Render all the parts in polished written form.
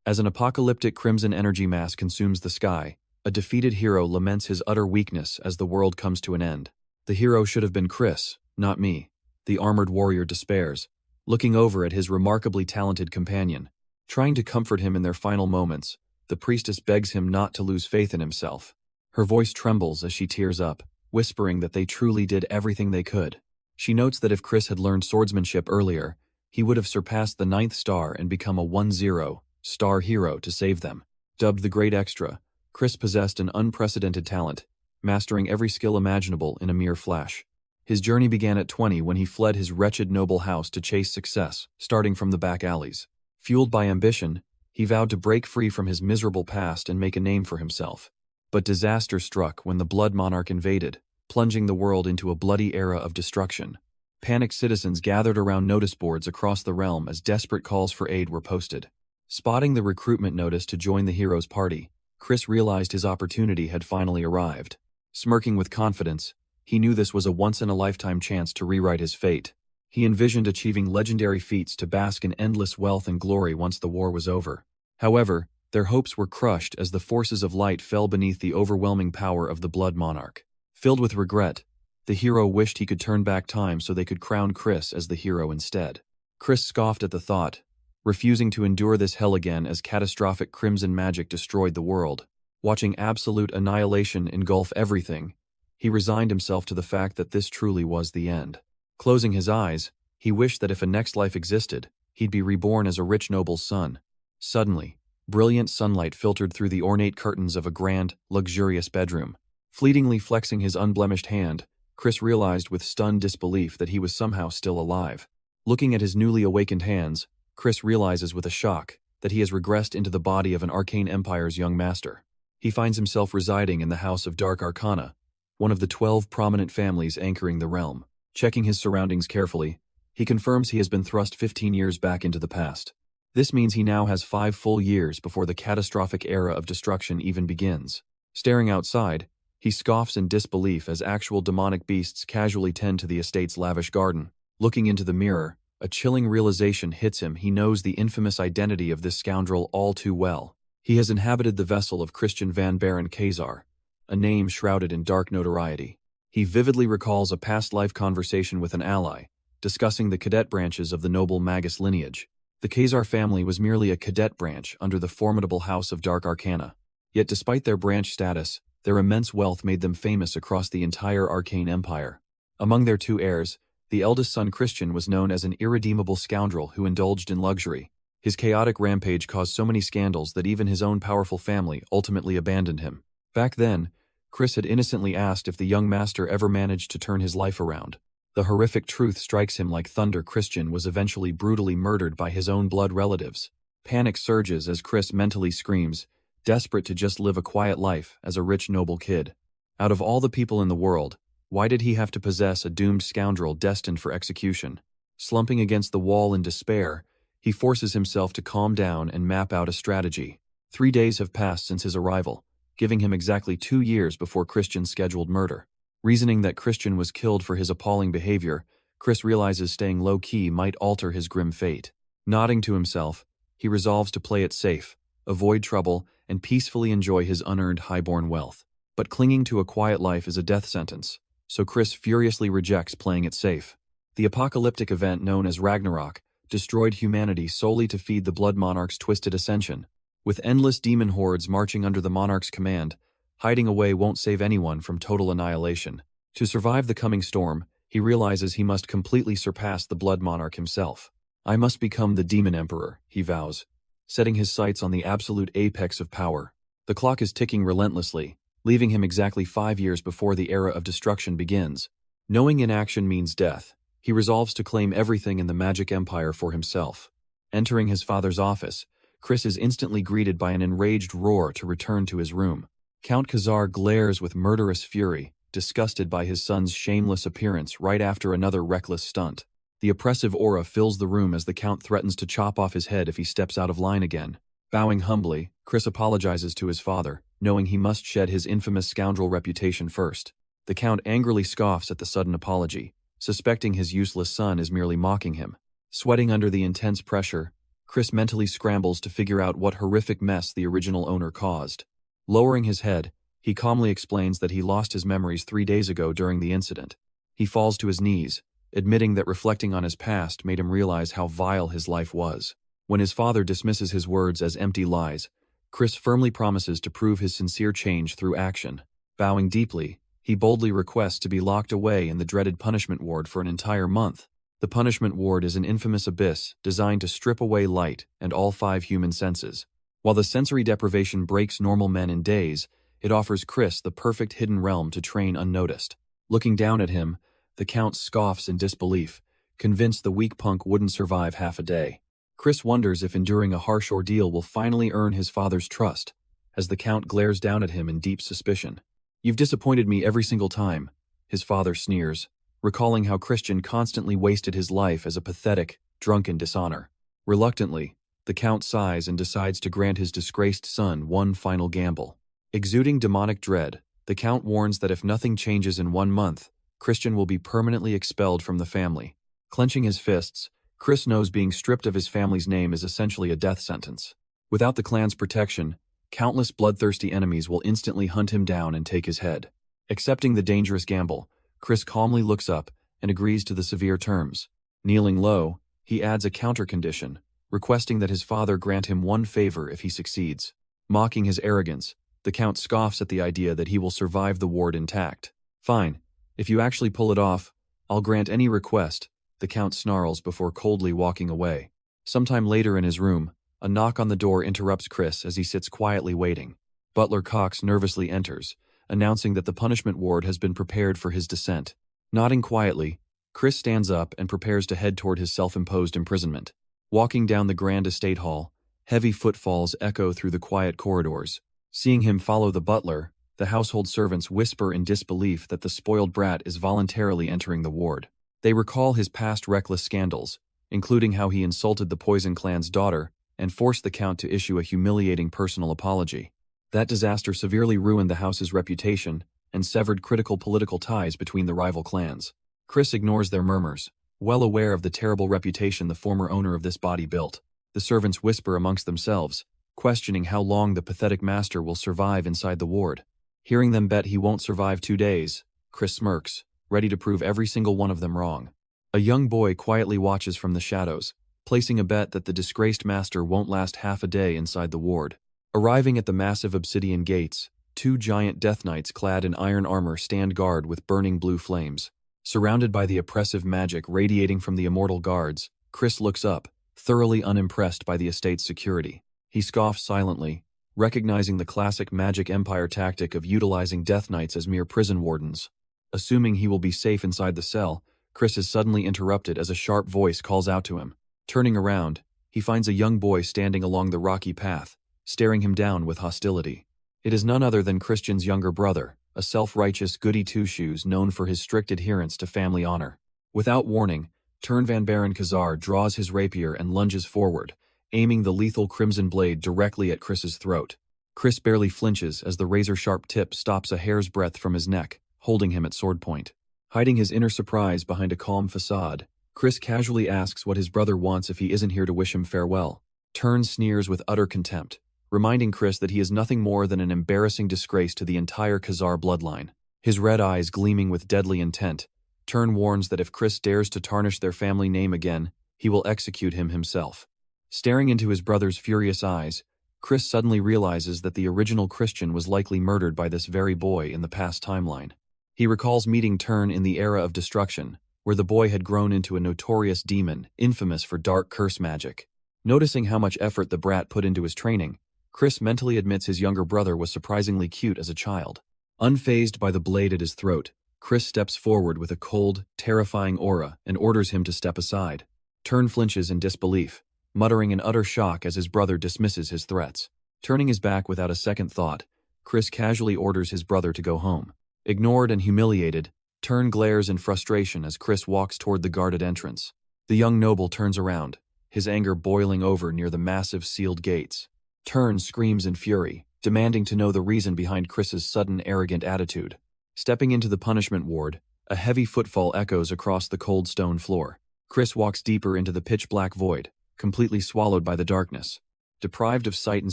As an apocalyptic crimson energy mass consumes the sky, a defeated hero laments his utter weakness as the world comes to an end. The hero should have been Chris, not me. The armored warrior despairs, looking over at his remarkably talented companion. Trying to comfort him in their final moments, the priestess begs him not to lose faith in himself. Her voice trembles as she tears up, whispering that they truly did everything they could. She notes that if Chris had learned swordsmanship earlier, he would have surpassed the 9th star and become a 10-star hero to save them. Dubbed the Great Extra, Chris possessed an unprecedented talent, mastering every skill imaginable in a mere flash. His journey began at 20 when he fled his wretched noble house to chase success, starting from the back alleys. Fueled by ambition, he vowed to break free from his miserable past and make a name for himself. But disaster struck when the Blood Monarch invaded, plunging the world into a bloody era of destruction. Panicked citizens gathered around notice boards across the realm as desperate calls for aid were posted. Spotting the recruitment notice to join the hero's party, Chris realized his opportunity had finally arrived. Smirking with confidence, he knew this was a once-in-a-lifetime chance to rewrite his fate. He envisioned achieving legendary feats to bask in endless wealth and glory once the war was over. However, their hopes were crushed as the forces of light fell beneath the overwhelming power of the Blood Monarch. Filled with regret, the hero wished he could turn back time so they could crown Chris as the hero instead. Chris scoffed at the thought, refusing to endure this hell again as catastrophic crimson magic destroyed the world. Watching absolute annihilation engulf everything, he resigned himself to the fact that this truly was the end. Closing his eyes, he wished that if a next life existed, he'd be reborn as a rich noble's son. Suddenly, brilliant sunlight filtered through the ornate curtains of a grand, luxurious bedroom. Fleetingly flexing his unblemished hand, Chris realized with stunned disbelief that he was somehow still alive. Looking at his newly awakened hands, Chris realizes with a shock that he has regressed into the body of an arcane empire's young master. He finds himself residing in the House of Dark Arcana, one of the 12 prominent families anchoring the realm. Checking his surroundings carefully, he confirms he has been thrust 15 years back into the past. This means he now has 5 full years before the catastrophic era of destruction even begins. Staring outside, he scoffs in disbelief as actual demonic beasts casually tend to the estate's lavish garden. Looking into the mirror, a chilling realization hits him. He knows the infamous identity of this scoundrel all too well. He has inhabited the vessel of Christian Van Baron Kazar, a name shrouded in dark notoriety. He vividly recalls a past life conversation with an ally, discussing the cadet branches of the noble Magus lineage. The Kazar family was merely a cadet branch under the formidable House of Dark Arcana. Yet despite their branch status, their immense wealth made them famous across the entire arcane empire. Among their 2 heirs, the eldest son Christian was known as an irredeemable scoundrel who indulged in luxury. His chaotic rampage caused so many scandals that even his own powerful family ultimately abandoned him. Back then, Chris had innocently asked if the young master ever managed to turn his life around. The horrific truth strikes him like thunder. Christian was eventually brutally murdered by his own blood relatives. Panic surges as Chris mentally screams, desperate to just live a quiet life as a rich noble kid. Out of all the people in the world, why did he have to possess a doomed scoundrel destined for execution? Slumping against the wall in despair, he forces himself to calm down and map out a strategy. 3 days have passed since his arrival, giving him exactly 2 years before Christian's scheduled murder. Reasoning that Christian was killed for his appalling behavior, Chris realizes staying low-key might alter his grim fate. Nodding to himself, he resolves to play it safe, avoid trouble, and peacefully enjoy his unearned highborn wealth. But clinging to a quiet life is a death sentence, so Chris furiously rejects playing it safe. The apocalyptic event known as Ragnarok destroyed humanity solely to feed the Blood Monarch's twisted ascension. With endless demon hordes marching under the Monarch's command, hiding away won't save anyone from total annihilation. To survive the coming storm, he realizes he must completely surpass the Blood Monarch himself. I must become the Demon Emperor, he vows, setting his sights on the absolute apex of power. The clock is ticking relentlessly, leaving him exactly 5 years before the era of destruction begins. Knowing inaction means death, he resolves to claim everything in the magic empire for himself. Entering his father's office, Chris is instantly greeted by an enraged roar to return to his room. Count Kazar glares with murderous fury, disgusted by his son's shameless appearance right after another reckless stunt. The oppressive aura fills the room as the Count threatens to chop off his head if he steps out of line again. Bowing humbly, Chris apologizes to his father, knowing he must shed his infamous scoundrel reputation first. The Count angrily scoffs at the sudden apology, suspecting his useless son is merely mocking him. Sweating under the intense pressure, Chris mentally scrambles to figure out what horrific mess the original owner caused. Lowering his head, he calmly explains that he lost his memories 3 days ago during the incident. He falls to his knees, admitting that reflecting on his past made him realize how vile his life was. When his father dismisses his words as empty lies, Chris firmly promises to prove his sincere change through action. Bowing deeply, he boldly requests to be locked away in the dreaded punishment ward for an entire month. The punishment ward is an infamous abyss designed to strip away light and all 5 human senses. While the sensory deprivation breaks normal men in days, it offers Chris the perfect hidden realm to train unnoticed. Looking down at him, the Count scoffs in disbelief, convinced the weak punk wouldn't survive half a day. Chris wonders if enduring a harsh ordeal will finally earn his father's trust, as the Count glares down at him in deep suspicion. "You've disappointed me every single time," his father sneers, recalling how Christian constantly wasted his life as a pathetic, drunken dishonor. Reluctantly, the Count sighs and decides to grant his disgraced son one final gamble. Exuding demonic dread, the Count warns that if nothing changes in 1 month, Christian will be permanently expelled from the family. Clenching his fists, Chris knows being stripped of his family's name is essentially a death sentence. Without the clan's protection, countless bloodthirsty enemies will instantly hunt him down and take his head. Accepting the dangerous gamble, Chris calmly looks up and agrees to the severe terms. Kneeling low, he adds a counter-condition, requesting that his father grant him one favor if he succeeds. Mocking his arrogance, the Count scoffs at the idea that he will survive the ward intact. "Fine, if you actually pull it off, I'll grant any request," the Count snarls before coldly walking away. Sometime later in his room, a knock on the door interrupts Chris as he sits quietly waiting. Butler Cox nervously enters, announcing that the punishment ward has been prepared for his descent. Nodding quietly, Chris stands up and prepares to head toward his self-imposed imprisonment. Walking down the grand estate hall, heavy footfalls echo through the quiet corridors. Seeing him follow the butler, the household servants whisper in disbelief that the spoiled brat is voluntarily entering the ward. They recall his past reckless scandals, including how he insulted the Poison Clan's daughter and forced the Count to issue a humiliating personal apology. That disaster severely ruined the house's reputation and severed critical political ties between the rival clans. Chris ignores their murmurs, well aware of the terrible reputation the former owner of this body built. The servants whisper amongst themselves, questioning how long the pathetic master will survive inside the ward. Hearing them bet he won't survive 2 days, Chris smirks, ready to prove every single one of them wrong. A young boy quietly watches from the shadows, placing a bet that the disgraced master won't last half a day inside the ward. Arriving at the massive obsidian gates, 2 giant death knights clad in iron armor stand guard with burning blue flames. Surrounded by the oppressive magic radiating from the immortal guards, Chris looks up, thoroughly unimpressed by the estate's security. He scoffs silently, recognizing the classic Magic Empire tactic of utilizing death knights as mere prison wardens. Assuming he will be safe inside the cell, Chris is suddenly interrupted as a sharp voice calls out to him. Turning around, he finds a young boy standing along the rocky path, staring him down with hostility. It is none other than Christian's younger brother, a self-righteous goody-two-shoes known for his strict adherence to family honor. Without warning, Turn Van Baron Khazar draws his rapier and lunges forward, aiming the lethal crimson blade directly at Chris's throat. Chris barely flinches as the razor-sharp tip stops a hair's breadth from his neck, holding him at sword point. Hiding his inner surprise behind a calm facade, Chris casually asks what his brother wants if he isn't here to wish him farewell. Turn sneers with utter contempt, reminding Chris that he is nothing more than an embarrassing disgrace to the entire Khazar bloodline. His red eyes gleaming with deadly intent, Turn warns that if Chris dares to tarnish their family name again, he will execute him himself. Staring into his brother's furious eyes, Chris suddenly realizes that the original Christian was likely murdered by this very boy in the past timeline. He recalls meeting Turn in the era of destruction, where the boy had grown into a notorious demon, infamous for dark curse magic. Noticing how much effort the brat put into his training, Chris mentally admits his younger brother was surprisingly cute as a child. Unfazed by the blade at his throat, Chris steps forward with a cold, terrifying aura and orders him to step aside. Turn flinches in disbelief, muttering in utter shock as his brother dismisses his threats. Turning his back without a second thought, Chris casually orders his brother to go home. Ignored and humiliated, Turn glares in frustration as Chris walks toward the guarded entrance. The young noble turns around, his anger boiling over near the massive sealed gates. Turn screams in fury, demanding to know the reason behind Chris's sudden arrogant attitude. Stepping into the punishment ward, a heavy footfall echoes across the cold stone floor. Chris walks deeper into the pitch-black void, completely swallowed by the darkness. Deprived of sight and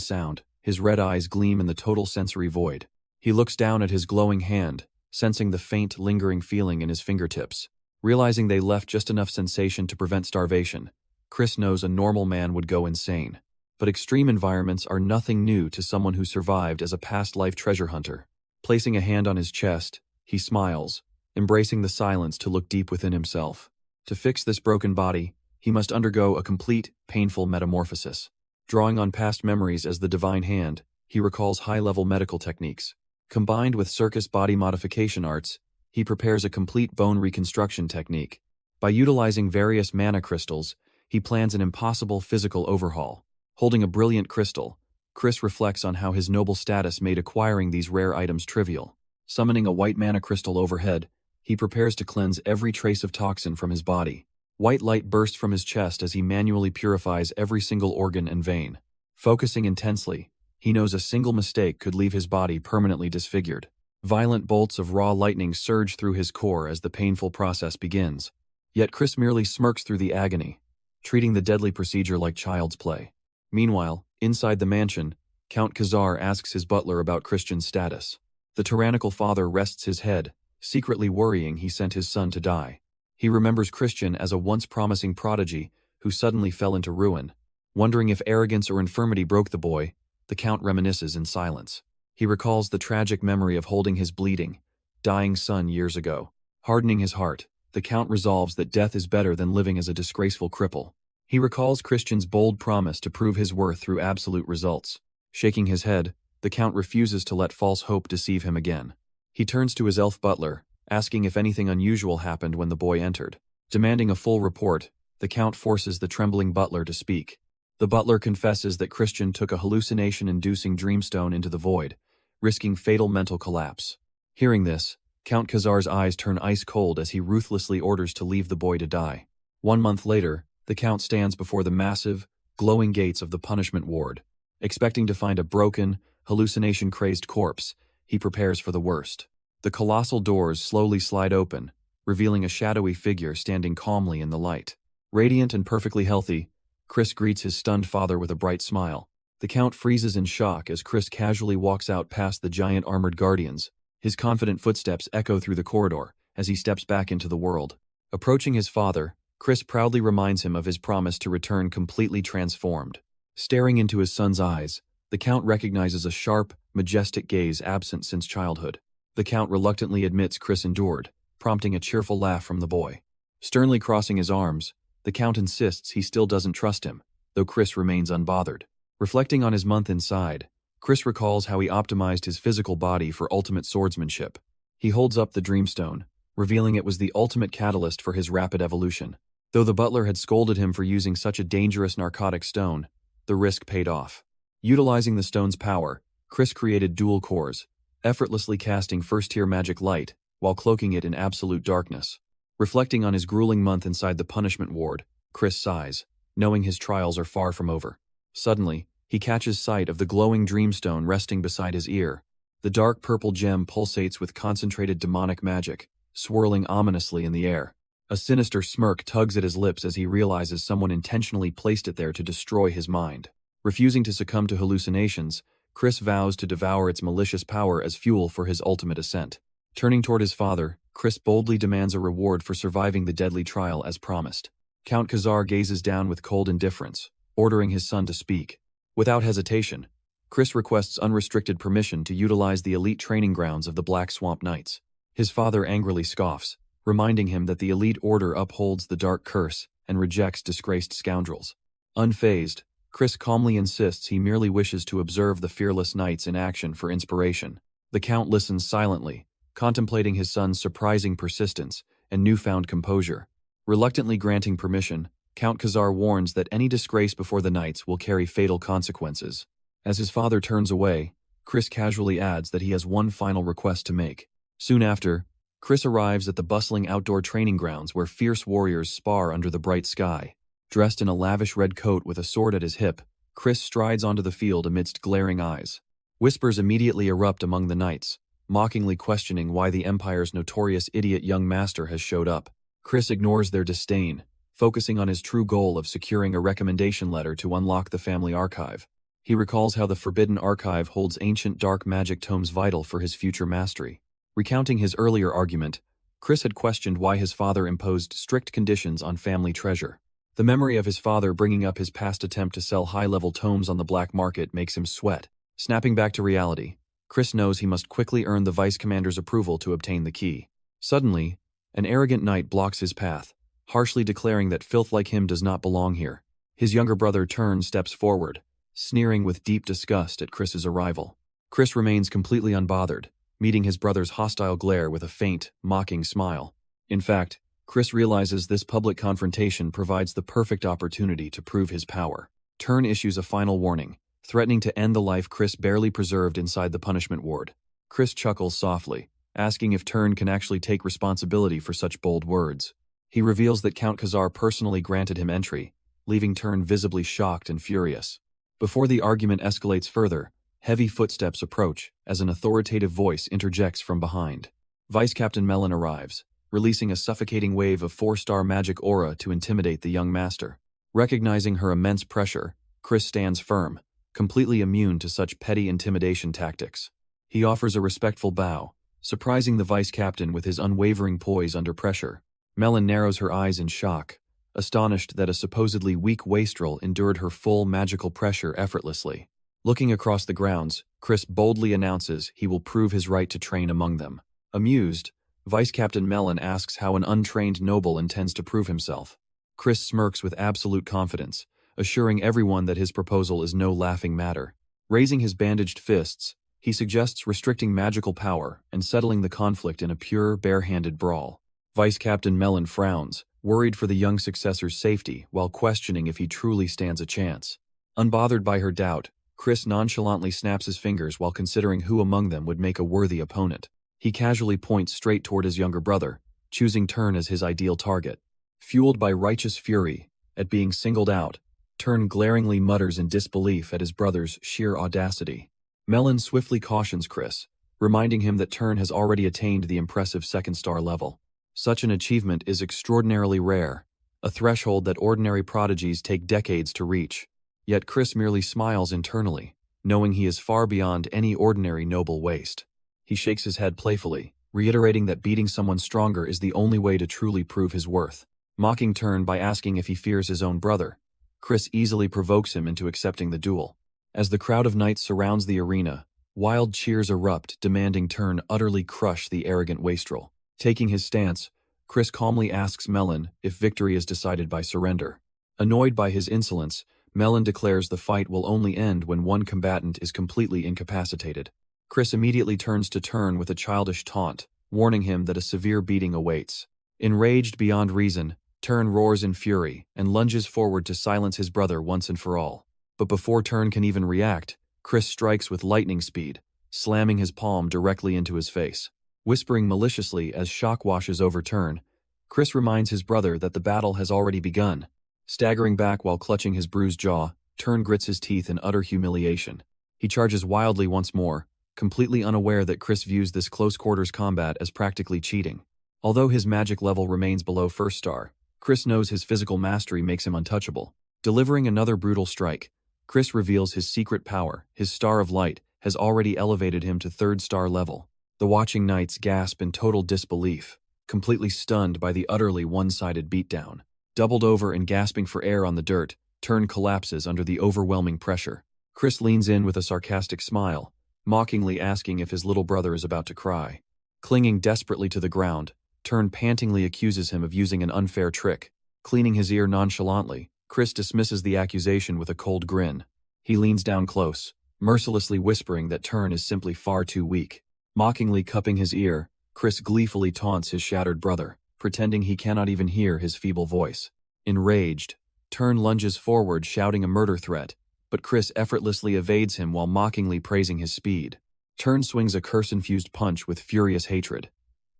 sound, his red eyes gleam in the total sensory void. He looks down at his glowing hand, sensing the faint, lingering feeling in his fingertips. Realizing they left just enough sensation to prevent starvation, Chris knows a normal man would go insane. But extreme environments are nothing new to someone who survived as a past life treasure hunter. Placing a hand on his chest, he smiles, embracing the silence to look deep within himself. To fix this broken body, he must undergo a complete, painful metamorphosis. Drawing on past memories as the divine hand, he recalls high-level medical techniques. Combined with circus body modification arts, he prepares a complete bone reconstruction technique. By utilizing various mana crystals, he plans an impossible physical overhaul. Holding a brilliant crystal, Chris reflects on how his noble status made acquiring these rare items trivial. Summoning a white mana crystal overhead, he prepares to cleanse every trace of toxin from his body. White light bursts from his chest as he manually purifies every single organ and vein. Focusing intensely, he knows a single mistake could leave his body permanently disfigured. Violent bolts of raw lightning surge through his core as the painful process begins. Yet Chris merely smirks through the agony, treating the deadly procedure like child's play. Meanwhile, inside the mansion, Count Khazar asks his butler about Christian's status. The tyrannical father rests his head, secretly worrying he sent his son to die. He remembers Christian as a once promising prodigy who suddenly fell into ruin. Wondering if arrogance or infirmity broke the boy, the Count reminisces in silence. He recalls the tragic memory of holding his bleeding, dying son years ago. Hardening his heart, the Count resolves that death is better than living as a disgraceful cripple. He recalls Christian's bold promise to prove his worth through absolute results. Shaking his head, the Count refuses to let false hope deceive him again. He turns to his elf butler, asking if anything unusual happened when the boy entered. Demanding a full report, the Count forces the trembling butler to speak. The butler confesses that Christian took a hallucination-inducing dreamstone into the void, risking fatal mental collapse. Hearing this, Count Khazar's eyes turn ice-cold as he ruthlessly orders to leave the boy to die. 1 month later, the Count stands before the massive, glowing gates of the punishment ward. Expecting to find a broken, hallucination-crazed corpse, he prepares for the worst. The colossal doors slowly slide open, revealing a shadowy figure standing calmly in the light. Radiant and perfectly healthy, Chris greets his stunned father with a bright smile. The Count freezes in shock as Chris casually walks out past the giant armored guardians. His confident footsteps echo through the corridor as he steps back into the world. Approaching his father, Chris proudly reminds him of his promise to return completely transformed. Staring into his son's eyes, the Count recognizes a sharp, majestic gaze absent since childhood. The Count reluctantly admits Chris endured, prompting a cheerful laugh from the boy. Sternly crossing his arms, the Count insists he still doesn't trust him, though Chris remains unbothered. Reflecting on his month inside, Chris recalls how he optimized his physical body for ultimate swordsmanship. He holds up the Dreamstone, revealing it was the ultimate catalyst for his rapid evolution. Though the butler had scolded him for using such a dangerous narcotic stone, the risk paid off. Utilizing the stone's power, Chris created dual cores, effortlessly casting first-tier magic light while cloaking it in absolute darkness. Reflecting on his grueling month inside the punishment ward, Chris sighs, knowing his trials are far from over. Suddenly, he catches sight of the glowing Dreamstone resting beside his ear. The dark purple gem pulsates with concentrated demonic magic, swirling ominously in the air. A sinister smirk tugs at his lips as he realizes someone intentionally placed it there to destroy his mind. Refusing to succumb to hallucinations, Chris vows to devour its malicious power as fuel for his ultimate ascent. Turning toward his father, Chris boldly demands a reward for surviving the deadly trial as promised. Count Khazar gazes down with cold indifference, ordering his son to speak. Without hesitation, Chris requests unrestricted permission to utilize the elite training grounds of the Black Swamp Knights. His father angrily scoffs, reminding him that the elite order upholds the dark curse and rejects disgraced scoundrels. Unfazed, Chris calmly insists he merely wishes to observe the fearless knights in action for inspiration. The Count listens silently, contemplating his son's surprising persistence and newfound composure. Reluctantly granting permission, Count Khazar warns that any disgrace before the knights will carry fatal consequences. As his father turns away, Chris casually adds that he has one final request to make. Soon after, Chris arrives at the bustling outdoor training grounds where fierce warriors spar under the bright sky. Dressed in a lavish red coat with a sword at his hip, Chris strides onto the field amidst glaring eyes. Whispers immediately erupt among the knights, mockingly questioning why the Empire's notorious idiot young master has showed up. Chris ignores their disdain, focusing on his true goal of securing a recommendation letter to unlock the family archive. He recalls how the Forbidden Archive holds ancient dark magic tomes vital for his future mastery. Recounting his earlier argument, Chris had questioned why his father imposed strict conditions on family treasure. The memory of his father bringing up his past attempt to sell high-level tomes on the black market makes him sweat. Snapping back to reality, Chris knows he must quickly earn the Vice Commander's approval to obtain the key. Suddenly, an arrogant knight blocks his path, harshly declaring that filth like him does not belong here. His younger brother steps forward, sneering with deep disgust at Chris's arrival. Chris remains completely unbothered, meeting his brother's hostile glare with a faint, mocking smile. In fact, Chris realizes this public confrontation provides the perfect opportunity to prove his power. Turn issues a final warning, threatening to end the life Chris barely preserved inside the punishment ward. Chris chuckles softly, asking if Turn can actually take responsibility for such bold words. He reveals that Count Khazar personally granted him entry, leaving Turn visibly shocked and furious. Before the argument escalates further, heavy footsteps approach as an authoritative voice interjects from behind. Vice Captain Melon arrives, releasing a suffocating wave of 4-star magic aura to intimidate the young master. Recognizing her immense pressure, Chris stands firm, completely immune to such petty intimidation tactics. He offers a respectful bow, surprising the vice captain with his unwavering poise under pressure. Melon narrows her eyes in shock, astonished that a supposedly weak wastrel endured her full magical pressure effortlessly. Looking across the grounds, Chris boldly announces he will prove his right to train among them. Amused, Vice Captain Melon asks how an untrained noble intends to prove himself. Chris smirks with absolute confidence, assuring everyone that his proposal is no laughing matter. Raising his bandaged fists, he suggests restricting magical power and settling the conflict in a pure, bare-handed brawl. Vice Captain Melon frowns, worried for the young successor's safety while questioning if he truly stands a chance. Unbothered by her doubt, Chris nonchalantly snaps his fingers while considering who among them would make a worthy opponent. He casually points straight toward his younger brother, choosing Turn as his ideal target. Fueled by righteous fury at being singled out, Turn glaringly mutters in disbelief at his brother's sheer audacity. Melon swiftly cautions Chris, reminding him that Turn has already attained the impressive 2nd-star level. Such an achievement is extraordinarily rare, a threshold that ordinary prodigies take decades to reach. Yet Chris merely smiles internally, knowing he is far beyond any ordinary noble waste. He shakes his head playfully, reiterating that beating someone stronger is the only way to truly prove his worth. Mocking Turn by asking if he fears his own brother, Chris easily provokes him into accepting the duel. As the crowd of knights surrounds the arena, wild cheers erupt demanding Turn utterly crush the arrogant wastrel. Taking his stance, Chris calmly asks Melon if victory is decided by surrender. Annoyed by his insolence, Melon declares the fight will only end when one combatant is completely incapacitated. Chris immediately turns to Turn with a childish taunt, warning him that a severe beating awaits. Enraged beyond reason, Turn roars in fury and lunges forward to silence his brother once and for all. But before Turn can even react, Chris strikes with lightning speed, slamming his palm directly into his face. Whispering maliciously as shock washes over Turn, Chris reminds his brother that the battle has already begun. Staggering back while clutching his bruised jaw, Turn grits his teeth in utter humiliation. He charges wildly once more, completely unaware that Chris views this close-quarters combat as practically cheating. Although his magic level remains below 1st star, Chris knows his physical mastery makes him untouchable. Delivering another brutal strike, Chris reveals his secret power. His Star of Light has already elevated him to 3rd star level. The watching knights gasp in total disbelief, completely stunned by the utterly one-sided beatdown. Doubled over and gasping for air on the dirt, Turn collapses under the overwhelming pressure. Chris leans in with a sarcastic smile, mockingly asking if his little brother is about to cry. Clinging desperately to the ground, Turn pantingly accuses him of using an unfair trick. Cleaning his ear nonchalantly, Chris dismisses the accusation with a cold grin. He leans down close, mercilessly whispering that Turn is simply far too weak. Mockingly cupping his ear, Chris gleefully taunts his shattered brother, pretending he cannot even hear his feeble voice. Enraged, Turn lunges forward shouting a murder threat, but Chris effortlessly evades him while mockingly praising his speed. Turn swings a curse-infused punch with furious hatred.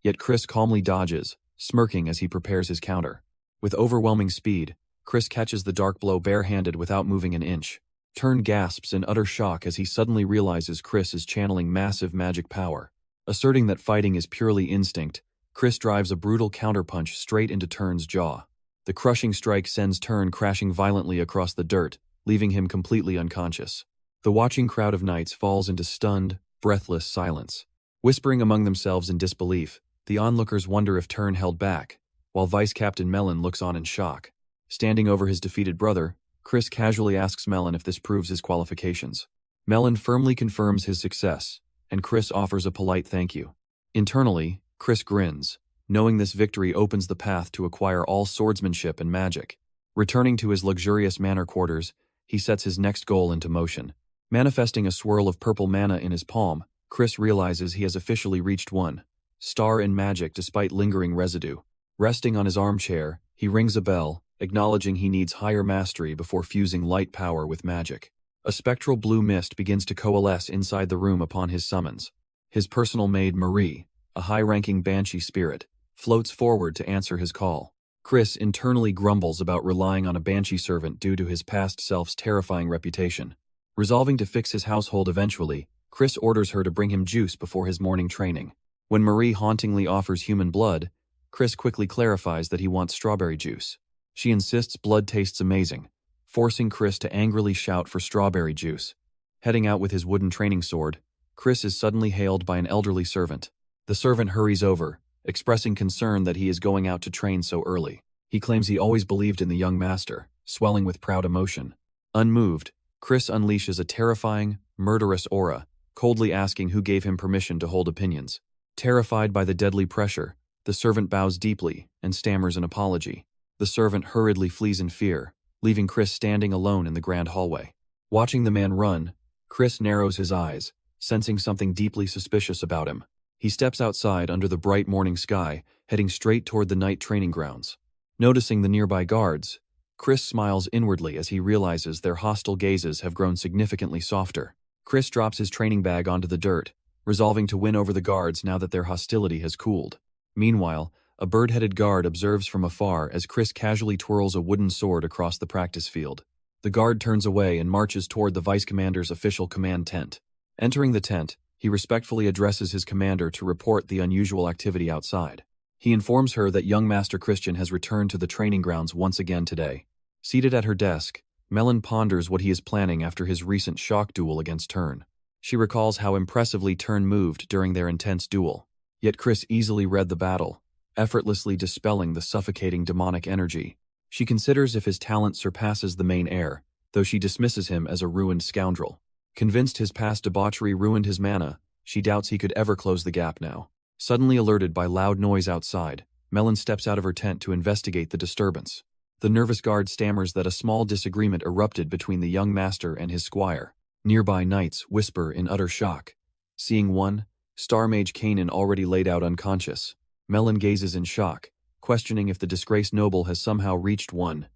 Yet Chris calmly dodges, smirking as he prepares his counter. With overwhelming speed, Chris catches the dark blow barehanded without moving an inch. Turn gasps in utter shock as he suddenly realizes Chris is channeling massive magic power. Asserting that fighting is purely instinct, Chris drives a brutal counterpunch straight into Turn's jaw. The crushing strike sends Turn crashing violently across the dirt, leaving him completely unconscious. The watching crowd of knights falls into stunned, breathless silence. Whispering among themselves in disbelief, the onlookers wonder if Turn held back, while Vice Captain Melon looks on in shock. Standing over his defeated brother, Chris casually asks Melon if this proves his qualifications. Melon firmly confirms his success, and Chris offers a polite thank you. Internally, Chris grins, knowing this victory opens the path to acquire all swordsmanship and magic. Returning to his luxurious manor quarters, he sets his next goal into motion. Manifesting a swirl of purple mana in his palm, Chris realizes he has officially reached 1 star in magic despite lingering residue. Resting on his armchair, he rings a bell, acknowledging he needs higher mastery before fusing light power with magic. A spectral blue mist begins to coalesce inside the room upon his summons. His personal maid Marie, a high-ranking banshee spirit, floats forward to answer his call. Chris internally grumbles about relying on a banshee servant due to his past self's terrifying reputation. Resolving to fix his household eventually, Chris orders her to bring him juice before his morning training. When Marie hauntingly offers human blood, Chris quickly clarifies that he wants strawberry juice. She insists blood tastes amazing, forcing Chris to angrily shout for strawberry juice. Heading out with his wooden training sword, Chris is suddenly hailed by an elderly servant. The servant hurries over, expressing concern that he is going out to train so early. He claims he always believed in the young master, swelling with proud emotion. Unmoved, Chris unleashes a terrifying, murderous aura, coldly asking who gave him permission to hold opinions. Terrified by the deadly pressure, the servant bows deeply and stammers an apology. The servant hurriedly flees in fear, leaving Chris standing alone in the grand hallway. Watching the man run, Chris narrows his eyes, sensing something deeply suspicious about him. He steps outside under the bright morning sky, heading straight toward the night training grounds. Noticing the nearby guards, Chris smiles inwardly as he realizes their hostile gazes have grown significantly softer. Chris drops his training bag onto the dirt, resolving to win over the guards now that their hostility has cooled. Meanwhile, a bird-headed guard observes from afar as Chris casually twirls a wooden sword across the practice field. The guard turns away and marches toward the vice commander's official command tent. Entering the tent, he respectfully addresses his commander to report the unusual activity outside. He informs her that young Master Christian has returned to the training grounds once again today. Seated at her desk, Melon ponders what he is planning after his recent shock duel against Turn. She recalls how impressively Turn moved during their intense duel. Yet Chris easily read the battle, effortlessly dispelling the suffocating demonic energy. She considers if his talent surpasses the main heir, though she dismisses him as a ruined scoundrel. Convinced his past debauchery ruined his mana, she doubts he could ever close the gap now. Suddenly alerted by loud noise outside, Melon steps out of her tent to investigate the disturbance. The nervous guard stammers that a small disagreement erupted between the young master and his squire. Nearby knights whisper in utter shock. Seeing one, Star Mage Kanan already laid out unconscious, Melon gazes in shock, questioning if the disgraced noble has somehow reached 1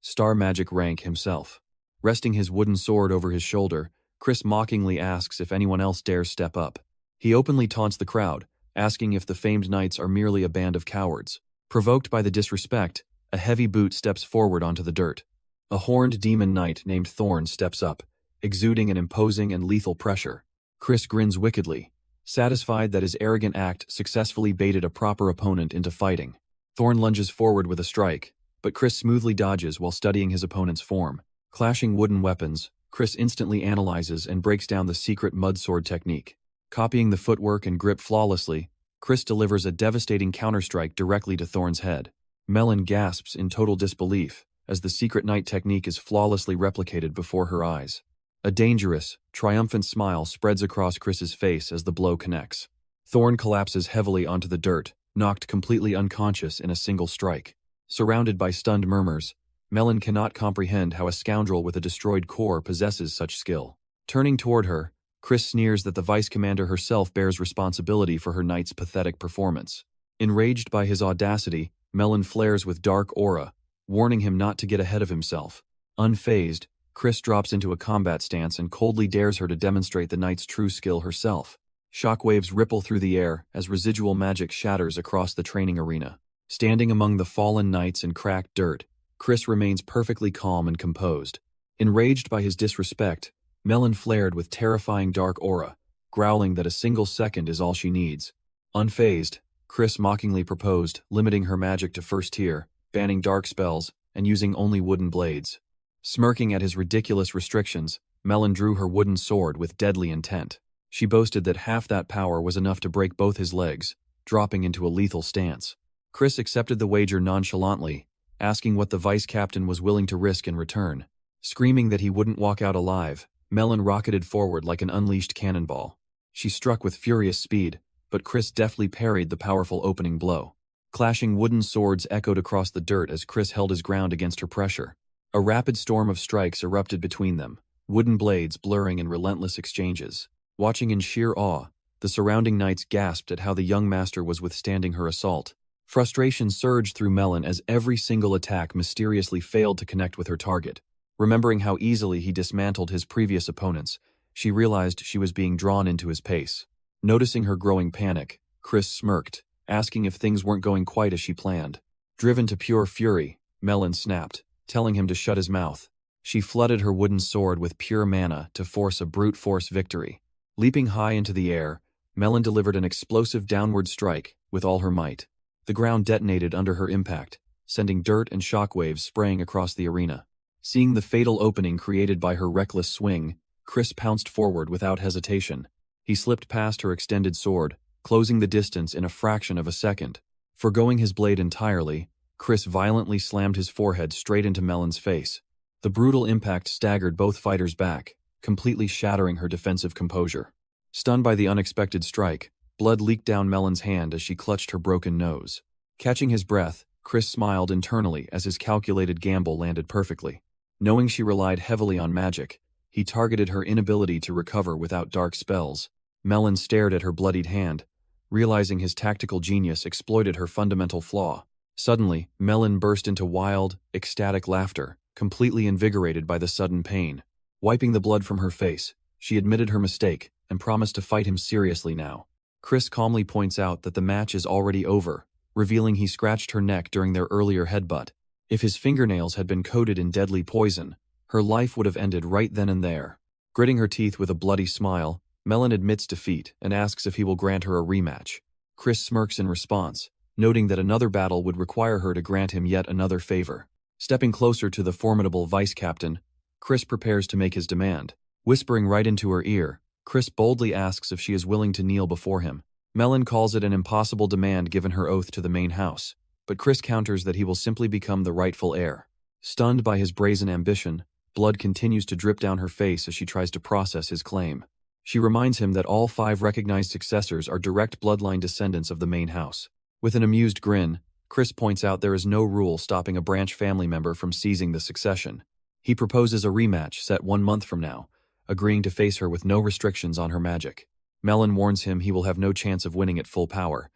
star magic rank himself. Resting his wooden sword over his shoulder, Chris mockingly asks if anyone else dares step up. He openly taunts the crowd, asking if the famed knights are merely a band of cowards. Provoked by the disrespect, a heavy boot steps forward onto the dirt. A horned demon knight named Thorn steps up, exuding an imposing and lethal pressure. Chris grins wickedly, satisfied that his arrogant act successfully baited a proper opponent into fighting. Thorn lunges forward with a strike, but Chris smoothly dodges while studying his opponent's form. Clashing wooden weapons, Chris instantly analyzes and breaks down the secret mud sword technique. Copying the footwork and grip flawlessly, Chris delivers a devastating counterstrike directly to Thorn's head. Melon gasps in total disbelief as the secret knight technique is flawlessly replicated before her eyes. A dangerous, triumphant smile spreads across Chris's face as the blow connects. Thorn collapses heavily onto the dirt, knocked completely unconscious in a single strike. Surrounded by stunned murmurs, Melon cannot comprehend how a scoundrel with a destroyed core possesses such skill. Turning toward her, Chris sneers that the vice commander herself bears responsibility for her knight's pathetic performance. Enraged by his audacity, Melon flares with dark aura, warning him not to get ahead of himself. Unfazed, Chris drops into a combat stance and coldly dares her to demonstrate the knight's true skill herself. Shockwaves ripple through the air as residual magic shatters across the training arena. Standing among the fallen knights and cracked dirt, Chris remains perfectly calm and composed. Enraged by his disrespect, Melon flared with terrifying dark aura, growling that a single second is all she needs. Unfazed, Chris mockingly proposed, limiting her magic to first tier, banning dark spells, and using only wooden blades. Smirking at his ridiculous restrictions, Melon drew her wooden sword with deadly intent. She boasted that half that power was enough to break both his legs, dropping into a lethal stance. Chris accepted the wager nonchalantly, asking what the vice captain was willing to risk in return. Screaming that he wouldn't walk out alive, Melon rocketed forward like an unleashed cannonball. She struck with furious speed, but Chris deftly parried the powerful opening blow. Clashing wooden swords echoed across the dirt as Chris held his ground against her pressure. A rapid storm of strikes erupted between them, wooden blades blurring in relentless exchanges. Watching in sheer awe, the surrounding knights gasped at how the young master was withstanding her assault. Frustration surged through Melon as every single attack mysteriously failed to connect with her target. Remembering how easily he dismantled his previous opponents, she realized she was being drawn into his pace. Noticing her growing panic, Chris smirked, asking if things weren't going quite as she planned. Driven to pure fury, Melon snapped, telling him to shut his mouth. She flooded her wooden sword with pure mana to force a brute force victory. Leaping high into the air, Melon delivered an explosive downward strike with all her might. The ground detonated under her impact, sending dirt and shockwaves spraying across the arena. Seeing the fatal opening created by her reckless swing, Chris pounced forward without hesitation. He slipped past her extended sword, closing the distance in a fraction of a second. Forgoing his blade entirely, Chris violently slammed his forehead straight into Melon's face. The brutal impact staggered both fighters back, completely shattering her defensive composure. Stunned by the unexpected strike, blood leaked down Melon's hand as she clutched her broken nose. Catching his breath, Chris smiled internally as his calculated gamble landed perfectly. Knowing she relied heavily on magic, he targeted her inability to recover without dark spells. Melon stared at her bloodied hand, realizing his tactical genius exploited her fundamental flaw. Suddenly, Melon burst into wild, ecstatic laughter, completely invigorated by the sudden pain. Wiping the blood from her face, she admitted her mistake and promised to fight him seriously now. Chris calmly points out that the match is already over, revealing he scratched her neck during their earlier headbutt. If his fingernails had been coated in deadly poison, her life would have ended right then and there. Gritting her teeth with a bloody smile, Melon admits defeat and asks if he will grant her a rematch. Chris smirks in response, noting that another battle would require her to grant him yet another favor. Stepping closer to the formidable vice captain, Chris prepares to make his demand. Whispering right into her ear, Chris boldly asks if she is willing to kneel before him. Melon calls it an impossible demand given her oath to the main house, but Chris counters that he will simply become the rightful heir. Stunned by his brazen ambition, blood continues to drip down her face as she tries to process his claim. She reminds him that all 5 recognized successors are direct bloodline descendants of the main house. With an amused grin, Chris points out there is no rule stopping a branch family member from seizing the succession. He proposes a rematch set 1 month from now, agreeing to face her with no restrictions on her magic. Melon warns him he will have no chance of winning at full power,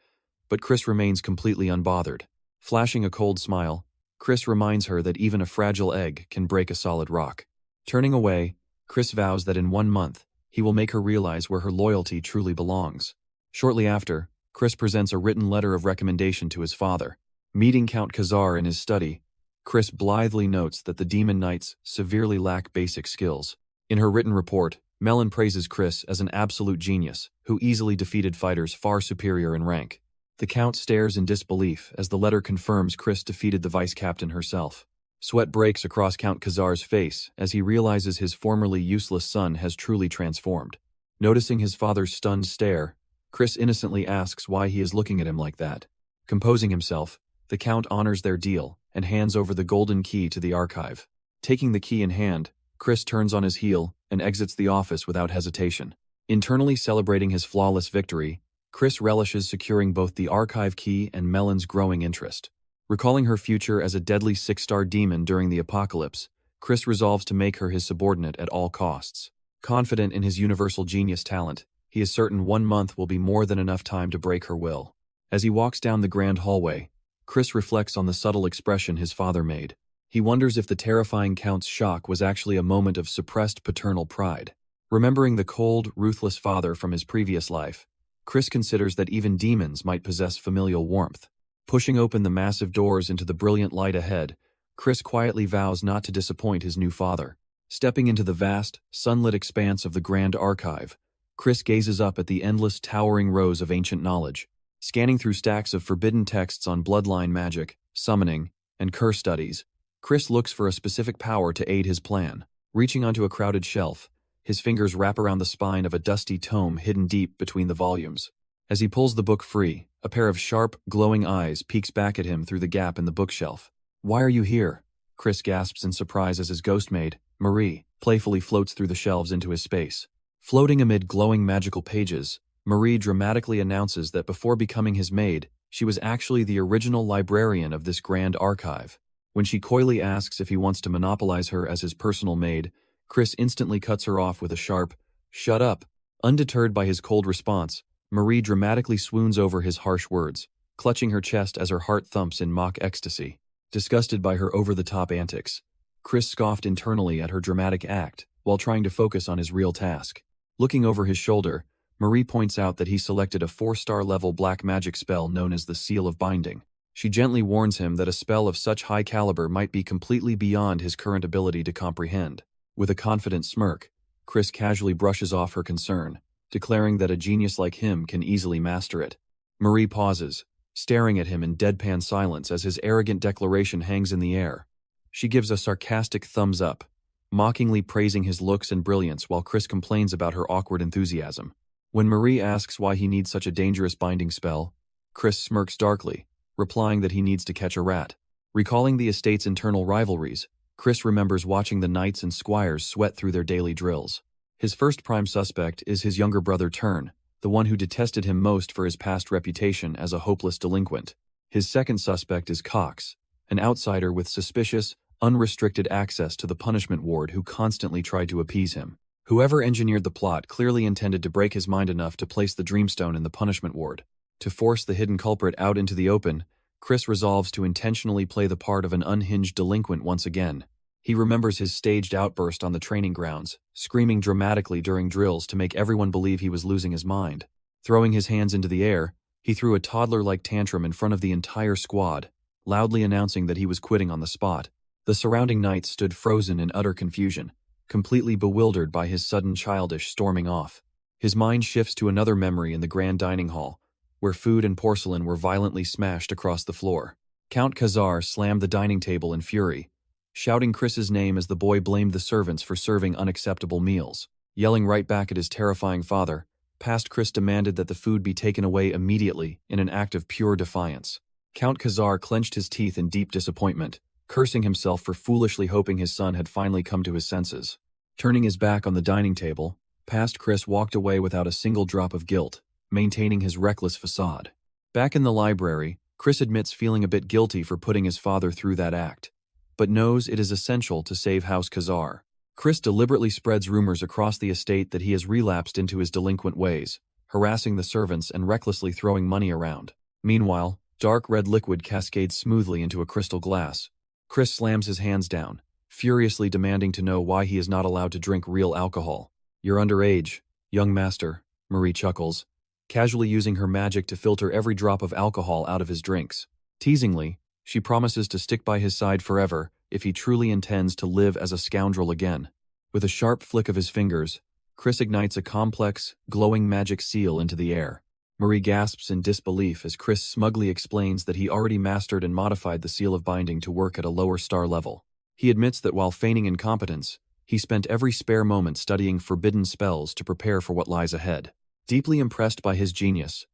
but Chris remains completely unbothered. Flashing a cold smile, Chris reminds her that even a fragile egg can break a solid rock. Turning away, Chris vows that in 1 month, he will make her realize where her loyalty truly belongs. Shortly after, Chris presents a written letter of recommendation to his father. Meeting Count Khazar in his study, Chris blithely notes that the Demon Knights severely lack basic skills. In her written report, Melon praises Chris as an absolute genius who easily defeated fighters far superior in rank. The Count stares in disbelief as the letter confirms Chris defeated the vice captain herself. Sweat breaks across Count Khazar's face as he realizes his formerly useless son has truly transformed. Noticing his father's stunned stare, Chris innocently asks why he is looking at him like that. Composing himself, the Count honors their deal and hands over the golden key to the archive. Taking the key in hand, Chris turns on his heel and exits the office without hesitation. Internally celebrating his flawless victory, Chris relishes securing both the archive key and Melon's growing interest. Recalling her future as a deadly 6-star demon during the apocalypse, Chris resolves to make her his subordinate at all costs. Confident in his universal genius talent, he is certain 1 month will be more than enough time to break her will. As he walks down the grand hallway, Chris reflects on the subtle expression his father made. He wonders if the terrifying Count's shock was actually a moment of suppressed paternal pride. Remembering the cold, ruthless father from his previous life, Chris considers that even demons might possess familial warmth. Pushing open the massive doors into the brilliant light ahead, Chris quietly vows not to disappoint his new father. Stepping into the vast, sunlit expanse of the Grand Archive, Chris gazes up at the endless towering rows of ancient knowledge. Scanning through stacks of forbidden texts on bloodline magic, summoning, and curse studies. Chris looks for a specific power to aid his plan. Reaching onto a crowded shelf, his fingers wrap around the spine of a dusty tome hidden deep between the volumes. As he pulls the book free, a pair of sharp, glowing eyes peeks back at him through the gap in the bookshelf. "Why are you here?" Chris gasps in surprise as his ghost maid, Marie, playfully floats through the shelves into his space. Floating amid glowing magical pages, Marie dramatically announces that before becoming his maid, she was actually the original librarian of this grand archive. When she coyly asks if he wants to monopolize her as his personal maid, Chris instantly cuts her off with a sharp, "Shut up." Undeterred by his cold response, Marie dramatically swoons over his harsh words, clutching her chest as her heart thumps in mock ecstasy. Disgusted by her over-the-top antics, Chris scoffed internally at her dramatic act while trying to focus on his real task. Looking over his shoulder, Marie points out that he selected a 4-star level black magic spell known as the Seal of Binding. She gently warns him that a spell of such high caliber might be completely beyond his current ability to comprehend. With a confident smirk, Chris casually brushes off her concern, declaring that a genius like him can easily master it. Marie pauses, staring at him in deadpan silence as his arrogant declaration hangs in the air. She gives a sarcastic thumbs up, mockingly praising his looks and brilliance while Chris complains about her awkward enthusiasm. When Marie asks why he needs such a dangerous binding spell, Chris smirks darkly, replying that he needs to catch a rat. Recalling the estate's internal rivalries, Chris remembers watching the knights and squires sweat through their daily drills. His first prime suspect is his younger brother Tern, the one who detested him most for his past reputation as a hopeless delinquent. His second suspect is Cox, an outsider with suspicious, unrestricted access to the punishment ward who constantly tried to appease him. Whoever engineered the plot clearly intended to break his mind enough to place the Dreamstone in the punishment ward. To force the hidden culprit out into the open, Chris resolves to intentionally play the part of an unhinged delinquent once again. He remembers his staged outburst on the training grounds, screaming dramatically during drills to make everyone believe he was losing his mind. Throwing his hands into the air, he threw a toddler-like tantrum in front of the entire squad, loudly announcing that he was quitting on the spot. The surrounding knights stood frozen in utter confusion, completely bewildered by his sudden childish storming off. His mind shifts to another memory in the grand dining hall, where food and porcelain were violently smashed across the floor. Count Khazar slammed the dining table in fury, shouting Chris's name as the boy blamed the servants for serving unacceptable meals. Yelling right back at his terrifying father, past Chris demanded that the food be taken away immediately in an act of pure defiance. Count Khazar clenched his teeth in deep disappointment, cursing himself for foolishly hoping his son had finally come to his senses. Turning his back on the dining table, past Chris walked away without a single drop of guilt, maintaining his reckless facade. Back in the library, Chris admits feeling a bit guilty for putting his father through that act, but knows it is essential to save House Khazar. Chris deliberately spreads rumors across the estate that he has relapsed into his delinquent ways, harassing the servants and recklessly throwing money around. Meanwhile, dark red liquid cascades smoothly into a crystal glass. Chris slams his hands down, furiously demanding to know why he is not allowed to drink real alcohol. "You're underage, young master," Marie chuckles, casually using her magic to filter every drop of alcohol out of his drinks. Teasingly, she promises to stick by his side forever if he truly intends to live as a scoundrel again. With a sharp flick of his fingers, Chris ignites a complex, glowing magic seal into the air. Marie gasps in disbelief as Chris smugly explains that he already mastered and modified the Seal of Binding to work at a lower star level. He admits that while feigning incompetence, he spent every spare moment studying forbidden spells to prepare for what lies ahead. Deeply impressed by his genius,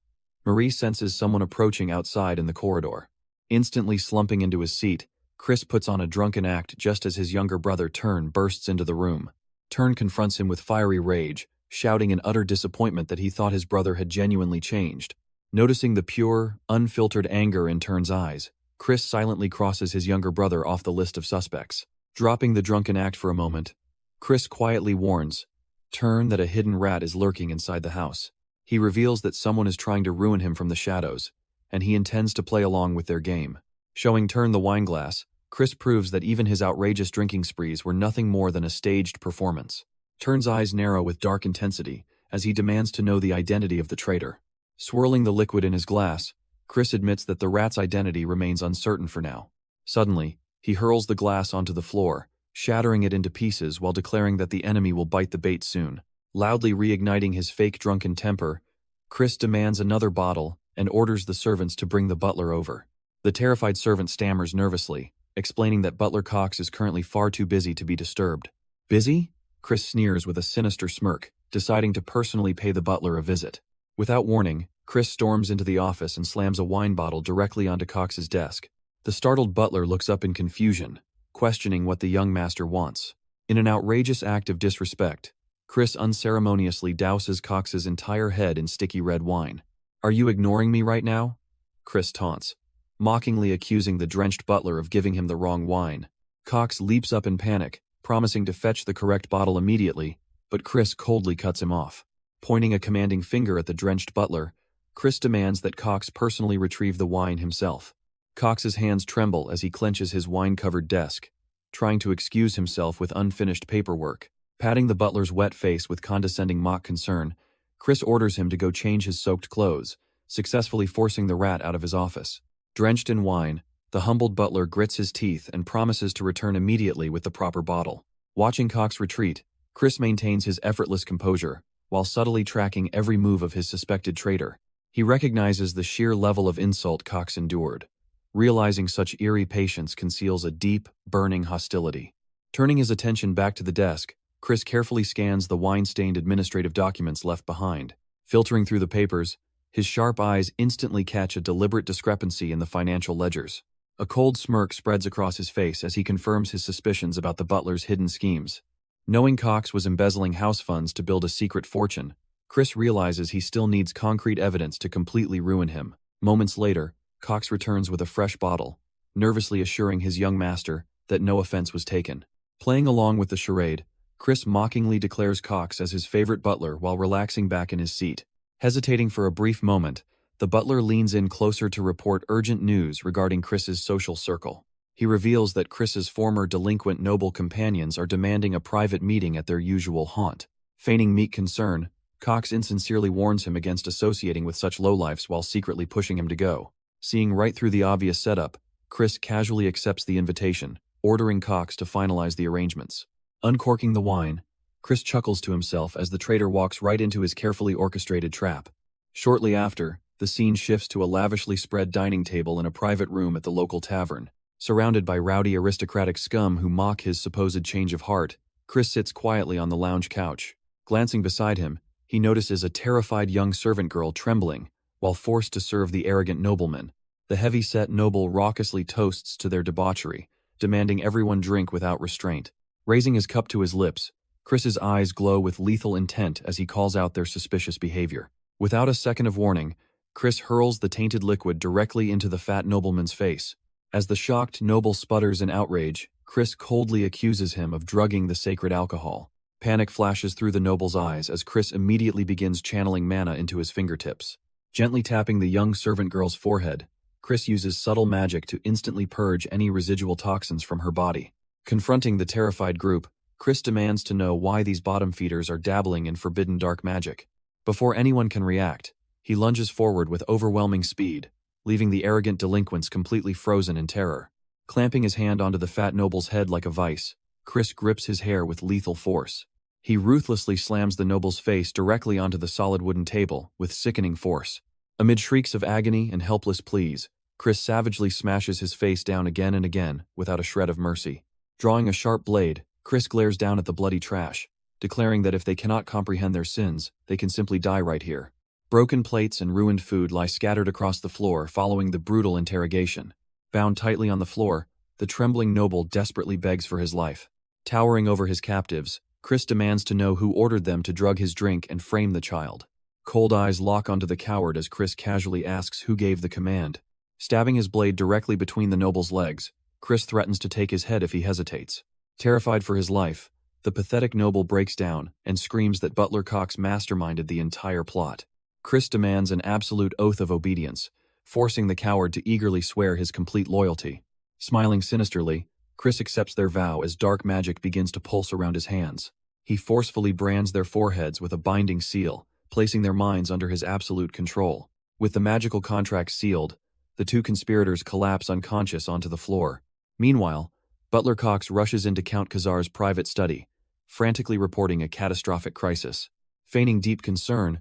Marie senses someone approaching outside in the corridor. Instantly slumping into his seat, Chris puts on a drunken act just as his younger brother Tern bursts into the room. Tern confronts him with fiery rage, shouting in utter disappointment that he thought his brother had genuinely changed. Noticing the pure, unfiltered anger in Tern's eyes, Chris silently crosses his younger brother off the list of suspects. Dropping the drunken act for a moment, Chris quietly warns Tern that a hidden rat is lurking inside the house. He reveals that someone is trying to ruin him from the shadows, and he intends to play along with their game. Showing Tern the wineglass, Chris proves that even his outrageous drinking sprees were nothing more than a staged performance. Tern's eyes narrow with dark intensity as he demands to know the identity of the traitor. Swirling the liquid in his glass, Chris admits that the rat's identity remains uncertain for now. Suddenly, he hurls the glass onto the floor, shattering it into pieces while declaring that the enemy will bite the bait soon. Loudly reigniting his fake drunken temper, Chris demands another bottle and orders the servants to bring the butler over. The terrified servant stammers nervously, explaining that Butler Cox is currently far too busy to be disturbed. Busy? Chris sneers with a sinister smirk, deciding to personally pay the butler a visit. Without warning, Chris storms into the office and slams a wine bottle directly onto Cox's desk. The startled butler looks up in confusion, questioning what the young master wants. In an outrageous act of disrespect, Chris unceremoniously douses Cox's entire head in sticky red wine. "Are you ignoring me right now?" Chris taunts, mockingly accusing the drenched butler of giving him the wrong wine. Cox leaps up in panic, promising to fetch the correct bottle immediately, but Chris coldly cuts him off. Pointing a commanding finger at the drenched butler, Chris demands that Cox personally retrieve the wine himself. Cox's hands tremble as he clenches his wine-covered desk, trying to excuse himself with unfinished paperwork. Patting the butler's wet face with condescending mock concern, Chris orders him to go change his soaked clothes, successfully forcing the rat out of his office. Drenched in wine, the humbled butler grits his teeth and promises to return immediately with the proper bottle. Watching Cox retreat, Chris maintains his effortless composure, while subtly tracking every move of his suspected traitor. He recognizes the sheer level of insult Cox endured, realizing such eerie patience conceals a deep, burning hostility. Turning his attention back to the desk, Chris carefully scans the wine-stained administrative documents left behind. Filtering through the papers, his sharp eyes instantly catch a deliberate discrepancy in the financial ledgers. A cold smirk spreads across his face as he confirms his suspicions about the butler's hidden schemes. Knowing Cox was embezzling house funds to build a secret fortune, Chris realizes he still needs concrete evidence to completely ruin him. Moments later, Cox returns with a fresh bottle, nervously assuring his young master that no offense was taken. Playing along with the charade, Chris mockingly declares Cox as his favorite butler while relaxing back in his seat. Hesitating for a brief moment, the butler leans in closer to report urgent news regarding Chris's social circle. He reveals that Chris's former delinquent noble companions are demanding a private meeting at their usual haunt. Feigning meek concern, Cox insincerely warns him against associating with such lowlifes while secretly pushing him to go. Seeing right through the obvious setup, Chris casually accepts the invitation, ordering Cox to finalize the arrangements. Uncorking the wine, Chris chuckles to himself as the traitor walks right into his carefully orchestrated trap. Shortly after, the scene shifts to a lavishly spread dining table in a private room at the local tavern. Surrounded by rowdy aristocratic scum who mock his supposed change of heart, Chris sits quietly on the lounge couch. Glancing beside him, he notices a terrified young servant girl trembling, while forced to serve the arrogant nobleman. The heavy-set noble raucously toasts to their debauchery, demanding everyone drink without restraint. Raising his cup to his lips, Chris's eyes glow with lethal intent as he calls out their suspicious behavior. Without a second of warning, Chris hurls the tainted liquid directly into the fat nobleman's face. As the shocked noble sputters in outrage, Chris coldly accuses him of drugging the sacred alcohol. Panic flashes through the noble's eyes as Chris immediately begins channeling mana into his fingertips. Gently tapping the young servant girl's forehead, Chris uses subtle magic to instantly purge any residual toxins from her body. Confronting the terrified group, Chris demands to know why these bottom feeders are dabbling in forbidden dark magic. Before anyone can react, he lunges forward with overwhelming speed, leaving the arrogant delinquents completely frozen in terror. Clamping his hand onto the fat noble's head like a vice, Chris grips his hair with lethal force. He ruthlessly slams the noble's face directly onto the solid wooden table with sickening force. Amid shrieks of agony and helpless pleas, Chris savagely smashes his face down again and again without a shred of mercy. Drawing a sharp blade, Chris glares down at the bloody trash, declaring that if they cannot comprehend their sins, they can simply die right here. Broken plates and ruined food lie scattered across the floor following the brutal interrogation. Bound tightly on the floor, the trembling noble desperately begs for his life. Towering over his captives, Chris demands to know who ordered them to drug his drink and frame the child. Cold eyes lock onto the coward as Chris casually asks who gave the command. Stabbing his blade directly between the noble's legs, Chris threatens to take his head if he hesitates. Terrified for his life, the pathetic noble breaks down and screams that Butler Cox masterminded the entire plot. Chris demands an absolute oath of obedience, forcing the coward to eagerly swear his complete loyalty. Smiling sinisterly, Chris accepts their vow as dark magic begins to pulse around his hands. He forcefully brands their foreheads with a binding seal, placing their minds under his absolute control. With the magical contract sealed, the two conspirators collapse unconscious onto the floor. Meanwhile, Butler Cox rushes into Count Khazar's private study, frantically reporting a catastrophic crisis. Feigning deep concern,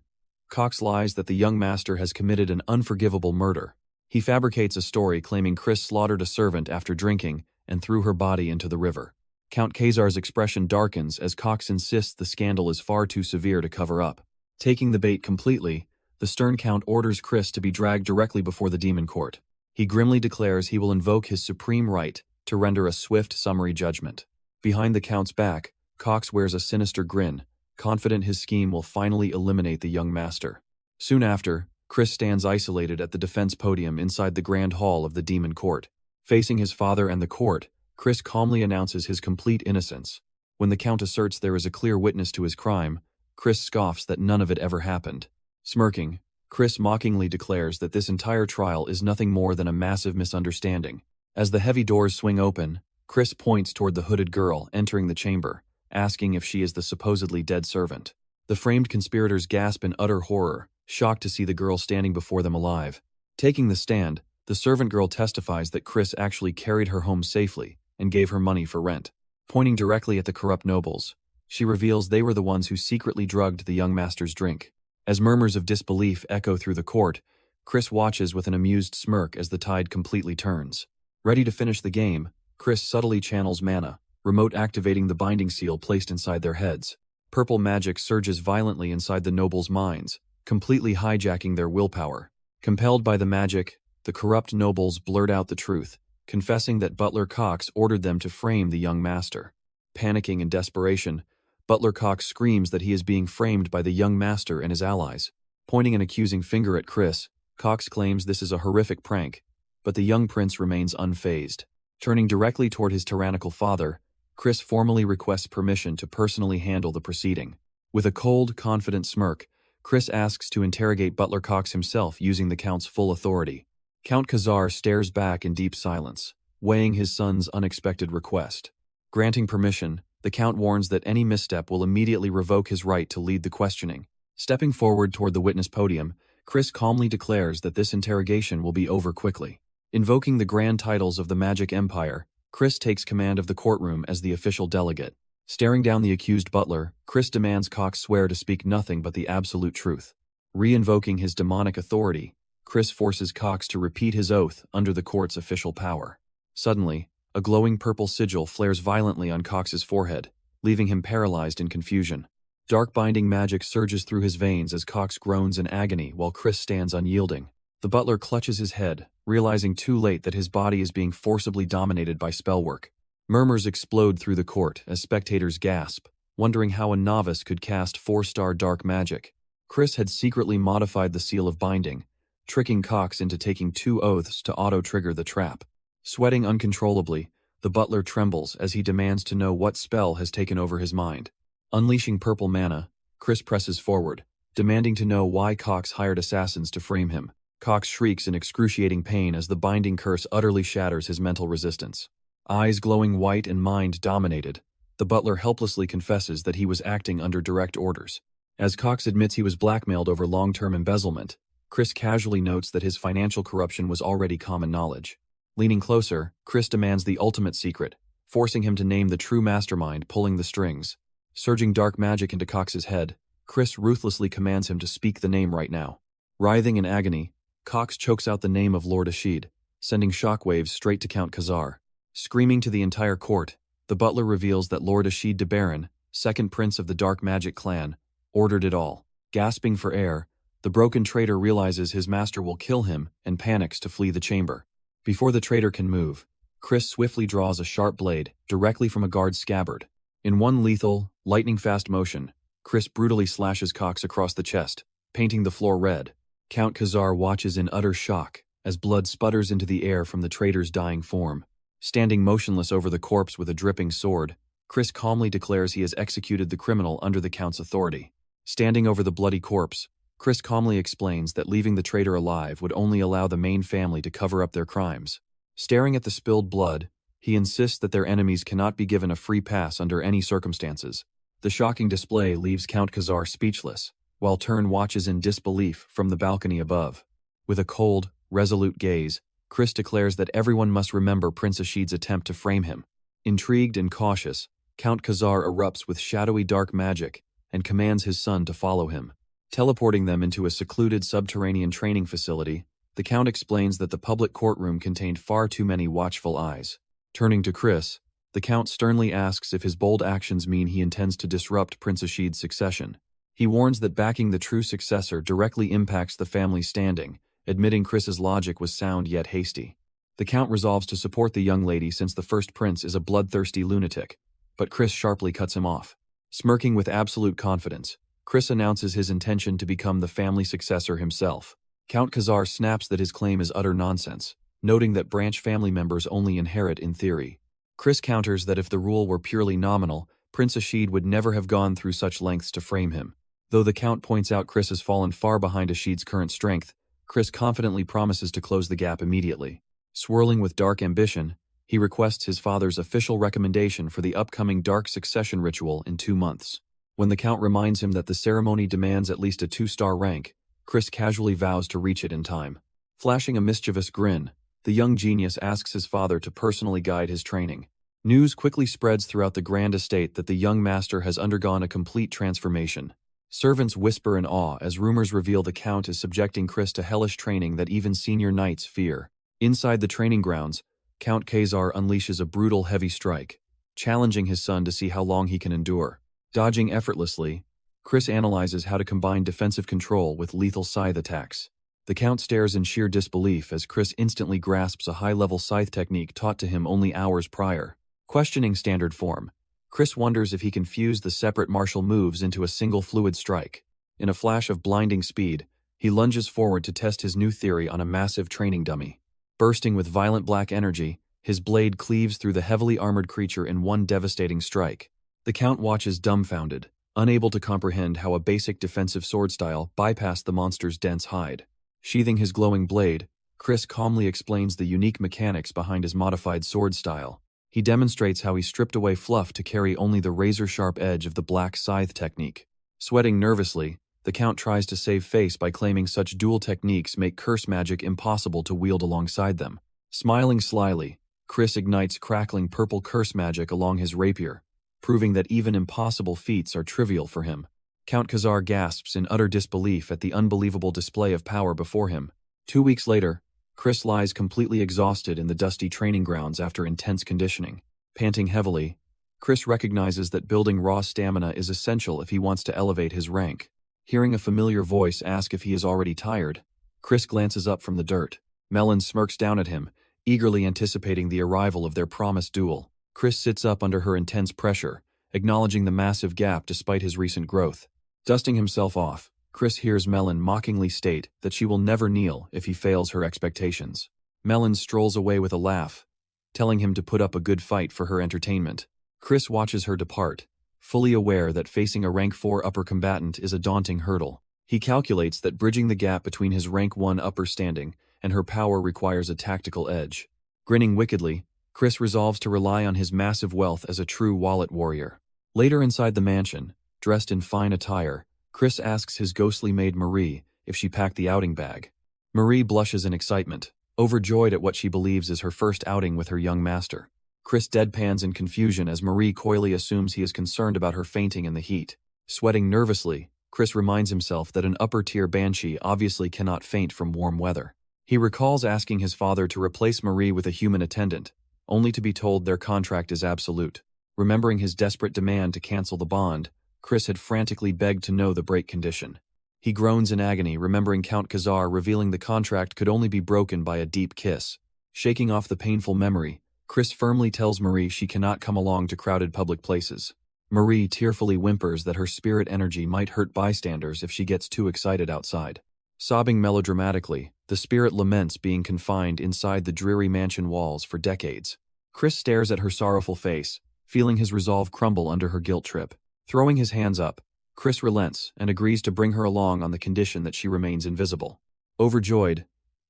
Cox lies that the young master has committed an unforgivable murder. He fabricates a story claiming Chris slaughtered a servant after drinking and threw her body into the river. Count Khazar's expression darkens as Cox insists the scandal is far too severe to cover up. Taking the bait completely, the stern Count orders Chris to be dragged directly before the demon court. He grimly declares he will invoke his supreme right to render a swift summary judgment. Behind the Count's back, Cox wears a sinister grin, confident his scheme will finally eliminate the young master. Soon after, Chris stands isolated at the defense podium inside the grand hall of the demon court. Facing his father and the court, Chris calmly announces his complete innocence. When the Count asserts there is a clear witness to his crime, Chris scoffs that none of it ever happened. Smirking, Chris mockingly declares that this entire trial is nothing more than a massive misunderstanding. As the heavy doors swing open, Chris points toward the hooded girl entering the chamber, asking if she is the supposedly dead servant. The framed conspirators gasp in utter horror, shocked to see the girl standing before them alive. Taking the stand, the servant girl testifies that Chris actually carried her home safely and gave her money for rent. Pointing directly at the corrupt nobles, she reveals they were the ones who secretly drugged the young master's drink. As murmurs of disbelief echo through the court, Chris watches with an amused smirk as the tide completely turns. Ready to finish the game, Chris subtly channels mana, remote activating the binding seal placed inside their heads. Purple magic surges violently inside the nobles' minds, completely hijacking their willpower. Compelled by the magic, the corrupt nobles blurt out the truth, confessing that Butler Cox ordered them to frame the young master. Panicking in desperation, Butler Cox screams that he is being framed by the young master and his allies. Pointing an accusing finger at Chris, Cox claims this is a horrific prank, but the young prince remains unfazed. Turning directly toward his tyrannical father, Chris formally requests permission to personally handle the proceeding. With a cold, confident smirk, Chris asks to interrogate Butler Cox himself using the Count's full authority. Count Khazar stares back in deep silence, weighing his son's unexpected request. Granting permission, the Count warns that any misstep will immediately revoke his right to lead the questioning. Stepping forward toward the witness podium, Chris calmly declares that this interrogation will be over quickly. Invoking the grand titles of the Magic Empire, Chris takes command of the courtroom as the official delegate. Staring down the accused butler, Chris demands Cox swear to speak nothing but the absolute truth. Re-invoking his demonic authority, Chris forces Cox to repeat his oath under the court's official power. Suddenly, a glowing purple sigil flares violently on Cox's forehead, leaving him paralyzed in confusion. Dark binding magic surges through his veins as Cox groans in agony while Chris stands unyielding. The butler clutches his head, realizing too late that his body is being forcibly dominated by spellwork. Murmurs explode through the court as spectators gasp, wondering how a novice could cast 4-star dark magic. Chris had secretly modified the seal of binding, tricking Cox into taking 2 oaths to auto-trigger the trap. Sweating uncontrollably, the butler trembles as he demands to know what spell has taken over his mind. Unleashing purple mana, Chris presses forward, demanding to know why Cox hired assassins to frame him. Cox shrieks in excruciating pain as the binding curse utterly shatters his mental resistance. Eyes glowing white and mind dominated, the butler helplessly confesses that he was acting under direct orders. As Cox admits he was blackmailed over long-term embezzlement, Chris casually notes that his financial corruption was already common knowledge. Leaning closer, Chris demands the ultimate secret, forcing him to name the true mastermind pulling the strings. Surging dark magic into Cox's head, Chris ruthlessly commands him to speak the name right now. Writhing in agony, Cox chokes out the name of Lord Ashid, sending shockwaves straight to Count Khazar. Screaming to the entire court, the butler reveals that Lord Ashid de Baron, second prince of the Dark Magic clan, ordered it all. Gasping for air, the broken traitor realizes his master will kill him and panics to flee the chamber. Before the traitor can move, Chris swiftly draws a sharp blade directly from a guard's scabbard. In one lethal, lightning-fast motion, Chris brutally slashes Cox across the chest, painting the floor red. Count Khazar watches in utter shock as blood sputters into the air from the traitor's dying form. Standing motionless over the corpse with a dripping sword, Chris calmly declares he has executed the criminal under the Count's authority. Standing over the bloody corpse, Chris calmly explains that leaving the traitor alive would only allow the main family to cover up their crimes. Staring at the spilled blood, he insists that their enemies cannot be given a free pass under any circumstances. The shocking display leaves Count Khazar speechless, while Tern watches in disbelief from the balcony above. With a cold, resolute gaze, Chris declares that everyone must remember Prince Ashid's attempt to frame him. Intrigued and cautious, Count Khazar erupts with shadowy dark magic and commands his son to follow him. Teleporting them into a secluded subterranean training facility, The Count explains that the public courtroom contained far too many watchful eyes. Turning to Chris, the Count sternly asks if his bold actions mean he intends to disrupt Prince Ashid's succession. He warns that backing the true successor directly impacts the family's standing, admitting Chris's logic was sound yet hasty. The Count resolves to support the young lady since the first prince is a bloodthirsty lunatic, but Chris sharply cuts him off. Smirking with absolute confidence, Chris announces his intention to become the family successor himself. Count Khazar snaps that his claim is utter nonsense, noting that branch family members only inherit in theory. Chris counters that if the rule were purely nominal, Prince Ashid would never have gone through such lengths to frame him. Though the Count points out Chris has fallen far behind Ashid's current strength, Chris confidently promises to close the gap immediately. Swirling with dark ambition, he requests his father's official recommendation for the upcoming dark succession ritual in 2 months. When the Count reminds him that the ceremony demands at least a 2-star rank, Chris casually vows to reach it in time. Flashing a mischievous grin, the young genius asks his father to personally guide his training. News quickly spreads throughout the grand estate that the young master has undergone a complete transformation. Servants whisper in awe as rumors reveal the Count is subjecting Chris to hellish training that even senior knights fear. Inside the training grounds, Count Khazar unleashes a brutal heavy strike, challenging his son to see how long he can endure. Dodging effortlessly, Chris analyzes how to combine defensive control with lethal scythe attacks. The Count stares in sheer disbelief as Chris instantly grasps a high-level scythe technique taught to him only hours prior. Questioning standard form, Chris wonders if he can fuse the separate martial moves into a single fluid strike. In a flash of blinding speed, he lunges forward to test his new theory on a massive training dummy. Bursting with violent black energy, his blade cleaves through the heavily armored creature in one devastating strike. The Count watches dumbfounded, unable to comprehend how a basic defensive sword style bypassed the monster's dense hide. Sheathing his glowing blade, Chris calmly explains the unique mechanics behind his modified sword style. He demonstrates how he stripped away fluff to carry only the razor-sharp edge of the black scythe technique. Sweating nervously, the Count tries to save face by claiming such dual techniques make curse magic impossible to wield alongside them. Smiling slyly, Chris ignites crackling purple curse magic along his rapier, proving that even impossible feats are trivial for him. Count Khazar gasps in utter disbelief at the unbelievable display of power before him. 2 weeks later, Chris lies completely exhausted in the dusty training grounds after intense conditioning. Panting heavily, Chris recognizes that building raw stamina is essential if he wants to elevate his rank. Hearing a familiar voice ask if he is already tired, Chris glances up from the dirt. Melon smirks down at him, eagerly anticipating the arrival of their promised duel. Chris sits up under her intense pressure, acknowledging the massive gap despite his recent growth. Dusting himself off, Chris hears Melon mockingly state that she will never kneel if he fails her expectations. Melon strolls away with a laugh, telling him to put up a good fight for her entertainment. Chris watches her depart, fully aware that facing a rank 4 upper combatant is a daunting hurdle. He calculates that bridging the gap between his rank 1 upper standing and her power requires a tactical edge. Grinning wickedly, Chris resolves to rely on his massive wealth as a true wallet warrior. Later inside the mansion, dressed in fine attire, Chris asks his ghostly maid Marie if she packed the outing bag. Marie blushes in excitement, overjoyed at what she believes is her first outing with her young master. Chris deadpans in confusion as Marie coyly assumes he is concerned about her fainting in the heat. Sweating nervously, Chris reminds himself that an upper-tier banshee obviously cannot faint from warm weather. He recalls asking his father to replace Marie with a human attendant, only to be told their contract is absolute. Remembering his desperate demand to cancel the bond, Chris had frantically begged to know the break condition. He groans in agony, remembering Count Khazar revealing the contract could only be broken by a deep kiss. Shaking off the painful memory, Chris firmly tells Marie she cannot come along to crowded public places. Marie tearfully whimpers that her spirit energy might hurt bystanders if she gets too excited outside. Sobbing melodramatically, the spirit laments being confined inside the dreary mansion walls for decades. Chris stares at her sorrowful face, feeling his resolve crumble under her guilt trip. Throwing his hands up, Chris relents and agrees to bring her along on the condition that she remains invisible. Overjoyed,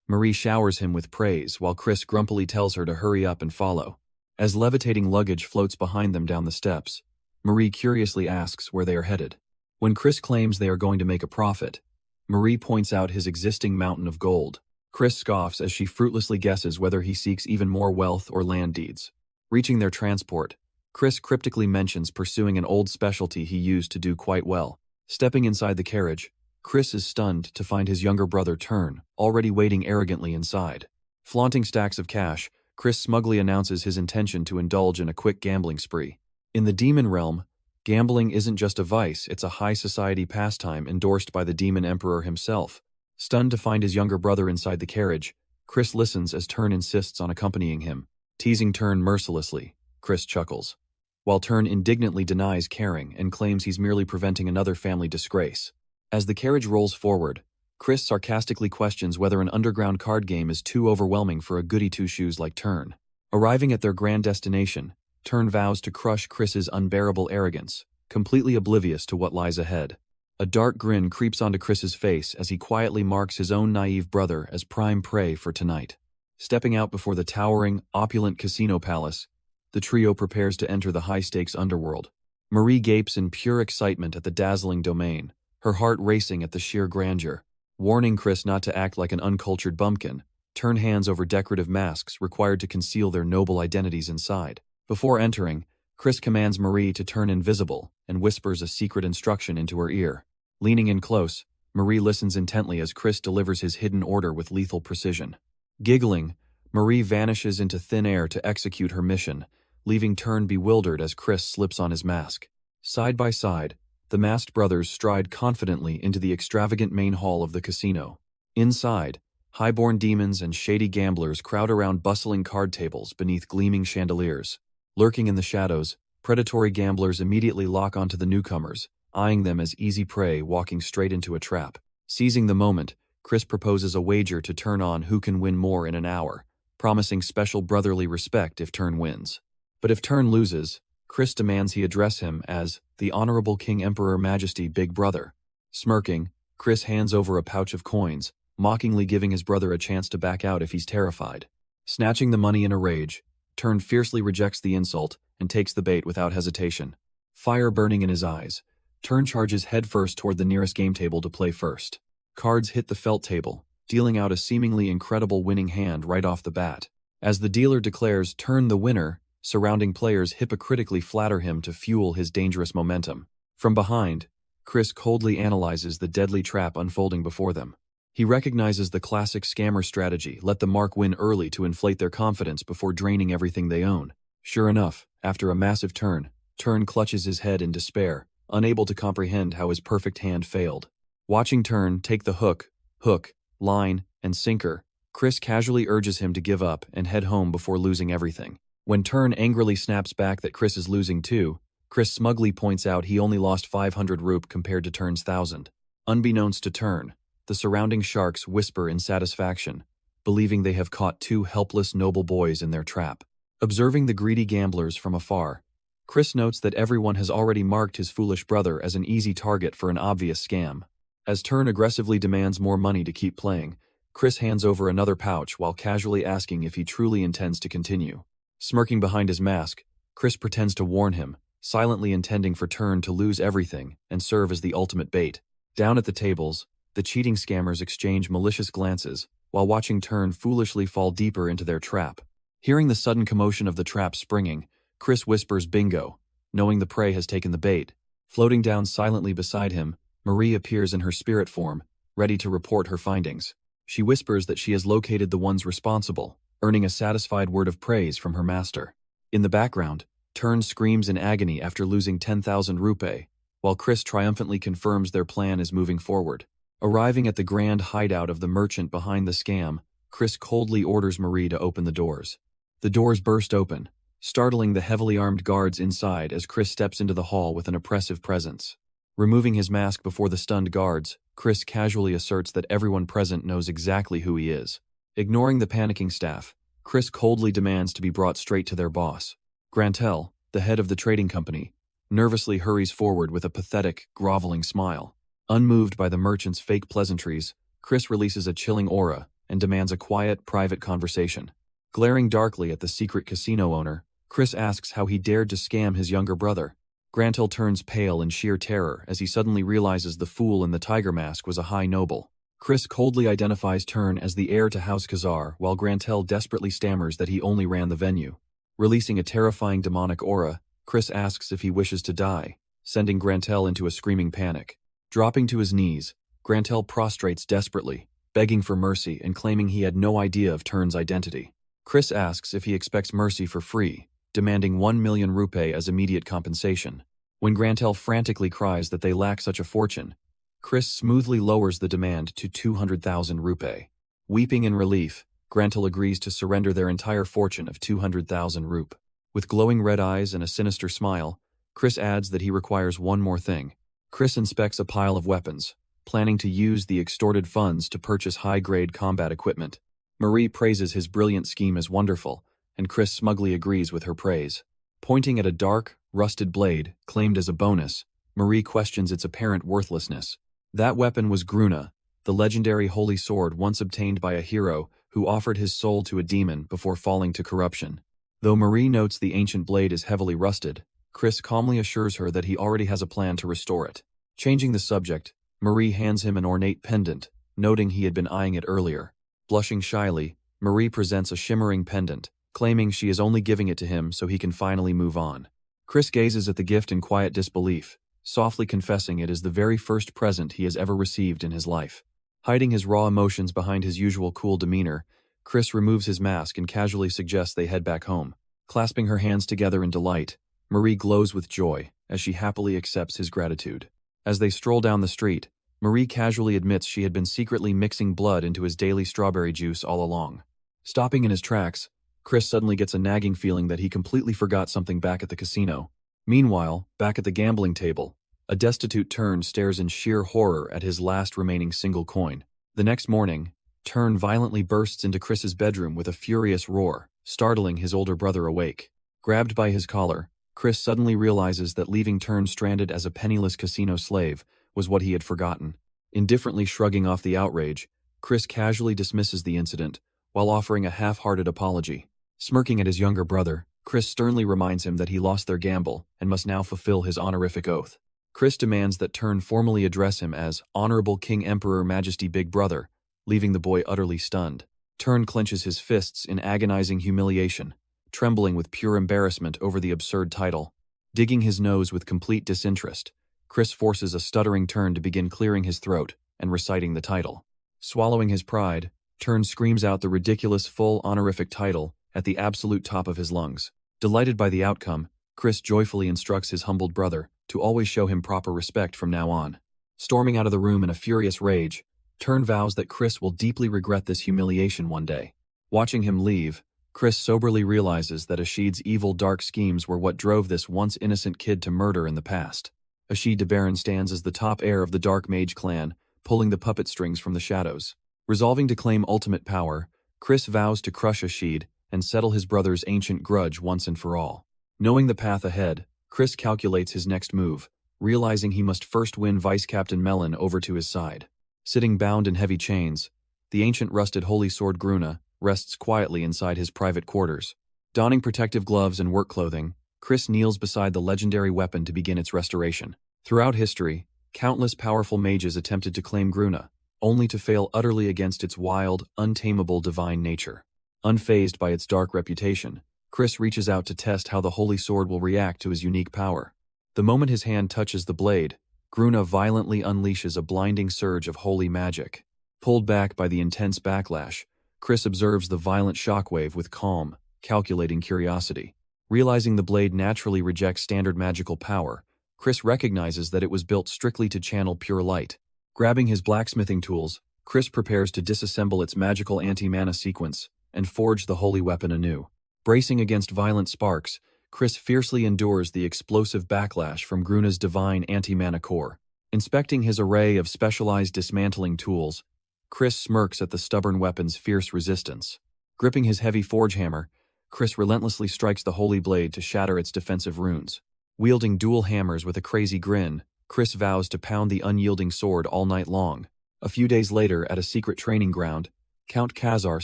Marie showers him with praise while Chris grumpily tells her to hurry up and follow. As levitating luggage floats behind them down the steps, Marie curiously asks where they are headed. When Chris claims they are going to make a profit, Marie points out his existing mountain of gold. Chris scoffs as she fruitlessly guesses whether he seeks even more wealth or land deeds. Reaching their transport, Chris cryptically mentions pursuing an old specialty he used to do quite well. Stepping inside the carriage, Chris is stunned to find his younger brother Turn, already waiting arrogantly inside. Flaunting stacks of cash, Chris smugly announces his intention to indulge in a quick gambling spree. In the demon realm, gambling isn't just a vice, it's a high society pastime endorsed by the demon emperor himself. Stunned to find his younger brother inside the carriage, Chris listens as Turn insists on accompanying him. Teasing Turn mercilessly, Chris chuckles, while Turn indignantly denies caring and claims he's merely preventing another family disgrace. As the carriage rolls forward, Chris sarcastically questions whether an underground card game is too overwhelming for a goody-two-shoes like Turn. Arriving at their grand destination, Turn vows to crush Chris's unbearable arrogance, completely oblivious to what lies ahead. A dark grin creeps onto Chris's face as he quietly marks his own naive brother as prime prey for tonight. Stepping out before the towering, opulent casino palace, the trio prepares to enter the high-stakes underworld. Marie gapes in pure excitement at the dazzling domain, her heart racing at the sheer grandeur. Warning Chris not to act like an uncultured bumpkin, Turn hands over decorative masks required to conceal their noble identities inside. Before entering, Chris commands Marie to turn invisible and whispers a secret instruction into her ear. Leaning in close, Marie listens intently as Chris delivers his hidden order with lethal precision. Giggling, Marie vanishes into thin air to execute her mission, leaving Turn bewildered as Chris slips on his mask. Side by side, the masked brothers stride confidently into the extravagant main hall of the casino. Inside, highborn demons and shady gamblers crowd around bustling card tables beneath gleaming chandeliers. Lurking in the shadows, predatory gamblers immediately lock onto the newcomers, eyeing them as easy prey walking straight into a trap. Seizing the moment, Chris proposes a wager to turn on who can win more in an hour, promising special brotherly respect if Turn wins. But if Turn loses, Chris demands he address him as the Honorable King Emperor Majesty Big Brother. Smirking, Chris hands over a pouch of coins, mockingly giving his brother a chance to back out if he's terrified. Snatching the money in a rage, Turn fiercely rejects the insult and takes the bait without hesitation. Fire burning in his eyes, Turn charges headfirst toward the nearest game table to play first. Cards hit the felt table, dealing out a seemingly incredible winning hand right off the bat. As the dealer declares Turn the winner, surrounding players hypocritically flatter him to fuel his dangerous momentum. From behind, Chris coldly analyzes the deadly trap unfolding before them. He recognizes the classic scammer strategy, let the mark win early to inflate their confidence before draining everything they own. Sure enough, after a massive turn, Turn clutches his head in despair, unable to comprehend how his perfect hand failed. Watching Turn take the hook, line, and sinker, Chris casually urges him to give up and head home before losing everything. When Turn angrily snaps back that Chris is losing too, Chris smugly points out he only lost 500 rup compared to Turn's 1,000. Unbeknownst to Turn, the surrounding sharks whisper in satisfaction, believing they have caught two helpless noble boys in their trap. Observing the greedy gamblers from afar, Chris notes that everyone has already marked his foolish brother as an easy target for an obvious scam. As Turn aggressively demands more money to keep playing, Chris hands over another pouch while casually asking if he truly intends to continue. Smirking behind his mask, Chris pretends to warn him, silently intending for Turn to lose everything and serve as the ultimate bait. Down at the tables, the cheating scammers exchange malicious glances, while watching Turn foolishly fall deeper into their trap. Hearing the sudden commotion of the trap springing, Chris whispers bingo, knowing the prey has taken the bait. Floating down silently beside him, Marie appears in her spirit form, ready to report her findings. She whispers that she has located the ones responsible, earning a satisfied word of praise from her master. In the background, Turn screams in agony after losing 10,000 rupees, while Chris triumphantly confirms their plan is moving forward. Arriving at the grand hideout of the merchant behind the scam, Chris coldly orders Marie to open the doors. The doors burst open, startling the heavily armed guards inside as Chris steps into the hall with an oppressive presence. Removing his mask before the stunned guards, Chris casually asserts that everyone present knows exactly who he is. Ignoring the panicking staff, Chris coldly demands to be brought straight to their boss. Grantel, the head of the trading company, nervously hurries forward with a pathetic, groveling smile. Unmoved by the merchant's fake pleasantries, Chris releases a chilling aura and demands a quiet, private conversation. Glaring darkly at the secret casino owner, Chris asks how he dared to scam his younger brother. Grantel turns pale in sheer terror as he suddenly realizes the fool in the tiger mask was a high noble. Chris coldly identifies Turn as the heir to House Khazar, while Grantel desperately stammers that he only ran the venue. Releasing a terrifying demonic aura, Chris asks if he wishes to die, sending Grantel into a screaming panic. Dropping to his knees, Grantel prostrates desperately, begging for mercy and claiming he had no idea of Turn's identity. Chris asks if he expects mercy for free, demanding 1 million rupee as immediate compensation. When Grantel frantically cries that they lack such a fortune, Chris smoothly lowers the demand to 200,000 rupee. Weeping in relief, Grantel agrees to surrender their entire fortune of 200,000 rup. With glowing red eyes and a sinister smile, Chris adds that he requires one more thing. Chris inspects a pile of weapons, planning to use the extorted funds to purchase high-grade combat equipment. Marie praises his brilliant scheme as wonderful, and Chris smugly agrees with her praise. Pointing at a dark, rusted blade, claimed as a bonus, Marie questions its apparent worthlessness. That weapon was Gruna, the legendary holy sword once obtained by a hero who offered his soul to a demon before falling to corruption. Though Marie notes the ancient blade is heavily rusted, Chris calmly assures her that he already has a plan to restore it. Changing the subject, Marie hands him an ornate pendant, noting he had been eyeing it earlier. Blushing shyly, Marie presents a shimmering pendant, claiming she is only giving it to him so he can finally move on. Chris gazes at the gift in quiet disbelief, softly confessing it is the very first present he has ever received in his life. Hiding his raw emotions behind his usual cool demeanor, Chris removes his mask and casually suggests they head back home. Clasping her hands together in delight, Marie glows with joy as she happily accepts his gratitude. As they stroll down the street, Marie casually admits she had been secretly mixing blood into his daily strawberry juice all along. Stopping in his tracks, Chris suddenly gets a nagging feeling that he completely forgot something back at the casino. Meanwhile, back at the gambling table, a destitute Turn stares in sheer horror at his last remaining single coin. The next morning, Turn violently bursts into Chris's bedroom with a furious roar, startling his older brother awake. Grabbed by his collar, Chris suddenly realizes that leaving Turn stranded as a penniless casino slave was what he had forgotten. Indifferently shrugging off the outrage, Chris casually dismisses the incident while offering a half-hearted apology. Smirking at his younger brother, Chris sternly reminds him that he lost their gamble and must now fulfill his honorific oath. Chris demands that Turn formally address him as Honorable King Emperor Majesty Big Brother, leaving the boy utterly stunned. Turn clenches his fists in agonizing humiliation, trembling with pure embarrassment over the absurd title. Digging his nose with complete disinterest, Chris forces a stuttering Turn to begin clearing his throat and reciting the title. Swallowing his pride, Turn screams out the ridiculous full honorific title at the absolute top of his lungs. Delighted by the outcome, Chris joyfully instructs his humbled brother to always show him proper respect from now on. Storming out of the room in a furious rage, Turn vows that Chris will deeply regret this humiliation one day. Watching him leave, Chris soberly realizes that Ashid's evil dark schemes were what drove this once innocent kid to murder in the past. Ashid de Baron stands as the top heir of the Dark Mage clan, pulling the puppet strings from the shadows. Resolving to claim ultimate power, Chris vows to crush Ashid and settle his brother's ancient grudge once and for all. Knowing the path ahead, Chris calculates his next move, realizing he must first win Vice Captain Melon over to his side. Sitting bound in heavy chains, the ancient rusted holy sword Gruna rests quietly inside his private quarters. Donning protective gloves and work clothing, Chris kneels beside the legendary weapon to begin its restoration. Throughout history, countless powerful mages attempted to claim Gruna, only to fail utterly against its wild, untamable divine nature. Unfazed by its dark reputation, Chris reaches out to test how the holy sword will react to his unique power. The moment his hand touches the blade, Gruna violently unleashes a blinding surge of holy magic. Pulled back by the intense backlash, Chris observes the violent shockwave with calm, calculating curiosity. Realizing the blade naturally rejects standard magical power, Chris recognizes that it was built strictly to channel pure light. Grabbing his blacksmithing tools, Chris prepares to disassemble its magical anti-mana sequence and forge the holy weapon anew. Bracing against violent sparks, Chris fiercely endures the explosive backlash from Gruna's divine anti-mana core. Inspecting his array of specialized dismantling tools, Chris smirks at the stubborn weapon's fierce resistance. Gripping his heavy forge hammer, Chris relentlessly strikes the holy blade to shatter its defensive runes. Wielding dual hammers with a crazy grin, Chris vows to pound the unyielding sword all night long. A few days later, at a secret training ground, Count Khazar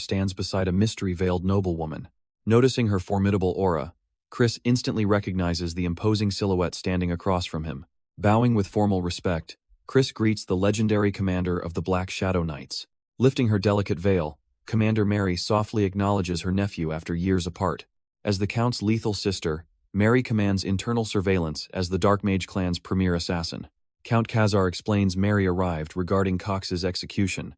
stands beside a mystery-veiled noblewoman. Noticing her formidable aura, Chris instantly recognizes the imposing silhouette standing across from him. Bowing with formal respect, Chris greets the legendary commander of the Black Shadow Knights. Lifting her delicate veil, Commander Mary softly acknowledges her nephew after years apart. As the Count's lethal sister, Mary commands internal surveillance as the Dark Mage clan's premier assassin. Count Khazar explains Mary arrived regarding Cox's execution,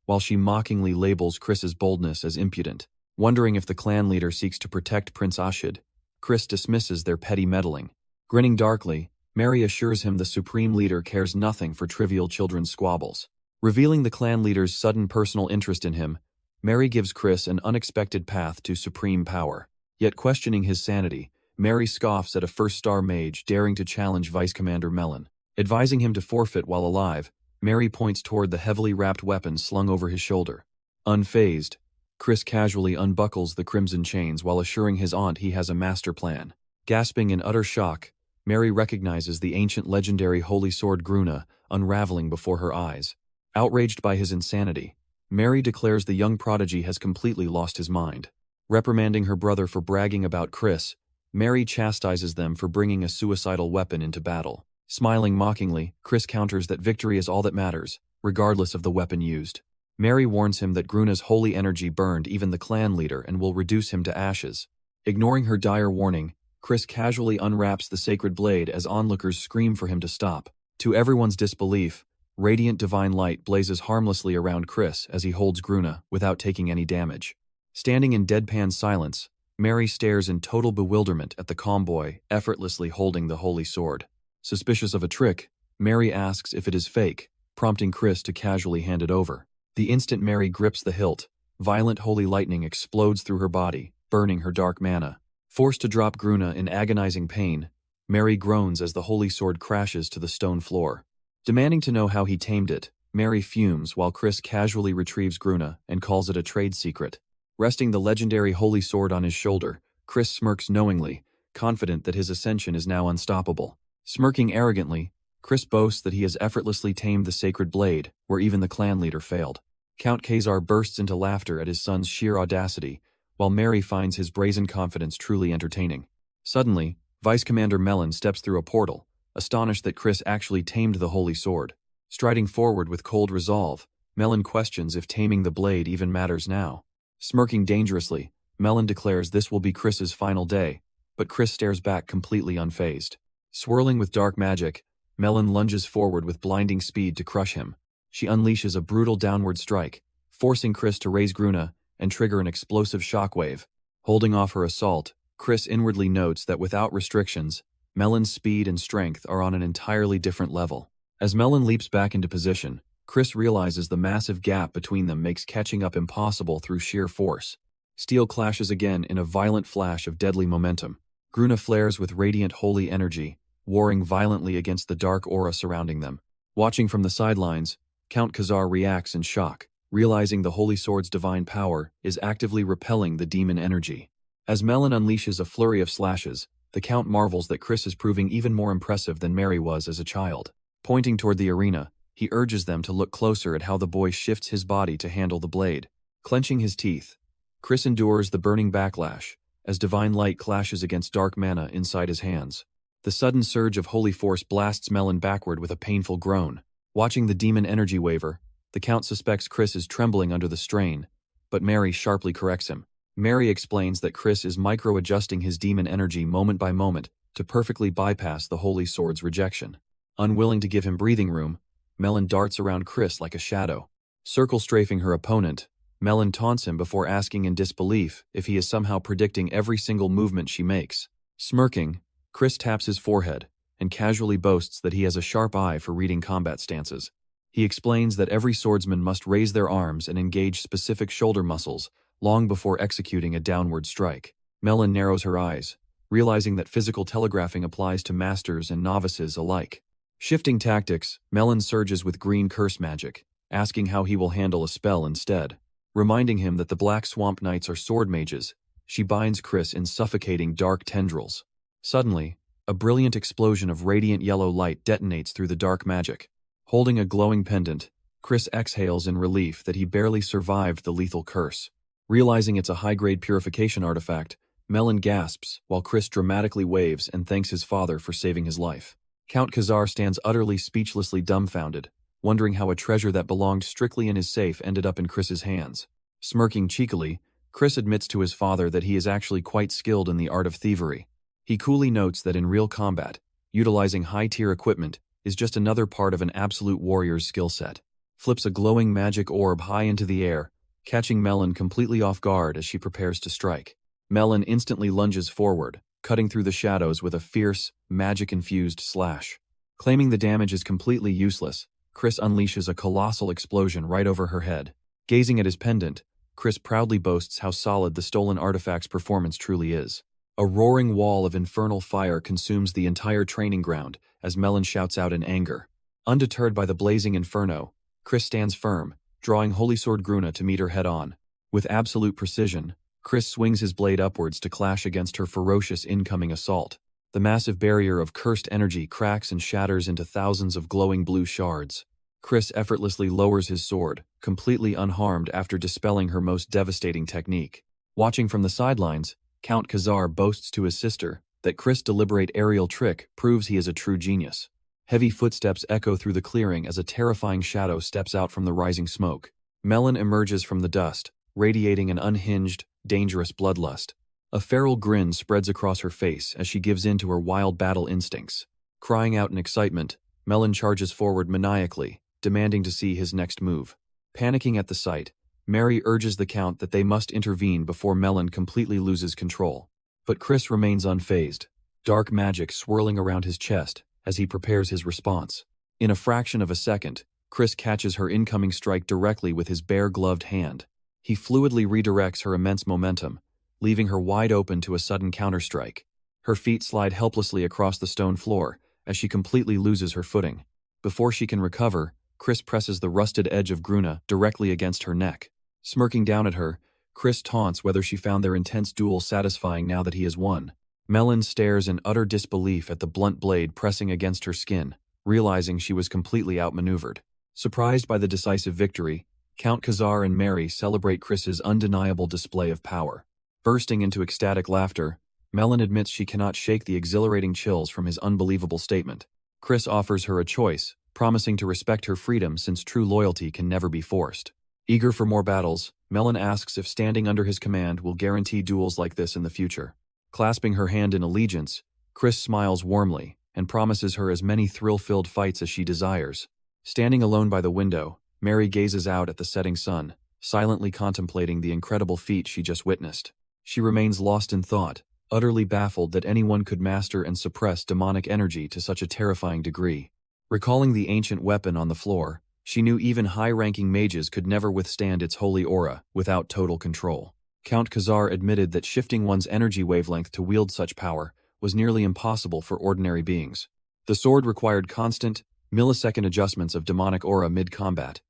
while she mockingly labels Chris's boldness as impudent. Wondering if the clan leader seeks to protect Prince Ashid, Chris dismisses their petty meddling. Grinning darkly, Mary assures him the supreme leader cares nothing for trivial children's squabbles. Revealing the clan leader's sudden personal interest in him, Mary gives Chris an unexpected path to supreme power. Yet questioning his sanity, Mary scoffs at a first-star mage daring to challenge Vice Commander Melon. Advising him to forfeit while alive, Mary points toward the heavily wrapped weapon slung over his shoulder. Unfazed, Chris casually unbuckles the crimson chains while assuring his aunt he has a master plan. Gasping in utter shock, Mary recognizes the ancient legendary holy sword Gruna unraveling before her eyes. Outraged by his insanity, Mary declares the young prodigy has completely lost his mind. Reprimanding her brother for bragging about Chris, Mary chastises them for bringing a suicidal weapon into battle. Smiling mockingly, Chris counters that victory is all that matters, regardless of the weapon used. Mary warns him that Gruna's holy energy burned even the clan leader and will reduce him to ashes. Ignoring her dire warning, Chris casually unwraps the sacred blade as onlookers scream for him to stop. To everyone's disbelief, radiant divine light blazes harmlessly around Chris as he holds Gruna without taking any damage. Standing in deadpan silence, Mary stares in total bewilderment at the calm boy effortlessly holding the holy sword. Suspicious of a trick, Mary asks if it is fake, prompting Chris to casually hand it over. The instant Mary grips the hilt, violent holy lightning explodes through her body, burning her dark mana. Forced to drop Gruna in agonizing pain, Mary groans as the holy sword crashes to the stone floor. Demanding to know how he tamed it, Mary fumes while Chris casually retrieves Gruna and calls it a trade secret. Resting the legendary holy sword on his shoulder, Chris smirks knowingly, confident that his ascension is now unstoppable. Smirking arrogantly, Chris boasts that he has effortlessly tamed the sacred blade, where even the clan leader failed. Count Khazar bursts into laughter at his son's sheer audacity, while Mary finds his brazen confidence truly entertaining. Suddenly, Vice Commander Melon steps through a portal, astonished that Chris actually tamed the holy sword. Striding forward with cold resolve, Melon questions if taming the blade even matters now. Smirking dangerously, Melon declares this will be Chris's final day, but Chris stares back completely unfazed. Swirling with dark magic, Melon lunges forward with blinding speed to crush him. She unleashes a brutal downward strike, forcing Chris to raise Gruna and trigger an explosive shockwave. Holding off her assault, Chris inwardly notes that without restrictions, Melon's speed and strength are on an entirely different level. As Melon leaps back into position, Chris realizes the massive gap between them makes catching up impossible through sheer force. Steel clashes again in a violent flash of deadly momentum. Gruna flares with radiant holy energy, warring violently against the dark aura surrounding them. Watching from the sidelines, Count Khazar reacts in shock, realizing the holy sword's divine power is actively repelling the demon energy. As Melon unleashes a flurry of slashes, the Count marvels that Chris is proving even more impressive than Mary was as a child. Pointing toward the arena, he urges them to look closer at how the boy shifts his body to handle the blade. Clenching his teeth, Chris endures the burning backlash as divine light clashes against dark mana inside his hands. The sudden surge of holy force blasts Melon backward with a painful groan. Watching the demon energy waver, the Count suspects Chris is trembling under the strain, but Mary sharply corrects him. Mary explains that Chris is micro-adjusting his demon energy moment by moment to perfectly bypass the holy sword's rejection. Unwilling to give him breathing room, Melon darts around Chris like a shadow. Circle-strafing her opponent, Melon taunts him before asking in disbelief if he is somehow predicting every single movement she makes. Smirking, Chris taps his forehead and casually boasts that he has a sharp eye for reading combat stances. He explains that every swordsman must raise their arms and engage specific shoulder muscles long before executing a downward strike. Melon narrows her eyes, realizing that physical telegraphing applies to masters and novices alike. Shifting tactics, Melon surges with green curse magic, asking how he will handle a spell instead. Reminding him that the Black Swamp Knights are sword mages, she binds Chris in suffocating dark tendrils. Suddenly, a brilliant explosion of radiant yellow light detonates through the dark magic. Holding a glowing pendant, Chris exhales in relief that he barely survived the lethal curse. Realizing it's a high-grade purification artifact, Melon gasps while Chris dramatically waves and thanks his father for saving his life. Count Khazar stands utterly speechlessly dumbfounded, wondering how a treasure that belonged strictly in his safe ended up in Chris's hands. Smirking cheekily, Chris admits to his father that he is actually quite skilled in the art of thievery. He coolly notes that in real combat, utilizing high-tier equipment is just another part of an absolute warrior's skill set. Flips a glowing magic orb high into the air, catching Melon completely off guard as she prepares to strike. Melon instantly lunges forward, cutting through the shadows with a fierce, magic-infused slash. Claiming the damage is completely useless, Chris unleashes a colossal explosion right over her head. Gazing at his pendant, Chris proudly boasts how solid the stolen artifact's performance truly is. A roaring wall of infernal fire consumes the entire training ground as Melon shouts out in anger. Undeterred by the blazing inferno, Chris stands firm, drawing Holy Sword Gruna to meet her head-on. With absolute precision, Chris swings his blade upwards to clash against her ferocious incoming assault. The massive barrier of cursed energy cracks and shatters into thousands of glowing blue shards. Chris effortlessly lowers his sword, completely unharmed after dispelling her most devastating technique. Watching from the sidelines, Count Khazar boasts to his sister that Chris' deliberate aerial trick proves he is a true genius. Heavy footsteps echo through the clearing as a terrifying shadow steps out from the rising smoke. Melon emerges from the dust, radiating an unhinged, dangerous bloodlust. A feral grin spreads across her face as she gives in to her wild battle instincts. Crying out in excitement, Melon charges forward maniacally, demanding to see his next move. Panicking at the sight, Mary urges the Count that they must intervene before Melon completely loses control. But Chris remains unfazed, dark magic swirling around his chest as he prepares his response. In a fraction of a second, Chris catches her incoming strike directly with his bare-gloved hand. He fluidly redirects her immense momentum, leaving her wide open to a sudden counterstrike. Her feet slide helplessly across the stone floor as she completely loses her footing. Before she can recover, Chris presses the rusted edge of Gruna directly against her neck. Smirking down at her, Chris taunts whether she found their intense duel satisfying now that he has won. Melon stares in utter disbelief at the blunt blade pressing against her skin, realizing she was completely outmaneuvered. Surprised by the decisive victory, Count Khazar and Mary celebrate Chris's undeniable display of power. Bursting into ecstatic laughter, Melon admits she cannot shake the exhilarating chills from his unbelievable statement. Chris offers her a choice, promising to respect her freedom since true loyalty can never be forced. Eager for more battles, Melon asks if standing under his command will guarantee duels like this in the future. Clasping her hand in allegiance, Chris smiles warmly and promises her as many thrill-filled fights as she desires. Standing alone by the window, Mary gazes out at the setting sun, silently contemplating the incredible feat she just witnessed. She remains lost in thought, utterly baffled that anyone could master and suppress demonic energy to such a terrifying degree. Recalling the ancient weapon on the floor, she knew even high-ranking mages could never withstand its holy aura without total control. Count Khazar admitted that shifting one's energy wavelength to wield such power was nearly impossible for ordinary beings. The sword required constant, millisecond adjustments of demonic aura mid-combat,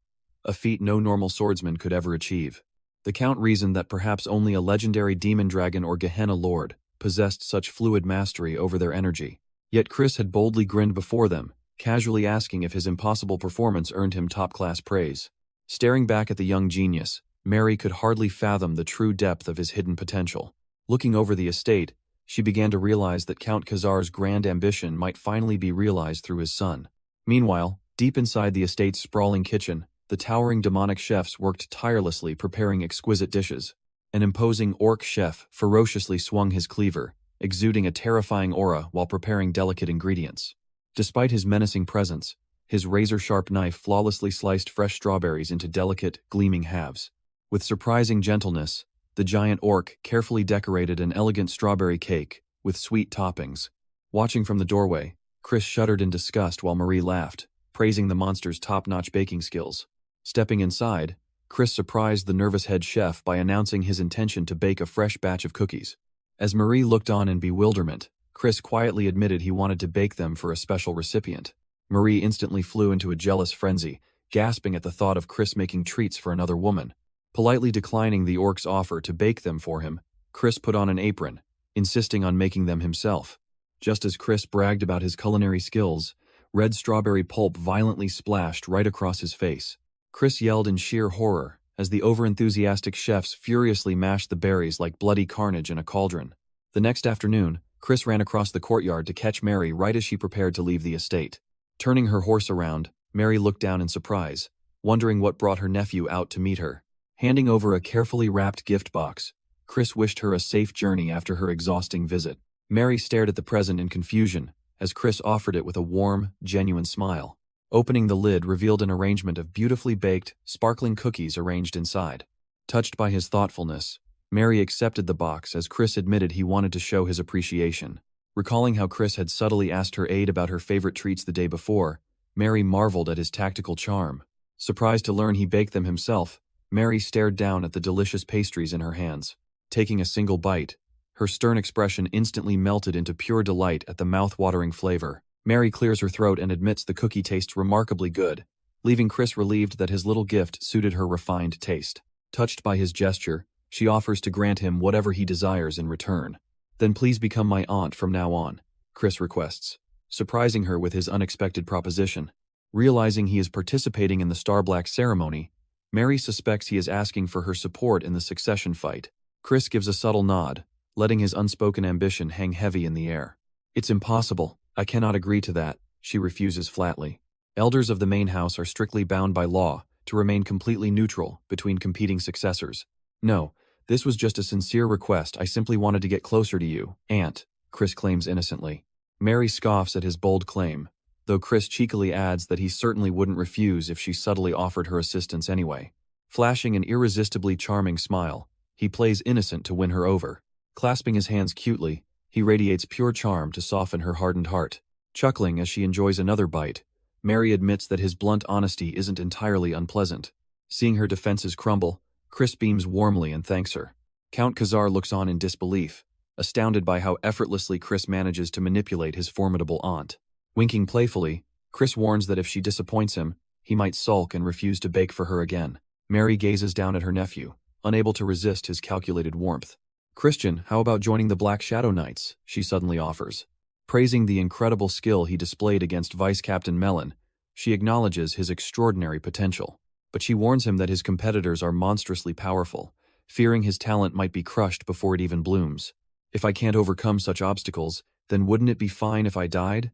a feat no normal swordsman could ever achieve. The Count reasoned that perhaps only a legendary demon dragon or Gehenna lord possessed such fluid mastery over their energy. Yet Chris had boldly grinned before them, casually asking if his impossible performance earned him top-class praise. Staring back at the young genius, Mary could hardly fathom the true depth of his hidden potential. Looking over the estate, she began to realize that Count Khazar's grand ambition might finally be realized through his son. Meanwhile, deep inside the estate's sprawling kitchen, the towering demonic chefs worked tirelessly preparing exquisite dishes. An imposing orc chef ferociously swung his cleaver, exuding a terrifying aura while preparing delicate ingredients. Despite his menacing presence, his razor-sharp knife flawlessly sliced fresh strawberries into delicate, gleaming halves. With surprising gentleness, the giant orc carefully decorated an elegant strawberry cake with sweet toppings. Watching from the doorway, Chris shuddered in disgust while Marie laughed, praising the monster's top-notch baking skills. Stepping inside, Chris surprised the nervous head chef by announcing his intention to bake a fresh batch of cookies. As Marie looked on in bewilderment, Chris quietly admitted he wanted to bake them for a special recipient. Marie instantly flew into a jealous frenzy, gasping at the thought of Chris making treats for another woman. Politely declining the orc's offer to bake them for him, Chris put on an apron, insisting on making them himself. Just as Chris bragged about his culinary skills, red strawberry pulp violently splashed right across his face. Chris yelled in sheer horror as the overenthusiastic chefs furiously mashed the berries like bloody carnage in a cauldron. The next afternoon, Chris ran across the courtyard to catch Mary right as she prepared to leave the estate. Turning her horse around, Mary looked down in surprise, wondering what brought her nephew out to meet her. Handing over a carefully wrapped gift box, Chris wished her a safe journey after her exhausting visit. Mary stared at the present in confusion, as Chris offered it with a warm, genuine smile. Opening the lid revealed an arrangement of beautifully baked, sparkling cookies arranged inside. Touched by his thoughtfulness, Mary accepted the box as Chris admitted he wanted to show his appreciation. Recalling how Chris had subtly asked her aid about her favorite treats the day before, Mary marveled at his tactical charm. Surprised to learn he baked them himself, Mary stared down at the delicious pastries in her hands. Taking a single bite, her stern expression instantly melted into pure delight at the mouth-watering flavor. Mary clears her throat and admits the cookie tastes remarkably good, leaving Chris relieved that his little gift suited her refined taste. Touched by his gesture, she offers to grant him whatever he desires in return. "Then please become my aunt from now on," Chris requests, surprising her with his unexpected proposition. Realizing he is participating in the Starblack ceremony, Mary suspects he is asking for her support in the succession fight. Chris gives a subtle nod, letting his unspoken ambition hang heavy in the air. "It's impossible. I cannot agree to that," she refuses flatly. Elders of the main house are strictly bound by law to remain completely neutral between competing successors. "No, this was just a sincere request. I simply wanted to get closer to you, Aunt," Chris claims innocently. Mary scoffs at his bold claim, though Chris cheekily adds that he certainly wouldn't refuse if she subtly offered her assistance anyway. Flashing an irresistibly charming smile, he plays innocent to win her over. Clasping his hands cutely, he radiates pure charm to soften her hardened heart. Chuckling as she enjoys another bite, Mary admits that his blunt honesty isn't entirely unpleasant. Seeing her defenses crumble, Chris beams warmly and thanks her. Count Khazar looks on in disbelief, astounded by how effortlessly Chris manages to manipulate his formidable aunt. Winking playfully, Chris warns that if she disappoints him, he might sulk and refuse to bake for her again. Mary gazes down at her nephew, unable to resist his calculated warmth. "Christian, how about joining the Black Shadow Knights?" she suddenly offers. Praising the incredible skill he displayed against Vice Captain Melon, she acknowledges his extraordinary potential. But she warns him that his competitors are monstrously powerful, fearing his talent might be crushed before it even blooms. "If I can't overcome such obstacles, then wouldn't it be fine if I died?"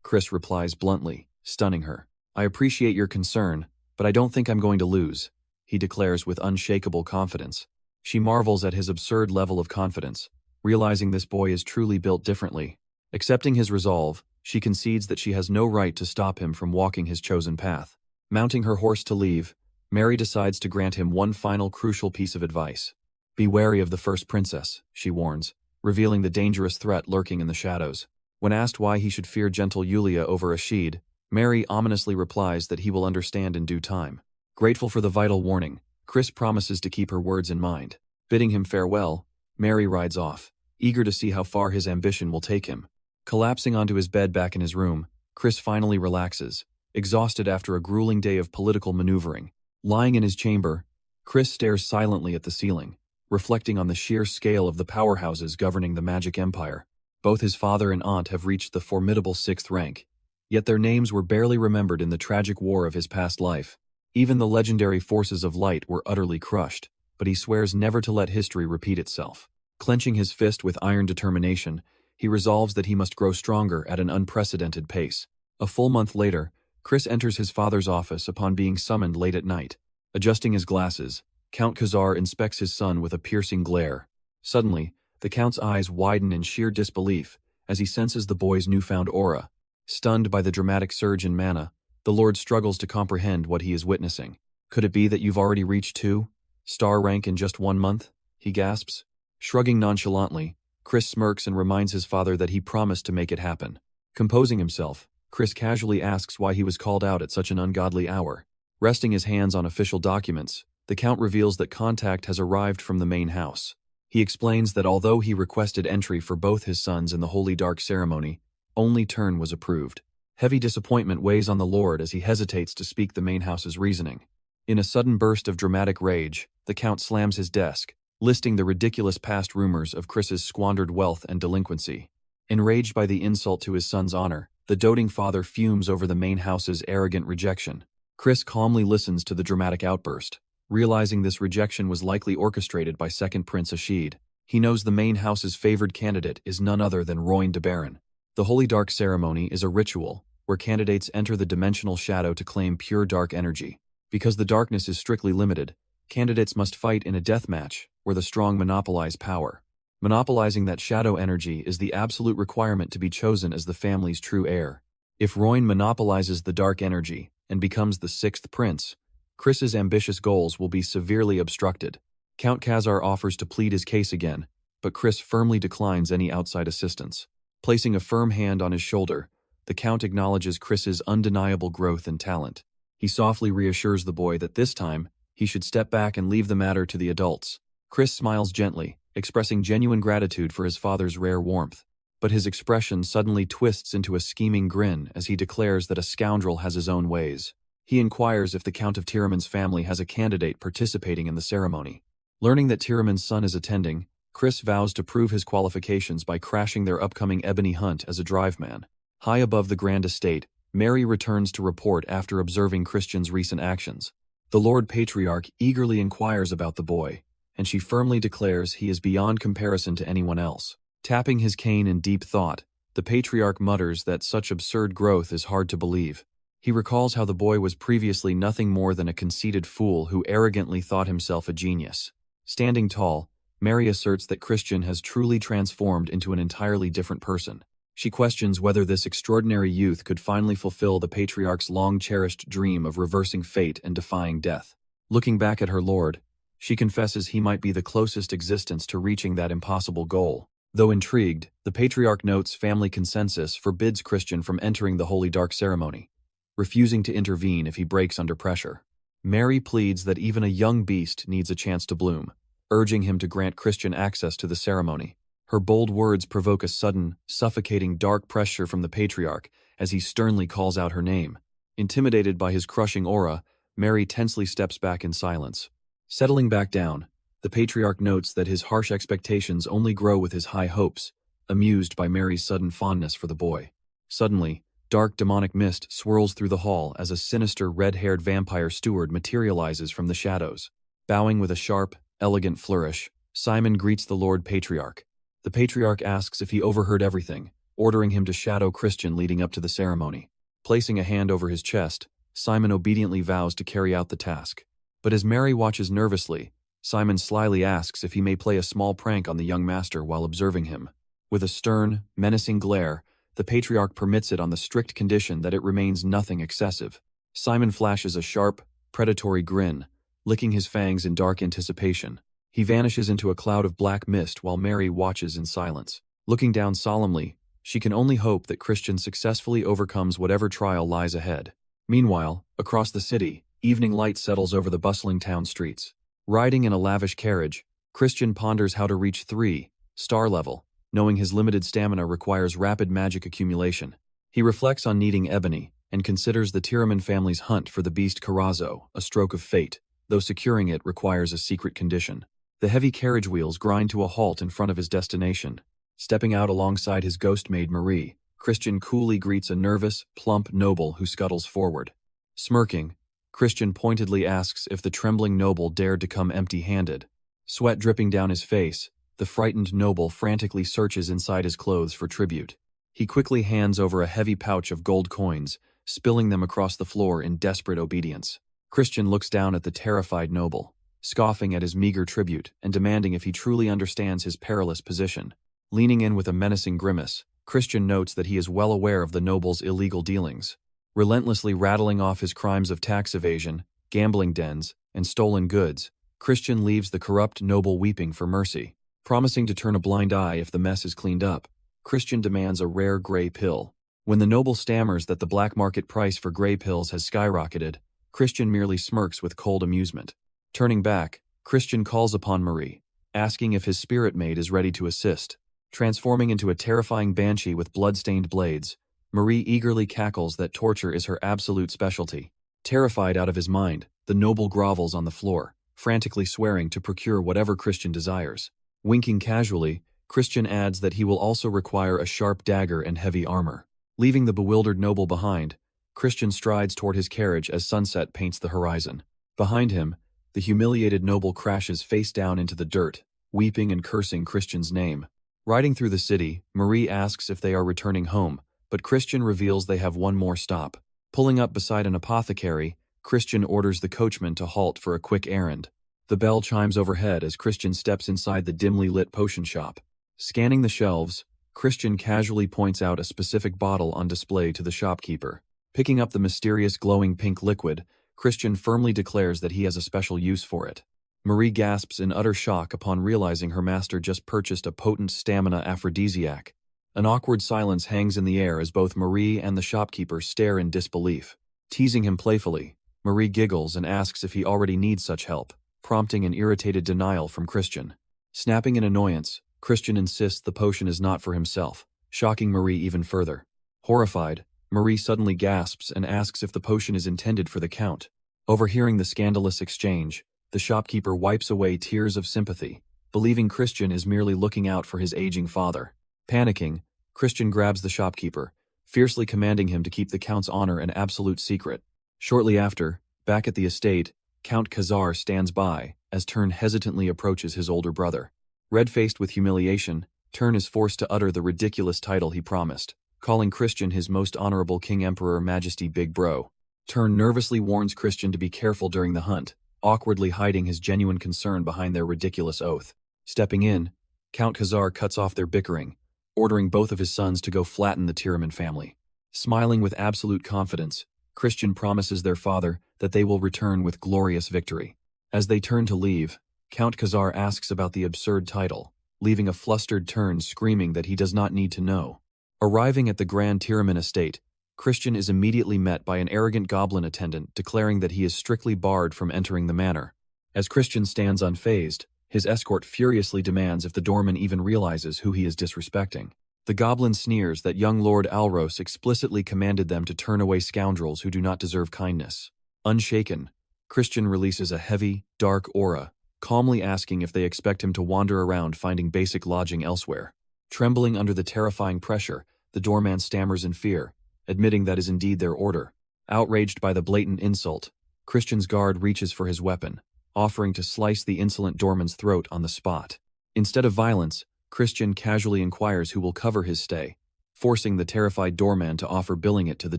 Chris replies bluntly, stunning her. "I appreciate your concern, but I don't think I'm going to lose," he declares with unshakable confidence. She marvels at his absurd level of confidence, realizing this boy is truly built differently. Accepting his resolve, she concedes that she has no right to stop him from walking his chosen path. Mounting her horse to leave, Mary decides to grant him one final crucial piece of advice. "Be wary of the first princess," she warns, revealing the dangerous threat lurking in the shadows. When asked why he should fear gentle Yulia over Ashid, Mary ominously replies that he will understand in due time. Grateful for the vital warning, Chris promises to keep her words in mind. Bidding him farewell, Mary rides off, eager to see how far his ambition will take him. Collapsing onto his bed back in his room, Chris finally relaxes, exhausted after a grueling day of political maneuvering. Lying in his chamber, Chris stares silently at the ceiling, reflecting on the sheer scale of the powerhouses governing the magic empire. Both his father and aunt have reached the formidable 6th rank, yet their names were barely remembered in the tragic war of his past life. Even the legendary forces of light were utterly crushed, but he swears never to let history repeat itself. Clenching his fist with iron determination, he resolves that he must grow stronger at an unprecedented pace. A full month later, Chris enters his father's office upon being summoned late at night. Adjusting his glasses, Count Khazar inspects his son with a piercing glare. Suddenly, the Count's eyes widen in sheer disbelief as he senses the boy's newfound aura. Stunned by the dramatic surge in mana, the Lord struggles to comprehend what he is witnessing. "Could it be that you've already reached 2-star rank in just 1 month?" he gasps. Shrugging nonchalantly, Chris smirks and reminds his father that he promised to make it happen. Composing himself, Chris casually asks why he was called out at such an ungodly hour. Resting his hands on official documents, the Count reveals that contact has arrived from the main house. He explains that although he requested entry for both his sons in the Holy Dark ceremony, only turn was approved. Heavy disappointment weighs on the Lord as he hesitates to speak the main house's reasoning. In a sudden burst of dramatic rage, the Count slams his desk, listing the ridiculous past rumors of Chris's squandered wealth and delinquency. Enraged by the insult to his son's honor, the doting father fumes over the main house's arrogant rejection. Chris calmly listens to the dramatic outburst, realizing this rejection was likely orchestrated by second Prince Ashid. He knows the main house's favored candidate is none other than Royn de Baron. The Holy Dark ceremony is a ritual where candidates enter the dimensional shadow to claim pure dark energy. Because the darkness is strictly limited, candidates must fight in a death match where the strong monopolize power. Monopolizing that shadow energy is the absolute requirement to be chosen as the family's true heir. If Royne monopolizes the dark energy and becomes the sixth prince, Chris's ambitious goals will be severely obstructed. Count Khazar offers to plead his case again, but Chris firmly declines any outside assistance. Placing a firm hand on his shoulder, the Count acknowledges Chris's undeniable growth and talent. He softly reassures the boy that this time, he should step back and leave the matter to the adults. Chris smiles gently, expressing genuine gratitude for his father's rare warmth. But his expression suddenly twists into a scheming grin as he declares that a scoundrel has his own ways. He inquires if the Count of Tiraman's family has a candidate participating in the ceremony. Learning that Tiraman's son is attending, Chris vows to prove his qualifications by crashing their upcoming ebony hunt as a driveman. High above the grand estate, Mary returns to report after observing Christian's recent actions. The Lord Patriarch eagerly inquires about the boy, and she firmly declares he is beyond comparison to anyone else. Tapping his cane in deep thought, the Patriarch mutters that such absurd growth is hard to believe. He recalls how the boy was previously nothing more than a conceited fool who arrogantly thought himself a genius. Standing tall, Mary asserts that Christian has truly transformed into an entirely different person. She questions whether this extraordinary youth could finally fulfill the Patriarch's long-cherished dream of reversing fate and defying death. Looking back at her lord, she confesses he might be the closest existence to reaching that impossible goal. Though intrigued, the Patriarch notes family consensus forbids Christian from entering the Holy Dark ceremony, refusing to intervene if he breaks under pressure. Mary pleads that even a young beast needs a chance to bloom, urging him to grant Christian access to the ceremony. Her bold words provoke a sudden, suffocating dark pressure from the Patriarch as he sternly calls out her name. Intimidated by his crushing aura, Mary tensely steps back in silence. Settling back down, the Patriarch notes that his harsh expectations only grow with his high hopes, amused by Mary's sudden fondness for the boy. Suddenly, dark demonic mist swirls through the hall as a sinister red-haired vampire steward materializes from the shadows. Bowing with a sharp, elegant flourish, Simon greets the Lord Patriarch. The Patriarch asks if he overheard everything, ordering him to shadow Christian leading up to the ceremony. Placing a hand over his chest, Simon obediently vows to carry out the task. But as Mary watches nervously, Simon slyly asks if he may play a small prank on the young master while observing him. With a stern, menacing glare, the Patriarch permits it on the strict condition that it remains nothing excessive. Simon flashes a sharp, predatory grin, licking his fangs in dark anticipation. He vanishes into a cloud of black mist while Mary watches in silence. Looking down solemnly, she can only hope that Christian successfully overcomes whatever trial lies ahead. Meanwhile, across the city, evening light settles over the bustling town streets. Riding in a lavish carriage, Christian ponders how to reach 3-star level, knowing his limited stamina requires rapid magic accumulation. He reflects on needing ebony, and considers the Tiraman family's hunt for the beast Karazo a stroke of fate, though securing it requires a secret condition. The heavy carriage wheels grind to a halt in front of his destination. Stepping out alongside his ghost maid Marie, Christian coolly greets a nervous, plump noble who scuttles forward. Smirking, Christian pointedly asks if the trembling noble dared to come empty-handed. Sweat dripping down his face, the frightened noble frantically searches inside his clothes for tribute. He quickly hands over a heavy pouch of gold coins, spilling them across the floor in desperate obedience. Christian looks down at the terrified noble, scoffing at his meager tribute and demanding if he truly understands his perilous position. Leaning in with a menacing grimace, Christian notes that he is well aware of the noble's illegal dealings. Relentlessly rattling off his crimes of tax evasion, gambling dens, and stolen goods, Christian leaves the corrupt noble weeping for mercy. Promising to turn a blind eye if the mess is cleaned up, Christian demands a rare gray pill. When the noble stammers that the black market price for gray pills has skyrocketed, Christian merely smirks with cold amusement. Turning back, Christian calls upon Marie, asking if his spirit maid is ready to assist. Transforming into a terrifying banshee with blood-stained blades, Marie eagerly cackles that torture is her absolute specialty. Terrified out of his mind, the noble grovels on the floor, frantically swearing to procure whatever Christian desires. Winking casually, Christian adds that he will also require a sharp dagger and heavy armor. Leaving the bewildered noble behind, Christian strides toward his carriage as sunset paints the horizon. Behind him, the humiliated noble crashes face down into the dirt, weeping and cursing Christian's name. Riding through the city, Marie asks if they are returning home, but Christian reveals they have one more stop. Pulling up beside an apothecary, Christian orders the coachman to halt for a quick errand. The bell chimes overhead as Christian steps inside the dimly lit potion shop. Scanning the shelves, Christian casually points out a specific bottle on display to the shopkeeper. Picking up the mysterious glowing pink liquid, Christian firmly declares that he has a special use for it. Marie gasps in utter shock upon realizing her master just purchased a potent stamina aphrodisiac. An awkward silence hangs in the air as both Marie and the shopkeeper stare in disbelief. Teasing him playfully, Marie giggles and asks if he already needs such help, prompting an irritated denial from Christian. Snapping in annoyance, Christian insists the potion is not for himself, shocking Marie even further. Horrified, Marie suddenly gasps and asks if the potion is intended for the Count. Overhearing the scandalous exchange, the shopkeeper wipes away tears of sympathy, believing Christian is merely looking out for his aging father. Panicking, Christian grabs the shopkeeper, fiercely commanding him to keep the Count's honor an absolute secret. Shortly after, back at the estate, Count Khazar stands by, as Tern hesitantly approaches his older brother. Red-faced with humiliation, Tern is forced to utter the ridiculous title he promised, calling Christian his most honorable King Emperor Majesty Big Bro. Tern nervously warns Christian to be careful during the hunt, awkwardly hiding his genuine concern behind their ridiculous oath. Stepping in, Count Khazar cuts off their bickering, ordering both of his sons to go flatten the Tiraman family. Smiling with absolute confidence, Christian promises their father that they will return with glorious victory. As they turn to leave, Count Khazar asks about the absurd title, leaving a flustered Tern screaming that he does not need to know. Arriving at the Grand Tiraman estate, Christian is immediately met by an arrogant goblin attendant declaring that he is strictly barred from entering the manor. As Christian stands unfazed, his escort furiously demands if the doorman even realizes who he is disrespecting. The goblin sneers that young Lord Alros explicitly commanded them to turn away scoundrels who do not deserve kindness. Unshaken, Christian releases a heavy, dark aura, calmly asking if they expect him to wander around finding basic lodging elsewhere. Trembling under the terrifying pressure, the doorman stammers in fear, admitting that is indeed their order. Outraged by the blatant insult, Christian's guard reaches for his weapon, offering to slice the insolent doorman's throat on the spot. Instead of violence, Christian casually inquires who will cover his stay, forcing the terrified doorman to offer billing it to the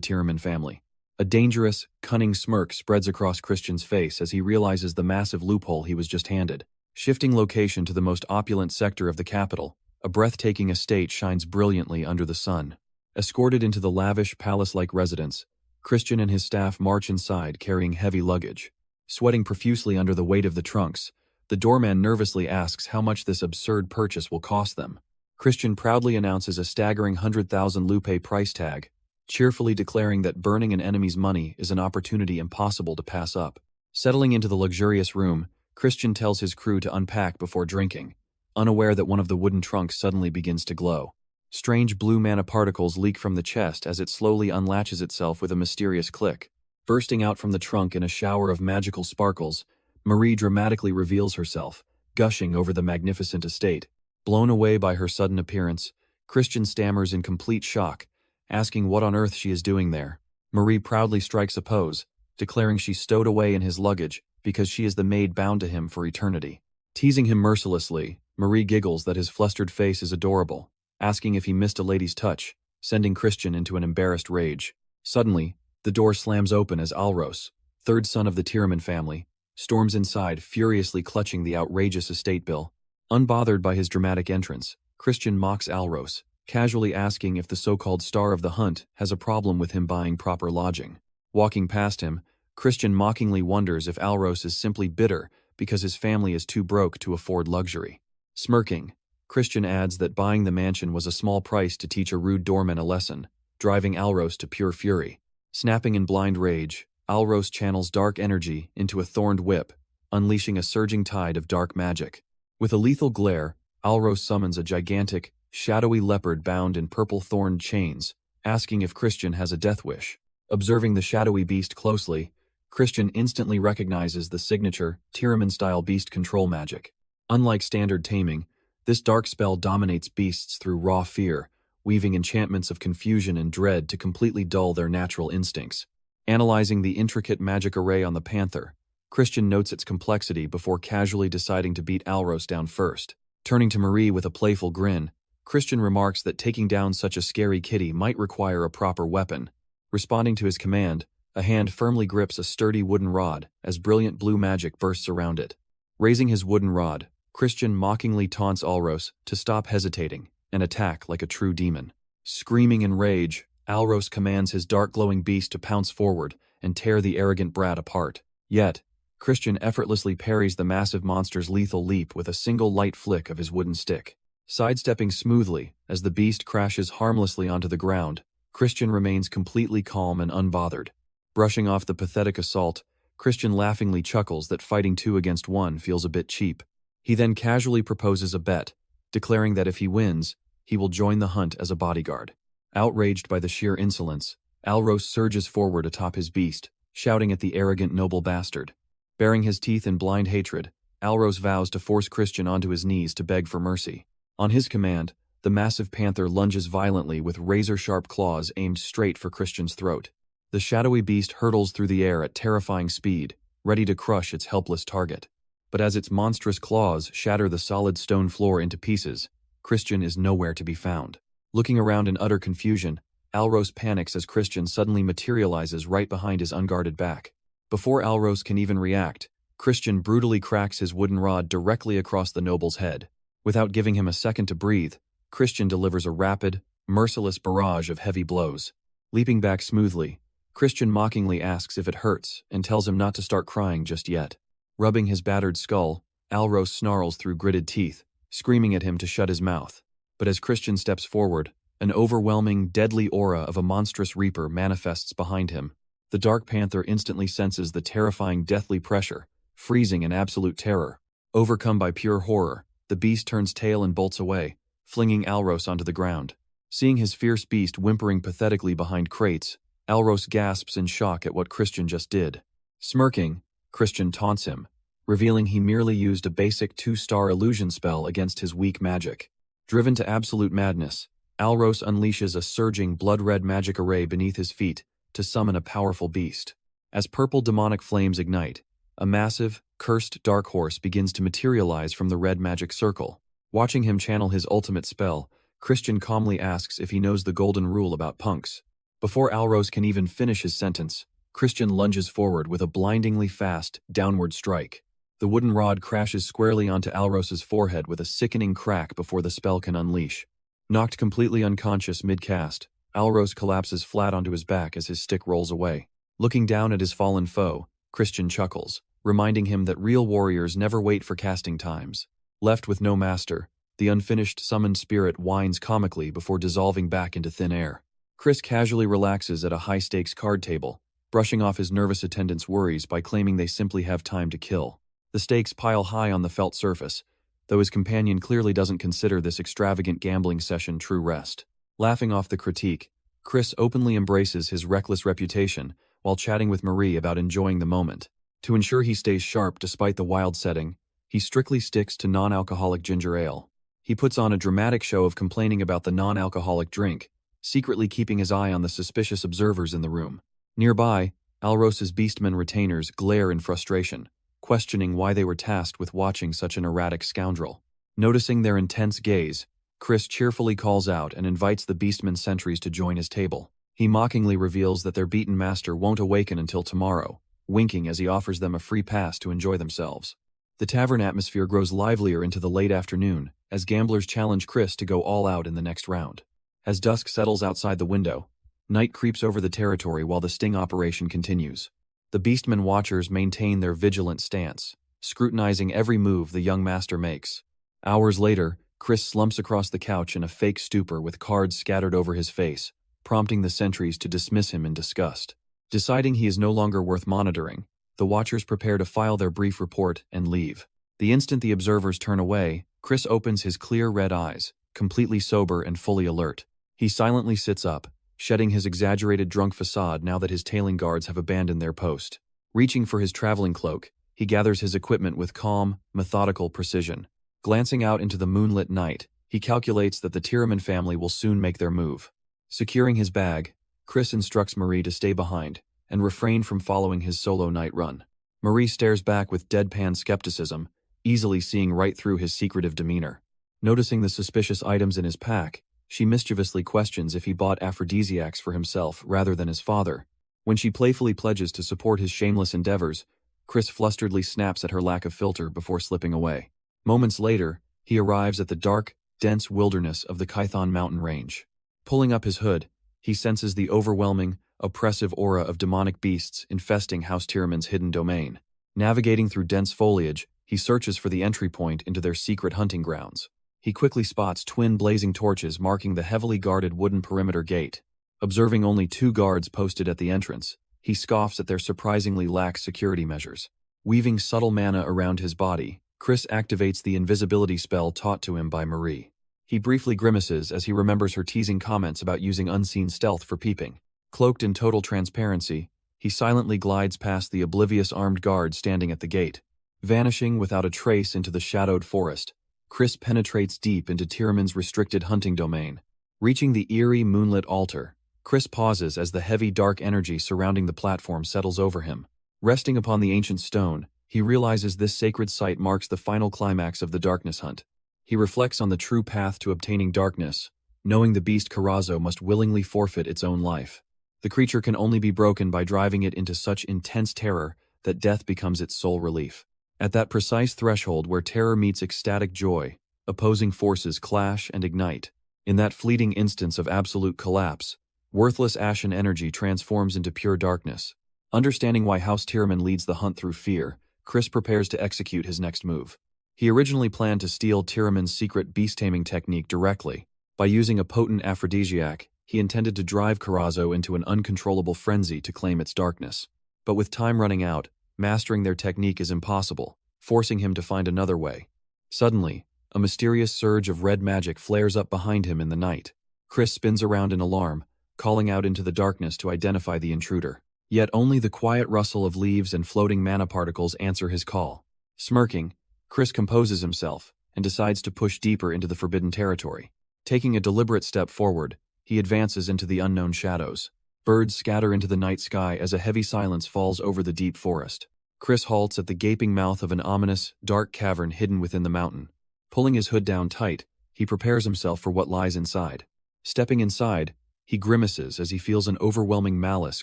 Tiraman family. A dangerous, cunning smirk spreads across Christian's face as he realizes the massive loophole he was just handed. Shifting location to the most opulent sector of the capital, a breathtaking estate shines brilliantly under the sun. Escorted into the lavish, palace-like residence, Christian and his staff march inside carrying heavy luggage. Sweating profusely under the weight of the trunks, the doorman nervously asks how much this absurd purchase will cost them. Christian proudly announces a staggering 100,000 lupe price tag, cheerfully declaring that burning an enemy's money is an opportunity impossible to pass up. Settling into the luxurious room, Christian tells his crew to unpack before drinking, unaware that one of the wooden trunks suddenly begins to glow. Strange blue mana particles leak from the chest as it slowly unlatches itself with a mysterious click. Bursting out from the trunk in a shower of magical sparkles, Marie dramatically reveals herself, gushing over the magnificent estate. Blown away by her sudden appearance, Christian stammers in complete shock, asking what on earth she is doing there. Marie proudly strikes a pose, declaring she's stowed away in his luggage because she is the maid bound to him for eternity. Teasing him mercilessly, Marie giggles that his flustered face is adorable, asking if he missed a lady's touch, sending Christian into an embarrassed rage. Suddenly, the door slams open as Alros, third son of the Tiraman family, storms inside, furiously clutching the outrageous estate bill. Unbothered by his dramatic entrance, Christian mocks Alros, casually asking if the so-called star of the hunt has a problem with him buying proper lodging. Walking past him, Christian mockingly wonders if Alros is simply bitter because his family is too broke to afford luxury. Smirking, Christian adds that buying the mansion was a small price to teach a rude doorman a lesson, driving Alros to pure fury. Snapping in blind rage, Alros channels dark energy into a thorned whip, unleashing a surging tide of dark magic. With a lethal glare, Alros summons a gigantic, shadowy leopard bound in purple thorned chains, asking if Christian has a death wish. Observing the shadowy beast closely, Christian instantly recognizes the signature, Tiraman-style beast control magic. Unlike standard taming, this dark spell dominates beasts through raw fear, weaving enchantments of confusion and dread to completely dull their natural instincts. Analyzing the intricate magic array on the panther, Christian notes its complexity before casually deciding to beat Alros down first. Turning to Marie with a playful grin, Christian remarks that taking down such a scary kitty might require a proper weapon. Responding to his command, a hand firmly grips a sturdy wooden rod as brilliant blue magic bursts around it. Raising his wooden rod, Christian mockingly taunts Alros to stop hesitating and attack like a true demon. Screaming in rage, Alros commands his dark glowing beast to pounce forward and tear the arrogant brat apart. Yet, Christian effortlessly parries the massive monster's lethal leap with a single light flick of his wooden stick. Sidestepping smoothly as the beast crashes harmlessly onto the ground, Christian remains completely calm and unbothered. Brushing off the pathetic assault, Christian laughingly chuckles that fighting 2 against 1 feels a bit cheap. He then casually proposes a bet, declaring that if he wins, he will join the hunt as a bodyguard. Outraged by the sheer insolence, Alros surges forward atop his beast, shouting at the arrogant noble bastard. Baring his teeth in blind hatred, Alros vows to force Christian onto his knees to beg for mercy. On his command, the massive panther lunges violently with razor-sharp claws aimed straight for Christian's throat. The shadowy beast hurtles through the air at terrifying speed, ready to crush its helpless target. But as its monstrous claws shatter the solid stone floor into pieces, Christian is nowhere to be found. Looking around in utter confusion, Alros panics as Christian suddenly materializes right behind his unguarded back. Before Alros can even react, Christian brutally cracks his wooden rod directly across the noble's head. Without giving him a second to breathe, Christian delivers a rapid, merciless barrage of heavy blows. Leaping back smoothly, Christian mockingly asks if it hurts and tells him not to start crying just yet. Rubbing his battered skull, Alros snarls through gritted teeth, screaming at him to shut his mouth. But as Christian steps forward, an overwhelming, deadly aura of a monstrous reaper manifests behind him. The dark panther instantly senses the terrifying deathly pressure, freezing in absolute terror. Overcome by pure horror, the beast turns tail and bolts away, flinging Alros onto the ground. Seeing his fierce beast whimpering pathetically behind crates, Alros gasps in shock at what Christian just did. Smirking, Christian taunts him, revealing he merely used a basic 2-star illusion spell against his weak magic. Driven to absolute madness, Alros unleashes a surging blood-red magic array beneath his feet to summon a powerful beast. As purple demonic flames ignite, a massive, cursed dark horse begins to materialize from the red magic circle. Watching him channel his ultimate spell, Christian calmly asks if he knows the golden rule about punks. Before Alros can even finish his sentence, Christian lunges forward with a blindingly fast, downward strike. The wooden rod crashes squarely onto Alros's forehead with a sickening crack before the spell can unleash. Knocked completely unconscious mid-cast, Alros collapses flat onto his back as his stick rolls away. Looking down at his fallen foe, Christian chuckles, reminding him that real warriors never wait for casting times. Left with no master, the unfinished summoned spirit whines comically before dissolving back into thin air. Chris casually relaxes at a high-stakes card table, brushing off his nervous attendant's worries by claiming they simply have time to kill. The stakes pile high on the felt surface, though his companion clearly doesn't consider this extravagant gambling session true rest. Laughing off the critique, Chris openly embraces his reckless reputation while chatting with Marie about enjoying the moment. To ensure he stays sharp despite the wild setting, he strictly sticks to non-alcoholic ginger ale. He puts on a dramatic show of complaining about the non-alcoholic drink, secretly keeping his eye on the suspicious observers in the room. Nearby, Alros's beastmen retainers glare in frustration, questioning why they were tasked with watching such an erratic scoundrel. Noticing their intense gaze, Chris cheerfully calls out and invites the beastmen sentries to join his table. He mockingly reveals that their beaten master won't awaken until tomorrow, winking as he offers them a free pass to enjoy themselves. The tavern atmosphere grows livelier into the late afternoon as gamblers challenge Chris to go all out in the next round. As dusk settles outside the window, night creeps over the territory while the sting operation continues. The beastmen watchers maintain their vigilant stance, scrutinizing every move the young master makes. Hours later, Chris slumps across the couch in a fake stupor with cards scattered over his face, prompting the sentries to dismiss him in disgust. Deciding he is no longer worth monitoring, the watchers prepare to file their brief report and leave. The instant the observers turn away, Chris opens his clear red eyes, completely sober and fully alert. He silently sits up, shedding his exaggerated drunk facade now that his tailing guards have abandoned their post. Reaching for his traveling cloak, he gathers his equipment with calm, methodical precision. Glancing out into the moonlit night, he calculates that the Tiraman family will soon make their move. Securing his bag, Chris instructs Marie to stay behind and refrain from following his solo night run. Marie stares back with deadpan skepticism, easily seeing right through his secretive demeanor. Noticing the suspicious items in his pack, she mischievously questions if he bought aphrodisiacs for himself rather than his father. When she playfully pledges to support his shameless endeavors, Chris flusteredly snaps at her lack of filter before slipping away. Moments later, he arrives at the dark, dense wilderness of the Kython mountain range. Pulling up his hood, he senses the overwhelming, oppressive aura of demonic beasts infesting House Tiramin's hidden domain. Navigating through dense foliage, he searches for the entry point into their secret hunting grounds. He quickly spots twin blazing torches marking the heavily guarded wooden perimeter gate. Observing only 2 guards posted at the entrance, he scoffs at their surprisingly lax security measures. Weaving subtle mana around his body, Chris activates the invisibility spell taught to him by Marie. He briefly grimaces as he remembers her teasing comments about using unseen stealth for peeping. Cloaked in total transparency, he silently glides past the oblivious armed guard standing at the gate. Vanishing without a trace into the shadowed forest, Chris penetrates deep into Tiramin's restricted hunting domain. Reaching the eerie moonlit altar, Chris pauses as the heavy dark energy surrounding the platform settles over him. Resting upon the ancient stone, he realizes this sacred site marks the final climax of the darkness hunt. He reflects on the true path to obtaining darkness, knowing the beast Karazo must willingly forfeit its own life. The creature can only be broken by driving it into such intense terror that death becomes its sole relief. At that precise threshold where terror meets ecstatic joy, opposing forces clash and ignite. In that fleeting instance of absolute collapse, worthless ashen energy transforms into pure darkness. Understanding why House Tiramin leads the hunt through fear, Chris prepares to execute his next move. He originally planned to steal Tiramin's secret beast-taming technique directly. By using a potent aphrodisiac, he intended to drive Karazo into an uncontrollable frenzy to claim its darkness. But with time running out, mastering their technique is impossible, forcing him to find another way. Suddenly, a mysterious surge of red magic flares up behind him in the night. Chris spins around in alarm, calling out into the darkness to identify the intruder. Yet only the quiet rustle of leaves and floating mana particles answer his call. Smirking, Chris composes himself and decides to push deeper into the forbidden territory. Taking a deliberate step forward, he advances into the unknown shadows. Birds scatter into the night sky as a heavy silence falls over the deep forest. Chris halts at the gaping mouth of an ominous, dark cavern hidden within the mountain. Pulling his hood down tight, he prepares himself for what lies inside. Stepping inside, he grimaces as he feels an overwhelming malice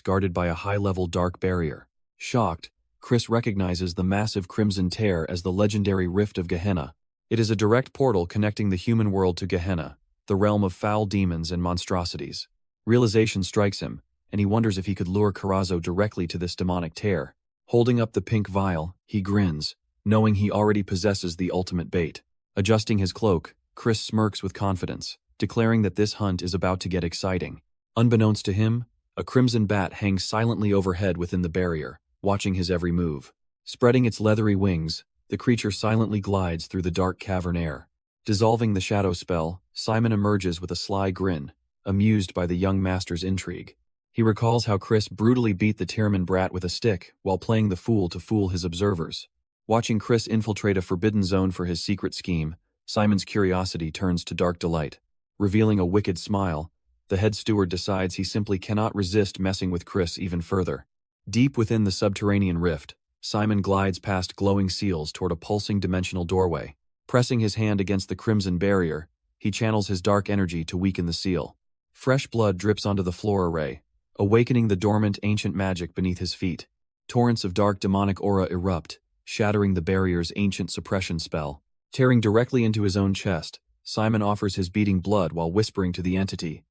guarded by a high-level dark barrier. Shocked, Chris recognizes the massive crimson tear as the legendary Rift of Gehenna. It is a direct portal connecting the human world to Gehenna, the realm of foul demons and monstrosities. Realization strikes him, and he wonders if he could lure Karazo directly to this demonic tear. Holding up the pink vial, he grins, knowing he already possesses the ultimate bait. Adjusting his cloak, Chris smirks with confidence, declaring that this hunt is about to get exciting. Unbeknownst to him, a crimson bat hangs silently overhead within the barrier, watching his every move. Spreading its leathery wings, the creature silently glides through the dark cavern air. Dissolving the shadow spell, Simon emerges with a sly grin, amused by the young master's intrigue. He recalls how Chris brutally beat the Tiramin brat with a stick while playing the fool to fool his observers. Watching Chris infiltrate a forbidden zone for his secret scheme, Simon's curiosity turns to dark delight. Revealing a wicked smile, the head steward decides he simply cannot resist messing with Chris even further. Deep within the subterranean rift, Simon glides past glowing seals toward a pulsing dimensional doorway. Pressing his hand against the crimson barrier, he channels his dark energy to weaken the seal. Fresh blood drips onto the floor array, awakening the dormant ancient magic beneath his feet. Torrents of dark demonic aura erupt, shattering the barrier's ancient suppression spell. Tearing directly into his own chest, Simon offers his beating blood while whispering to the entity,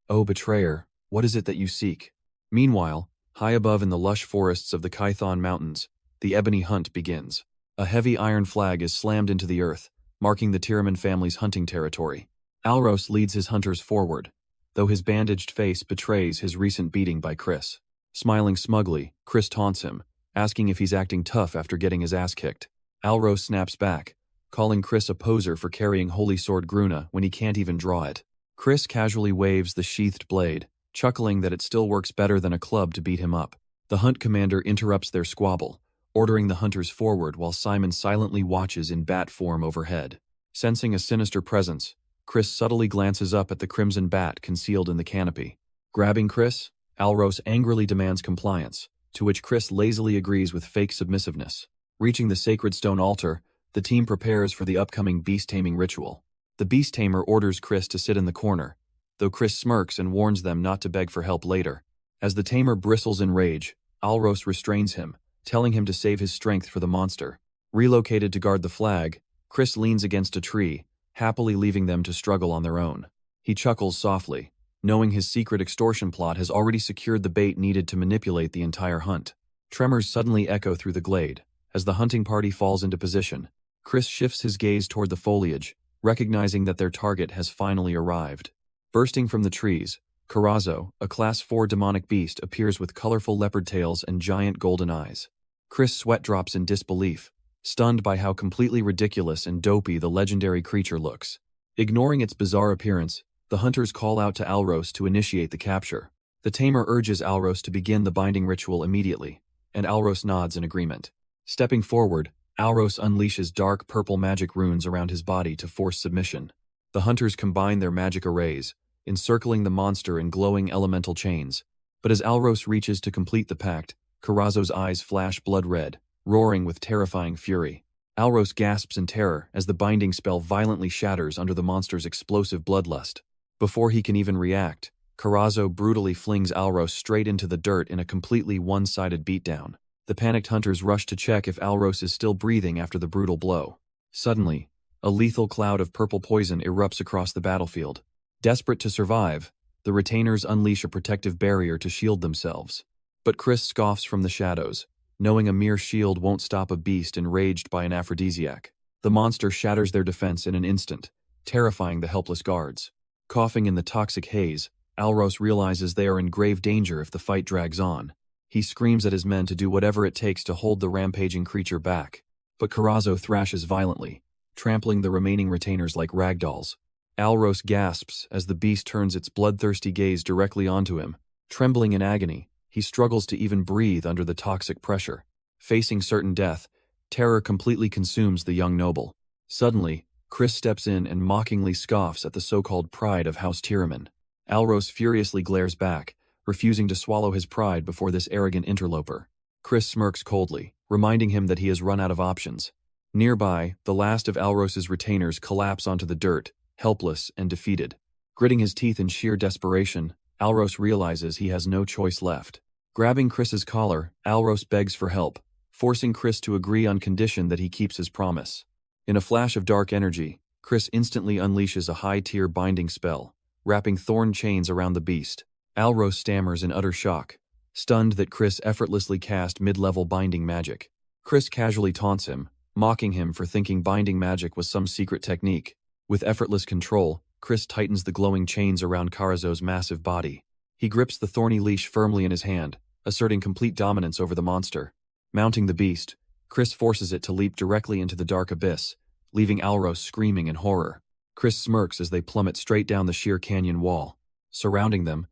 "O betrayer, what is it that you seek?" Meanwhile, high above in the lush forests of the Kython Mountains, the ebony hunt begins. A heavy iron flag is slammed into the earth, marking the Tiramin family's hunting territory. Alros leads his hunters forward, though his bandaged face betrays his recent beating by Chris. Smiling smugly, Chris taunts him, asking if he's acting tough after getting his ass kicked. Alros snaps back, calling Chris a poser for carrying Holy Sword Gruna when he can't even draw it. Chris casually waves the sheathed blade, chuckling that it still works better than a club to beat him up. The hunt commander interrupts their squabble, ordering the hunters forward while Simon silently watches in bat form overhead. Sensing a sinister presence, Chris subtly glances up at the crimson bat concealed in the canopy. Grabbing Chris, Alros angrily demands compliance, to which Chris lazily agrees with fake submissiveness. Reaching the sacred stone altar, the team prepares for the upcoming beast-taming ritual. The beast tamer orders Chris to sit in the corner, though Chris smirks and warns them not to beg for help later. As the tamer bristles in rage, Alros restrains him, telling him to save his strength for the monster. Relocated to guard the flag, Chris leans against a tree, happily leaving them to struggle on their own. He chuckles softly, knowing his secret extortion plot has already secured the bait needed to manipulate the entire hunt. Tremors suddenly echo through the glade. As the hunting party falls into position, Chris shifts his gaze toward the foliage, recognizing that their target has finally arrived. Bursting from the trees, Karazo, a Class 4 demonic beast, appears with colorful leopard tails and giant golden eyes. Chris sweat drops in disbelief, stunned by how completely ridiculous and dopey the legendary creature looks. Ignoring its bizarre appearance, the hunters call out to Alros to initiate the capture. The tamer urges Alros to begin the binding ritual immediately, and Alros nods in agreement. Stepping forward, Alros unleashes dark purple magic runes around his body to force submission. The hunters combine their magic arrays, encircling the monster in glowing elemental chains. But as Alros reaches to complete the pact, Karazo's eyes flash blood red, roaring with terrifying fury. Alros gasps in terror as the binding spell violently shatters under the monster's explosive bloodlust. Before he can even react, Karazo brutally flings Alros straight into the dirt in a completely one-sided beatdown. The panicked hunters rush to check if Alros is still breathing after the brutal blow. Suddenly, a lethal cloud of purple poison erupts across the battlefield. Desperate to survive, the retainers unleash a protective barrier to shield themselves. But Chris scoffs from the shadows, knowing a mere shield won't stop a beast enraged by an aphrodisiac. The monster shatters their defense in an instant, terrifying the helpless guards. Coughing in the toxic haze, Alros realizes they are in grave danger if the fight drags on. He screams at his men to do whatever it takes to hold the rampaging creature back. But Karazo thrashes violently, trampling the remaining retainers like ragdolls. Alros gasps as the beast turns its bloodthirsty gaze directly onto him. Trembling in agony, he struggles to even breathe under the toxic pressure. Facing certain death, terror completely consumes the young noble. Suddenly, Chris steps in and mockingly scoffs at the so-called pride of House Tyraman. Alros furiously glares back, refusing to swallow his pride before this arrogant interloper. Chris smirks coldly, reminding him that he has run out of options. Nearby, the last of Alros's retainers collapse onto the dirt, helpless and defeated. Gritting his teeth in sheer desperation, Alros realizes he has no choice left. Grabbing Chris's collar, Alros begs for help, forcing Chris to agree on condition that he keeps his promise. In a flash of dark energy, Chris instantly unleashes a high-tier binding spell, wrapping thorn chains around the beast. Alros stammers in utter shock, stunned that Chris effortlessly cast mid-level binding magic. Chris casually taunts him, mocking him for thinking binding magic was some secret technique. With effortless control, Chris tightens the glowing chains around Karazo's massive body. He grips the thorny leash firmly in his hand, asserting complete dominance over the monster. Mounting the beast, Chris forces it to leap directly into the dark abyss, leaving Alros screaming in horror. Chris smirks as they plummet straight down the sheer canyon wall. Surrounding them,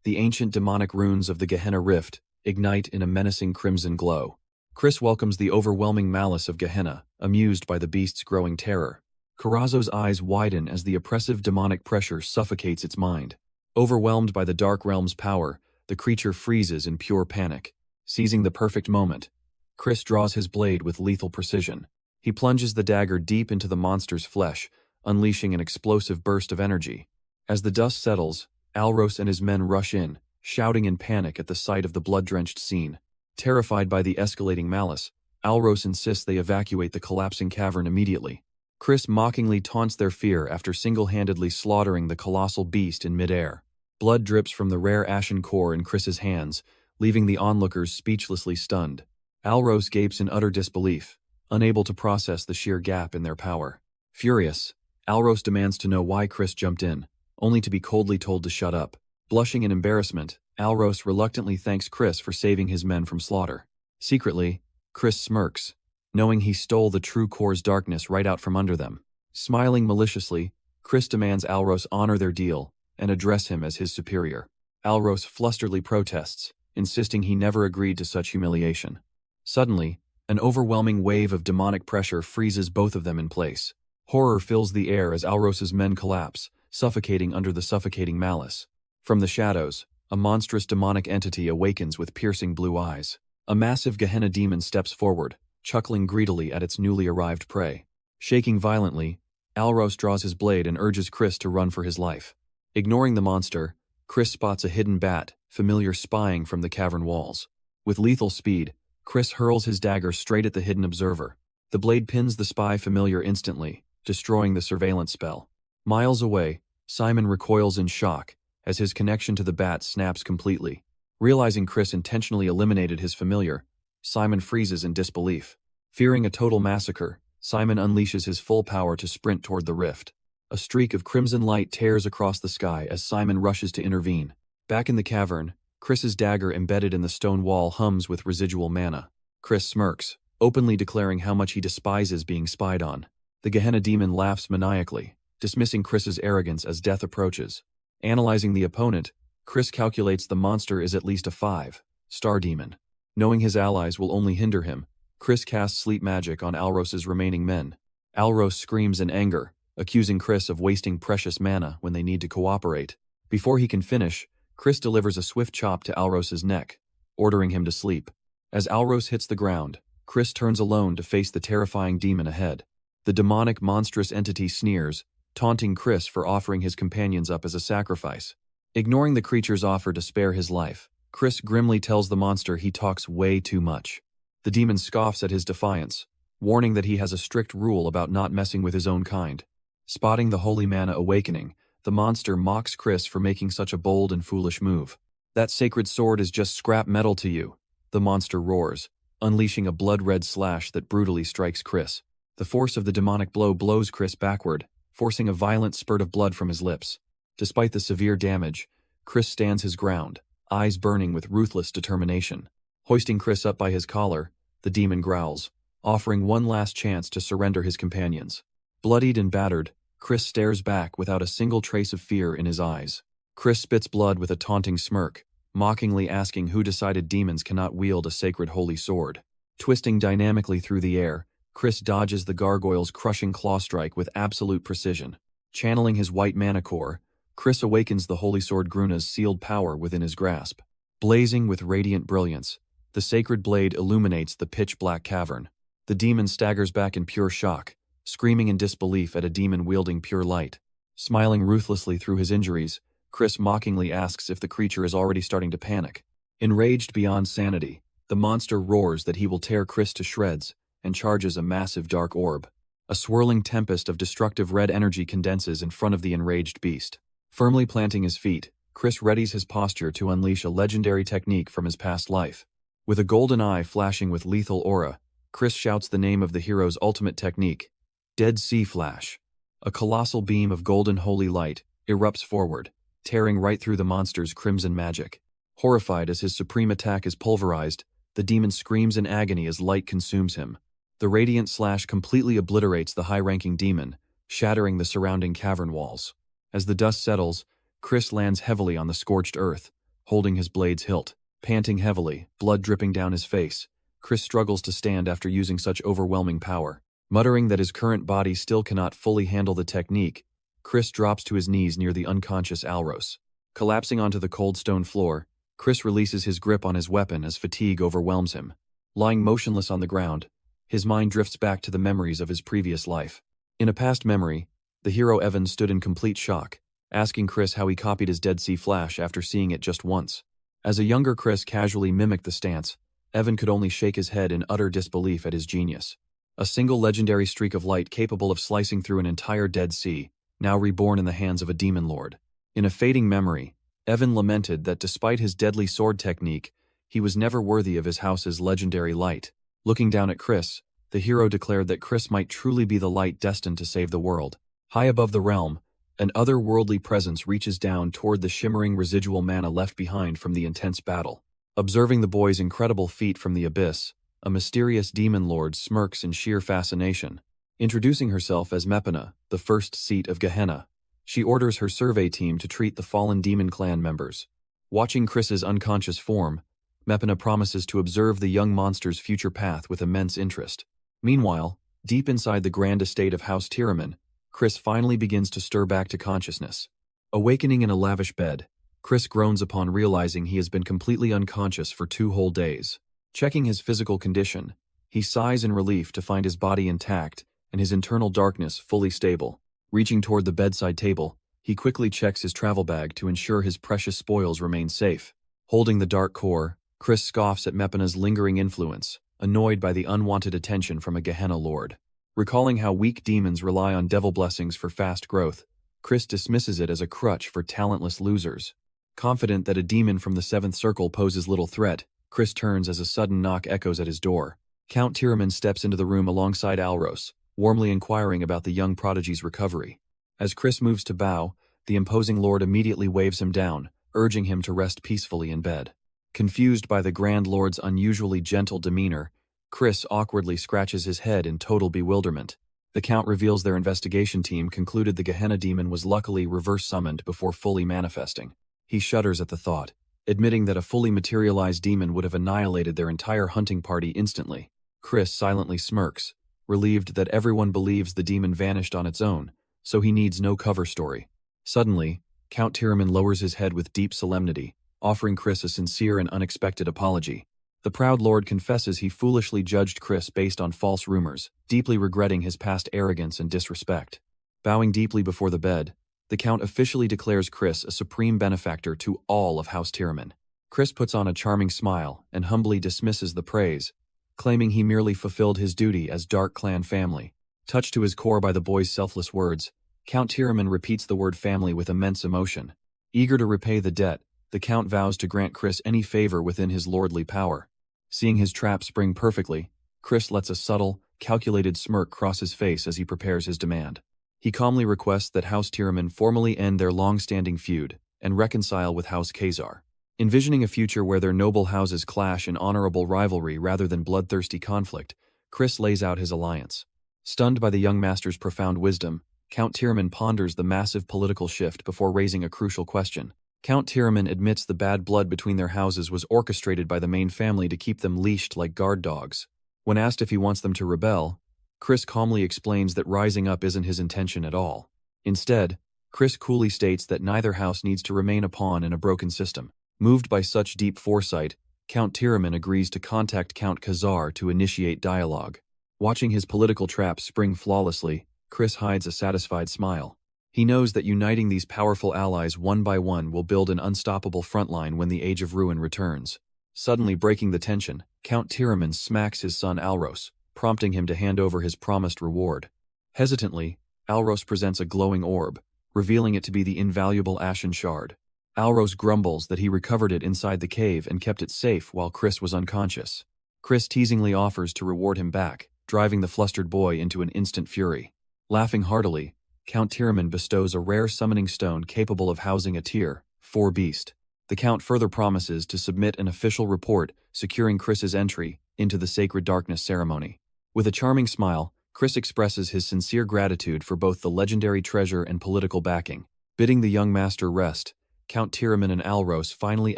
the ancient demonic runes of the Gehenna Rift ignite in a menacing crimson glow. Chris welcomes the overwhelming malice of Gehenna, amused by the beast's growing terror. Karazo's eyes widen as the oppressive demonic pressure suffocates its mind. Overwhelmed by the Dark Realm's power, the creature freezes in pure panic. Seizing the perfect moment, Chris draws his blade with lethal precision. He plunges the dagger deep into the monster's flesh, unleashing an explosive burst of energy. As the dust settles, Alros and his men rush in, shouting in panic at the sight of the blood-drenched scene. Terrified by the escalating malice, Alros insists they evacuate the collapsing cavern immediately. Chris mockingly taunts their fear after single-handedly slaughtering the colossal beast in midair. Blood drips from the rare ashen core in Chris's hands, leaving the onlookers speechlessly stunned. Alros gapes in utter disbelief, unable to process the sheer gap in their power. Furious, Alros demands to know why Chris jumped in, only to be coldly told to shut up. Blushing in embarrassment, Alros reluctantly thanks Chris for saving his men from slaughter. Secretly, Chris smirks, knowing he stole the true core's darkness right out from under them. Smiling maliciously, Chris demands Alros honor their deal and address him as his superior. Alros flusteredly protests, insisting he never agreed to such humiliation. Suddenly, an overwhelming wave of demonic pressure freezes both of them in place. Horror fills the air as Alros's men collapse, suffocating under the suffocating malice. From the shadows, a monstrous demonic entity awakens with piercing blue eyes. A massive Gehenna demon steps forward, chuckling greedily at its newly arrived prey. Shaking violently, Alros draws his blade and urges Chris to run for his life. Ignoring the monster, Chris spots a hidden bat, familiar spying from the cavern walls. With lethal speed, Chris hurls his dagger straight at the hidden observer. The blade pins the spy familiar instantly, destroying the surveillance spell. Miles away, Simon recoils in shock as his connection to the bat snaps completely. Realizing Chris intentionally eliminated his familiar, Simon freezes in disbelief. Fearing a total massacre, Simon unleashes his full power to sprint toward the rift. A streak of crimson light tears across the sky as Simon rushes to intervene. Back in the cavern, Chris's dagger embedded in the stone wall hums with residual mana. Chris smirks, openly declaring how much he despises being spied on. The Gehenna demon laughs maniacally, dismissing Chris's arrogance as death approaches. Analyzing the opponent, Chris calculates the monster is at least a 5-star demon. Knowing his allies will only hinder him, Chris casts sleep magic on Alros's remaining men. Alros screams in anger, accusing Chris of wasting precious mana when they need to cooperate. Before he can finish, Chris delivers a swift chop to Alros's neck, ordering him to sleep. As Alros hits the ground, Chris turns alone to face the terrifying demon ahead. The demonic, monstrous entity sneers, taunting Chris for offering his companions up as a sacrifice. Ignoring the creature's offer to spare his life, Chris grimly tells the monster he talks way too much. The demon scoffs at his defiance, warning that he has a strict rule about not messing with his own kind. Spotting the holy mana awakening, the monster mocks Chris for making such a bold and foolish move. "That sacred sword is just scrap metal to you," the monster roars, unleashing a blood-red slash that brutally strikes Chris. The force of the demonic blow blows Chris backward, forcing a violent spurt of blood from his lips. Despite the severe damage, Chris stands his ground, eyes burning with ruthless determination. Hoisting Chris up by his collar, the demon growls, offering one last chance to surrender his companions. Bloodied and battered, Chris stares back without a single trace of fear in his eyes. Chris spits blood with a taunting smirk, mockingly asking who decided demons cannot wield a sacred holy sword. Twisting dynamically through the air, Chris dodges the gargoyle's crushing claw strike with absolute precision. Channeling his white mana core, Chris awakens the holy sword Gruna's sealed power within his grasp. Blazing with radiant brilliance, the sacred blade illuminates the pitch-black cavern. The demon staggers back in pure shock, screaming in disbelief at a demon wielding pure light. Smiling ruthlessly through his injuries, Chris mockingly asks if the creature is already starting to panic. Enraged beyond sanity, the monster roars that he will tear Chris to shreds and charges a massive dark orb. A swirling tempest of destructive red energy condenses in front of the enraged beast. Firmly planting his feet, Chris readies his posture to unleash a legendary technique from his past life. With a golden eye flashing with lethal aura, Chris shouts the name of the hero's ultimate technique, Dead Sea Flash. A colossal beam of golden holy light erupts forward, tearing right through the monster's crimson magic. Horrified as his supreme attack is pulverized, the demon screams in agony as light consumes him. The radiant slash completely obliterates the high-ranking demon, shattering the surrounding cavern walls. As the dust settles, Chris lands heavily on the scorched earth, holding his blade's hilt. Panting heavily, blood dripping down his face, Chris struggles to stand after using such overwhelming power. Muttering that his current body still cannot fully handle the technique, Chris drops to his knees near the unconscious Alros. Collapsing onto the cold stone floor, Chris releases his grip on his weapon as fatigue overwhelms him. Lying motionless on the ground, his mind drifts back to the memories of his previous life. In a past memory, the hero Evan stood in complete shock, asking Chris how he copied his Dead Sea Flash after seeing it just once. As a younger Chris casually mimicked the stance, Evan could only shake his head in utter disbelief at his genius. A single legendary streak of light capable of slicing through an entire Dead Sea, now reborn in the hands of a demon lord. In a fading memory, Evan lamented that despite his deadly sword technique, he was never worthy of his house's legendary light. Looking down at Chris, the hero declared that Chris might truly be the light destined to save the world. High above the realm, an otherworldly presence reaches down toward the shimmering residual mana left behind from the intense battle. Observing the boy's incredible feat from the abyss, a mysterious demon lord smirks in sheer fascination. Introducing herself as Mepana, the first seat of Gehenna, she orders her survey team to treat the fallen demon clan members. Watching Chris's unconscious form, Mepana promises to observe the young monster's future path with immense interest. Meanwhile, deep inside the grand estate of House Tiraman, Chris finally begins to stir back to consciousness. Awakening in a lavish bed, Chris groans upon realizing he has been completely unconscious for 2 whole days. Checking his physical condition, he sighs in relief to find his body intact and his internal darkness fully stable. Reaching toward the bedside table, he quickly checks his travel bag to ensure his precious spoils remain safe. Holding the dark core, Chris scoffs at Mepana's lingering influence, annoyed by the unwanted attention from a Gehenna lord. Recalling how weak demons rely on devil blessings for fast growth, Chris dismisses it as a crutch for talentless losers. Confident that a demon from the seventh circle poses little threat, Chris turns as a sudden knock echoes at his door. Count Tiraman steps into the room alongside Alros, warmly inquiring about the young prodigy's recovery. As Chris moves to bow, the imposing lord immediately waves him down, urging him to rest peacefully in bed. Confused by the Grand Lord's unusually gentle demeanor, Chris awkwardly scratches his head in total bewilderment. The Count reveals their investigation team concluded the Gehenna demon was luckily reverse-summoned before fully manifesting. He shudders at the thought, admitting that a fully materialized demon would have annihilated their entire hunting party instantly. Chris silently smirks, relieved that everyone believes the demon vanished on its own, so he needs no cover story. Suddenly, Count Tiraman lowers his head with deep solemnity, offering Chris a sincere and unexpected apology. The proud lord confesses he foolishly judged Chris based on false rumors, deeply regretting his past arrogance and disrespect. Bowing deeply before the bed, the Count officially declares Chris a supreme benefactor to all of House Tiraman. Chris puts on a charming smile and humbly dismisses the praise, claiming he merely fulfilled his duty as Dark Clan family. Touched to his core by the boy's selfless words, Count Tiraman repeats the word family with immense emotion. Eager to repay the debt, the Count vows to grant Chris any favor within his lordly power. Seeing his trap spring perfectly, Chris lets a subtle, calculated smirk cross his face as he prepares his demand. He calmly requests that House Tiraman formally end their long-standing feud and reconcile with House Khazar. Envisioning a future where their noble houses clash in honorable rivalry rather than bloodthirsty conflict, Chris lays out his alliance. Stunned by the young master's profound wisdom, Count Tiraman ponders the massive political shift before raising a crucial question. Count Tiraman admits the bad blood between their houses was orchestrated by the main family to keep them leashed like guard dogs. When asked if he wants them to rebel, Chris calmly explains that rising up isn't his intention at all. Instead, Chris coolly states that neither house needs to remain a pawn in a broken system. Moved by such deep foresight, Count Tiraman agrees to contact Count Khazar to initiate dialogue. Watching his political trap spring flawlessly, Chris hides a satisfied smile. He knows that uniting these powerful allies one by one will build an unstoppable frontline when the Age of Ruin returns. Suddenly breaking the tension, Count Tiraman smacks his son Alros, prompting him to hand over his promised reward. Hesitantly, Alros presents a glowing orb, revealing it to be the invaluable Ashen Shard. Alros grumbles that he recovered it inside the cave and kept it safe while Chris was unconscious. Chris teasingly offers to reward him back, driving the flustered boy into an instant fury. Laughing heartily, Count Tiraman bestows a rare summoning stone capable of housing a Tier 4 beast. The Count further promises to submit an official report securing Chris's entry into the Sacred Darkness ceremony. With a charming smile, Chris expresses his sincere gratitude for both the legendary treasure and political backing. Bidding the young master rest, Count Tiraman and Alros finally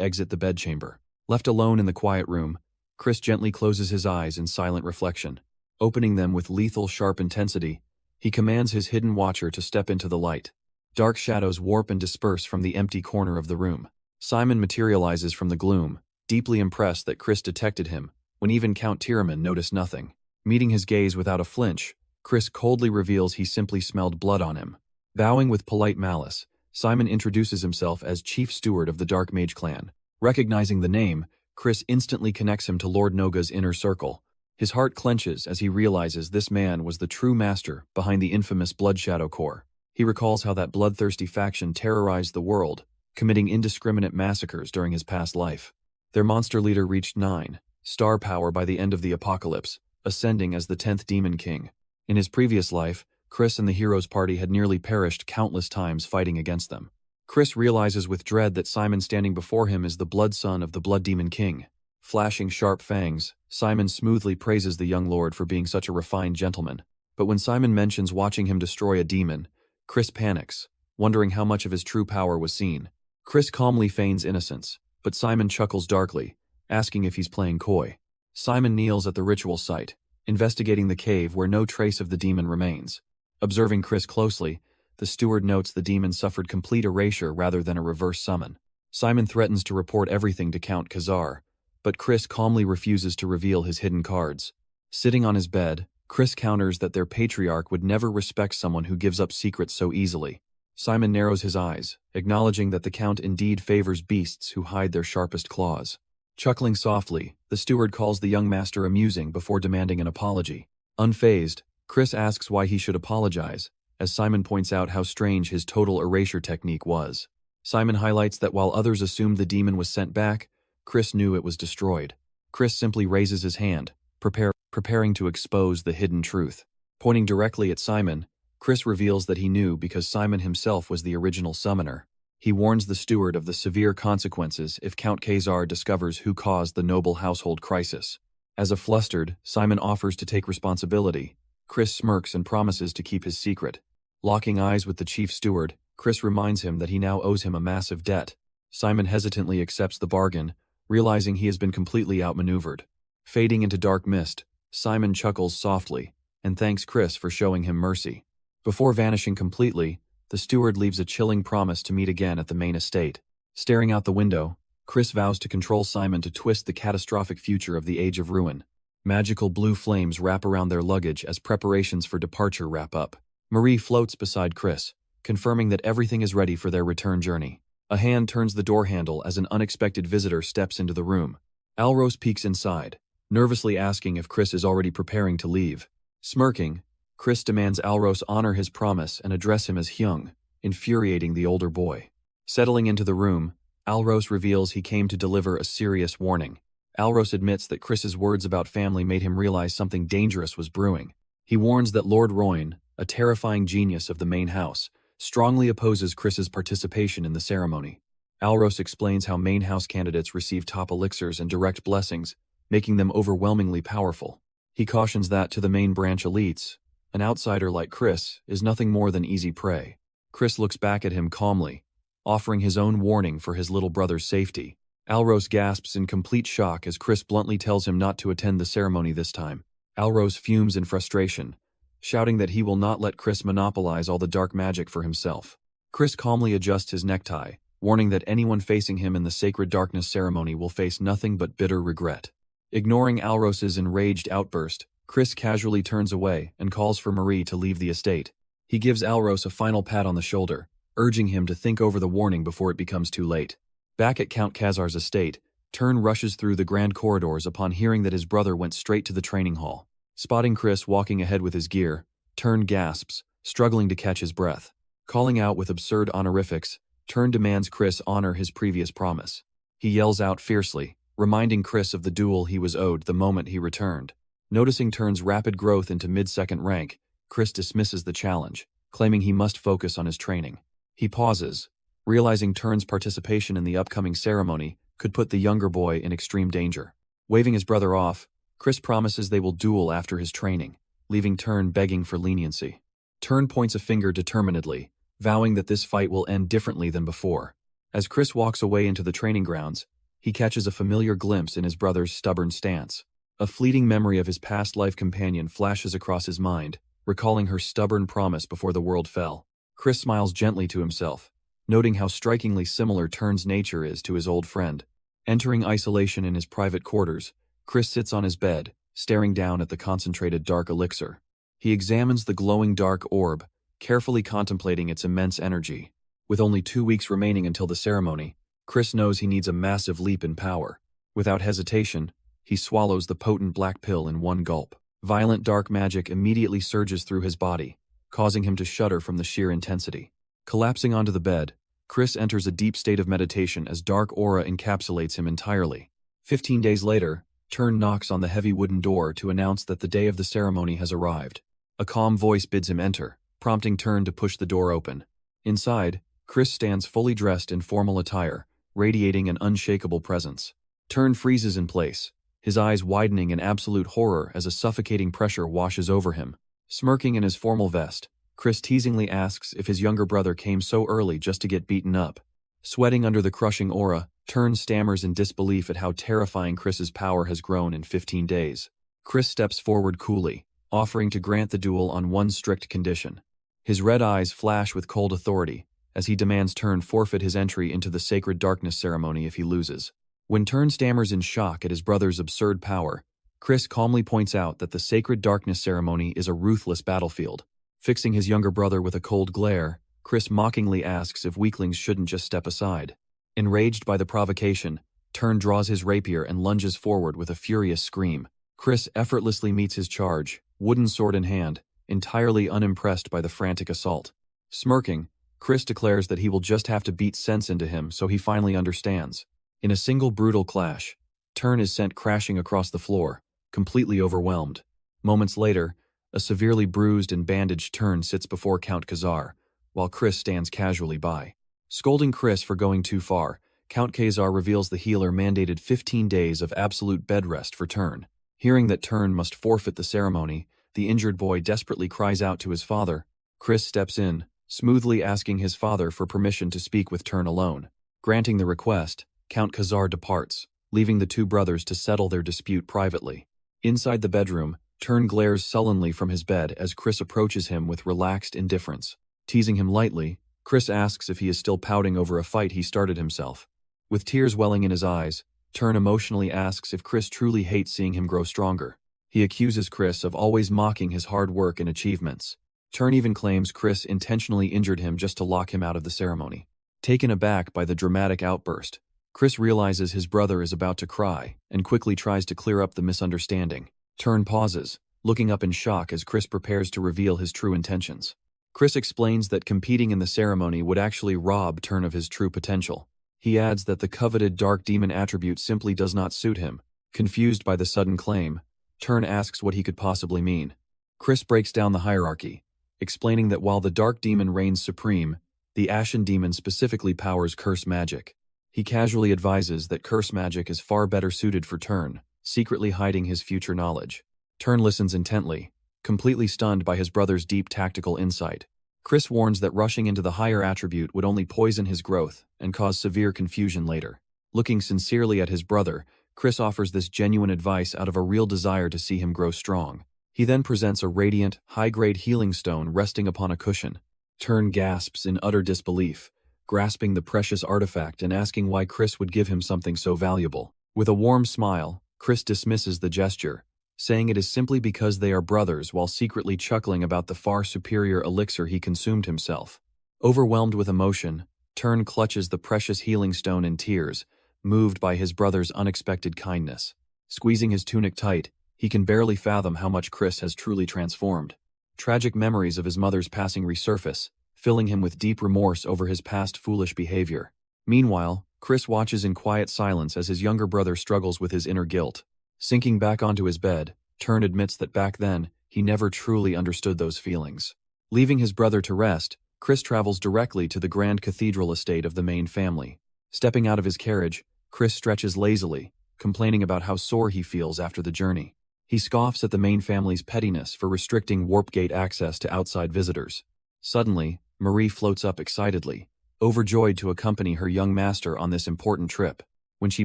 exit the bedchamber. Left alone in the quiet room, Chris gently closes his eyes in silent reflection. Opening them with lethal sharp intensity, he commands his hidden watcher to step into the light. Dark shadows warp and disperse from the empty corner of the room. Simon materializes from the gloom, deeply impressed that Chris detected him, when even Count Tiraman noticed nothing. Meeting his gaze without a flinch, Chris coldly reveals he simply smelled blood on him. Bowing with polite malice, Simon introduces himself as Chief Steward of the Dark Mage clan. Recognizing the name, Chris instantly connects him to Lord Noga's inner circle. His heart clenches as he realizes this man was the true master behind the infamous Blood Shadow Corps. He recalls how that bloodthirsty faction terrorized the world, committing indiscriminate massacres during his past life. Their monster leader reached 9 star power by the end of the apocalypse, ascending as the 10th Demon King. In his previous life, Chris and the hero's party had nearly perished countless times fighting against them. Chris realizes with dread that Simon standing before him is the blood son of the Blood Demon King. Flashing sharp fangs, Simon smoothly praises the young lord for being such a refined gentleman. But when Simon mentions watching him destroy a demon, Chris panics, wondering how much of his true power was seen. Chris calmly feigns innocence, but Simon chuckles darkly, asking if he's playing coy. Simon kneels at the ritual site, investigating the cave where no trace of the demon remains. Observing Chris closely, the steward notes the demon suffered complete erasure rather than a reverse summon. Simon threatens to report everything to Count Khazar, but Chris calmly refuses to reveal his hidden cards. Sitting on his bed, Chris counters that their patriarch would never respect someone who gives up secrets so easily. Simon narrows his eyes, acknowledging that the Count indeed favors beasts who hide their sharpest claws. Chuckling softly, the steward calls the young master amusing before demanding an apology. Unfazed, Chris asks why he should apologize, as Simon points out how strange his total erasure technique was. Simon highlights that while others assumed the demon was sent back, Chris knew it was destroyed. Chris simply raises his hand, preparing to expose the hidden truth. Pointing directly at Simon, Chris reveals that he knew because Simon himself was the original summoner. He warns the steward of the severe consequences if Count Khazar discovers who caused the noble household crisis. As a flustered, Simon offers to take responsibility. Chris smirks and promises to keep his secret. Locking eyes with the chief steward, Chris reminds him that he now owes him a massive debt. Simon hesitantly accepts the bargain, realizing he has been completely outmaneuvered. Fading into dark mist, Simon chuckles softly and thanks Chris for showing him mercy. Before vanishing completely, the steward leaves a chilling promise to meet again at the main estate. Staring out the window, Chris vows to control Simon to twist the catastrophic future of the Age of Ruin. Magical blue flames wrap around their luggage as preparations for departure wrap up. Marie floats beside Chris, confirming that everything is ready for their return journey. A hand turns the door handle as an unexpected visitor steps into the room. Alros peeks inside, nervously asking if Chris is already preparing to leave. Smirking, Chris demands Alros honor his promise and address him as Hyung, infuriating the older boy. Settling into the room, Alros reveals he came to deliver a serious warning. Alros admits that Chris's words about family made him realize something dangerous was brewing. He warns that Lord Royne, a terrifying genius of the main house, strongly opposes Chris's participation in the ceremony. Alros explains how main house candidates receive top elixirs and direct blessings, making them overwhelmingly powerful. He cautions that to the main branch elites, an outsider like Chris is nothing more than easy prey. Chris looks back at him calmly, offering his own warning for his little brother's safety. Alros gasps in complete shock as Chris bluntly tells him not to attend the ceremony this time. Alros fumes in frustration, shouting that he will not let Chris monopolize all the dark magic for himself. Chris calmly adjusts his necktie, warning that anyone facing him in the Sacred Darkness ceremony will face nothing but bitter regret. Ignoring Alros's enraged outburst, Chris casually turns away and calls for Marie to leave the estate. He gives Alros a final pat on the shoulder, urging him to think over the warning before it becomes too late. Back at Count Khazar's estate, Tern rushes through the grand corridors upon hearing that his brother went straight to the training hall. Spotting Chris walking ahead with his gear, Tern gasps, struggling to catch his breath. Calling out with absurd honorifics, Tern demands Chris honor his previous promise. He yells out fiercely, reminding Chris of the duel he was owed the moment he returned. Noticing Tern's rapid growth into mid-second rank, Chris dismisses the challenge, claiming he must focus on his training. He pauses, realizing Tern's participation in the upcoming ceremony could put the younger boy in extreme danger. Waving his brother off, Chris promises they will duel after his training, leaving Tern begging for leniency. Tern points a finger determinedly, vowing that this fight will end differently than before. As Chris walks away into the training grounds, he catches a familiar glimpse in his brother's stubborn stance. A fleeting memory of his past life companion flashes across his mind, recalling her stubborn promise before the world fell. Chris smiles gently to himself, noting how strikingly similar Tern's nature is to his old friend. Entering isolation in his private quarters, Chris sits on his bed, staring down at the concentrated dark elixir. He examines the glowing dark orb, carefully contemplating its immense energy. With only 2 weeks remaining until the ceremony, Chris knows he needs a massive leap in power. Without hesitation, he swallows the potent black pill in one gulp. Violent dark magic immediately surges through his body, causing him to shudder from the sheer intensity. Collapsing onto the bed, Chris enters a deep state of meditation as dark aura encapsulates him entirely. 15 days later, Tern knocks on the heavy wooden door to announce that the day of the ceremony has arrived. A calm voice bids him enter, prompting Tern to push the door open. Inside, Chris stands fully dressed in formal attire, radiating an unshakable presence. Tern freezes in place, his eyes widening in absolute horror as a suffocating pressure washes over him. Smirking in his formal vest, Chris teasingly asks if his younger brother came so early just to get beaten up. Sweating under the crushing aura, Tern stammers in disbelief at how terrifying Chris's power has grown in 15 days. Chris steps forward coolly, offering to grant the duel on one strict condition. His red eyes flash with cold authority, as he demands Tern forfeit his entry into the Sacred Darkness ceremony if he loses. When Tern stammers in shock at his brother's absurd power, Chris calmly points out that the Sacred Darkness ceremony is a ruthless battlefield. Fixing his younger brother with a cold glare, Chris mockingly asks if weaklings shouldn't just step aside. Enraged by the provocation, Turn draws his rapier and lunges forward with a furious scream. Chris effortlessly meets his charge, wooden sword in hand, entirely unimpressed by the frantic assault. Smirking, Chris declares that he will just have to beat sense into him so he finally understands. In a single brutal clash, Turn is sent crashing across the floor, completely overwhelmed. Moments later, a severely bruised and bandaged Turn sits before Count Khazar, while Chris stands casually by. Scolding Chris for going too far, Count Khazar reveals the healer mandated 15 days of absolute bed rest for Turn. Hearing that Turn must forfeit the ceremony, the injured boy desperately cries out to his father. Chris steps in, smoothly asking his father for permission to speak with Turn alone. Granting the request, Count Khazar departs, leaving the two brothers to settle their dispute privately. Inside the bedroom, Turn glares sullenly from his bed as Chris approaches him with relaxed indifference. Teasing him lightly, Chris asks if he is still pouting over a fight he started himself. With tears welling in his eyes, Turn emotionally asks if Chris truly hates seeing him grow stronger. He accuses Chris of always mocking his hard work and achievements. Turn even claims Chris intentionally injured him just to lock him out of the ceremony. Taken aback by the dramatic outburst, Chris realizes his brother is about to cry and quickly tries to clear up the misunderstanding. Turn pauses, looking up in shock as Chris prepares to reveal his true intentions. Chris explains that competing in the ceremony would actually rob Turn of his true potential. He adds that the coveted dark demon attribute simply does not suit him. Confused by the sudden claim, Turn asks what he could possibly mean. Chris breaks down the hierarchy, explaining that while the dark demon reigns supreme, the ashen demon specifically powers curse magic. He casually advises that curse magic is far better suited for Turn, secretly hiding his future knowledge. Turn listens intently, completely stunned by his brother's deep tactical insight. Chris warns that rushing into the higher attribute would only poison his growth and cause severe confusion later. Looking sincerely at his brother, Chris offers this genuine advice out of a real desire to see him grow strong. He then presents a radiant, high-grade healing stone resting upon a cushion. Turn gasps in utter disbelief, grasping the precious artifact and asking why Chris would give him something so valuable. With a warm smile, Chris dismisses the gesture, saying it is simply because they are brothers while secretly chuckling about the far superior elixir he consumed himself. Overwhelmed with emotion, Turn clutches the precious healing stone in tears, moved by his brother's unexpected kindness. Squeezing his tunic tight, he can barely fathom how much Chris has truly transformed. Tragic memories of his mother's passing resurface, filling him with deep remorse over his past foolish behavior. Meanwhile, Chris watches in quiet silence as his younger brother struggles with his inner guilt. Sinking back onto his bed, Turn admits that back then, he never truly understood those feelings. Leaving his brother to rest, Chris travels directly to the grand cathedral estate of the main family. Stepping out of his carriage, Chris stretches lazily, complaining about how sore he feels after the journey. He scoffs at the main family's pettiness for restricting warp gate access to outside visitors. Suddenly, Marie floats up excitedly, overjoyed to accompany her young master on this important trip. When she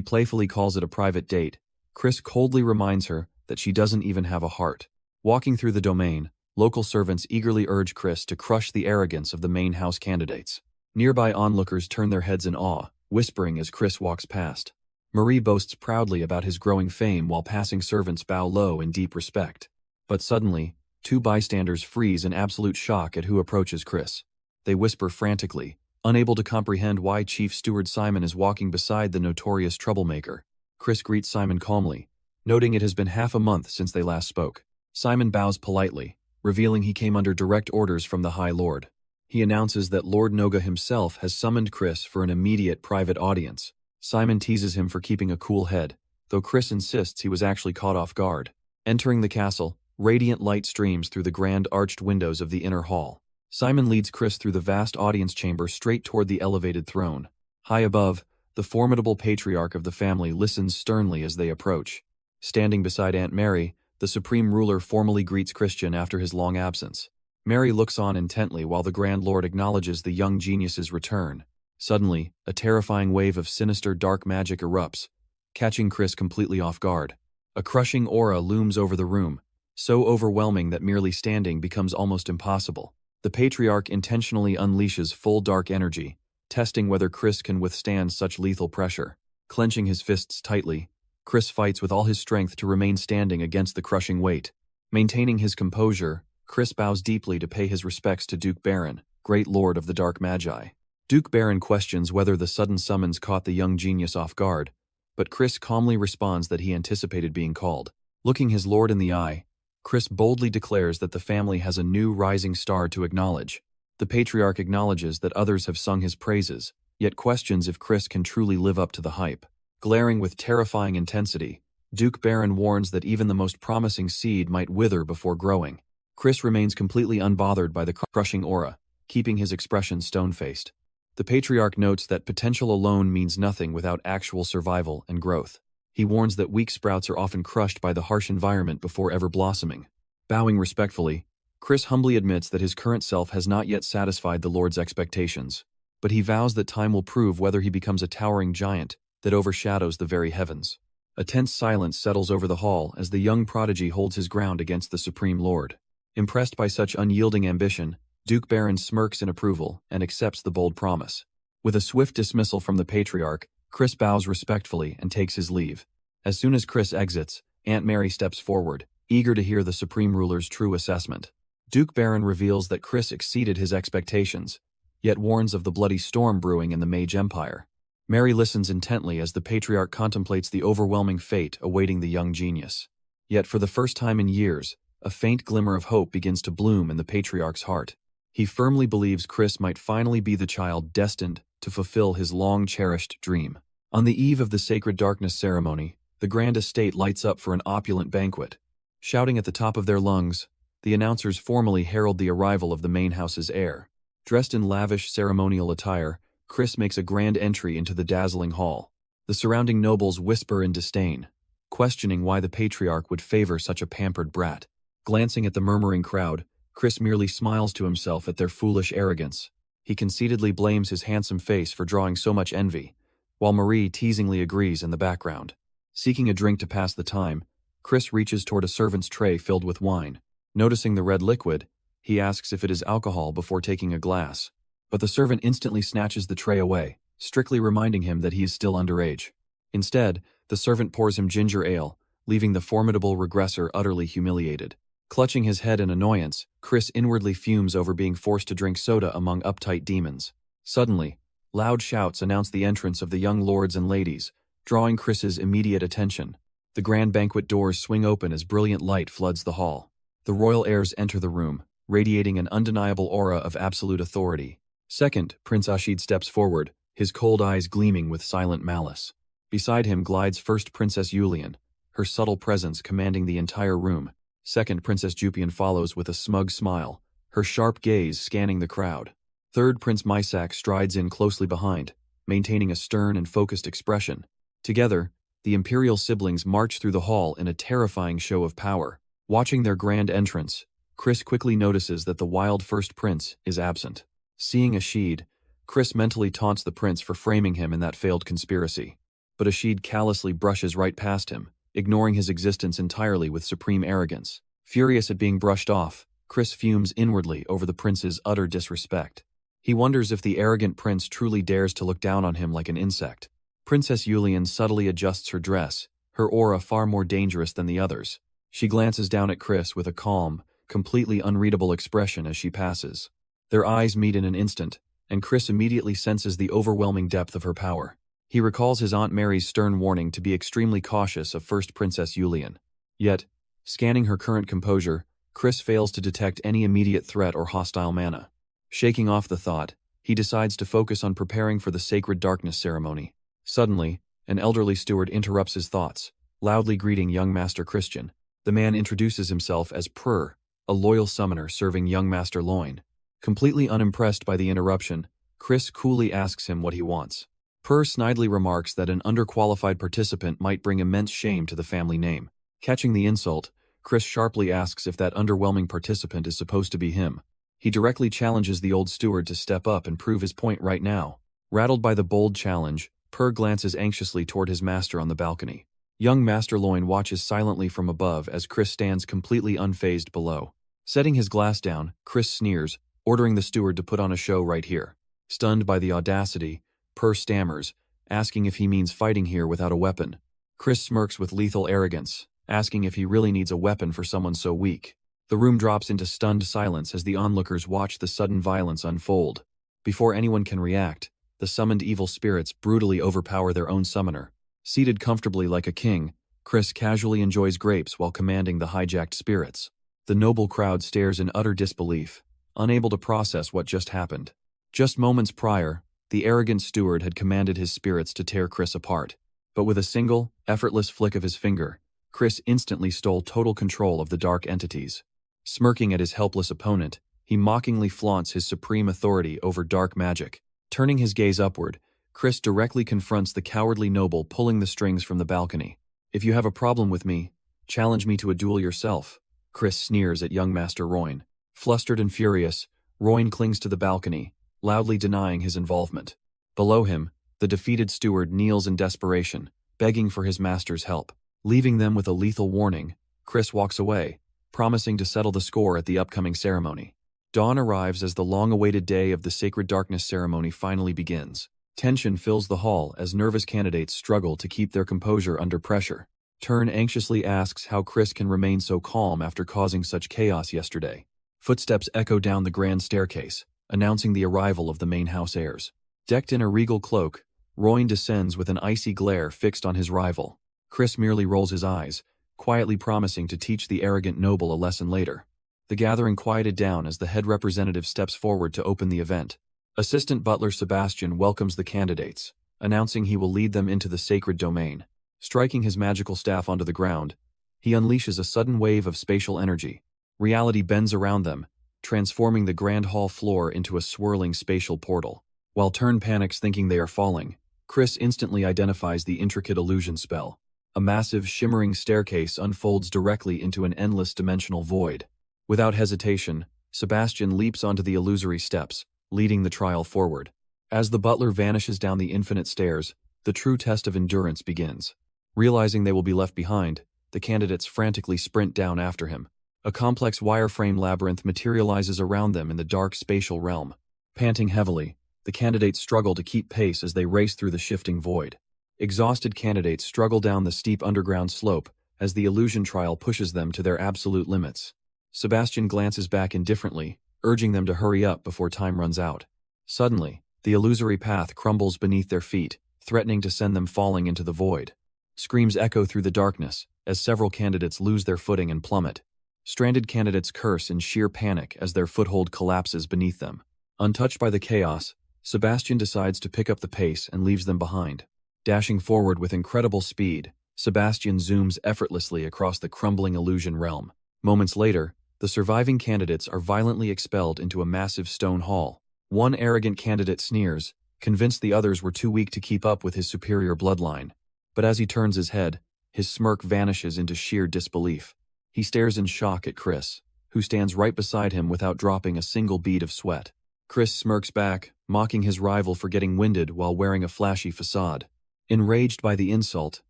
playfully calls it a private date, Chris coldly reminds her that she doesn't even have a heart. Walking through the domain, local servants eagerly urge Chris to crush the arrogance of the main house candidates. Nearby onlookers turn their heads in awe, whispering as Chris walks past. Marie boasts proudly about his growing fame while passing servants bow low in deep respect. But suddenly, two bystanders freeze in absolute shock at who approaches Chris. They whisper frantically, unable to comprehend why Chief Steward Simon is walking beside the notorious troublemaker. Chris greets Simon calmly, noting it has been half a month since they last spoke. Simon bows politely, revealing he came under direct orders from the High Lord. He announces that Lord Noga himself has summoned Chris for an immediate private audience. Simon teases him for keeping a cool head, though Chris insists he was actually caught off guard. Entering the castle, radiant light streams through the grand arched windows of the inner hall. Simon leads Chris through the vast audience chamber straight toward the elevated throne. High above, the formidable patriarch of the family listens sternly as they approach. Standing beside Aunt Mary, the supreme ruler formally greets Christian after his long absence. Mary looks on intently while the Grand Lord acknowledges the young genius's return. Suddenly, a terrifying wave of sinister dark magic erupts, catching Chris completely off guard. A crushing aura looms over the room, so overwhelming that merely standing becomes almost impossible. The patriarch intentionally unleashes full dark energy, testing whether Chris can withstand such lethal pressure. Clenching his fists tightly, Chris fights with all his strength to remain standing against the crushing weight. Maintaining his composure, Chris bows deeply to pay his respects to Duke Baron, Great Lord of the Dark Magi. Duke Baron questions whether the sudden summons caught the young genius off guard, but Chris calmly responds that he anticipated being called. Looking his lord in the eye, Chris boldly declares that the family has a new rising star to acknowledge. The patriarch acknowledges that others have sung his praises, yet questions if Chris can truly live up to the hype. Glaring with terrifying intensity, Duke Baron warns that even the most promising seed might wither before growing. Chris remains completely unbothered by the crushing aura, keeping his expression stone-faced. The patriarch notes that potential alone means nothing without actual survival and growth. He warns that weak sprouts are often crushed by the harsh environment before ever blossoming. Bowing respectfully, Chris humbly admits that his current self has not yet satisfied the Lord's expectations, but he vows that time will prove whether he becomes a towering giant that overshadows the very heavens. A tense silence settles over the hall as the young prodigy holds his ground against the Supreme Lord. Impressed by such unyielding ambition, Duke Baron smirks in approval and accepts the bold promise. With a swift dismissal from the patriarch, Chris bows respectfully and takes his leave. As soon as Chris exits, Aunt Mary steps forward, eager to hear the Supreme Ruler's true assessment. Duke Baron reveals that Chris exceeded his expectations, yet warns of the bloody storm brewing in the Mage Empire. Mary listens intently as the patriarch contemplates the overwhelming fate awaiting the young genius. Yet for the first time in years, a faint glimmer of hope begins to bloom in the patriarch's heart. He firmly believes Chris might finally be the child destined to fulfill his long-cherished dream. On the eve of the Sacred Darkness ceremony, the grand estate lights up for an opulent banquet. Shouting at the top of their lungs, the announcers formally herald the arrival of the main house's heir. Dressed in lavish ceremonial attire, Chris makes a grand entry into the dazzling hall. The surrounding nobles whisper in disdain, questioning why the patriarch would favor such a pampered brat. Glancing at the murmuring crowd, Chris merely smiles to himself at their foolish arrogance. He conceitedly blames his handsome face for drawing so much envy, while Marie teasingly agrees in the background. Seeking a drink to pass the time, Chris reaches toward a servant's tray filled with wine. Noticing the red liquid, he asks if it is alcohol before taking a glass, but the servant instantly snatches the tray away, strictly reminding him that he is still underage. Instead, the servant pours him ginger ale, leaving the formidable regressor utterly humiliated. Clutching his head in annoyance, Chris inwardly fumes over being forced to drink soda among uptight demons. Suddenly, loud shouts announce the entrance of the young lords and ladies, drawing Chris's immediate attention. The grand banquet doors swing open as brilliant light floods the hall. The royal heirs enter the room, radiating an undeniable aura of absolute authority. Second, Prince Ashid steps forward, his cold eyes gleaming with silent malice. Beside him glides First Princess Yulian, her subtle presence commanding the entire room. Second, Princess Jupian follows with a smug smile, her sharp gaze scanning the crowd. Third, Prince Mysak strides in closely behind, maintaining a stern and focused expression. Together, the imperial siblings march through the hall in a terrifying show of power. Watching their grand entrance, Chris quickly notices that the wild first prince is absent. Seeing Ashid, Chris mentally taunts the prince for framing him in that failed conspiracy. But Ashid callously brushes right past him, ignoring his existence entirely with supreme arrogance. Furious at being brushed off, Chris fumes inwardly over the prince's utter disrespect. He wonders if the arrogant prince truly dares to look down on him like an insect. Princess Yulian subtly adjusts her dress, her aura far more dangerous than the others. She glances down at Chris with a calm, completely unreadable expression as she passes. Their eyes meet in an instant, and Chris immediately senses the overwhelming depth of her power. He recalls his Aunt Mary's stern warning to be extremely cautious of First Princess Yulian. Yet, scanning her current composure, Chris fails to detect any immediate threat or hostile mana. Shaking off the thought, he decides to focus on preparing for the Sacred Darkness ceremony. Suddenly, an elderly steward interrupts his thoughts, loudly greeting young Master Christian. The man introduces himself as Purr, a loyal summoner serving young Master Loin. Completely unimpressed by the interruption, Chris coolly asks him what he wants. Purr snidely remarks that an underqualified participant might bring immense shame to the family name. Catching the insult, Chris sharply asks if that underwhelming participant is supposed to be him. He directly challenges the old steward to step up and prove his point right now. Rattled by the bold challenge, Purr glances anxiously toward his master on the balcony. Young Master Loin watches silently from above as Chris stands completely unfazed below. Setting his glass down, Chris sneers, ordering the steward to put on a show right here. Stunned by the audacity, Purr stammers, asking if he means fighting here without a weapon. Chris smirks with lethal arrogance, asking if he really needs a weapon for someone so weak. The room drops into stunned silence as the onlookers watch the sudden violence unfold. Before anyone can react, the summoned evil spirits brutally overpower their own summoner. Seated comfortably like a king, Chris casually enjoys grapes while commanding the hijacked spirits. The noble crowd stares in utter disbelief, unable to process what just happened. Just moments prior, the arrogant steward had commanded his spirits to tear Chris apart. But with a single, effortless flick of his finger, Chris instantly stole total control of the dark entities. Smirking at his helpless opponent, he mockingly flaunts his supreme authority over dark magic. Turning his gaze upward, Chris directly confronts the cowardly noble pulling the strings from the balcony. "If you have a problem with me, challenge me to a duel yourself," Chris sneers at young Master Royne. Flustered and furious, Royne clings to the balcony, loudly denying his involvement. Below him, the defeated steward kneels in desperation, begging for his master's help. Leaving them with a lethal warning, Chris walks away, promising to settle the score at the upcoming ceremony. Dawn arrives as the long-awaited day of the Sacred Darkness ceremony finally begins. Tension fills the hall as nervous candidates struggle to keep their composure under pressure. Turn anxiously asks how Chris can remain so calm after causing such chaos yesterday. Footsteps echo down the grand staircase, announcing the arrival of the main house heirs. Decked in a regal cloak, Royne descends with an icy glare fixed on his rival. Chris merely rolls his eyes, quietly promising to teach the arrogant noble a lesson later. The gathering quieted down as the head representative steps forward to open the event. Assistant Butler Sebastian welcomes the candidates, announcing he will lead them into the sacred domain. Striking his magical staff onto the ground, he unleashes a sudden wave of spatial energy. Reality bends around them, transforming the grand hall floor into a swirling spatial portal. While Turn panics thinking they are falling, Chris instantly identifies the intricate illusion spell. A massive, shimmering staircase unfolds directly into an endless dimensional void. Without hesitation, Sebastian leaps onto the illusory steps, leading the trial forward. As the butler vanishes down the infinite stairs, the true test of endurance begins. Realizing they will be left behind, the candidates frantically sprint down after him. A complex wireframe labyrinth materializes around them in the dark spatial realm. Panting heavily, the candidates struggle to keep pace as they race through the shifting void. Exhausted candidates struggle down the steep underground slope as the illusion trial pushes them to their absolute limits. Sebastian glances back indifferently, urging them to hurry up before time runs out. Suddenly, the illusory path crumbles beneath their feet, threatening to send them falling into the void. Screams echo through the darkness as several candidates lose their footing and plummet. Stranded candidates curse in sheer panic as their foothold collapses beneath them. Untouched by the chaos, Sebastian decides to pick up the pace and leaves them behind. Dashing forward with incredible speed, Sebastian zooms effortlessly across the crumbling illusion realm. Moments later, the surviving candidates are violently expelled into a massive stone hall. One arrogant candidate sneers, convinced the others were too weak to keep up with his superior bloodline. But as he turns his head, his smirk vanishes into sheer disbelief. He stares in shock at Chris, who stands right beside him without dropping a single bead of sweat. Chris smirks back, mocking his rival for getting winded while wearing a flashy facade. Enraged by the insult,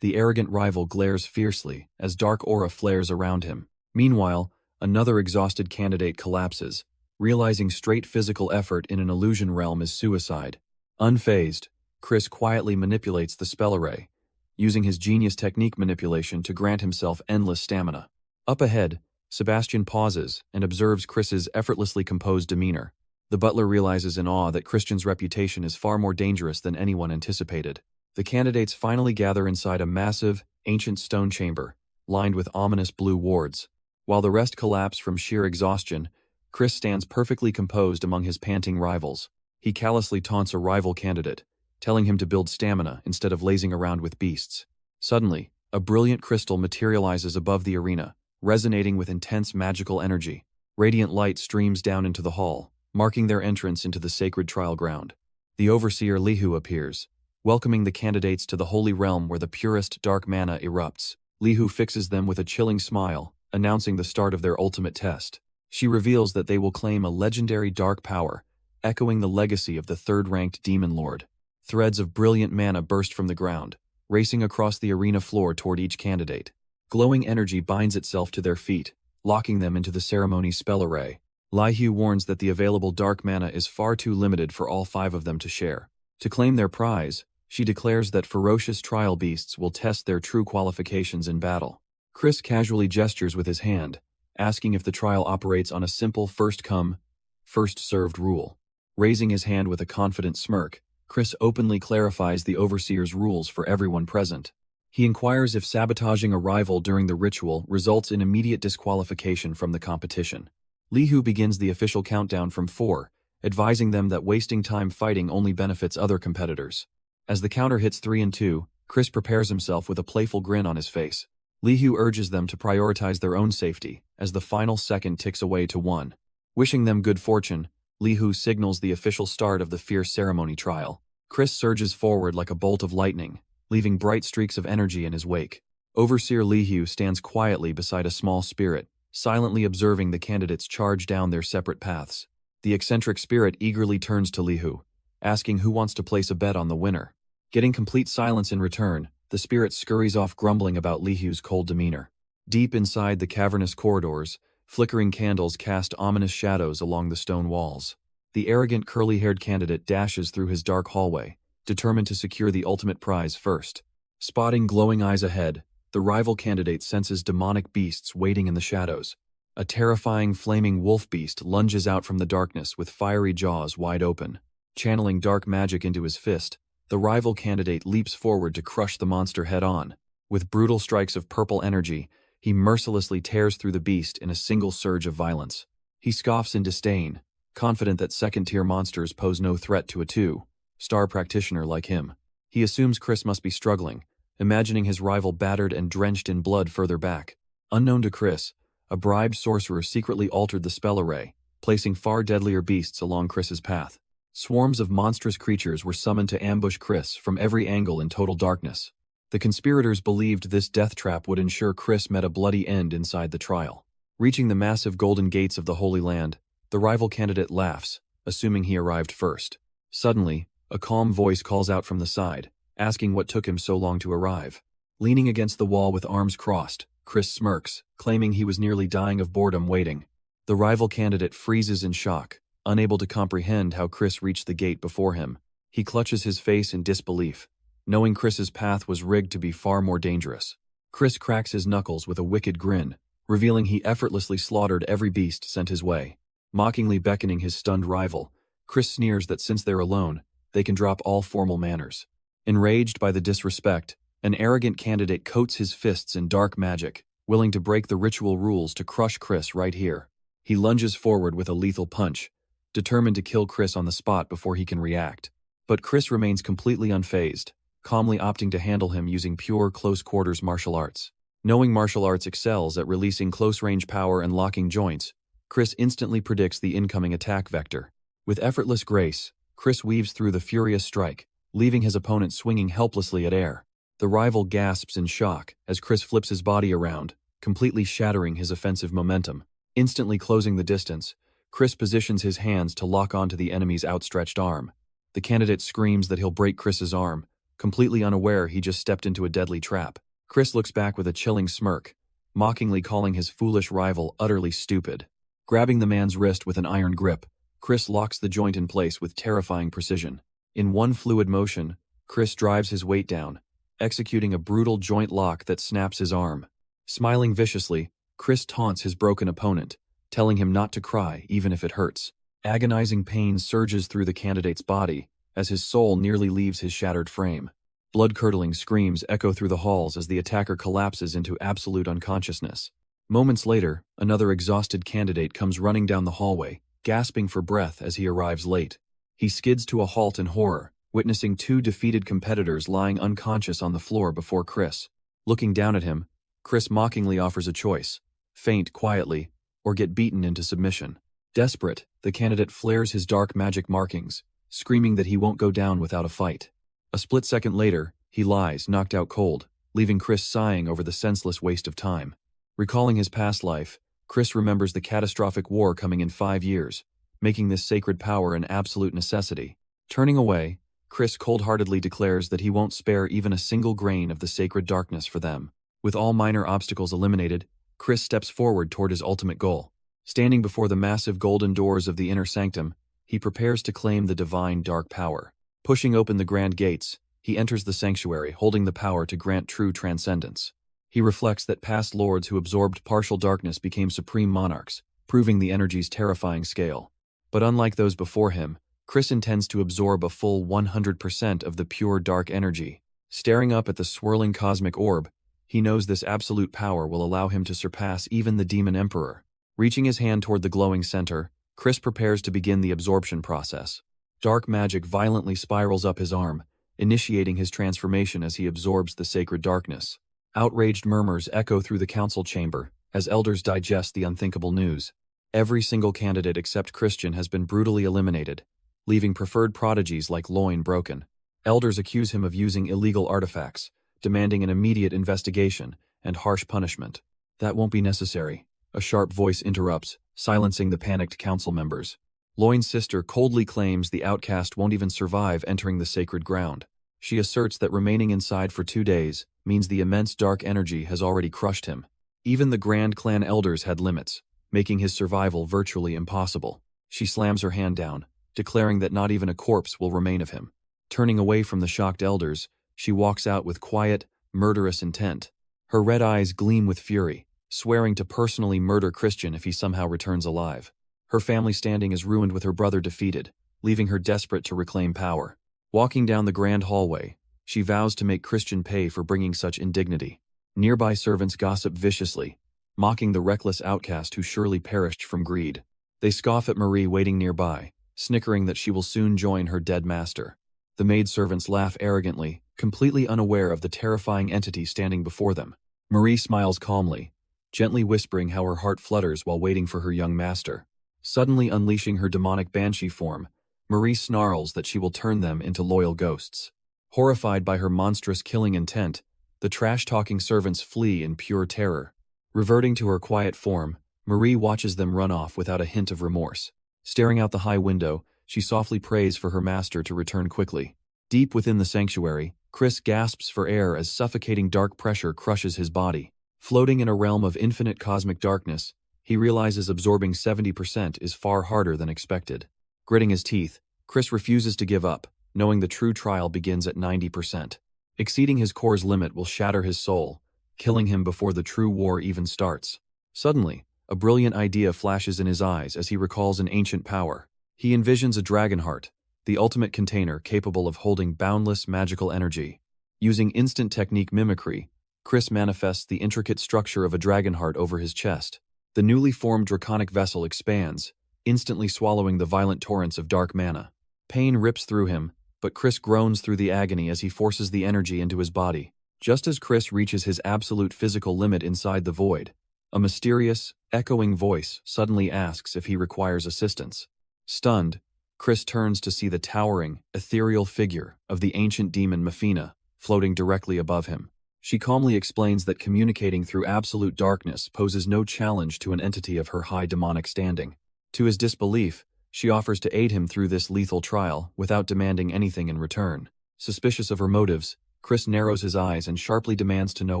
the arrogant rival glares fiercely as dark aura flares around him. Meanwhile, another exhausted candidate collapses, realizing straight physical effort in an illusion realm is suicide. Unfazed, Chris quietly manipulates the spell array, using his genius technique manipulation to grant himself endless stamina. Up ahead, Sebastian pauses and observes Chris's effortlessly composed demeanor. The butler realizes in awe that Christian's reputation is far more dangerous than anyone anticipated. The candidates finally gather inside a massive, ancient stone chamber, lined with ominous blue wards. While the rest collapse from sheer exhaustion, Chris stands perfectly composed among his panting rivals. He callously taunts a rival candidate, telling him to build stamina instead of lazing around with beasts. Suddenly, a brilliant crystal materializes above the arena, resonating with intense magical energy. Radiant light streams down into the hall, marking their entrance into the sacred trial ground. The overseer Lihu appears, welcoming the candidates to the holy realm where the purest dark mana erupts. Lihu fixes them with a chilling smile, announcing the start of their ultimate test. She reveals that they will claim a legendary dark power, echoing the legacy of the third-ranked demon lord. Threads of brilliant mana burst from the ground, racing across the arena floor toward each candidate. Glowing energy binds itself to their feet, locking them into the ceremony's spell array. Lihu warns that the available dark mana is far too limited for all 5 of them to share. To claim their prize, she declares that ferocious trial beasts will test their true qualifications in battle. Chris casually gestures with his hand, asking if the trial operates on a simple first-come, first-served rule. Raising his hand with a confident smirk, Chris openly clarifies the Overseer's rules for everyone present. He inquires if sabotaging a rival during the ritual results in immediate disqualification from the competition. Lihu begins the official countdown from 4, advising them that wasting time fighting only benefits other competitors. As the counter hits 3 and 2, Chris prepares himself with a playful grin on his face. Lihu urges them to prioritize their own safety, as the final second ticks away to 1. Wishing them good fortune, Lihu signals the official start of the fierce ceremony trial. Chris surges forward like a bolt of lightning, leaving bright streaks of energy in his wake. Overseer Lihu stands quietly beside a small spirit, silently observing the candidates charge down their separate paths. The eccentric spirit eagerly turns to Lihu, asking who wants to place a bet on the winner. Getting complete silence in return, the spirit scurries off grumbling about Lihu's cold demeanor. Deep inside the cavernous corridors, flickering candles cast ominous shadows along the stone walls. The arrogant curly-haired candidate dashes through his dark hallway, determined to secure the ultimate prize first. Spotting glowing eyes ahead, the rival candidate senses demonic beasts waiting in the shadows. A terrifying flaming wolf beast lunges out from the darkness with fiery jaws wide open. Channeling dark magic into his fist, the rival candidate leaps forward to crush the monster head-on. With brutal strikes of purple energy, he mercilessly tears through the beast in a single surge of violence. He scoffs in disdain, confident that second-tier monsters pose no threat to a 2-star practitioner like him. He assumes Chris must be struggling, imagining his rival battered and drenched in blood further back. Unknown to Chris, a bribed sorcerer secretly altered the spell array, placing far deadlier beasts along Chris's path. Swarms of monstrous creatures were summoned to ambush Chris from every angle in total darkness. The conspirators believed this death trap would ensure Chris met a bloody end inside the trial. Reaching the massive golden gates of the Holy Land, the rival candidate laughs, assuming he arrived first. Suddenly, a calm voice calls out from the side, asking what took him so long to arrive. Leaning against the wall with arms crossed, Chris smirks, claiming he was nearly dying of boredom waiting. The rival candidate freezes in shock, unable to comprehend how Chris reached the gate before him. He clutches his face in disbelief, knowing Chris's path was rigged to be far more dangerous. Chris cracks his knuckles with a wicked grin, revealing he effortlessly slaughtered every beast sent his way. Mockingly beckoning his stunned rival, Chris sneers that since they're alone, they can drop all formal manners. Enraged by the disrespect, an arrogant candidate coats his fists in dark magic, willing to break the ritual rules to crush Chris right here. He lunges forward with a lethal punch, determined to kill Chris on the spot before he can react. But Chris remains completely unfazed, calmly opting to handle him using pure close-quarters martial arts. Knowing martial arts excels at releasing close-range power and locking joints, Chris instantly predicts the incoming attack vector. With effortless grace, Chris weaves through the furious strike, leaving his opponent swinging helplessly at air. The rival gasps in shock as Chris flips his body around, completely shattering his offensive momentum. Instantly closing the distance, Chris positions his hands to lock onto the enemy's outstretched arm. The candidate screams that he'll break Chris's arm, completely unaware he just stepped into a deadly trap. Chris looks back with a chilling smirk, mockingly calling his foolish rival utterly stupid. Grabbing the man's wrist with an iron grip, Chris locks the joint in place with terrifying precision. In one fluid motion, Chris drives his weight down, executing a brutal joint lock that snaps his arm. Smiling viciously, Chris taunts his broken opponent, telling him not to cry even if it hurts. Agonizing pain surges through the candidate's body as his soul nearly leaves his shattered frame. Blood-curdling screams echo through the halls as the attacker collapses into absolute unconsciousness. Moments later, another exhausted candidate comes running down the hallway, gasping for breath as he arrives late. He skids to a halt in horror, witnessing 2 defeated competitors lying unconscious on the floor before Chris. Looking down at him, Chris mockingly offers a choice: faint quietly, or get beaten into submission. Desperate, the candidate flares his dark magic markings, screaming that he won't go down without a fight. A split second later, he lies, knocked out cold, leaving Chris sighing over the senseless waste of time. Recalling his past life, Chris remembers the catastrophic war coming in 5 years, making this sacred power an absolute necessity. Turning away, Chris cold-heartedly declares that he won't spare even a single grain of the sacred darkness for them. With all minor obstacles eliminated, Chris steps forward toward his ultimate goal. Standing before the massive golden doors of the inner sanctum, he prepares to claim the divine dark power. Pushing open the grand gates, he enters the sanctuary, holding the power to grant true transcendence. He reflects that past lords who absorbed partial darkness became supreme monarchs, proving the energy's terrifying scale. But unlike those before him, Chris intends to absorb a full 100% of the pure dark energy. Staring up at the swirling cosmic orb, he knows this absolute power will allow him to surpass even the Demon Emperor. Reaching his hand toward the glowing center, Chris prepares to begin the absorption process. Dark magic violently spirals up his arm, initiating his transformation as he absorbs the sacred darkness. Outraged murmurs echo through the council chamber as elders digest the unthinkable news. Every single candidate except Christian has been brutally eliminated, leaving preferred prodigies like Loin broken. Elders accuse him of using illegal artifacts, demanding an immediate investigation and harsh punishment. That won't be necessary, a sharp voice interrupts, silencing the panicked council members. Loin's sister coldly claims the outcast won't even survive entering the sacred ground. She asserts that remaining inside for 2 days means the immense dark energy has already crushed him. Even the Grand Clan elders had limits, making his survival virtually impossible. She slams her hand down, declaring that not even a corpse will remain of him. Turning away from the shocked elders, she walks out with quiet, murderous intent. Her red eyes gleam with fury, swearing to personally murder Christian if he somehow returns alive. Her family standing is ruined with her brother defeated, leaving her desperate to reclaim power. Walking down the grand hallway, she vows to make Christian pay for bringing such indignity. Nearby servants gossip viciously, mocking the reckless outcast who surely perished from greed. They scoff at Marie waiting nearby, snickering that she will soon join her dead master. The maidservants laugh arrogantly, completely unaware of the terrifying entity standing before them. Marie smiles calmly, gently whispering how her heart flutters while waiting for her young master. Suddenly unleashing her demonic banshee form, Marie snarls that she will turn them into loyal ghosts. Horrified by her monstrous killing intent, the trash-talking servants flee in pure terror. Reverting to her quiet form, Marie watches them run off without a hint of remorse. Staring out the high window, she softly prays for her master to return quickly. Deep within the sanctuary, Chris gasps for air as suffocating dark pressure crushes his body. Floating in a realm of infinite cosmic darkness, he realizes absorbing 70% is far harder than expected. Gritting his teeth, Chris refuses to give up, knowing the true trial begins at 90%. Exceeding his core's limit will shatter his soul, killing him before the true war even starts. Suddenly, a brilliant idea flashes in his eyes as he recalls an ancient power. He envisions a dragon heart, the ultimate container capable of holding boundless magical energy. Using instant technique mimicry, Chris manifests the intricate structure of a dragon heart over his chest. The newly formed draconic vessel expands, instantly swallowing the violent torrents of dark mana. Pain rips through him, but Chris groans through the agony as he forces the energy into his body. Just as Chris reaches his absolute physical limit inside the void, a mysterious, echoing voice suddenly asks if he requires assistance. Stunned, Chris turns to see the towering, ethereal figure of the ancient demon Mefina floating directly above him. She calmly explains that communicating through absolute darkness poses no challenge to an entity of her high demonic standing. To his disbelief, she offers to aid him through this lethal trial without demanding anything in return. Suspicious of her motives, Chris narrows his eyes and sharply demands to know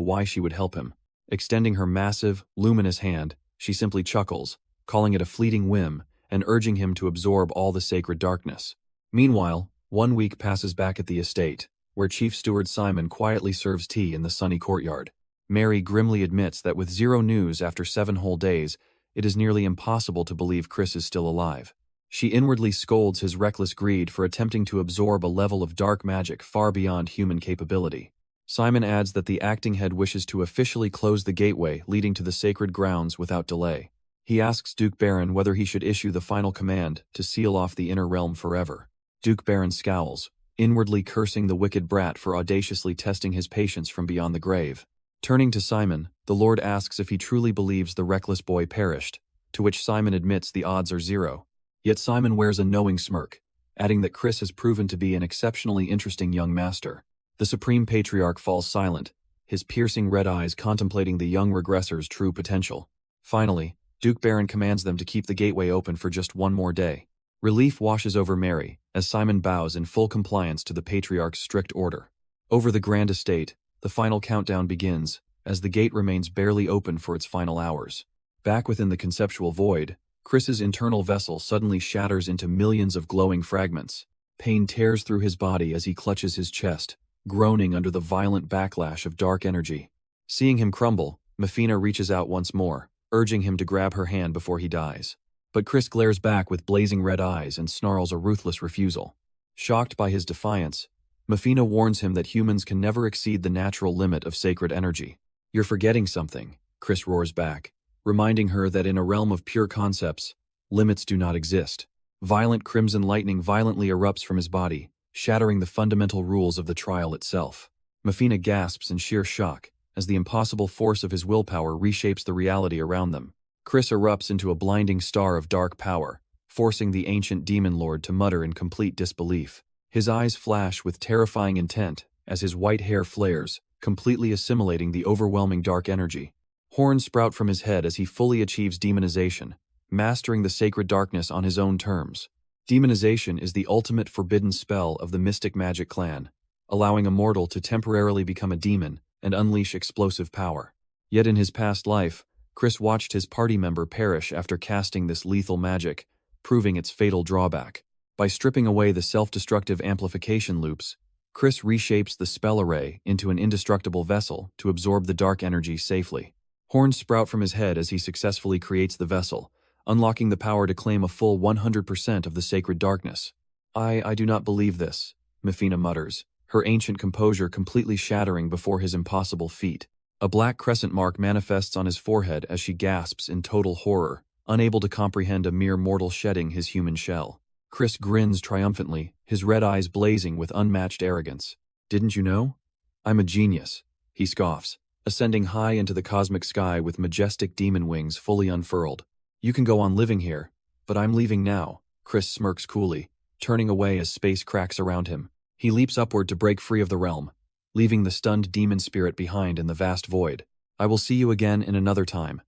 why she would help him. Extending her massive, luminous hand, she simply chuckles, calling it a fleeting whim, and urging him to absorb all the sacred darkness. Meanwhile, 1 week passes back at the estate, where Chief Steward Simon quietly serves tea in the sunny courtyard. Mary grimly admits that with zero news after 7 whole days, it is nearly impossible to believe Chris is still alive. She inwardly scolds his reckless greed for attempting to absorb a level of dark magic far beyond human capability. Simon adds that the acting head wishes to officially close the gateway leading to the sacred grounds without delay. He asks Duke Baron whether he should issue the final command to seal off the inner realm forever. Duke Baron scowls, inwardly cursing the wicked brat for audaciously testing his patience from beyond the grave. Turning to Simon, the Lord asks if he truly believes the reckless boy perished, to which Simon admits the odds are 0. Yet Simon wears a knowing smirk, adding that Chris has proven to be an exceptionally interesting young master. The Supreme Patriarch falls silent, his piercing red eyes contemplating the young regressor's true potential. Finally, Duke Baron commands them to keep the gateway open for just 1 more day. Relief washes over Mary, as Simon bows in full compliance to the Patriarch's strict order. Over the grand estate, the final countdown begins, as the gate remains barely open for its final hours. Back within the conceptual void, Chris's internal vessel suddenly shatters into millions of glowing fragments. Pain tears through his body as he clutches his chest, groaning under the violent backlash of dark energy. Seeing him crumble, Mefina reaches out once more, urging him to grab her hand before he dies. But Chris glares back with blazing red eyes and snarls a ruthless refusal. Shocked by his defiance, Mafina warns him that humans can never exceed the natural limit of sacred energy. "You're forgetting something," Chris roars back, reminding her that in a realm of pure concepts, limits do not exist. Violent crimson lightning violently erupts from his body, shattering the fundamental rules of the trial itself. Mafina gasps in sheer shock as the impossible force of his willpower reshapes the reality around them. Chris erupts into a blinding star of dark power, forcing the ancient demon lord to mutter in complete disbelief. His eyes flash with terrifying intent as his white hair flares, completely assimilating the overwhelming dark energy. Horns sprout from his head as he fully achieves demonization, mastering the sacred darkness on his own terms. Demonization is the ultimate forbidden spell of the mystic magic clan, allowing a mortal to temporarily become a demon and unleash explosive power. Yet in his past life, Chris watched his party member perish after casting this lethal magic, proving its fatal drawback. By stripping away the self-destructive amplification loops, Chris reshapes the spell array into an indestructible vessel to absorb the dark energy safely. Horns sprout from his head as he successfully creates the vessel, unlocking the power to claim a full 100% of the sacred darkness. I do not believe this," Mafina mutters, her ancient composure completely shattering before his impossible feat. A black crescent mark manifests on his forehead as she gasps in total horror, unable to comprehend a mere mortal shedding his human shell. Chris grins triumphantly, his red eyes blazing with unmatched arrogance. "Didn't you know? I'm a genius," he scoffs, ascending high into the cosmic sky with majestic demon wings fully unfurled. "You can go on living here, but I'm leaving now," Chris smirks coolly, turning away as space cracks around him. He leaps upward to break free of the realm, leaving the stunned demon spirit behind in the vast void. "I will see you again in another time,"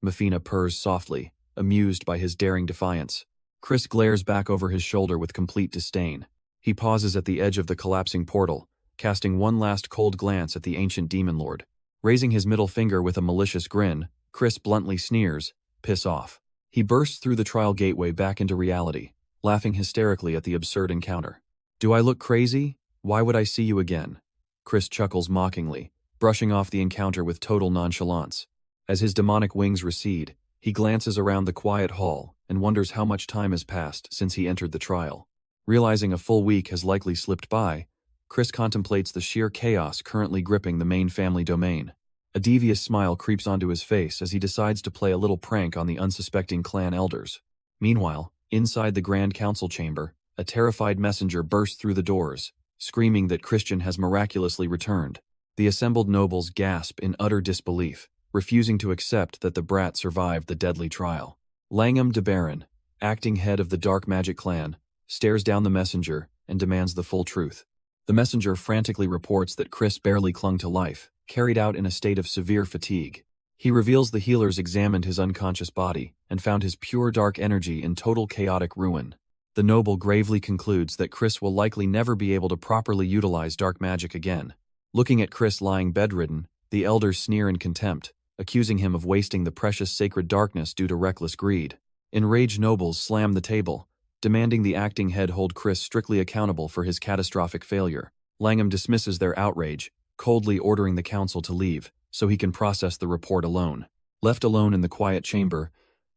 Mafina purrs softly, amused by his daring defiance. Chris glares back over his shoulder with complete disdain. He pauses at the edge of the collapsing portal, casting one last cold glance at the ancient demon lord. Raising his middle finger with a malicious grin, Chris bluntly sneers, "Piss off." He bursts through the trial gateway back into reality, laughing hysterically at the absurd encounter. "Do I look crazy? Why would I see you again?" Chris chuckles mockingly, brushing off the encounter with total nonchalance. As his demonic wings recede, he glances around the quiet hall and wonders how much time has passed since he entered the trial. Realizing a full week has likely slipped by, Chris contemplates the sheer chaos currently gripping the main family domain. A devious smile creeps onto his face as he decides to play a little prank on the unsuspecting clan elders. Meanwhile, inside the Grand Council chamber, a terrified messenger bursts through the doors, screaming that Christian has miraculously returned. The assembled nobles gasp in utter disbelief, refusing to accept that the brat survived the deadly trial. Langham de Baron, acting head of the Dark Magic clan, stares down the messenger and demands the full truth. The messenger frantically reports that Chris barely clung to life, carried out in a state of severe fatigue. He reveals the healers examined his unconscious body and found his pure dark energy in total chaotic ruin. The noble gravely concludes that Chris will likely never be able to properly utilize dark magic again. Looking at Chris lying bedridden, the elders sneer in contempt, accusing him of wasting the precious sacred darkness due to reckless greed. Enraged nobles slam the table, demanding the acting head hold Chris strictly accountable for his catastrophic failure. Langham dismisses their outrage, coldly ordering the council to leave, so he can process the report alone. Left alone in the quiet chamber,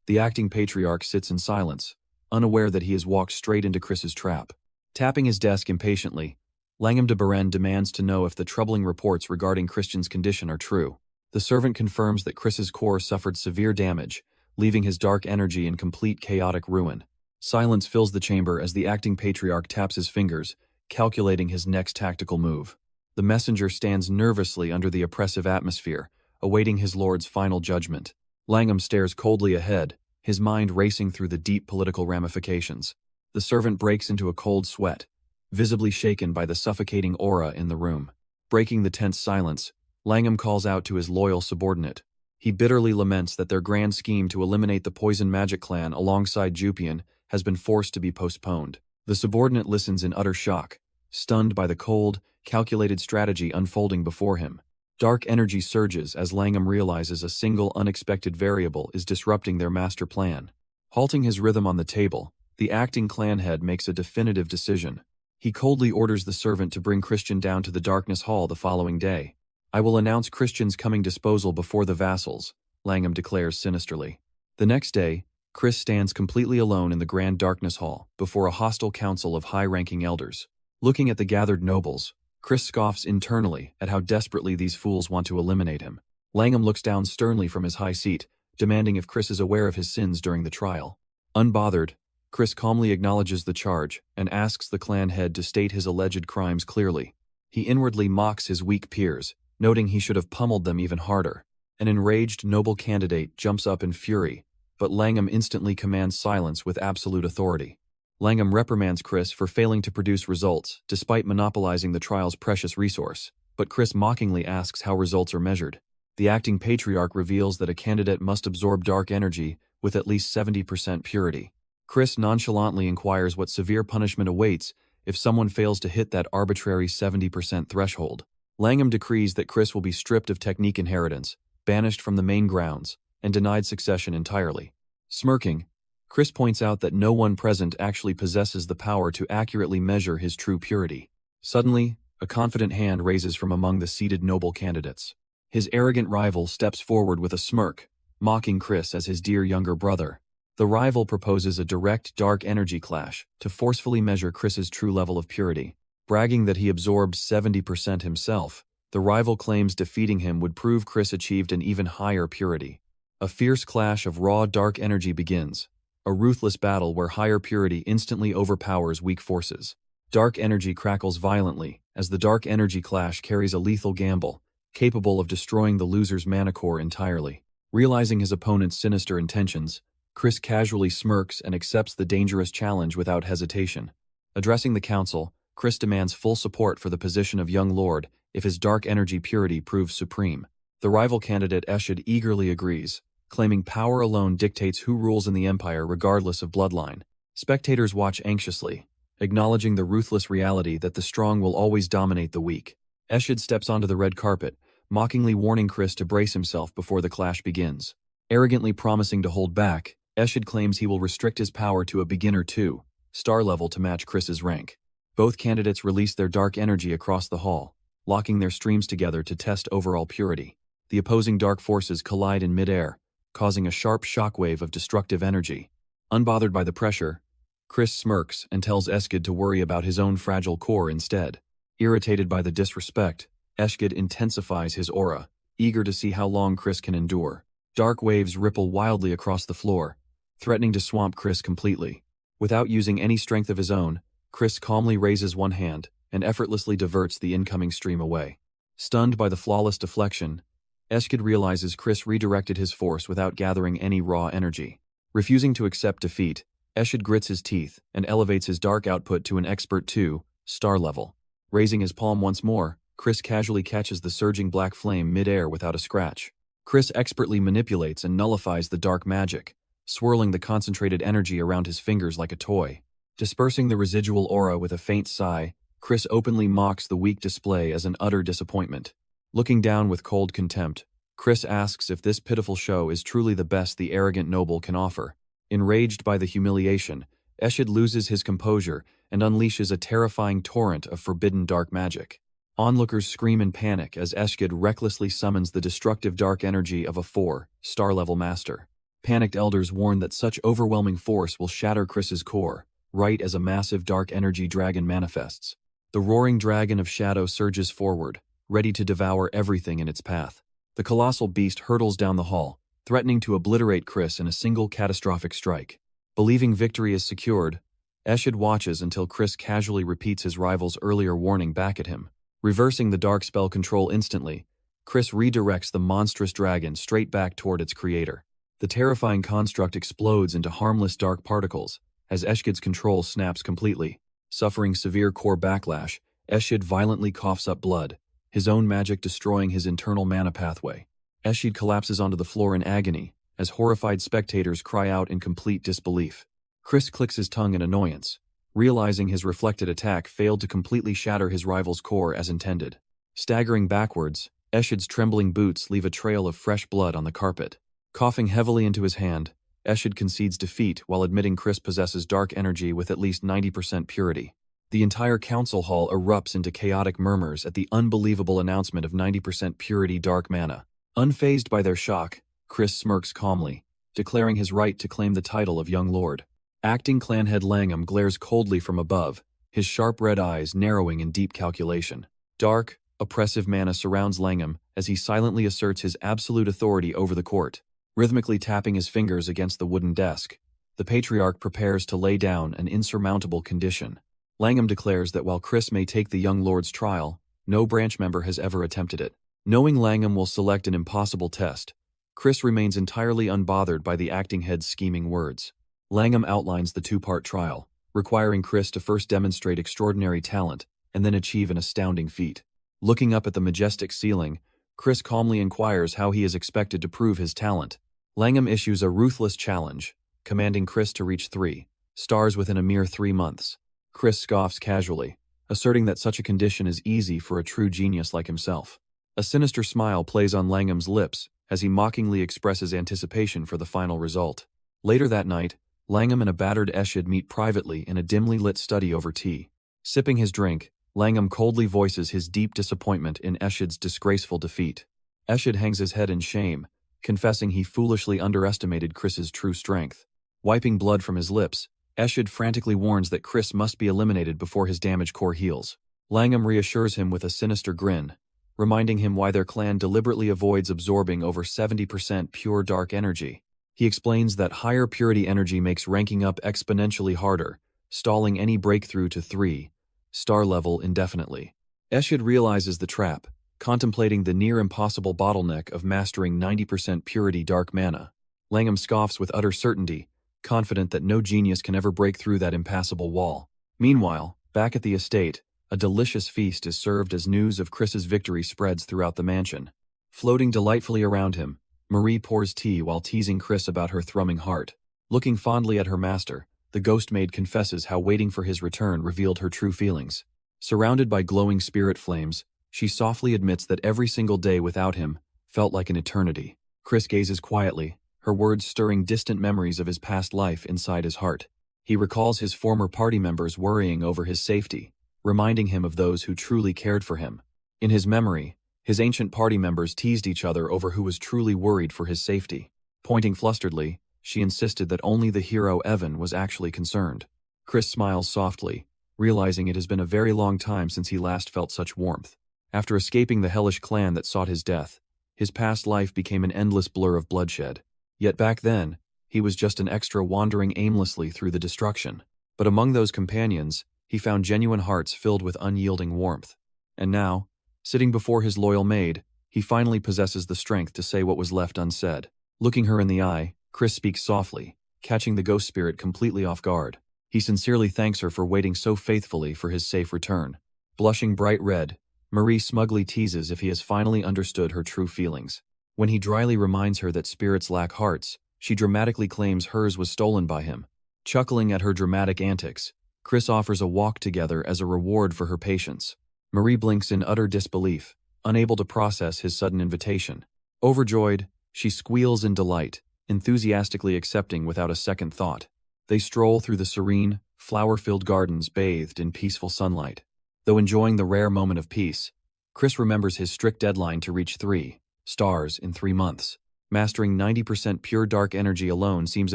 the acting patriarch sits in silence, unaware that he has walked straight into Chris's trap. Tapping his desk impatiently, Langham de Baron demands to know if the troubling reports regarding Christian's condition are true. The servant confirms that Chris's core suffered severe damage, leaving his dark energy in complete chaotic ruin. Silence fills the chamber as the acting patriarch taps his fingers, calculating his next tactical move. The messenger stands nervously under the oppressive atmosphere, awaiting his lord's final judgment. Langham stares coldly ahead, his mind racing through the deep political ramifications. The servant breaks into a cold sweat, visibly shaken by the suffocating aura in the room. Breaking the tense silence, Langham calls out to his loyal subordinate. He bitterly laments that their grand scheme to eliminate the Poison Magic clan alongside Jupian has been forced to be postponed. The subordinate listens in utter shock, stunned by the cold, calculated strategy unfolding before him. Dark energy surges as Langham realizes a single unexpected variable is disrupting their master plan. Halting his rhythm on the table, the acting clan head makes a definitive decision. He coldly orders the servant to bring Christian down to the Darkness Hall the following day. "I will announce Christian's coming disposal before the vassals," Langham declares sinisterly. The next day, Chris stands completely alone in the grand darkness hall before a hostile council of high-ranking elders. Looking at the gathered nobles, Chris scoffs internally at how desperately these fools want to eliminate him. Langham looks down sternly from his high seat, demanding if Chris is aware of his sins during the trial. Unbothered, Chris calmly acknowledges the charge and asks the clan head to state his alleged crimes clearly. He inwardly mocks his weak peers, noting he should have pummeled them even harder. An enraged noble candidate jumps up in fury, but Langham instantly commands silence with absolute authority. Langham reprimands Chris for failing to produce results despite monopolizing the trial's precious resource, but Chris mockingly asks how results are measured. The acting patriarch reveals that a candidate must absorb dark energy with at least 70% purity. Chris nonchalantly inquires what severe punishment awaits if someone fails to hit that arbitrary 70% threshold. Langham decrees that Chris will be stripped of technique inheritance, banished from the main grounds, and denied succession entirely. Smirking, Chris points out that no one present actually possesses the power to accurately measure his true purity. Suddenly, a confident hand raises from among the seated noble candidates. His arrogant rival steps forward with a smirk, mocking Chris as his dear younger brother. The rival proposes a direct dark energy clash to forcefully measure Chris's true level of purity. Bragging that he absorbed 70% himself, the rival claims defeating him would prove Chris achieved an even higher purity. A fierce clash of raw dark energy begins, a ruthless battle where higher purity instantly overpowers weak forces. Dark energy crackles violently as the dark energy clash carries a lethal gamble, capable of destroying the loser's mana core entirely. Realizing his opponent's sinister intentions, Chris casually smirks and accepts the dangerous challenge without hesitation. Addressing the council, Chris demands full support for the position of young lord if his dark energy purity proves supreme. The rival candidate Eshid eagerly agrees, claiming power alone dictates who rules in the empire regardless of bloodline. Spectators watch anxiously, acknowledging the ruthless reality that the strong will always dominate the weak. Eshid steps onto the red carpet, mockingly warning Chris to brace himself before the clash begins. Arrogantly promising to hold back, Eshid claims he will restrict his power to a beginner 2 star level to match Chris's rank. Both candidates release their dark energy across the hall, locking their streams together to test overall purity. The opposing dark forces collide in midair, causing a sharp shockwave of destructive energy. Unbothered by the pressure, Chris smirks and tells Eshid to worry about his own fragile core instead. Irritated by the disrespect, Eshid intensifies his aura, eager to see how long Chris can endure. Dark waves ripple wildly across the floor, threatening to swamp Chris completely. Without using any strength of his own, Chris calmly raises one hand and effortlessly diverts the incoming stream away. Stunned by the flawless deflection, Eshid realizes Chris redirected his force without gathering any raw energy. Refusing to accept defeat, Eshid grits his teeth and elevates his dark output to an expert 2 star level. Raising his palm once more, Chris casually catches the surging black flame mid-air without a scratch. Chris expertly manipulates and nullifies the dark magic, swirling the concentrated energy around his fingers like a toy. Dispersing the residual aura with a faint sigh, Chris openly mocks the weak display as an utter disappointment. Looking down with cold contempt, Chris asks if this pitiful show is truly the best the arrogant noble can offer. Enraged by the humiliation, Eshid loses his composure and unleashes a terrifying torrent of forbidden dark magic. Onlookers scream in panic as Eshid recklessly summons the destructive dark energy of a 4 star level master. Panicked elders warn that such overwhelming force will shatter Chris's core, right as a massive dark energy dragon manifests. The roaring dragon of shadow surges forward, ready to devour everything in its path. The colossal beast hurtles down the hall, threatening to obliterate Chris in a single catastrophic strike. Believing victory is secured, Eshid watches until Chris casually repeats his rival's earlier warning back at him. Reversing the dark spell control instantly, Chris redirects the monstrous dragon straight back toward its creator. The terrifying construct explodes into harmless dark particles as Eshid's control snaps completely. Suffering severe core backlash, Eshid violently coughs up blood, his own magic destroying his internal mana pathway. Eshid collapses onto the floor in agony as horrified spectators cry out in complete disbelief. Chris clicks his tongue in annoyance, realizing his reflected attack failed to completely shatter his rival's core as intended. Staggering backwards, Eshid's trembling boots leave a trail of fresh blood on the carpet. Coughing heavily into his hand, Eshid concedes defeat while admitting Chris possesses dark energy with at least 90% purity. The entire council hall erupts into chaotic murmurs at the unbelievable announcement of 90% purity dark mana. Unfazed by their shock, Chris smirks calmly, declaring his right to claim the title of young lord. Acting clanhead Langham glares coldly from above, his sharp red eyes narrowing in deep calculation. Dark, oppressive mana surrounds Langham as he silently asserts his absolute authority over the court. Rhythmically tapping his fingers against the wooden desk, the patriarch prepares to lay down an insurmountable condition. Langham declares that while Chris may take the young lord's trial, no branch member has ever attempted it. Knowing Langham will select an impossible test, Chris remains entirely unbothered by the acting head's scheming words. Langham outlines the two-part trial, requiring Chris to first demonstrate extraordinary talent and then achieve an astounding feat. Looking up at the majestic ceiling, Chris calmly inquires how he is expected to prove his talent. Langham issues a ruthless challenge, commanding Chris to reach 3 stars within a mere 3 months. Chris scoffs casually, asserting that such a condition is easy for a true genius like himself. A sinister smile plays on Langham's lips as he mockingly expresses anticipation for the final result. Later that night, Langham and a battered Eshid meet privately in a dimly lit study over tea. Sipping his drink, Langham coldly voices his deep disappointment in Eshid's disgraceful defeat. Eshid hangs his head in shame, confessing he foolishly underestimated Chris's true strength. Wiping blood from his lips, Eshid frantically warns that Chris must be eliminated before his damaged core heals. Langham reassures him with a sinister grin, reminding him why their clan deliberately avoids absorbing over 70% pure dark energy. He explains that higher purity energy makes ranking up exponentially harder, stalling any breakthrough to 3-star level indefinitely. Eshid realizes the trap, contemplating the near-impossible bottleneck of mastering 90% purity dark mana. Langham scoffs with utter certainty, confident that no genius can ever break through that impassable wall. Meanwhile, back at the estate, a delicious feast is served as news of Chris's victory spreads throughout the mansion. Floating delightfully around him, Marie pours tea while teasing Chris about her thrumming heart. Looking fondly at her master, the ghost maid confesses how waiting for his return revealed her true feelings. Surrounded by glowing spirit flames, she softly admits that every single day without him felt like an eternity. Chris gazes quietly, her words stirring distant memories of his past life inside his heart. He recalls his former party members worrying over his safety, reminding him of those who truly cared for him. In his memory, his ancient party members teased each other over who was truly worried for his safety. Pointing flusteredly, she insisted that only the hero Evan was actually concerned. Chris smiles softly, realizing it has been a very long time since he last felt such warmth. After escaping the hellish clan that sought his death, his past life became an endless blur of bloodshed. Yet back then, he was just an extra wandering aimlessly through the destruction. But among those companions, he found genuine hearts filled with unyielding warmth. And now, sitting before his loyal maid, he finally possesses the strength to say what was left unsaid. Looking her in the eye, Chris speaks softly, catching the ghost spirit completely off guard. He sincerely thanks her for waiting so faithfully for his safe return. Blushing bright red, Marie smugly teases if he has finally understood her true feelings. When he dryly reminds her that spirits lack hearts, she dramatically claims hers was stolen by him. Chuckling at her dramatic antics, Chris offers a walk together as a reward for her patience. Marie blinks in utter disbelief, unable to process his sudden invitation. Overjoyed, she squeals in delight, enthusiastically accepting without a second thought. They stroll through the serene, flower-filled gardens bathed in peaceful sunlight. Though enjoying the rare moment of peace, Chris remembers his strict deadline to reach 3 stars in 3 months. Mastering 90% pure dark energy alone seems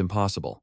impossible,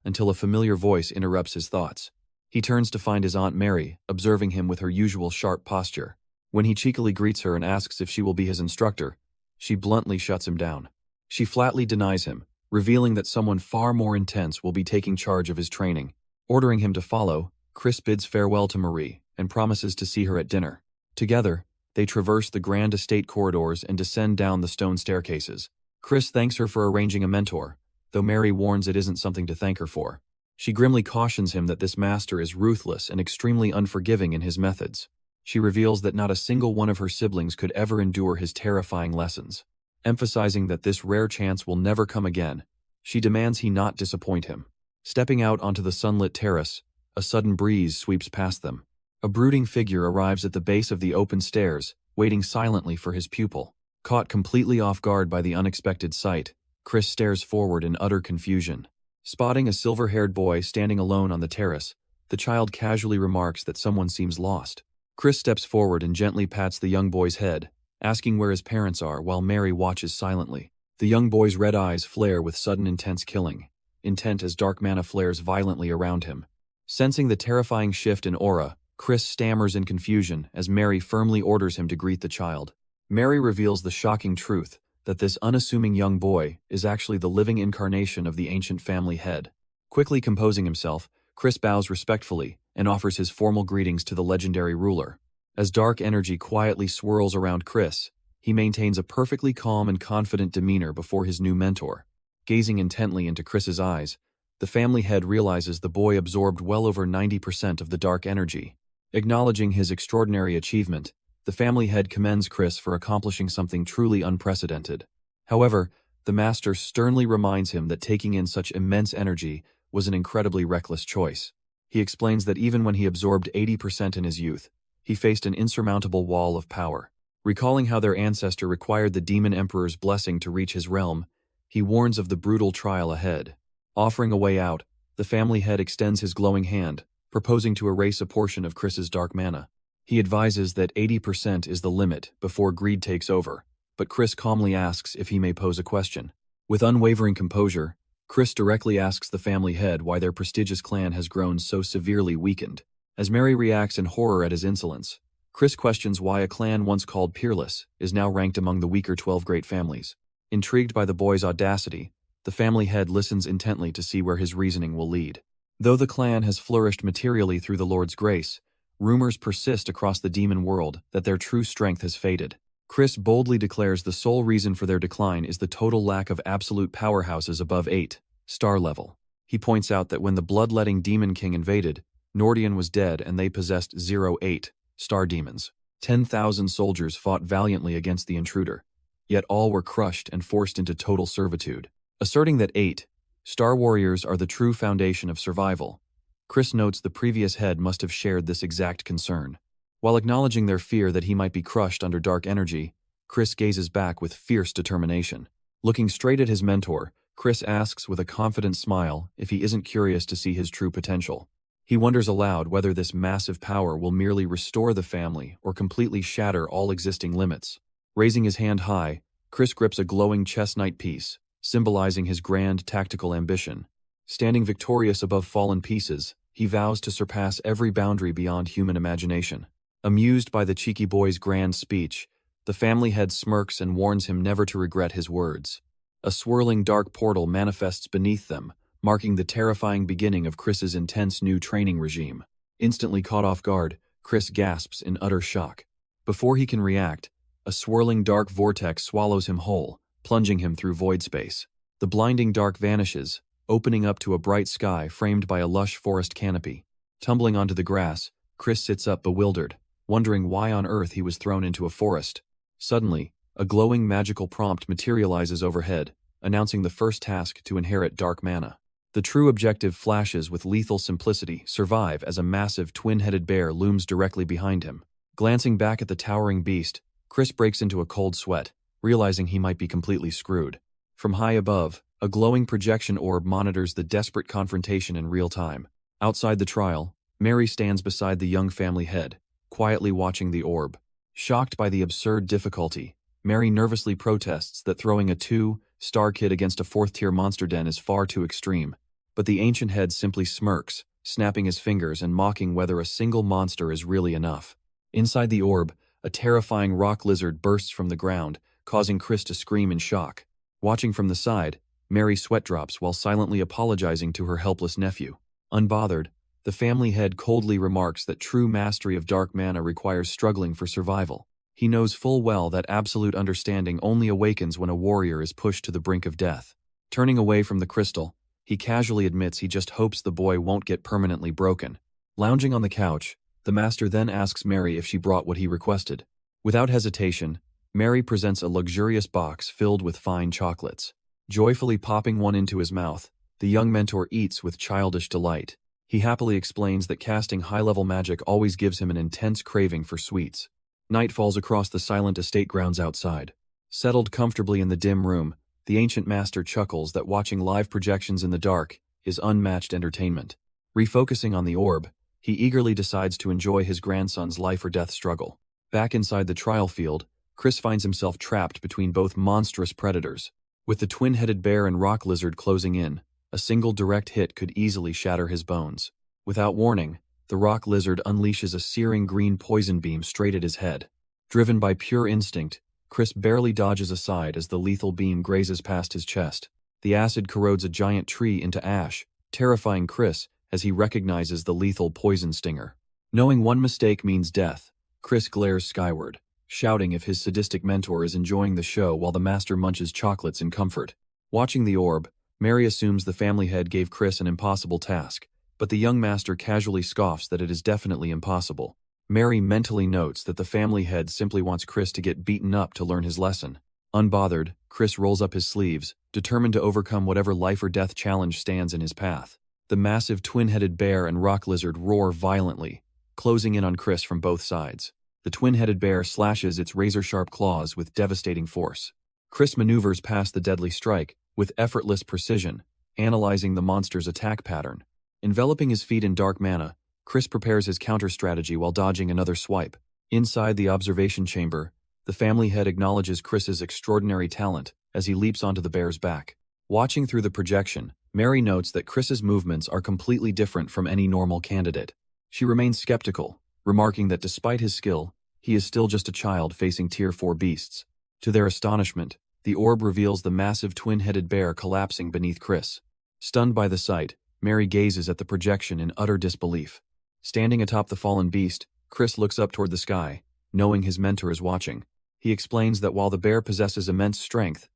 until a familiar voice interrupts his thoughts. He turns to find his Aunt Mary, observing him with her usual sharp posture. When he cheekily greets her and asks if she will be his instructor, she bluntly shuts him down. She flatly denies him, revealing that someone far more intense will be taking charge of his training. Ordering him to follow, Chris bids farewell to Marie and promises to see her at dinner. Together, they traverse the grand estate corridors and descend down the stone staircases. Chris thanks her for arranging a mentor, though Mary warns it isn't something to thank her for. She grimly cautions him that this master is ruthless and extremely unforgiving in his methods. She reveals that not a single one of her siblings could ever endure his terrifying lessons. Emphasizing that this rare chance will never come again, she demands he not disappoint him. Stepping out onto the sunlit terrace, a sudden breeze sweeps past them. A brooding figure arrives at the base of the open stairs, waiting silently for his pupil. Caught completely off guard by the unexpected sight, Chris stares forward in utter confusion. Spotting a silver-haired boy standing alone on the terrace, the child casually remarks that someone seems lost. Chris steps forward and gently pats the young boy's head, asking where his parents are while Mary watches silently. The young boy's red eyes flare with sudden intense killing, intent as dark mana flares violently around him. Sensing the terrifying shift in aura, Chris stammers in confusion as Mary firmly orders him to greet the child. Mary reveals the shocking truth that this unassuming young boy is actually the living incarnation of the ancient family head. Quickly composing himself, Chris bows respectfully and offers his formal greetings to the legendary ruler. As dark energy quietly swirls around Chris, he maintains a perfectly calm and confident demeanor before his new mentor. Gazing intently into Chris's eyes, the family head realizes the boy absorbed well over 90% of the dark energy. Acknowledging his extraordinary achievement, the family head commends Chris for accomplishing something truly unprecedented. However, the master sternly reminds him that taking in such immense energy was an incredibly reckless choice. He explains that even when he absorbed 80% in his youth, he faced an insurmountable wall of power. Recalling how their ancestor required the demon emperor's blessing to reach his realm, he warns of the brutal trial ahead. Offering a way out, the family head extends his glowing hand, proposing to erase a portion of Chris's dark mana. He advises that 80% is the limit before greed takes over, but Chris calmly asks if he may pose a question. With unwavering composure, Chris directly asks the family head why their prestigious clan has grown so severely weakened. As Mary reacts in horror at his insolence, Chris questions why a clan once called peerless is now ranked among the weaker 12 great families. Intrigued by the boy's audacity, the family head listens intently to see where his reasoning will lead. Though the clan has flourished materially through the Lord's grace, rumors persist across the demon world that their true strength has faded. Chris boldly declares the sole reason for their decline is the total lack of absolute powerhouses above 8-star level. He points out that when the bloodletting Demon King invaded, Nordion was dead and they possessed 0-8-star demons. 10,000 soldiers fought valiantly against the intruder, yet all were crushed and forced into total servitude. Asserting that 8-star warriors are the true foundation of survival, Chris notes the previous head must have shared this exact concern. While acknowledging their fear that he might be crushed under dark energy, Chris gazes back with fierce determination. Looking straight at his mentor, Chris asks with a confident smile if he isn't curious to see his true potential. He wonders aloud whether this massive power will merely restore the family or completely shatter all existing limits. Raising his hand high, Chris grips a glowing chess-knight piece, symbolizing his grand tactical ambition. Standing victorious above fallen pieces, he vows to surpass every boundary beyond human imagination. Amused by the cheeky boy's grand speech, the family head smirks and warns him never to regret his words. A swirling dark portal manifests beneath them, marking the terrifying beginning of Chris's intense new training regime. Instantly caught off guard, Chris gasps in utter shock. Before he can react, a swirling dark vortex swallows him whole, plunging him through void space. The blinding dark vanishes, opening up to a bright sky framed by a lush forest canopy. Tumbling onto the grass, Chris sits up bewildered, wondering why on earth he was thrown into a forest. Suddenly, a glowing magical prompt materializes overhead, announcing the first task to inherit dark mana. The true objective flashes with lethal simplicity: survive, as a massive twin-headed bear looms directly behind him. Glancing back at the towering beast, Chris breaks into a cold sweat, realizing he might be completely screwed. From high above, a glowing projection orb monitors the desperate confrontation in real time. Outside the trial, Mary stands beside the young family head, quietly watching the orb. Shocked by the absurd difficulty, Mary nervously protests that throwing a 2-star kid against a 4th-tier monster den is far too extreme. But the ancient head simply smirks, snapping his fingers and mocking whether a single monster is really enough. Inside the orb, a terrifying rock lizard bursts from the ground, causing Chris to scream in shock. Watching from the side, Mary sweat drops while silently apologizing to her helpless nephew. Unbothered, the family head coldly remarks that true mastery of dark mana requires struggling for survival. He knows full well that absolute understanding only awakens when a warrior is pushed to the brink of death. Turning away from the crystal, he casually admits he just hopes the boy won't get permanently broken. Lounging on the couch, the master then asks Mary if she brought what he requested. Without hesitation, Mary presents a luxurious box filled with fine chocolates. Joyfully popping one into his mouth, the young mentor eats with childish delight. He happily explains that casting high-level magic always gives him an intense craving for sweets. Night falls across the silent estate grounds outside. Settled comfortably in the dim room, the ancient master chuckles that watching live projections in the dark is unmatched entertainment. Refocusing on the orb, he eagerly decides to enjoy his grandson's life-or-death struggle. Back inside the trial field, Chris finds himself trapped between both monstrous predators. With the twin-headed bear and rock lizard closing in, a single direct hit could easily shatter his bones. Without warning, the rock lizard unleashes a searing green poison beam straight at his head. Driven by pure instinct, Chris barely dodges aside as the lethal beam grazes past his chest. The acid corrodes a giant tree into ash, terrifying Chris as he recognizes the lethal poison stinger. Knowing one mistake means death, Chris glares skyward, shouting if his sadistic mentor is enjoying the show while the master munches chocolates in comfort. Watching the orb, Mary assumes the family head gave Chris an impossible task, but the young master casually scoffs that it is definitely impossible. Mary mentally notes that the family head simply wants Chris to get beaten up to learn his lesson. Unbothered, Chris rolls up his sleeves, determined to overcome whatever life or death challenge stands in his path. The massive twin-headed bear and rock lizard roar violently, closing in on Chris from both sides. The twin-headed bear slashes its razor-sharp claws with devastating force. Chris maneuvers past the deadly strike with effortless precision, analyzing the monster's attack pattern. Enveloping his feet in dark mana, Chris prepares his counter-strategy while dodging another swipe. Inside the observation chamber, the family head acknowledges Chris's extraordinary talent as he leaps onto the bear's back. Watching through the projection, Mary notes that Chris's movements are completely different from any normal candidate. She remains skeptical, remarking that despite his skill, he is still just a child facing Tier 4 beasts. To their astonishment, the orb reveals the massive twin-headed bear collapsing beneath Chris. Stunned by the sight, Mary gazes at the projection in utter disbelief. Standing atop the fallen beast, Chris looks up toward the sky, knowing his mentor is watching. He explains that while the bear possesses immense strength,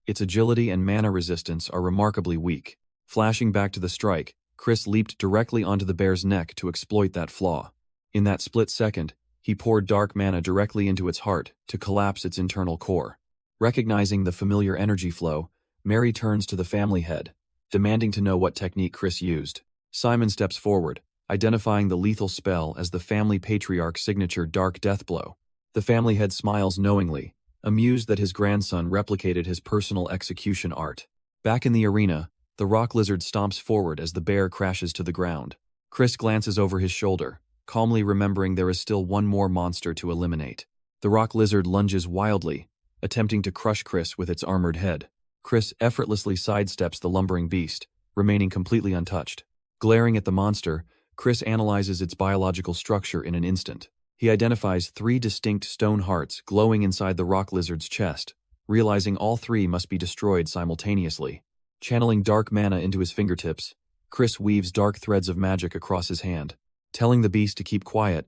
its agility and mana resistance are remarkably weak. Flashing back to the strike, Chris leaped directly onto the bear's neck to exploit that flaw. In that split second, he poured dark mana directly into its heart to collapse its internal core. Recognizing the familiar energy flow, Mary turns to the family head, demanding to know what technique Chris used. Simon steps forward, identifying the lethal spell as the family patriarch's signature Dark Death Blow. The family head smiles knowingly, amused that his grandson replicated his personal execution art. Back in the arena, the rock lizard stomps forward as the bear crashes to the ground. Chris glances over his shoulder, calmly remembering there is still one more monster to eliminate. The rock lizard lunges wildly, attempting to crush Chris with its armored head. Chris effortlessly sidesteps the lumbering beast, remaining completely untouched. Glaring at the monster, Chris analyzes its biological structure in an instant. He identifies 3 distinct stone hearts glowing inside the rock lizard's chest, realizing all 3 must be destroyed simultaneously. Channeling dark mana into his fingertips, Chris weaves dark threads of magic across his hand. Telling the beast to keep quiet,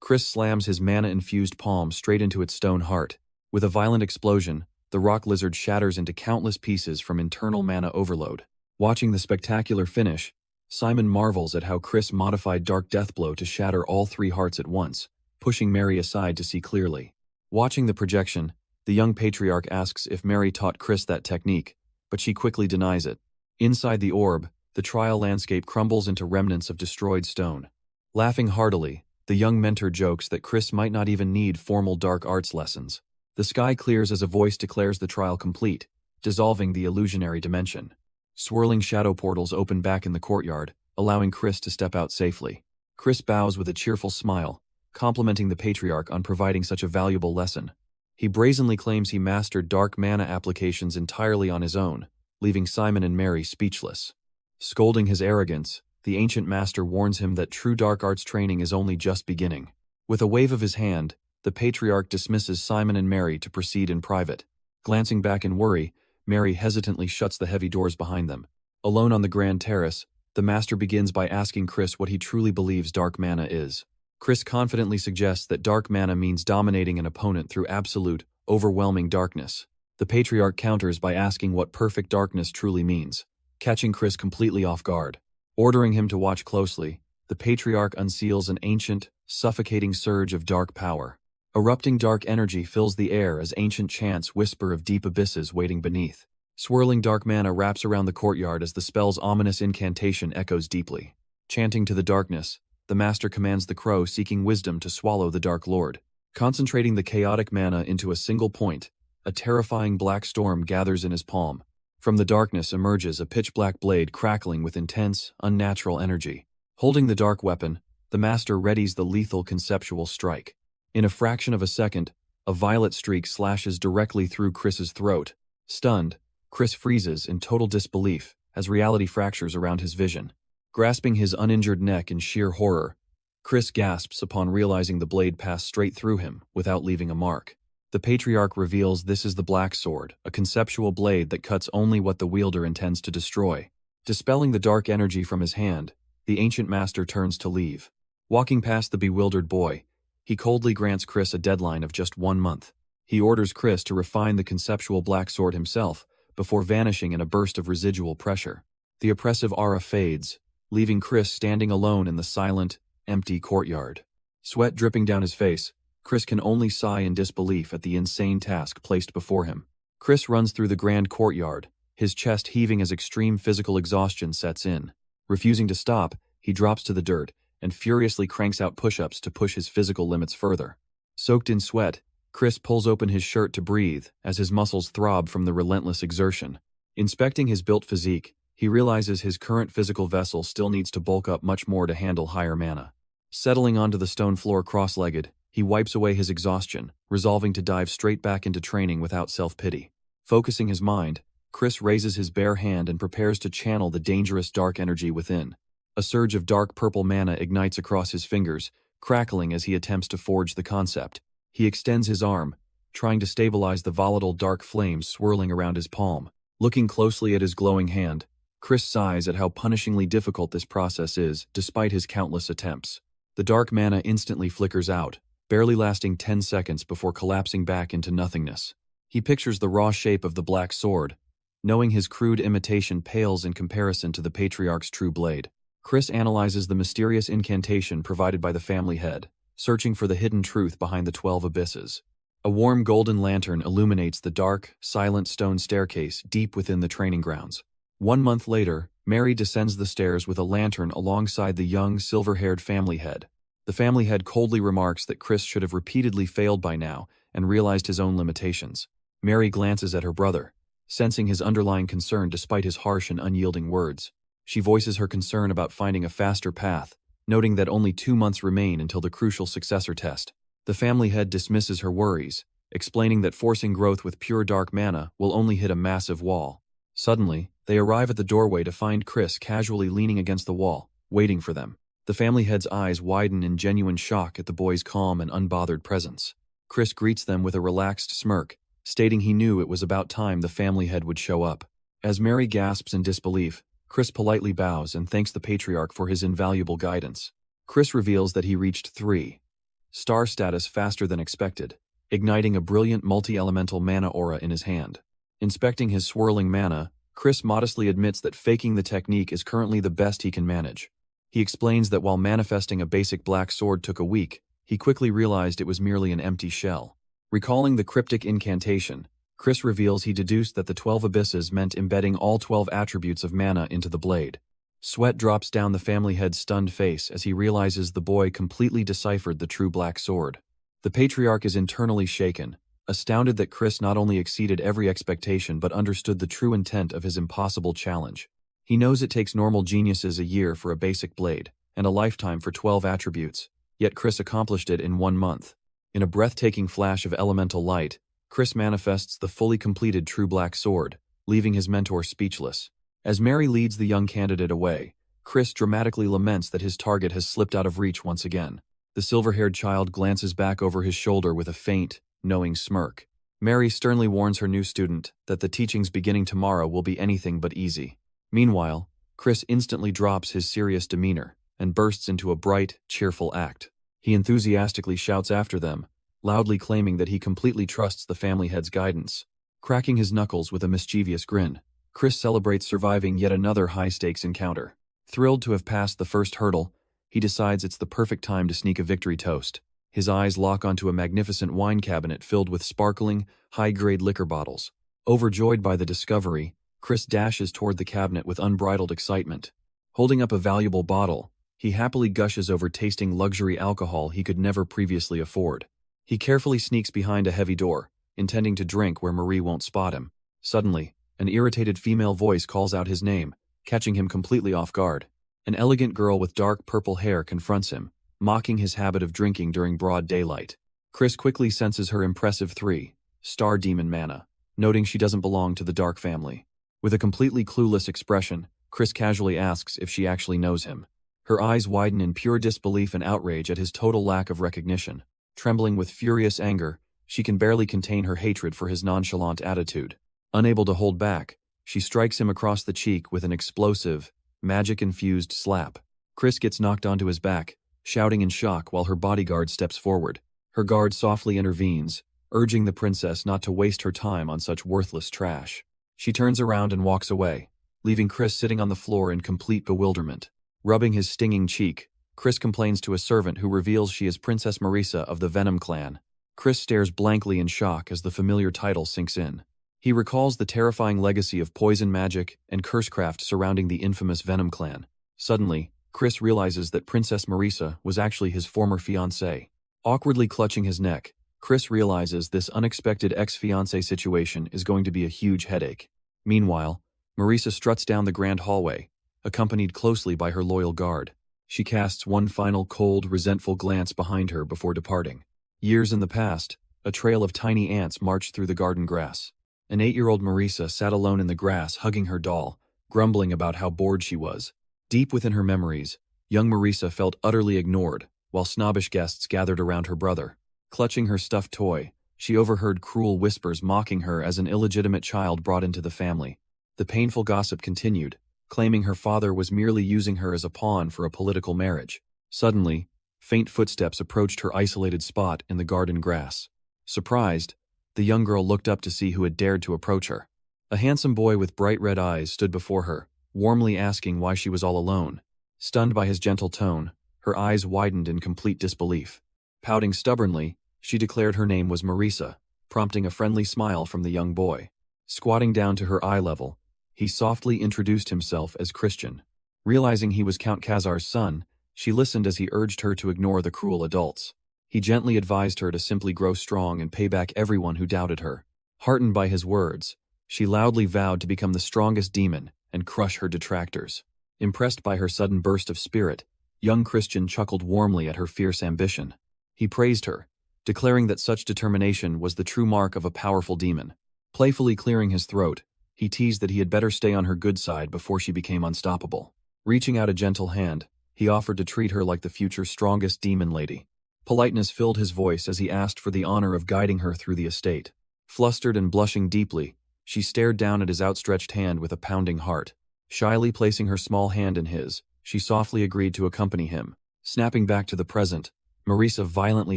Chris slams his mana-infused palm straight into its stone heart. With a violent explosion, the rock lizard shatters into countless pieces from internal mana overload. Watching the spectacular finish, Simon marvels at how Chris modified Dark Death Blow to shatter all 3 hearts at once, pushing Mary aside to see clearly. Watching the projection, the young patriarch asks if Mary taught Chris that technique, but she quickly denies it. Inside the orb, the trial landscape crumbles into remnants of destroyed stone. Laughing heartily, the young mentor jokes that Chris might not even need formal dark arts lessons. The sky clears as a voice declares the trial complete, dissolving the illusionary dimension. Swirling shadow portals open back in the courtyard, allowing Chris to step out safely. Chris bows with a cheerful smile, complimenting the patriarch on providing such a valuable lesson. He brazenly claims he mastered dark mana applications entirely on his own, leaving Simon and Mary speechless. Scolding his arrogance, the ancient master warns him that true dark arts training is only just beginning. With a wave of his hand, the patriarch dismisses Simon and Mary to proceed in private. Glancing back in worry, Mary hesitantly shuts the heavy doors behind them. Alone on the grand terrace, the master begins by asking Chris what he truly believes dark mana is. Chris confidently suggests that dark mana means dominating an opponent through absolute, overwhelming darkness. The patriarch counters by asking what perfect darkness truly means, catching Chris completely off guard. Ordering him to watch closely, the patriarch unseals an ancient, suffocating surge of dark power. Erupting dark energy fills the air as ancient chants whisper of deep abysses waiting beneath. Swirling dark mana wraps around the courtyard as the spell's ominous incantation echoes deeply. Chanting to the darkness, the master commands the crow seeking wisdom to swallow the Dark Lord. Concentrating the chaotic mana into a single point, a terrifying black storm gathers in his palm. From the darkness emerges a pitch-black blade crackling with intense, unnatural energy. Holding the dark weapon, the master readies the lethal conceptual strike. In a fraction of a second, a violet streak slashes directly through Chris's throat. Stunned, Chris freezes in total disbelief as reality fractures around his vision. Grasping his uninjured neck in sheer horror, Chris gasps upon realizing the blade passed straight through him without leaving a mark. The patriarch reveals this is the Black Sword, a conceptual blade that cuts only what the wielder intends to destroy. Dispelling the dark energy from his hand, the ancient master turns to leave. Walking past the bewildered boy, he coldly grants Chris a deadline of just 1 month. He orders Chris to refine the conceptual Black Sword himself before vanishing in a burst of residual pressure. The oppressive aura fades, leaving Chris standing alone in the silent, empty courtyard. Sweat dripping down his face, Chris can only sigh in disbelief at the insane task placed before him. Chris runs through the grand courtyard, his chest heaving as extreme physical exhaustion sets in. Refusing to stop, he drops to the dirt and furiously cranks out push-ups to push his physical limits further. Soaked in sweat, Chris pulls open his shirt to breathe as his muscles throb from the relentless exertion. Inspecting his built physique, he realizes his current physical vessel still needs to bulk up much more to handle higher mana. Settling onto the stone floor cross-legged, he wipes away his exhaustion, resolving to dive straight back into training without self-pity. Focusing his mind, Chris raises his bare hand and prepares to channel the dangerous dark energy within. A surge of dark purple mana ignites across his fingers, crackling as he attempts to forge the concept. He extends his arm, trying to stabilize the volatile dark flames swirling around his palm. Looking closely at his glowing hand, Chris sighs at how punishingly difficult this process is, despite his countless attempts. The dark mana instantly flickers out, barely lasting 10 seconds before collapsing back into nothingness. He pictures the raw shape of the Black Sword, knowing his crude imitation pales in comparison to the Patriarch's true blade. Chris analyzes the mysterious incantation provided by the family head, searching for the hidden truth behind the 12 abysses. A warm golden lantern illuminates the dark, silent stone staircase deep within the training grounds. 1 month later, Mary descends the stairs with a lantern alongside the young, silver-haired family head. The family head coldly remarks that Chris should have repeatedly failed by now and realized his own limitations. Mary glances at her brother, sensing his underlying concern despite his harsh and unyielding words. She voices her concern about finding a faster path, noting that only 2 months remain until the crucial successor test. The family head dismisses her worries, explaining that forcing growth with pure dark mana will only hit a massive wall. Suddenly, they arrive at the doorway to find Chris casually leaning against the wall, waiting for them. The family head's eyes widen in genuine shock at the boy's calm and unbothered presence. Chris greets them with a relaxed smirk, stating he knew it was about time the family head would show up. As Mary gasps in disbelief, Chris politely bows and thanks the patriarch for his invaluable guidance. Chris reveals that he reached 3-star status faster than expected, igniting a brilliant multi-elemental mana aura in his hand. Inspecting his swirling mana, Chris modestly admits that faking the technique is currently the best he can manage. He explains that while manifesting a basic Black Sword took a week, he quickly realized it was merely an empty shell. Recalling the cryptic incantation, Chris reveals he deduced that the 12 abysses meant embedding all 12 attributes of mana into the blade. Sweat drops down the family head's stunned face as he realizes the boy completely deciphered the true Black Sword. The patriarch is internally shaken, astounded that Chris not only exceeded every expectation but understood the true intent of his impossible challenge. He knows it takes normal geniuses a year for a basic blade, and a lifetime for 12 attributes, yet Chris accomplished it in 1 month. In a breathtaking flash of elemental light, Chris manifests the fully completed true Black Sword, leaving his mentor speechless. As Mary leads the young candidate away, Chris dramatically laments that his target has slipped out of reach once again. The silver-haired child glances back over his shoulder with a faint, knowing smirk. Mary sternly warns her new student that the teachings beginning tomorrow will be anything but easy. Meanwhile, Chris instantly drops his serious demeanor and bursts into a bright, cheerful act. He enthusiastically shouts after them, loudly claiming that he completely trusts the family head's guidance. Cracking his knuckles with a mischievous grin, Chris celebrates surviving yet another high-stakes encounter. Thrilled to have passed the first hurdle, he decides it's the perfect time to sneak a victory toast. His eyes lock onto a magnificent wine cabinet filled with sparkling, high-grade liquor bottles. Overjoyed by the discovery, Chris dashes toward the cabinet with unbridled excitement. Holding up a valuable bottle, he happily gushes over tasting luxury alcohol he could never previously afford. He carefully sneaks behind a heavy door, intending to drink where Marie won't spot him. Suddenly, an irritated female voice calls out his name, catching him completely off guard. An elegant girl with dark purple hair confronts him, mocking his habit of drinking during broad daylight. Chris quickly senses her impressive 3-star demon mana, noting she doesn't belong to the Dark family. With a completely clueless expression, Chris casually asks if she actually knows him. Her eyes widen in pure disbelief and outrage at his total lack of recognition. Trembling with furious anger, she can barely contain her hatred for his nonchalant attitude. Unable to hold back, she strikes him across the cheek with an explosive, magic-infused slap. Chris gets knocked onto his back, shouting in shock while her bodyguard steps forward. Her guard softly intervenes, urging the princess not to waste her time on such worthless trash. She turns around and walks away, leaving Chris sitting on the floor in complete bewilderment. Rubbing his stinging cheek, Chris complains to a servant who reveals she is Princess Marisa of the Venom clan. Chris stares blankly in shock as the familiar title sinks in. He recalls the terrifying legacy of poison magic and cursecraft surrounding the infamous Venom clan. Suddenly, Chris realizes that Princess Marisa was actually his former fiancée. Awkwardly clutching his neck, Chris realizes this unexpected ex-fiancé situation is going to be a huge headache. Meanwhile, Marisa struts down the grand hallway, accompanied closely by her loyal guard. She casts one final cold, resentful glance behind her before departing. Years in the past, a trail of tiny ants marched through the garden grass. An 8-year-old Marisa sat alone in the grass hugging her doll, grumbling about how bored she was. Deep within her memories, young Marisa felt utterly ignored, while snobbish guests gathered around her brother. Clutching her stuffed toy, she overheard cruel whispers mocking her as an illegitimate child brought into the family. The painful gossip continued, claiming her father was merely using her as a pawn for a political marriage. Suddenly, faint footsteps approached her isolated spot in the garden grass. Surprised, the young girl looked up to see who had dared to approach her. A handsome boy with bright red eyes stood before her, warmly asking why she was all alone. Stunned by his gentle tone, her eyes widened in complete disbelief. Pouting stubbornly, she declared her name was Marisa, prompting a friendly smile from the young boy. Squatting down to her eye level, he softly introduced himself as Christian. Realizing he was Count Khazar's son, she listened as he urged her to ignore the cruel adults. He gently advised her to simply grow strong and pay back everyone who doubted her. Heartened by his words, she loudly vowed to become the strongest demon and crush her detractors. Impressed by her sudden burst of spirit, young Christian chuckled warmly at her fierce ambition. He praised her, declaring that such determination was the true mark of a powerful demon. Playfully clearing his throat, he teased that he had better stay on her good side before she became unstoppable. Reaching out a gentle hand, he offered to treat her like the future strongest demon lady. Politeness filled his voice as he asked for the honor of guiding her through the estate. Flustered and blushing deeply, she stared down at his outstretched hand with a pounding heart. Shyly placing her small hand in his, she softly agreed to accompany him. Snapping back to the present, Marisa violently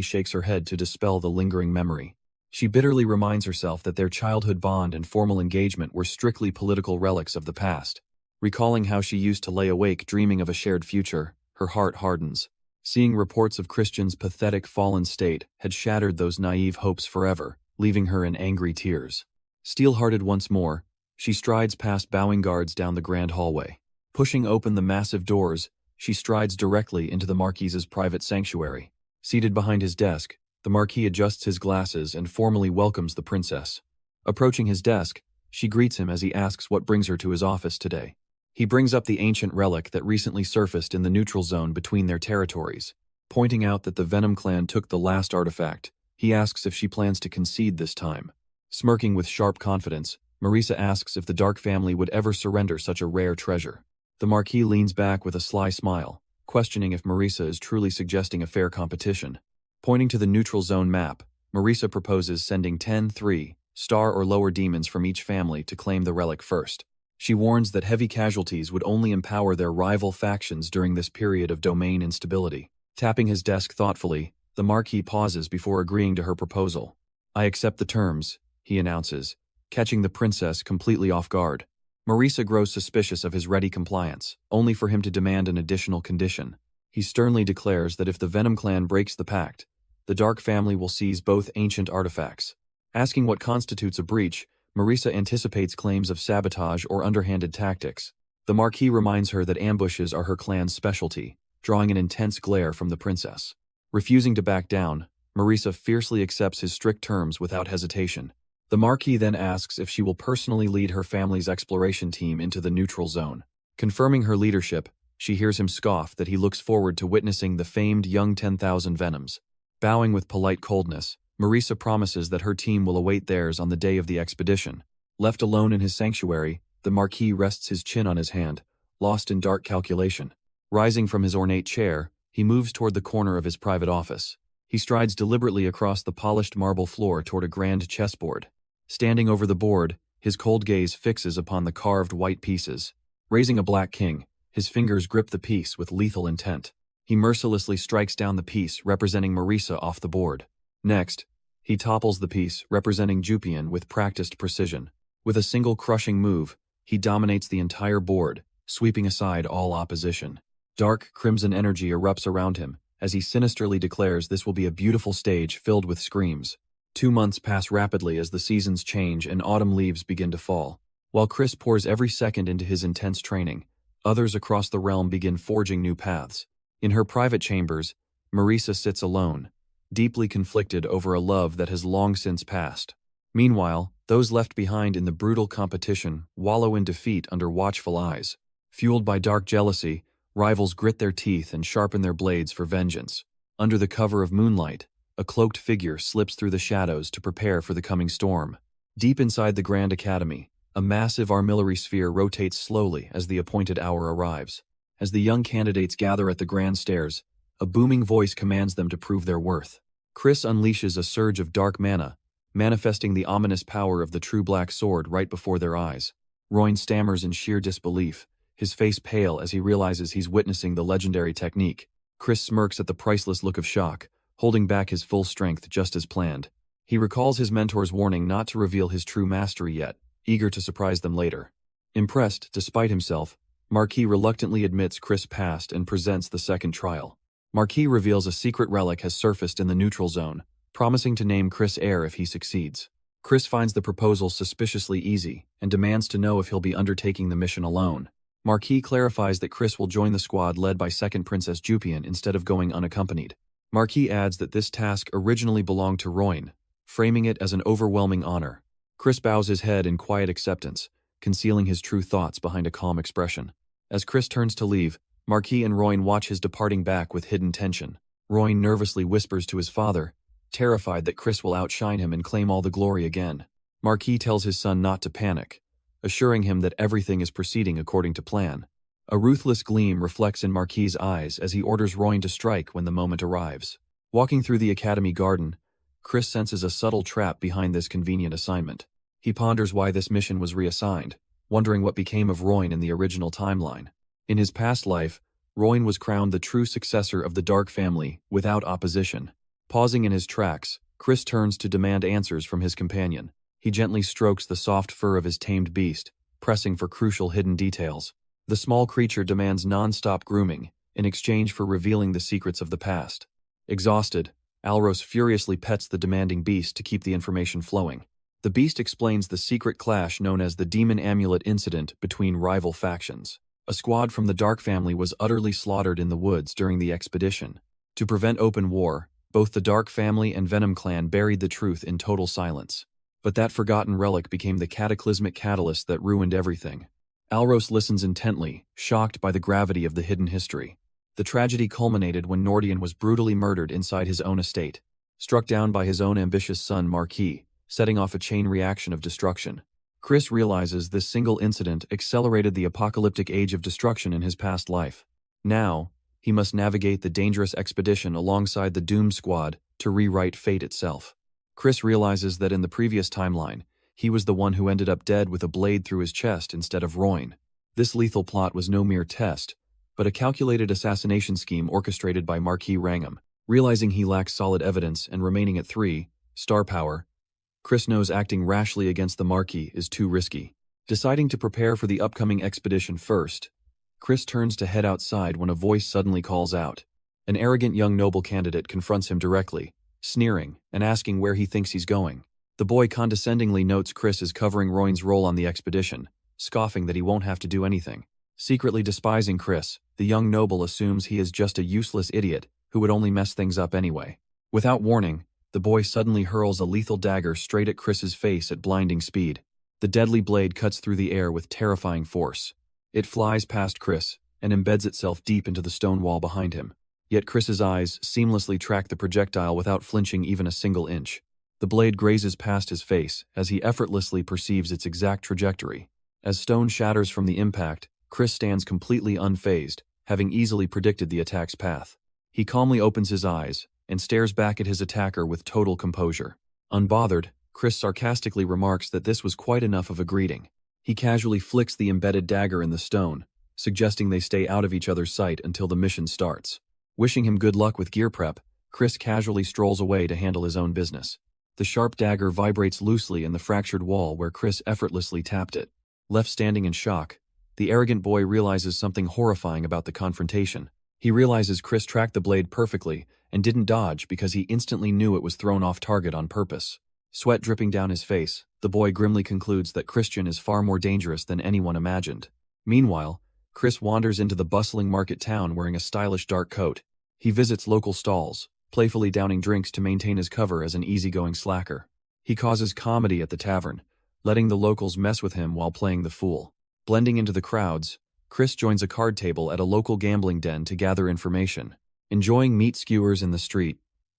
shakes her head to dispel the lingering memory. She bitterly reminds herself that their childhood bond and formal engagement were strictly political relics of the past. Recalling how she used to lay awake dreaming of a shared future, her heart hardens. Seeing reports of Christian's pathetic fallen state had shattered those naive hopes forever, leaving her in angry tears. Steel-hearted once more, she strides past bowing guards down the grand hallway. Pushing open the massive doors, she strides directly into the Marquis's private sanctuary. Seated behind his desk, the Marquis adjusts his glasses and formally welcomes the princess. Approaching his desk, she greets him as he asks what brings her to his office today. He brings up the ancient relic that recently surfaced in the neutral zone between their territories. Pointing out that the Venom clan took the last artifact, he asks if she plans to concede this time. Smirking with sharp confidence, Marisa asks if the Dark family would ever surrender such a rare treasure. The Marquis leans back with a sly smile, questioning if Marisa is truly suggesting a fair competition. Pointing to the neutral zone map, Marisa proposes sending 10 3-star or lower demons from each family to claim the relic first. She warns that heavy casualties would only empower their rival factions during this period of domain instability. Tapping his desk thoughtfully, the Marquis pauses before agreeing to her proposal. "I accept the terms," he announces, catching the princess completely off guard. Marisa grows suspicious of his ready compliance, only for him to demand an additional condition. He sternly declares that if the Venom clan breaks the pact, the Dark family will seize both ancient artifacts. Asking what constitutes a breach, Marisa anticipates claims of sabotage or underhanded tactics. The Marquis reminds her that ambushes are her clan's specialty, drawing an intense glare from the princess. Refusing to back down, Marisa fiercely accepts his strict terms without hesitation. The Marquis then asks if she will personally lead her family's exploration team into the neutral zone. Confirming her leadership, she hears him scoff that he looks forward to witnessing the famed young 10,000 Venoms. Bowing with polite coldness, Marisa promises that her team will await theirs on the day of the expedition. Left alone in his sanctuary, the Marquis rests his chin on his hand, lost in dark calculation. Rising from his ornate chair, he moves toward the corner of his private office. He strides deliberately across the polished marble floor toward a grand chessboard. Standing over the board, his cold gaze fixes upon the carved white pieces. Raising a black king, his fingers grip the piece with lethal intent. He mercilessly strikes down the piece representing Marisa off the board. Next, he topples the piece representing Jupian with practiced precision. With a single crushing move, he dominates the entire board, sweeping aside all opposition. Dark crimson energy erupts around him as he sinisterly declares this will be a beautiful stage filled with screams. 2 months pass rapidly as the seasons change and autumn leaves begin to fall. While Chris pours every second into his intense training, others across the realm begin forging new paths. In her private chambers, Marisa sits alone, deeply conflicted over a love that has long since passed. Meanwhile, those left behind in the brutal competition wallow in defeat under watchful eyes. Fueled by dark jealousy, rivals grit their teeth and sharpen their blades for vengeance. Under the cover of moonlight, a cloaked figure slips through the shadows to prepare for the coming storm. Deep inside the Grand Academy, a massive armillary sphere rotates slowly as the appointed hour arrives. As the young candidates gather at the grand stairs, a booming voice commands them to prove their worth. Chris unleashes a surge of dark mana, manifesting the ominous power of the true black sword right before their eyes. Royne stammers in sheer disbelief, his face pale as he realizes he's witnessing the legendary technique. Chris smirks at the priceless look of shock, holding back his full strength just as planned. He recalls his mentor's warning not to reveal his true mastery yet, eager to surprise them later. Impressed, despite himself, Marquis reluctantly admits Chris passed and presents the second trial. Marquis reveals a secret relic has surfaced in the neutral zone, promising to name Chris heir if he succeeds. Chris finds the proposal suspiciously easy and demands to know if he'll be undertaking the mission alone. Marquis clarifies that Chris will join the squad led by second Princess Jupian instead of going unaccompanied. Marquis adds that this task originally belonged to Royne, framing it as an overwhelming honor. Chris bows his head in quiet acceptance, concealing his true thoughts behind a calm expression. As Chris turns to leave, Marquis and Royne watch his departing back with hidden tension. Royne nervously whispers to his father, terrified that Chris will outshine him and claim all the glory again. Marquis tells his son not to panic, assuring him that everything is proceeding according to plan. A ruthless gleam reflects in Marquis's eyes as he orders Royne to strike when the moment arrives. Walking through the academy garden, Chris senses a subtle trap behind this convenient assignment. He ponders why this mission was reassigned, wondering what became of Royne in the original timeline. In his past life, Royne was crowned the true successor of the Dark family without opposition. Pausing in his tracks, Chris turns to demand answers from his companion. He gently strokes the soft fur of his tamed beast, pressing for crucial hidden details. The small creature demands non-stop grooming, in exchange for revealing the secrets of the past. Exhausted, Alros furiously pets the demanding beast to keep the information flowing. The beast explains the secret clash known as the Demon Amulet incident between rival factions. A squad from the Dark family was utterly slaughtered in the woods during the expedition. To prevent open war, both the Dark family and Venom clan buried the truth in total silence. But that forgotten relic became the cataclysmic catalyst that ruined everything. Alros listens intently, shocked by the gravity of the hidden history. The tragedy culminated when Nordian was brutally murdered inside his own estate, struck down by his own ambitious son Marquis, setting off a chain reaction of destruction. Chris realizes this single incident accelerated the apocalyptic age of destruction in his past life. Now, he must navigate the dangerous expedition alongside the doomed squad to rewrite fate itself. Chris realizes that in the previous timeline, he was the one who ended up dead with a blade through his chest instead of Royne. This lethal plot was no mere test, but a calculated assassination scheme orchestrated by Marquis Wrangham. Realizing he lacks solid evidence and remaining at 3 star power, Chris knows acting rashly against the Marquis is too risky. Deciding to prepare for the upcoming expedition first, Chris turns to head outside when a voice suddenly calls out. An arrogant young noble candidate confronts him directly, sneering and asking where he thinks he's going. The boy condescendingly notes Chris is covering Royne's role on the expedition, scoffing that he won't have to do anything. Secretly despising Chris, the young noble assumes he is just a useless idiot who would only mess things up anyway. Without warning, the boy suddenly hurls a lethal dagger straight at Chris's face at blinding speed. The deadly blade cuts through the air with terrifying force. It flies past Chris and embeds itself deep into the stone wall behind him. Yet Chris's eyes seamlessly track the projectile without flinching even a single inch. The blade grazes past his face as he effortlessly perceives its exact trajectory. As stone shatters from the impact, Chris stands completely unfazed, having easily predicted the attack's path. He calmly opens his eyes and stares back at his attacker with total composure. Unbothered, Chris sarcastically remarks that this was quite enough of a greeting. He casually flicks the embedded dagger in the stone, suggesting they stay out of each other's sight until the mission starts. Wishing him good luck with gear prep, Chris casually strolls away to handle his own business. The sharp dagger vibrates loosely in the fractured wall where Chris effortlessly tapped it. Left standing in shock, the arrogant boy realizes something horrifying about the confrontation. He realizes Chris tracked the blade perfectly and didn't dodge because he instantly knew it was thrown off target on purpose. Sweat dripping down his face, the boy grimly concludes that Christian is far more dangerous than anyone imagined. Meanwhile, Chris wanders into the bustling market town wearing a stylish dark coat. He visits local stalls, playfully downing drinks to maintain his cover as an easygoing slacker. He causes comedy at the tavern, letting the locals mess with him while playing the fool. Blending into the crowds, Chris joins a card table at a local gambling den to gather information. Enjoying meat skewers in the street,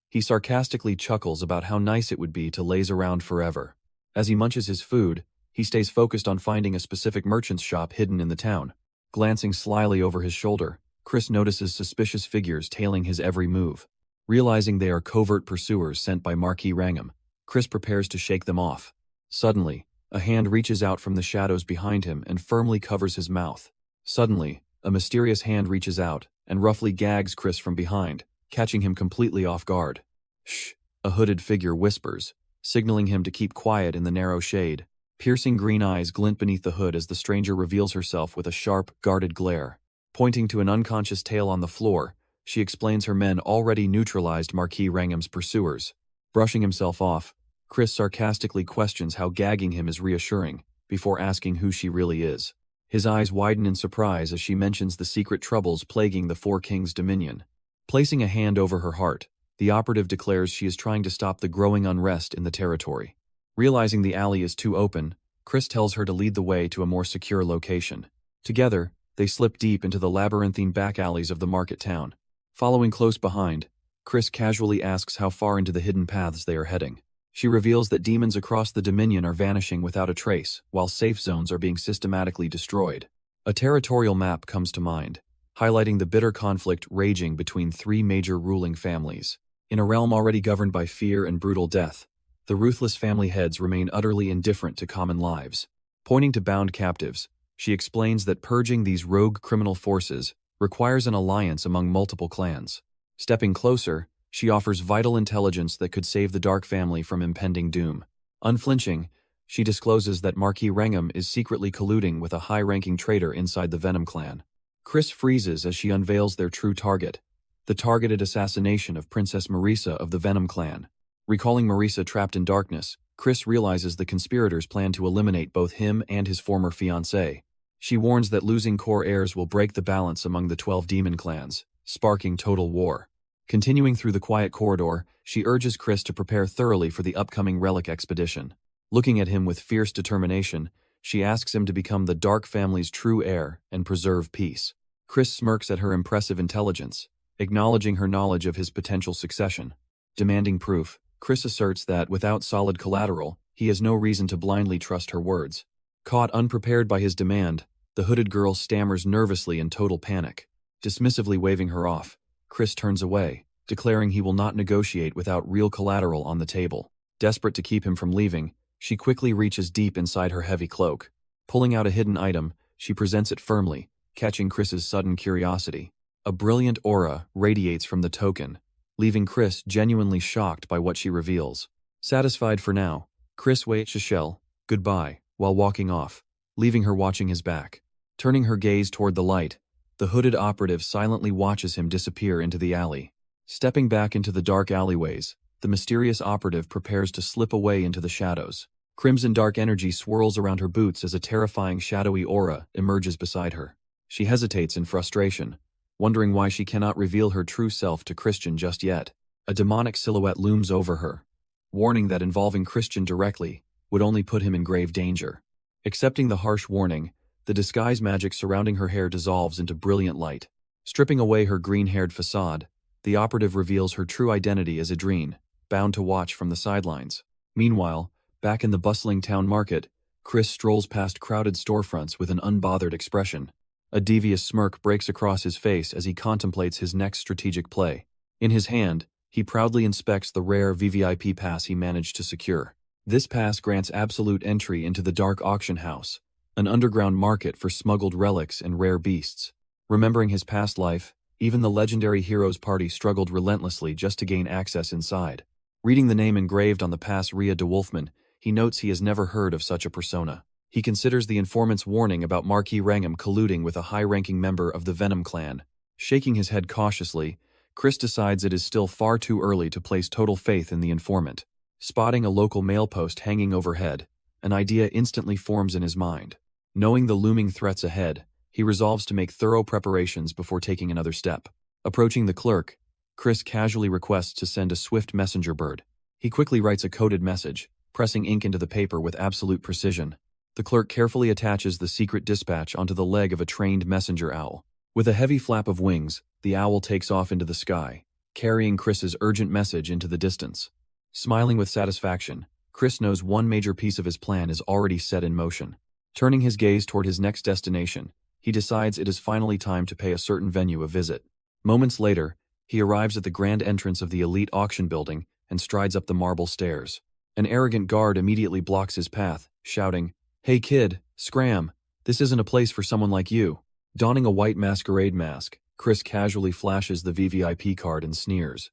he sarcastically chuckles about how nice it would be to laze around forever. As he munches his food, he stays focused on finding a specific merchant's shop hidden in the town. Glancing slyly over his shoulder, Chris notices suspicious figures tailing his every move. Realizing they are covert pursuers sent by Marquis Rangham, Chris prepares to shake them off. Suddenly, a hand reaches out from the shadows behind him and firmly covers his mouth. Suddenly, a mysterious hand reaches out and roughly gags Chris from behind, catching him completely off guard. "Shh," a hooded figure whispers, signaling him to keep quiet in the narrow shade. Piercing green eyes glint beneath the hood as the stranger reveals herself with a sharp, guarded glare. Pointing to an unconscious tail on the floor, she explains her men already neutralized Marquis Rangham's pursuers. Brushing himself off, Chris sarcastically questions how gagging him is reassuring, before asking who she really is. His eyes widen in surprise as she mentions the secret troubles plaguing the Four Kings' dominion. Placing a hand over her heart, the operative declares she is trying to stop the growing unrest in the territory. Realizing the alley is too open, Chris tells her to lead the way to a more secure location. Together, they slip deep into the labyrinthine back alleys of the market town. Following close behind, Chris casually asks how far into the hidden paths they are heading. She reveals that demons across the Dominion are vanishing without a trace, while safe zones are being systematically destroyed. A territorial map comes to mind, highlighting the bitter conflict raging between three major ruling families. In a realm already governed by fear and brutal death, the ruthless family heads remain utterly indifferent to common lives. Pointing to bound captives, she explains that purging these rogue criminal forces requires an alliance among multiple clans. Stepping closer, she offers vital intelligence that could save the Dark family from impending doom. Unflinching, she discloses that Marquis Rangham is secretly colluding with a high-ranking traitor inside the Venom clan. Chris freezes as she unveils their true target, the targeted assassination of Princess Marisa of the Venom clan. Recalling Marisa trapped in darkness, Chris realizes the conspirators plan to eliminate both him and his former fiancée. She warns that losing core heirs will break the balance among the 12 demon clans, sparking total war. Continuing through the quiet corridor, she urges Chris to prepare thoroughly for the upcoming relic expedition. Looking at him with fierce determination, she asks him to become the Dark family's true heir and preserve peace. Chris smirks at her impressive intelligence, acknowledging her knowledge of his potential succession. Demanding proof, Chris asserts that, without solid collateral, he has no reason to blindly trust her words. Caught unprepared by his demand, the hooded girl stammers nervously in total panic. Dismissively waving her off, Chris turns away, declaring he will not negotiate without real collateral on the table. Desperate to keep him from leaving, she quickly reaches deep inside her heavy cloak. Pulling out a hidden item, she presents it firmly, catching Chris's sudden curiosity. A brilliant aura radiates from the token, leaving Chris genuinely shocked by what she reveals. Satisfied for now, Chris waits Shell goodbye while walking off, leaving her watching his back. Turning her gaze toward the light, the hooded operative silently watches him disappear into the alley. Stepping back into the dark alleyways, the mysterious operative prepares to slip away into the shadows. Crimson dark energy swirls around her boots as a terrifying shadowy aura emerges beside her. She hesitates in frustration, wondering why she cannot reveal her true self to Christian just yet. A demonic silhouette looms over her, warning that involving Christian directly would only put him in grave danger. Accepting the harsh warning, the disguise magic surrounding her hair dissolves into brilliant light. Stripping away her green-haired facade, the operative reveals her true identity as Adrene, bound to watch from the sidelines. Meanwhile, back in the bustling town market, Chris strolls past crowded storefronts with an unbothered expression. A devious smirk breaks across his face as he contemplates his next strategic play. In his hand, he proudly inspects the rare VVIP pass he managed to secure. This pass grants absolute entry into the dark auction house, an underground market for smuggled relics and rare beasts. Remembering his past life, even the legendary hero's party struggled relentlessly just to gain access inside. Reading the name engraved on the pass Rhea de Wolfman, he notes he has never heard of such a persona. He considers the informant's warning about Marquis Rangham colluding with a high-ranking member of the Venom clan. Shaking his head cautiously, Chris decides it is still far too early to place total faith in the informant. Spotting a local mail post hanging overhead, an idea instantly forms in his mind. Knowing the looming threats ahead, he resolves to make thorough preparations before taking another step. Approaching the clerk, Chris casually requests to send a swift messenger bird. He quickly writes a coded message, pressing ink into the paper with absolute precision. The clerk carefully attaches the secret dispatch onto the leg of a trained messenger owl. With a heavy flap of wings, the owl takes off into the sky, carrying Chris's urgent message into the distance. Smiling with satisfaction, Chris knows one major piece of his plan is already set in motion. Turning his gaze toward his next destination, he decides it is finally time to pay a certain venue a visit. Moments later, he arrives at the grand entrance of the elite auction building and strides up the marble stairs. An arrogant guard immediately blocks his path, shouting, "Hey kid, scram, this isn't a place for someone like you." Donning a white masquerade mask, Chris casually flashes the VVIP card and sneers.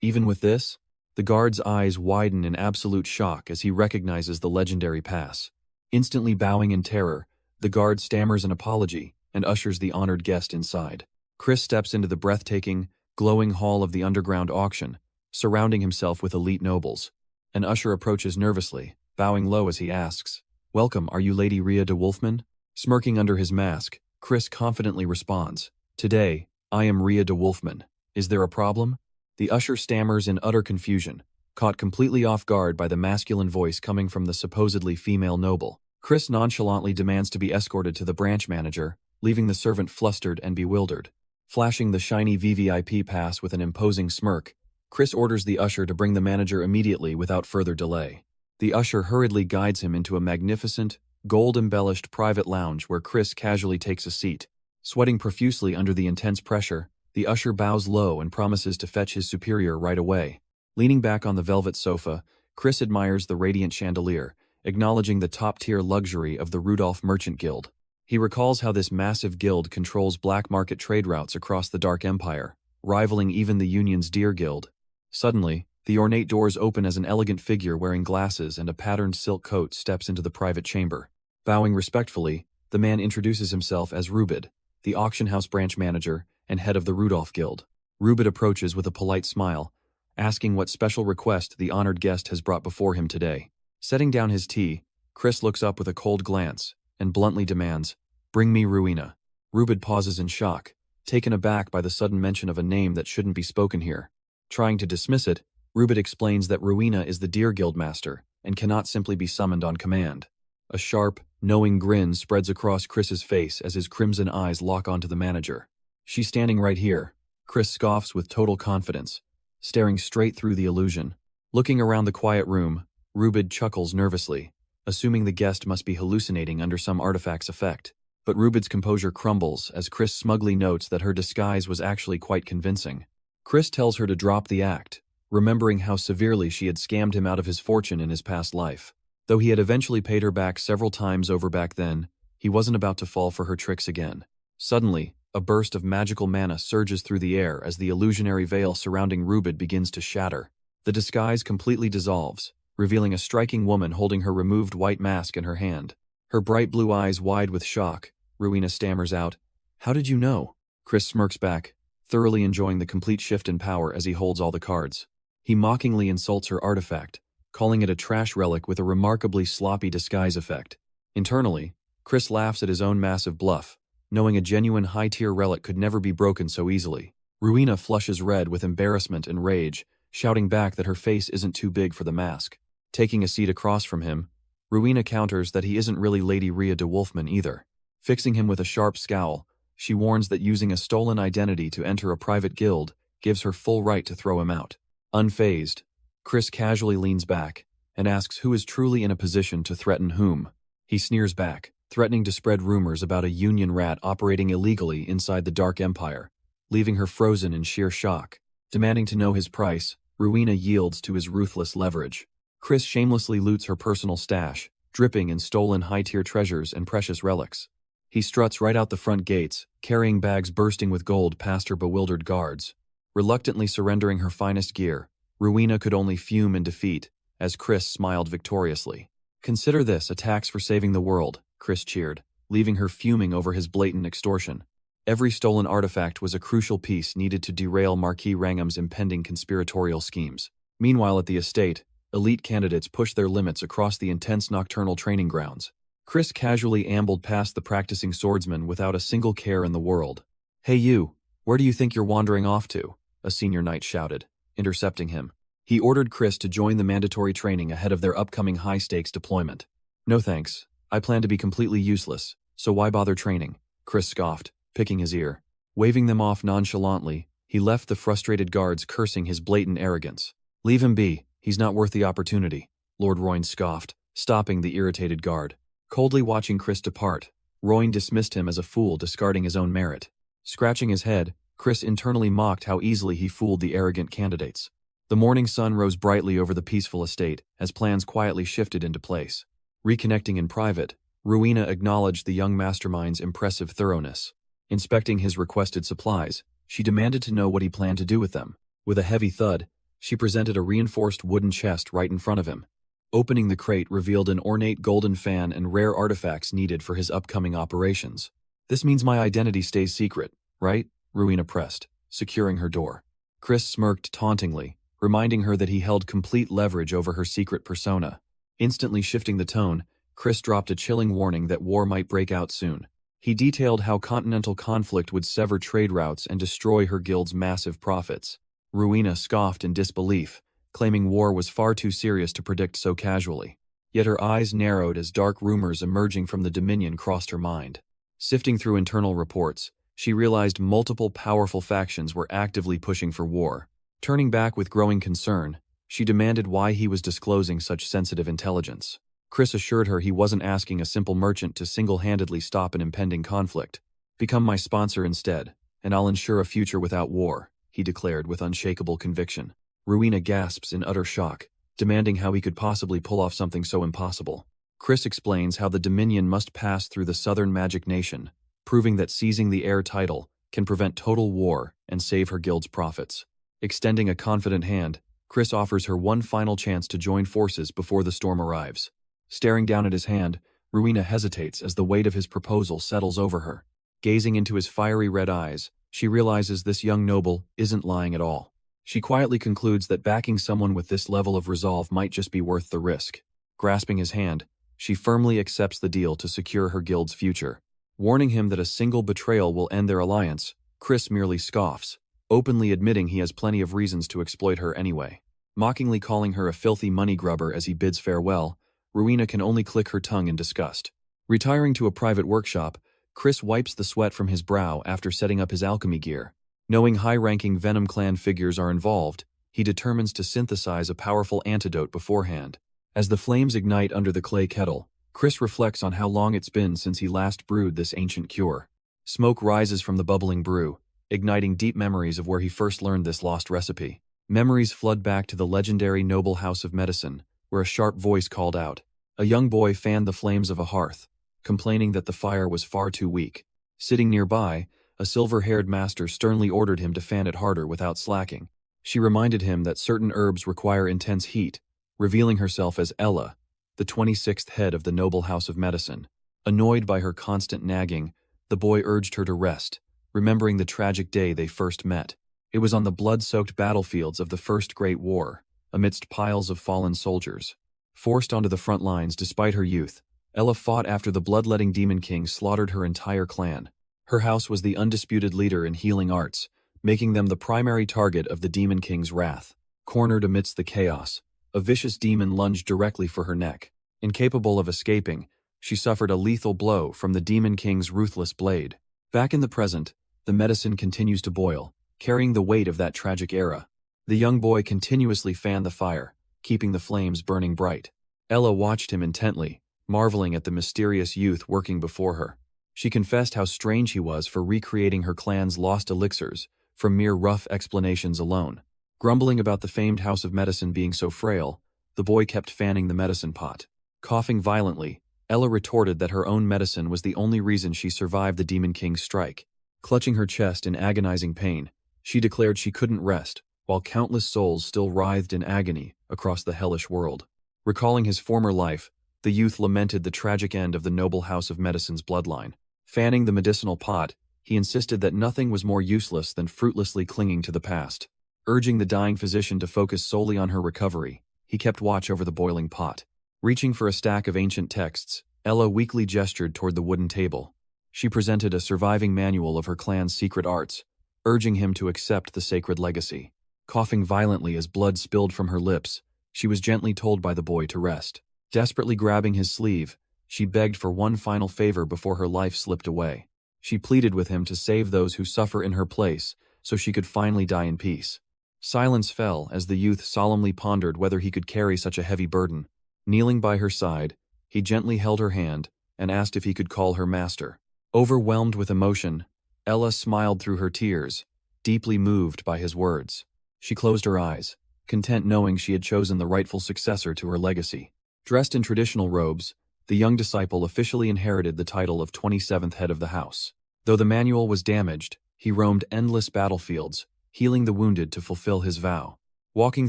Even with this, the guard's eyes widen in absolute shock as he recognizes the legendary pass. Instantly bowing in terror, the guard stammers an apology and ushers the honored guest inside. Chris steps into the breathtaking, glowing hall of the underground auction, surrounding himself with elite nobles. An usher approaches nervously, bowing low as he asks, "Welcome, are you Lady Rhea de Wolfman?" Smirking under his mask, Chris confidently responds, "Today, I am Rhea de Wolfman. Is there a problem?" The usher stammers in utter confusion, caught completely off guard by the masculine voice coming from the supposedly female noble. Chris nonchalantly demands to be escorted to the branch manager, leaving the servant flustered and bewildered. Flashing the shiny VVIP pass with an imposing smirk, Chris orders the usher to bring the manager immediately without further delay. The usher hurriedly guides him into a magnificent, gold-embellished private lounge where Chris casually takes a seat. Sweating profusely under the intense pressure, the usher bows low and promises to fetch his superior right away. Leaning back on the velvet sofa, Chris admires the radiant chandelier, acknowledging the top-tier luxury of the Rudolph Merchant Guild. He recalls how this massive guild controls black market trade routes across the Dark Empire, rivaling even the Union's Deer Guild. Suddenly, the ornate doors open as an elegant figure wearing glasses and a patterned silk coat steps into the private chamber. Bowing respectfully, the man introduces himself as Rubid, the auction house branch manager and head of the Rudolph Guild. Rubid approaches with a polite smile, asking what special request the honored guest has brought before him today. Setting down his tea, Chris looks up with a cold glance and bluntly demands, "Bring me Rowena." Rubid pauses in shock, taken aback by the sudden mention of a name that shouldn't be spoken here. Trying to dismiss it, Rubid explains that Rowena is the Deer Guild master and cannot simply be summoned on command. A sharp, knowing grin spreads across Chris's face as his crimson eyes lock onto the manager. "She's standing right here," Chris scoffs with total confidence, staring straight through the illusion. Looking around the quiet room, Rubid chuckles nervously, assuming the guest must be hallucinating under some artifact's effect. But Rubid's composure crumbles as Chris smugly notes that her disguise was actually quite convincing. Chris tells her to drop the act, remembering how severely she had scammed him out of his fortune in his past life. Though he had eventually paid her back several times over back then, he wasn't about to fall for her tricks again. Suddenly, a burst of magical mana surges through the air as the illusionary veil surrounding Rubid begins to shatter. The disguise completely dissolves, revealing a striking woman holding her removed white mask in her hand. Her bright blue eyes wide with shock, Rowena stammers out, "How did you know?" Chris smirks back, thoroughly enjoying the complete shift in power as he holds all the cards. He mockingly insults her artifact, calling it a trash relic with a remarkably sloppy disguise effect. Internally, Chris laughs at his own massive bluff, knowing a genuine high-tier relic could never be broken so easily. Rowena flushes red with embarrassment and rage, shouting back that her face isn't too big for the mask. Taking a seat across from him, Rowena counters that he isn't really Lady Rhea de Wolfman either. Fixing him with a sharp scowl, she warns that using a stolen identity to enter a private guild gives her full right to throw him out. Unfazed, Chris casually leans back and asks who is truly in a position to threaten whom. He sneers back, threatening to spread rumors about a union rat operating illegally inside the Dark Empire, leaving her frozen in sheer shock. Demanding to know his price, Rowena yields to his ruthless leverage. Chris shamelessly loots her personal stash, dripping in stolen high-tier treasures and precious relics. He struts right out the front gates, carrying bags bursting with gold past her bewildered guards. Reluctantly surrendering her finest gear, Rowena could only fume in defeat, as Chris smiled victoriously. "Consider this a tax for saving the world," Chris cheered, leaving her fuming over his blatant extortion. Every stolen artifact was a crucial piece needed to derail Marquis Wrangham's impending conspiratorial schemes. Meanwhile at the estate, elite candidates pushed their limits across the intense nocturnal training grounds. Chris casually ambled past the practicing swordsman without a single care in the world. "Hey you, where do you think you're wandering off to?" a senior knight shouted, intercepting him. He ordered Chris to join the mandatory training ahead of their upcoming high-stakes deployment. "No thanks, I plan to be completely useless, so why bother training?" Chris scoffed, picking his ear. Waving them off nonchalantly, he left the frustrated guards cursing his blatant arrogance. "Leave him be, he's not worth the opportunity," Lord Royne scoffed, stopping the irritated guard. Coldly watching Chris depart, Royne dismissed him as a fool discarding his own merit. Scratching his head, Chris internally mocked how easily he fooled the arrogant candidates. The morning sun rose brightly over the peaceful estate as plans quietly shifted into place. Reconnecting in private, Rowena acknowledged the young mastermind's impressive thoroughness. Inspecting his requested supplies, she demanded to know what he planned to do with them. With a heavy thud, she presented a reinforced wooden chest right in front of him. Opening the crate revealed an ornate golden fan and rare artifacts needed for his upcoming operations. "This means my identity stays secret, right?" Rowena pressed, securing her door. Chris smirked tauntingly, reminding her that he held complete leverage over her secret persona. Instantly shifting the tone, Chris dropped a chilling warning that war might break out soon. He detailed how continental conflict would sever trade routes and destroy her guild's massive profits. Rowena scoffed in disbelief, claiming war was far too serious to predict so casually. Yet her eyes narrowed as dark rumors emerging from the Dominion crossed her mind. Sifting through internal reports, she realized multiple powerful factions were actively pushing for war. Turning back with growing concern, she demanded why he was disclosing such sensitive intelligence. Chris assured her he wasn't asking a simple merchant to single-handedly stop an impending conflict. "Become my sponsor instead, and I'll ensure a future without war," he declared with unshakable conviction. Rowena gasps in utter shock, demanding how he could possibly pull off something so impossible. Chris explains how the Dominion must pass through the Southern Magic Nation, proving that seizing the heir title can prevent total war and save her guild's profits. Extending a confident hand, Chris offers her one final chance to join forces before the storm arrives. Staring down at his hand, Rowena hesitates as the weight of his proposal settles over her. Gazing into his fiery red eyes, she realizes this young noble isn't lying at all. She quietly concludes that backing someone with this level of resolve might just be worth the risk. Grasping his hand, she firmly accepts the deal to secure her guild's future. Warning him that a single betrayal will end their alliance, Chris merely scoffs, openly admitting he has plenty of reasons to exploit her anyway. Mockingly calling her a filthy money grubber as he bids farewell, Rowena can only click her tongue in disgust. Retiring to a private workshop, Chris wipes the sweat from his brow after setting up his alchemy gear. Knowing high-ranking Venom Clan figures are involved, he determines to synthesize a powerful antidote beforehand. As the flames ignite under the clay kettle, Chris reflects on how long it's been since he last brewed this ancient cure. Smoke rises from the bubbling brew, igniting deep memories of where he first learned this lost recipe. Memories flood back to the legendary noble house of medicine, where a sharp voice called out. A young boy fanned the flames of a hearth, complaining that the fire was far too weak. Sitting nearby, a silver-haired master sternly ordered him to fan it harder without slacking. She reminded him that certain herbs require intense heat, revealing herself as Ella, the 26th head of the noble house of medicine. Annoyed by her constant nagging, the boy urged her to rest, remembering the tragic day they first met. It was on the blood-soaked battlefields of the First Great War, amidst piles of fallen soldiers. Forced onto the front lines despite her youth, Ella fought after the bloodletting Demon King slaughtered her entire clan. Her house was the undisputed leader in healing arts, making them the primary target of the Demon King's wrath. Cornered amidst the chaos, a vicious demon lunged directly for her neck. Incapable of escaping, she suffered a lethal blow from the Demon King's ruthless blade. Back in the present, the medicine continues to boil, carrying the weight of that tragic era. The young boy continuously fanned the fire, keeping the flames burning bright. Ella watched him intently, marveling at the mysterious youth working before her. She confessed how strange he was for recreating her clan's lost elixirs from mere rough explanations alone. Grumbling about the famed house of medicine being so frail, the boy kept fanning the medicine pot. Coughing violently, Ella retorted that her own medicine was the only reason she survived the Demon King's strike. Clutching her chest in agonizing pain, she declared she couldn't rest, while countless souls still writhed in agony across the hellish world. Recalling his former life, the youth lamented the tragic end of the noble house of medicine's bloodline. Fanning the medicinal pot, he insisted that nothing was more useless than fruitlessly clinging to the past. Urging the dying physician to focus solely on her recovery, he kept watch over the boiling pot. Reaching for a stack of ancient texts, Ella weakly gestured toward the wooden table. She presented a surviving manual of her clan's secret arts, urging him to accept the sacred legacy. Coughing violently as blood spilled from her lips, she was gently told by the boy to rest. Desperately grabbing his sleeve, she begged for one final favor before her life slipped away. She pleaded with him to save those who suffer in her place so she could finally die in peace. Silence fell as the youth solemnly pondered whether he could carry such a heavy burden. Kneeling by her side, he gently held her hand and asked if he could call her master. Overwhelmed with emotion, Ella smiled through her tears, deeply moved by his words. She closed her eyes, content knowing she had chosen the rightful successor to her legacy. Dressed in traditional robes, the young disciple officially inherited the title of 27th head of the house. Though the manual was damaged, he roamed endless battlefields, healing the wounded to fulfill his vow. Walking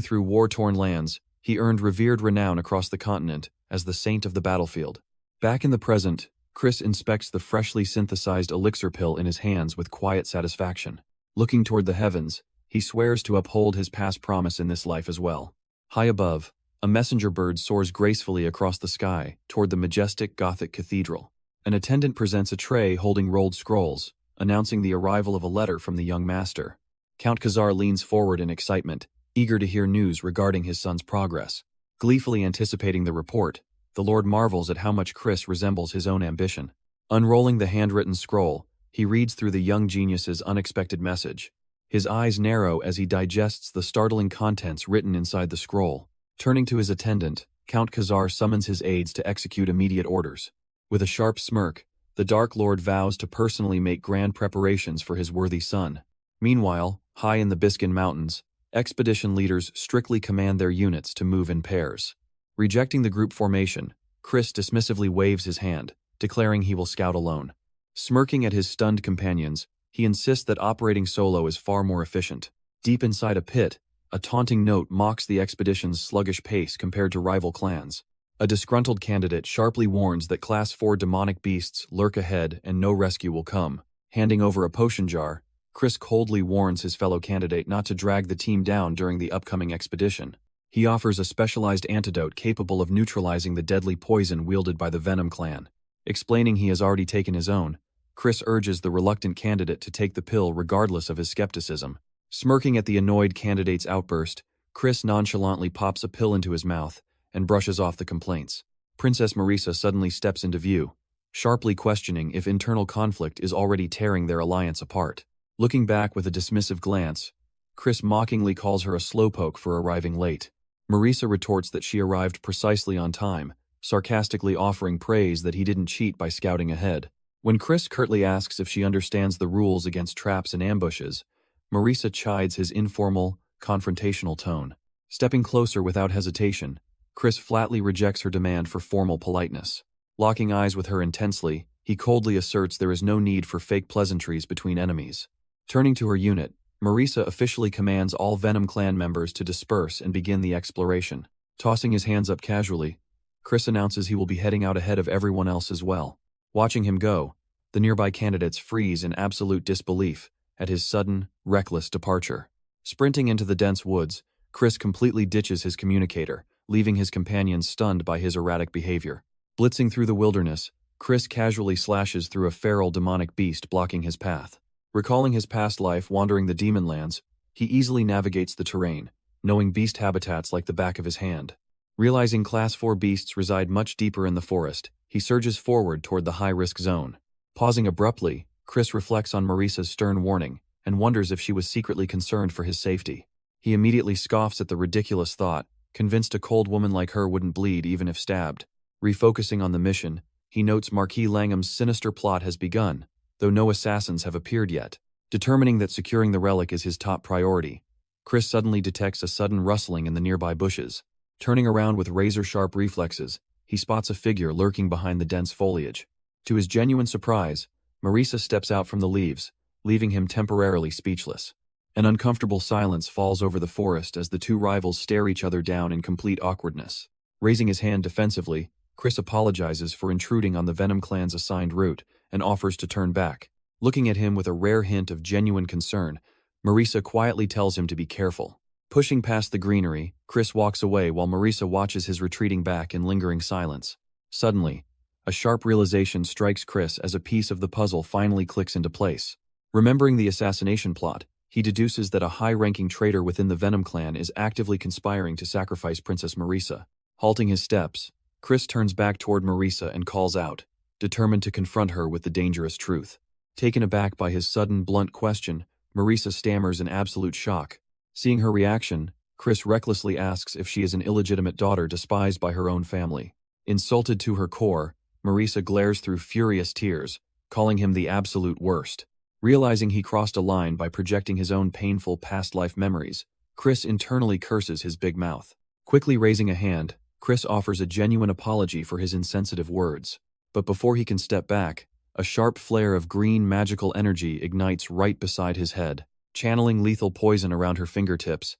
through war-torn lands, he earned revered renown across the continent as the saint of the battlefield. Back in the present, Chris inspects the freshly synthesized elixir pill in his hands with quiet satisfaction. Looking toward the heavens, he swears to uphold his past promise in this life as well. High above, a messenger bird soars gracefully across the sky toward the majestic Gothic cathedral. An attendant presents a tray holding rolled scrolls, announcing the arrival of a letter from the young master. Count Khazar leans forward in excitement, eager to hear news regarding his son's progress. Gleefully anticipating the report, the Lord marvels at how much Chris resembles his own ambition. Unrolling the handwritten scroll, he reads through the young genius's unexpected message. His eyes narrow as he digests the startling contents written inside the scroll. Turning to his attendant, Count Khazar summons his aides to execute immediate orders. With a sharp smirk, the Dark Lord vows to personally make grand preparations for his worthy son. Meanwhile, high in the Biscan Mountains, expedition leaders strictly command their units to move in pairs. Rejecting the group formation, Chris dismissively waves his hand, declaring he will scout alone. Smirking at his stunned companions, he insists that operating solo is far more efficient. Deep inside a pit, a taunting note mocks the expedition's sluggish pace compared to rival clans. A disgruntled candidate sharply warns that Class 4 demonic beasts lurk ahead and no rescue will come. Handing over a potion jar, Chris coldly warns his fellow candidate not to drag the team down during the upcoming expedition. He offers a specialized antidote capable of neutralizing the deadly poison wielded by the Venom clan. Explaining he has already taken his own, Chris urges the reluctant candidate to take the pill regardless of his skepticism. Smirking at the annoyed candidate's outburst, Chris nonchalantly pops a pill into his mouth and brushes off the complaints. Princess Marisa suddenly steps into view, sharply questioning if internal conflict is already tearing their alliance apart. Looking back with a dismissive glance, Chris mockingly calls her a slowpoke for arriving late. Marisa retorts that she arrived precisely on time, sarcastically offering praise that he didn't cheat by scouting ahead. When Chris curtly asks if she understands the rules against traps and ambushes, Marisa chides his informal, confrontational tone. Stepping closer without hesitation, Chris flatly rejects her demand for formal politeness. Locking eyes with her intensely, he coldly asserts there is no need for fake pleasantries between enemies. Turning to her unit, Marisa officially commands all Venom clan members to disperse and begin the exploration. Tossing his hands up casually, Chris announces he will be heading out ahead of everyone else as well. Watching him go, the nearby candidates freeze in absolute disbelief at his sudden, reckless departure. Sprinting into the dense woods, Chris completely ditches his communicator, leaving his companions stunned by his erratic behavior. Blitzing through the wilderness, Chris casually slashes through a feral demonic beast blocking his path. Recalling his past life wandering the demon lands, he easily navigates the terrain, knowing beast habitats like the back of his hand. Realizing Class 4 beasts reside much deeper in the forest, he surges forward toward the high-risk zone. Pausing abruptly, Chris reflects on Marisa's stern warning, and wonders if she was secretly concerned for his safety. He immediately scoffs at the ridiculous thought, convinced a cold woman like her wouldn't bleed even if stabbed. Refocusing on the mission, he notes Marquis Langham's sinister plot has begun, though no assassins have appeared yet. Determining that securing the relic is his top priority, Chris suddenly detects a sudden rustling in the nearby bushes. Turning around with razor-sharp reflexes, he spots a figure lurking behind the dense foliage. To his genuine surprise, Marisa steps out from the leaves, leaving him temporarily speechless. An uncomfortable silence falls over the forest as the two rivals stare each other down in complete awkwardness. Raising his hand defensively, Chris apologizes for intruding on the Venom clan's assigned route and offers to turn back. Looking at him with a rare hint of genuine concern, Marisa quietly tells him to be careful. Pushing past the greenery, Chris walks away while Marisa watches his retreating back in lingering silence. Suddenly, a sharp realization strikes Chris as a piece of the puzzle finally clicks into place. Remembering the assassination plot, he deduces that a high-ranking traitor within the Venom clan is actively conspiring to sacrifice Princess Marisa. Halting his steps, Chris turns back toward Marisa and calls out, determined to confront her with the dangerous truth. Taken aback by his sudden, blunt question, Marisa stammers in absolute shock. Seeing her reaction, Chris recklessly asks if she is an illegitimate daughter despised by her own family. Insulted to her core, Marisa glares through furious tears, calling him the absolute worst. Realizing he crossed a line by projecting his own painful past life memories, Chris internally curses his big mouth. Quickly raising a hand, Chris offers a genuine apology for his insensitive words. But before he can step back, a sharp flare of green magical energy ignites right beside his head. Channeling lethal poison around her fingertips,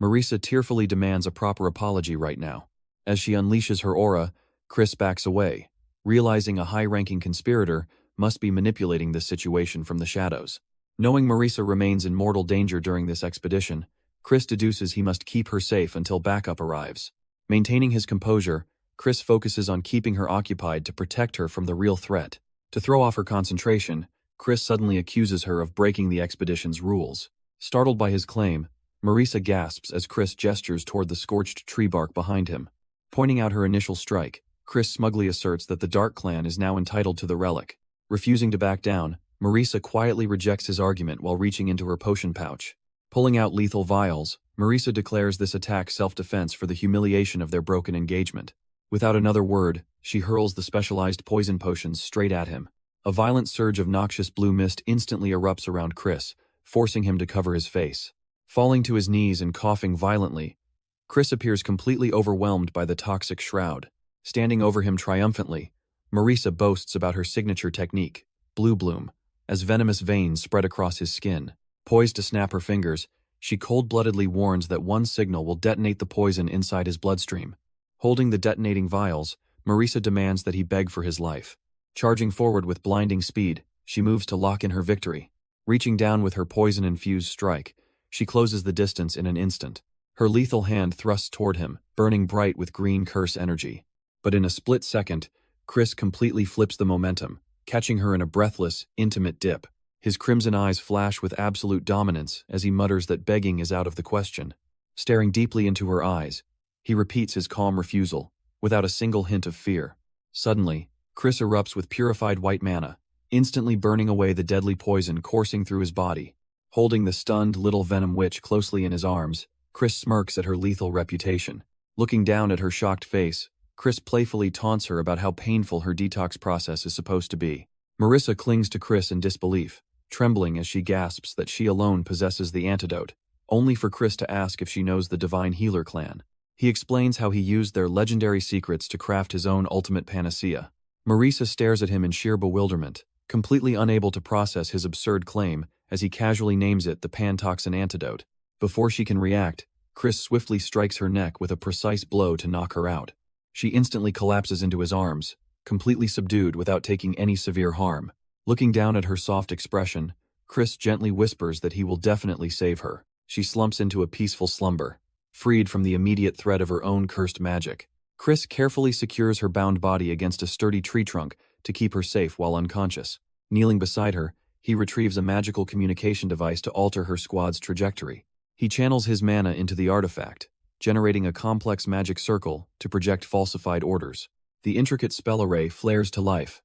Marisa tearfully demands a proper apology right now. As she unleashes her aura, Chris backs away, realizing a high-ranking conspirator must be manipulating this situation from the shadows. Knowing Marisa remains in mortal danger during this expedition, Chris deduces he must keep her safe until backup arrives. Maintaining his composure, Chris focuses on keeping her occupied to protect her from the real threat. To throw off her concentration, Chris suddenly accuses her of breaking the expedition's rules. Startled by his claim, Marisa gasps as Chris gestures toward the scorched tree bark behind him. Pointing out her initial strike, Chris smugly asserts that the Dark Clan is now entitled to the relic. Refusing to back down, Marisa quietly rejects his argument while reaching into her potion pouch. Pulling out lethal vials, Marisa declares this attack self-defense for the humiliation of their broken engagement. Without another word, she hurls the specialized poison potions straight at him. A violent surge of noxious blue mist instantly erupts around Chris, forcing him to cover his face. Falling to his knees and coughing violently, Chris appears completely overwhelmed by the toxic shroud. Standing over him triumphantly, Marisa boasts about her signature technique, Blue Bloom, as venomous veins spread across his skin. Poised to snap her fingers, she cold-bloodedly warns that one signal will detonate the poison inside his bloodstream. Holding the detonating vials, Marisa demands that he beg for his life. Charging forward with blinding speed, she moves to lock in her victory. Reaching down with her poison-infused strike, she closes the distance in an instant. Her lethal hand thrusts toward him, burning bright with green curse energy. But in a split second, Chris completely flips the momentum, catching her in a breathless, intimate dip. His crimson eyes flash with absolute dominance as he mutters that begging is out of the question. Staring deeply into her eyes, he repeats his calm refusal, without a single hint of fear. Suddenly, Chris erupts with purified white mana, instantly burning away the deadly poison coursing through his body. Holding the stunned little venom witch closely in his arms, Chris smirks at her lethal reputation. Looking down at her shocked face, Chris playfully taunts her about how painful her detox process is supposed to be. Marisa clings to Chris in disbelief, trembling as she gasps that she alone possesses the antidote, only for Chris to ask if she knows the Divine Healer clan. He explains how he used their legendary secrets to craft his own ultimate panacea. Marisa stares at him in sheer bewilderment, completely unable to process his absurd claim as he casually names it the Pantoxin antidote. Before she can react, Chris swiftly strikes her neck with a precise blow to knock her out. She instantly collapses into his arms, completely subdued without taking any severe harm. Looking down at her soft expression, Chris gently whispers that he will definitely save her. She slumps into a peaceful slumber, freed from the immediate threat of her own cursed magic. Chris carefully secures her bound body against a sturdy tree trunk to keep her safe while unconscious. Kneeling beside her, he retrieves a magical communication device to alter her squad's trajectory. He channels his mana into the artifact, generating a complex magic circle to project falsified orders. The intricate spell array flares to life,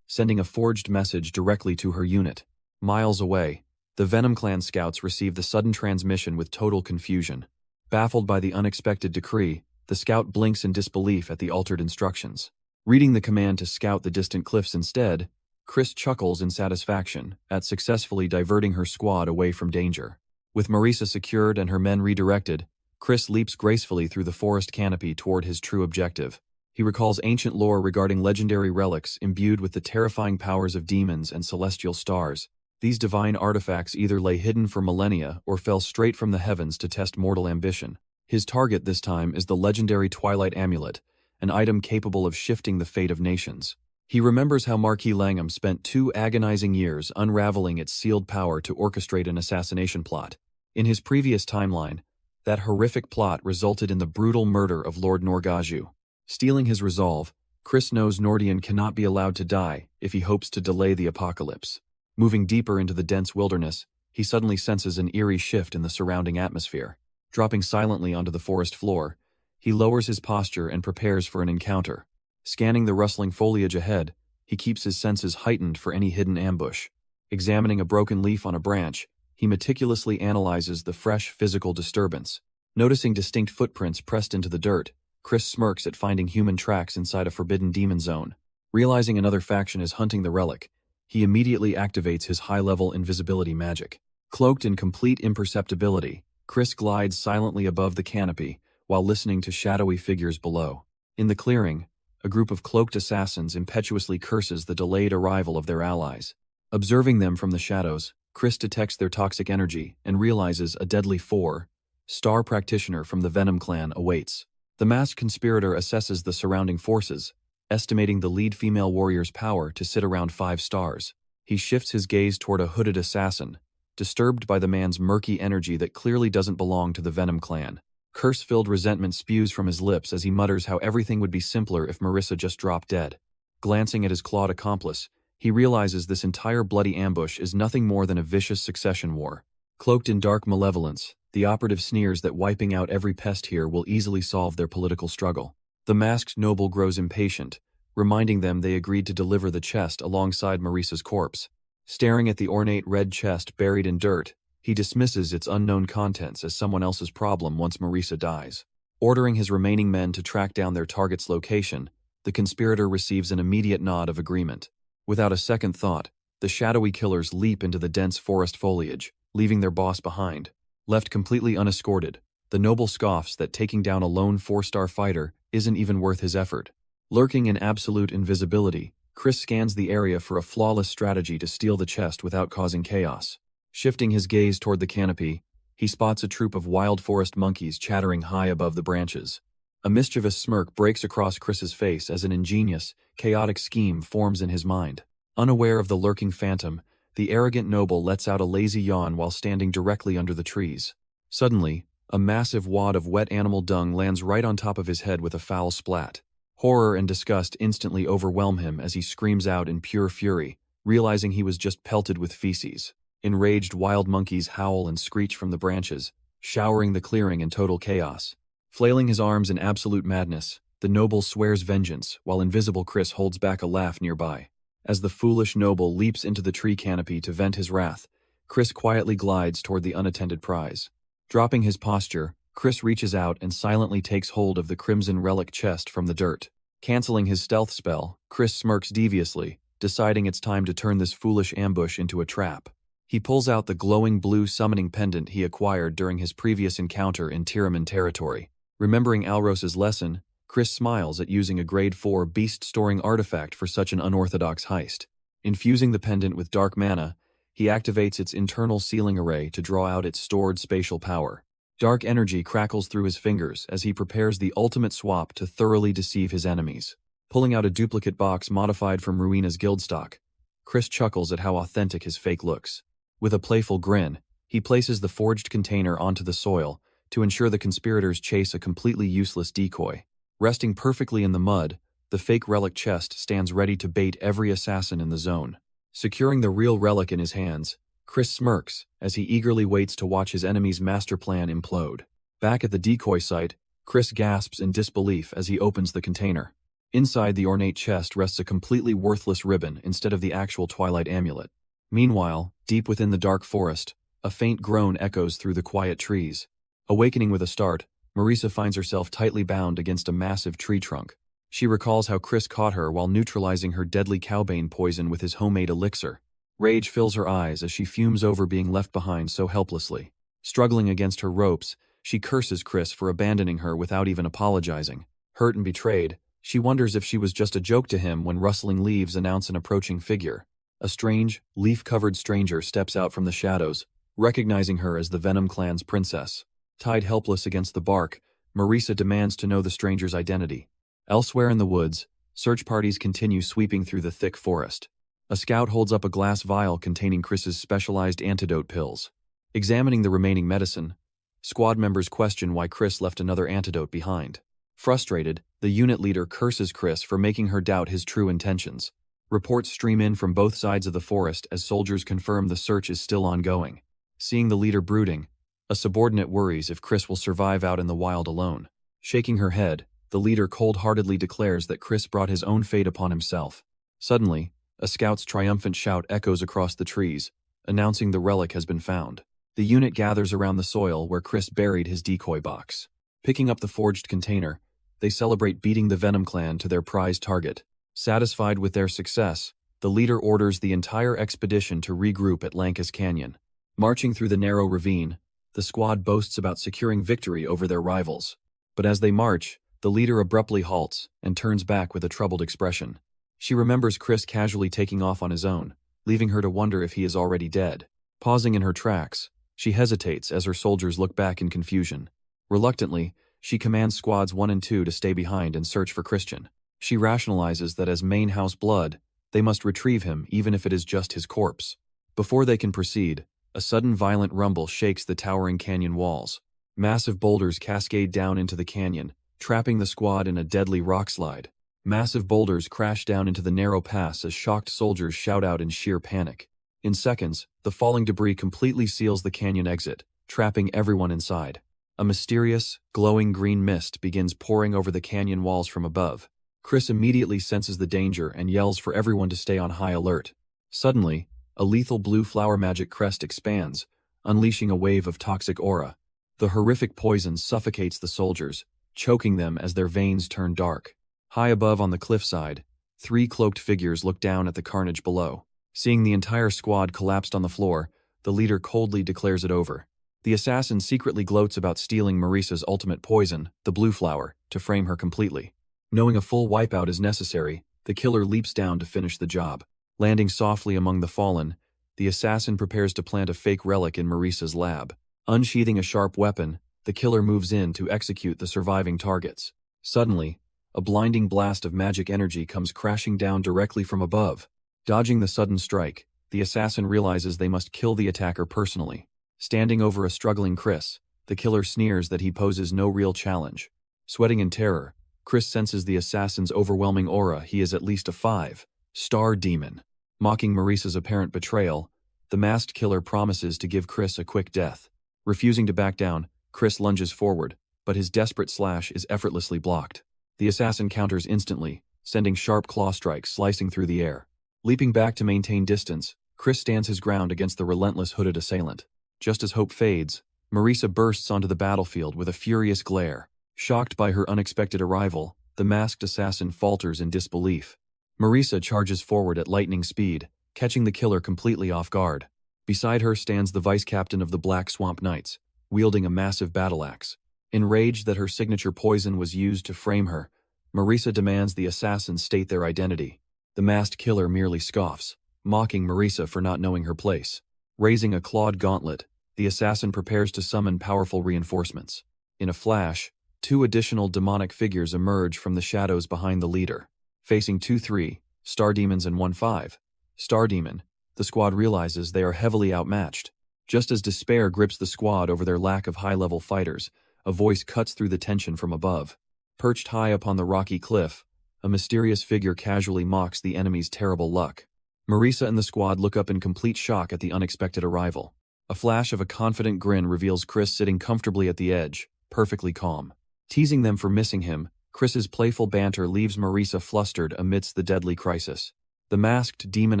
sending a forged message directly to her unit. Miles away, The Venom Clan scouts receive the sudden transmission with total confusion. Baffled by the unexpected decree, the scout blinks in disbelief at the altered instructions. Reading the command to scout the distant cliffs instead, Chris chuckles in satisfaction at successfully diverting her squad away from danger. With Marisa secured and her men redirected, Chris leaps gracefully through the forest canopy toward his true objective. He recalls ancient lore regarding legendary relics imbued with the terrifying powers of demons and celestial stars. These divine artifacts either lay hidden for millennia or fell straight from the heavens to test mortal ambition. His target this time is the legendary Twilight Amulet, an item capable of shifting the fate of nations. He remembers how Marquis Langham spent 2 agonizing years unraveling its sealed power to orchestrate an assassination plot. In his previous timeline, that horrific plot resulted in the brutal murder of Lord Norgaju. Stealing his resolve, Chris knows Nordian cannot be allowed to die if he hopes to delay the apocalypse. Moving deeper into the dense wilderness, he suddenly senses an eerie shift in the surrounding atmosphere. Dropping silently onto the forest floor, he lowers his posture and prepares for an encounter. Scanning the rustling foliage ahead, he keeps his senses heightened for any hidden ambush. Examining a broken leaf on a branch, he meticulously analyzes the fresh physical disturbance. Noticing distinct footprints pressed into the dirt, Chris smirks at finding human tracks inside a forbidden demon zone. Realizing another faction is hunting the relic, he immediately activates his high-level invisibility magic. Cloaked in complete imperceptibility, Chris glides silently above the canopy while listening to shadowy figures below. In the clearing, a group of cloaked assassins impetuously curses the delayed arrival of their allies. Observing them from the shadows, Chris detects their toxic energy and realizes a deadly 4-star practitioner from the Venom Clan awaits. The masked conspirator assesses the surrounding forces, estimating the lead female warrior's power to sit around 5 stars. He shifts his gaze toward a hooded assassin, disturbed by the man's murky energy that clearly doesn't belong to the Venom Clan. Curse-filled resentment spews from his lips as he mutters how everything would be simpler if Marisa just dropped dead. Glancing at his clawed accomplice, he realizes this entire bloody ambush is nothing more than a vicious succession war. Cloaked in dark malevolence, the operative sneers that wiping out every pest here will easily solve their political struggle. The masked noble grows impatient, reminding them they agreed to deliver the chest alongside Marisa's corpse. Staring at the ornate red chest buried in dirt, he dismisses its unknown contents as someone else's problem once Marisa dies. Ordering his remaining men to track down their target's location, the conspirator receives an immediate nod of agreement. Without a second thought, the shadowy killers leap into the dense forest foliage, leaving their boss behind. Left completely unescorted, the noble scoffs that taking down a lone 4-star fighter isn't even worth his effort. Lurking in absolute invisibility, Chris scans the area for a flawless strategy to steal the chest without causing chaos. Shifting his gaze toward the canopy, he spots a troop of wild forest monkeys chattering high above the branches. A mischievous smirk breaks across Chris's face as an ingenious, chaotic scheme forms in his mind. Unaware of the lurking phantom, the arrogant noble lets out a lazy yawn while standing directly under the trees. Suddenly, a massive wad of wet animal dung lands right on top of his head with a foul splat. Horror and disgust instantly overwhelm him as he screams out in pure fury, realizing he was just pelted with feces. Enraged wild monkeys howl and screech from the branches, showering the clearing in total chaos. Flailing his arms in absolute madness, the noble swears vengeance while invisible Chris holds back a laugh nearby. As the foolish noble leaps into the tree canopy to vent his wrath, Chris quietly glides toward the unattended prize. Dropping his posture, Chris reaches out and silently takes hold of the crimson relic chest from the dirt. Canceling his stealth spell, Chris smirks deviously, deciding it's time to turn this foolish ambush into a trap. He pulls out the glowing blue summoning pendant he acquired during his previous encounter in Tiraman territory. Remembering Alros's lesson, Chris smiles at using a grade 4 beast-storing artifact for such an unorthodox heist. Infusing the pendant with dark mana, he activates its internal sealing array to draw out its stored spatial power. Dark energy crackles through his fingers as he prepares the ultimate swap to thoroughly deceive his enemies. Pulling out a duplicate box modified from Ruina's guild stock, Chris chuckles at how authentic his fake looks. With a playful grin, he places the forged container onto the soil to ensure the conspirators chase a completely useless decoy. Resting perfectly in the mud, the fake relic chest stands ready to bait every assassin in the zone. Securing the real relic in his hands, Chris smirks as he eagerly waits to watch his enemy's master plan implode. Back at the decoy site, Chris gasps in disbelief as he opens the container. Inside the ornate chest rests a completely worthless ribbon instead of the actual Twilight Amulet. Meanwhile, deep within the dark forest, a faint groan echoes through the quiet trees. Awakening with a start, Marisa finds herself tightly bound against a massive tree trunk. She recalls how Chris caught her while neutralizing her deadly cowbane poison with his homemade elixir. Rage fills her eyes as she fumes over being left behind so helplessly. Struggling against her ropes, she curses Chris for abandoning her without even apologizing. Hurt and betrayed, she wonders if she was just a joke to him when rustling leaves announce an approaching figure. A strange, leaf-covered stranger steps out from the shadows, recognizing her as the Venom clan's princess. Tied helpless against the bark, Marisa demands to know the stranger's identity. Elsewhere in the woods, search parties continue sweeping through the thick forest. A scout holds up a glass vial containing Chris's specialized antidote pills. Examining the remaining medicine, squad members question why Chris left another antidote behind. Frustrated, the unit leader curses Chris for making her doubt his true intentions. Reports stream in from both sides of the forest as soldiers confirm the search is still ongoing. Seeing the leader brooding, a subordinate worries if Chris will survive out in the wild alone. Shaking her head, the leader cold-heartedly declares that Chris brought his own fate upon himself. Suddenly, a scout's triumphant shout echoes across the trees, announcing the relic has been found. The unit gathers around the soil where Chris buried his decoy box. Picking up the forged container, they celebrate beating the Venom clan to their prized target. Satisfied with their success, the leader orders the entire expedition to regroup at Lankus Canyon. Marching through the narrow ravine, the squad boasts about securing victory over their rivals. But as they march, the leader abruptly halts and turns back with a troubled expression. She remembers Chris casually taking off on his own, leaving her to wonder if he is already dead. Pausing in her tracks, she hesitates as her soldiers look back in confusion. Reluctantly, she commands squads 1 and 2 to stay behind and search for Christian. She rationalizes that as main house blood, they must retrieve him even if it is just his corpse. Before they can proceed, a sudden violent rumble shakes the towering canyon walls. Massive boulders cascade down into the canyon, trapping the squad in a deadly rockslide. Massive boulders crash down into the narrow pass as shocked soldiers shout out in sheer panic. In seconds, the falling debris completely seals the canyon exit, trapping everyone inside. A mysterious, glowing green mist begins pouring over the canyon walls from above. Chris immediately senses the danger and yells for everyone to stay on high alert. Suddenly, a lethal blue flower magic crest expands, unleashing a wave of toxic aura. The horrific poison suffocates the soldiers, choking them as their veins turn dark. High above on the cliffside, 3 cloaked figures look down at the carnage below. Seeing the entire squad collapsed on the floor, the leader coldly declares it over. The assassin secretly gloats about stealing Marisa's ultimate poison, the blue flower, to frame her completely. Knowing a full wipeout is necessary, the killer leaps down to finish the job. Landing softly among the fallen, the assassin prepares to plant a fake relic in Marisa's lab. Unsheathing a sharp weapon, the killer moves in to execute the surviving targets. Suddenly, a blinding blast of magic energy comes crashing down directly from above. Dodging the sudden strike, the assassin realizes they must kill the attacker personally. Standing over a struggling Chris, the killer sneers that he poses no real challenge. Sweating in terror, Chris senses the assassin's overwhelming aura. He is at least a 5-star demon. Mocking Marisa's apparent betrayal, the masked killer promises to give Chris a quick death. Refusing to back down, Chris lunges forward, but his desperate slash is effortlessly blocked. The assassin counters instantly, sending sharp claw strikes slicing through the air. Leaping back to maintain distance, Chris stands his ground against the relentless hooded assailant. Just as hope fades, Marisa bursts onto the battlefield with a furious glare. Shocked by her unexpected arrival, the masked assassin falters in disbelief. Marisa charges forward at lightning speed, catching the killer completely off guard. Beside her stands the vice captain of the Black Swamp Knights, wielding a massive battle axe. Enraged that her signature poison was used to frame her, Marisa demands the assassins state their identity. The masked killer merely scoffs, mocking Marisa for not knowing her place. Raising a clawed gauntlet, the assassin prepares to summon powerful reinforcements. In a flash, 2 additional demonic figures emerge from the shadows behind the leader. Facing 2 3-star demons and 1 5-star demon, the squad realizes they are heavily outmatched. Just as despair grips the squad over their lack of high-level fighters, a voice cuts through the tension from above. Perched high upon the rocky cliff, a mysterious figure casually mocks the enemy's terrible luck. Marisa and the squad look up in complete shock at the unexpected arrival. A flash of a confident grin reveals Chris sitting comfortably at the edge, perfectly calm. Teasing them for missing him, Chris's playful banter leaves Marisa flustered amidst the deadly crisis. The masked demon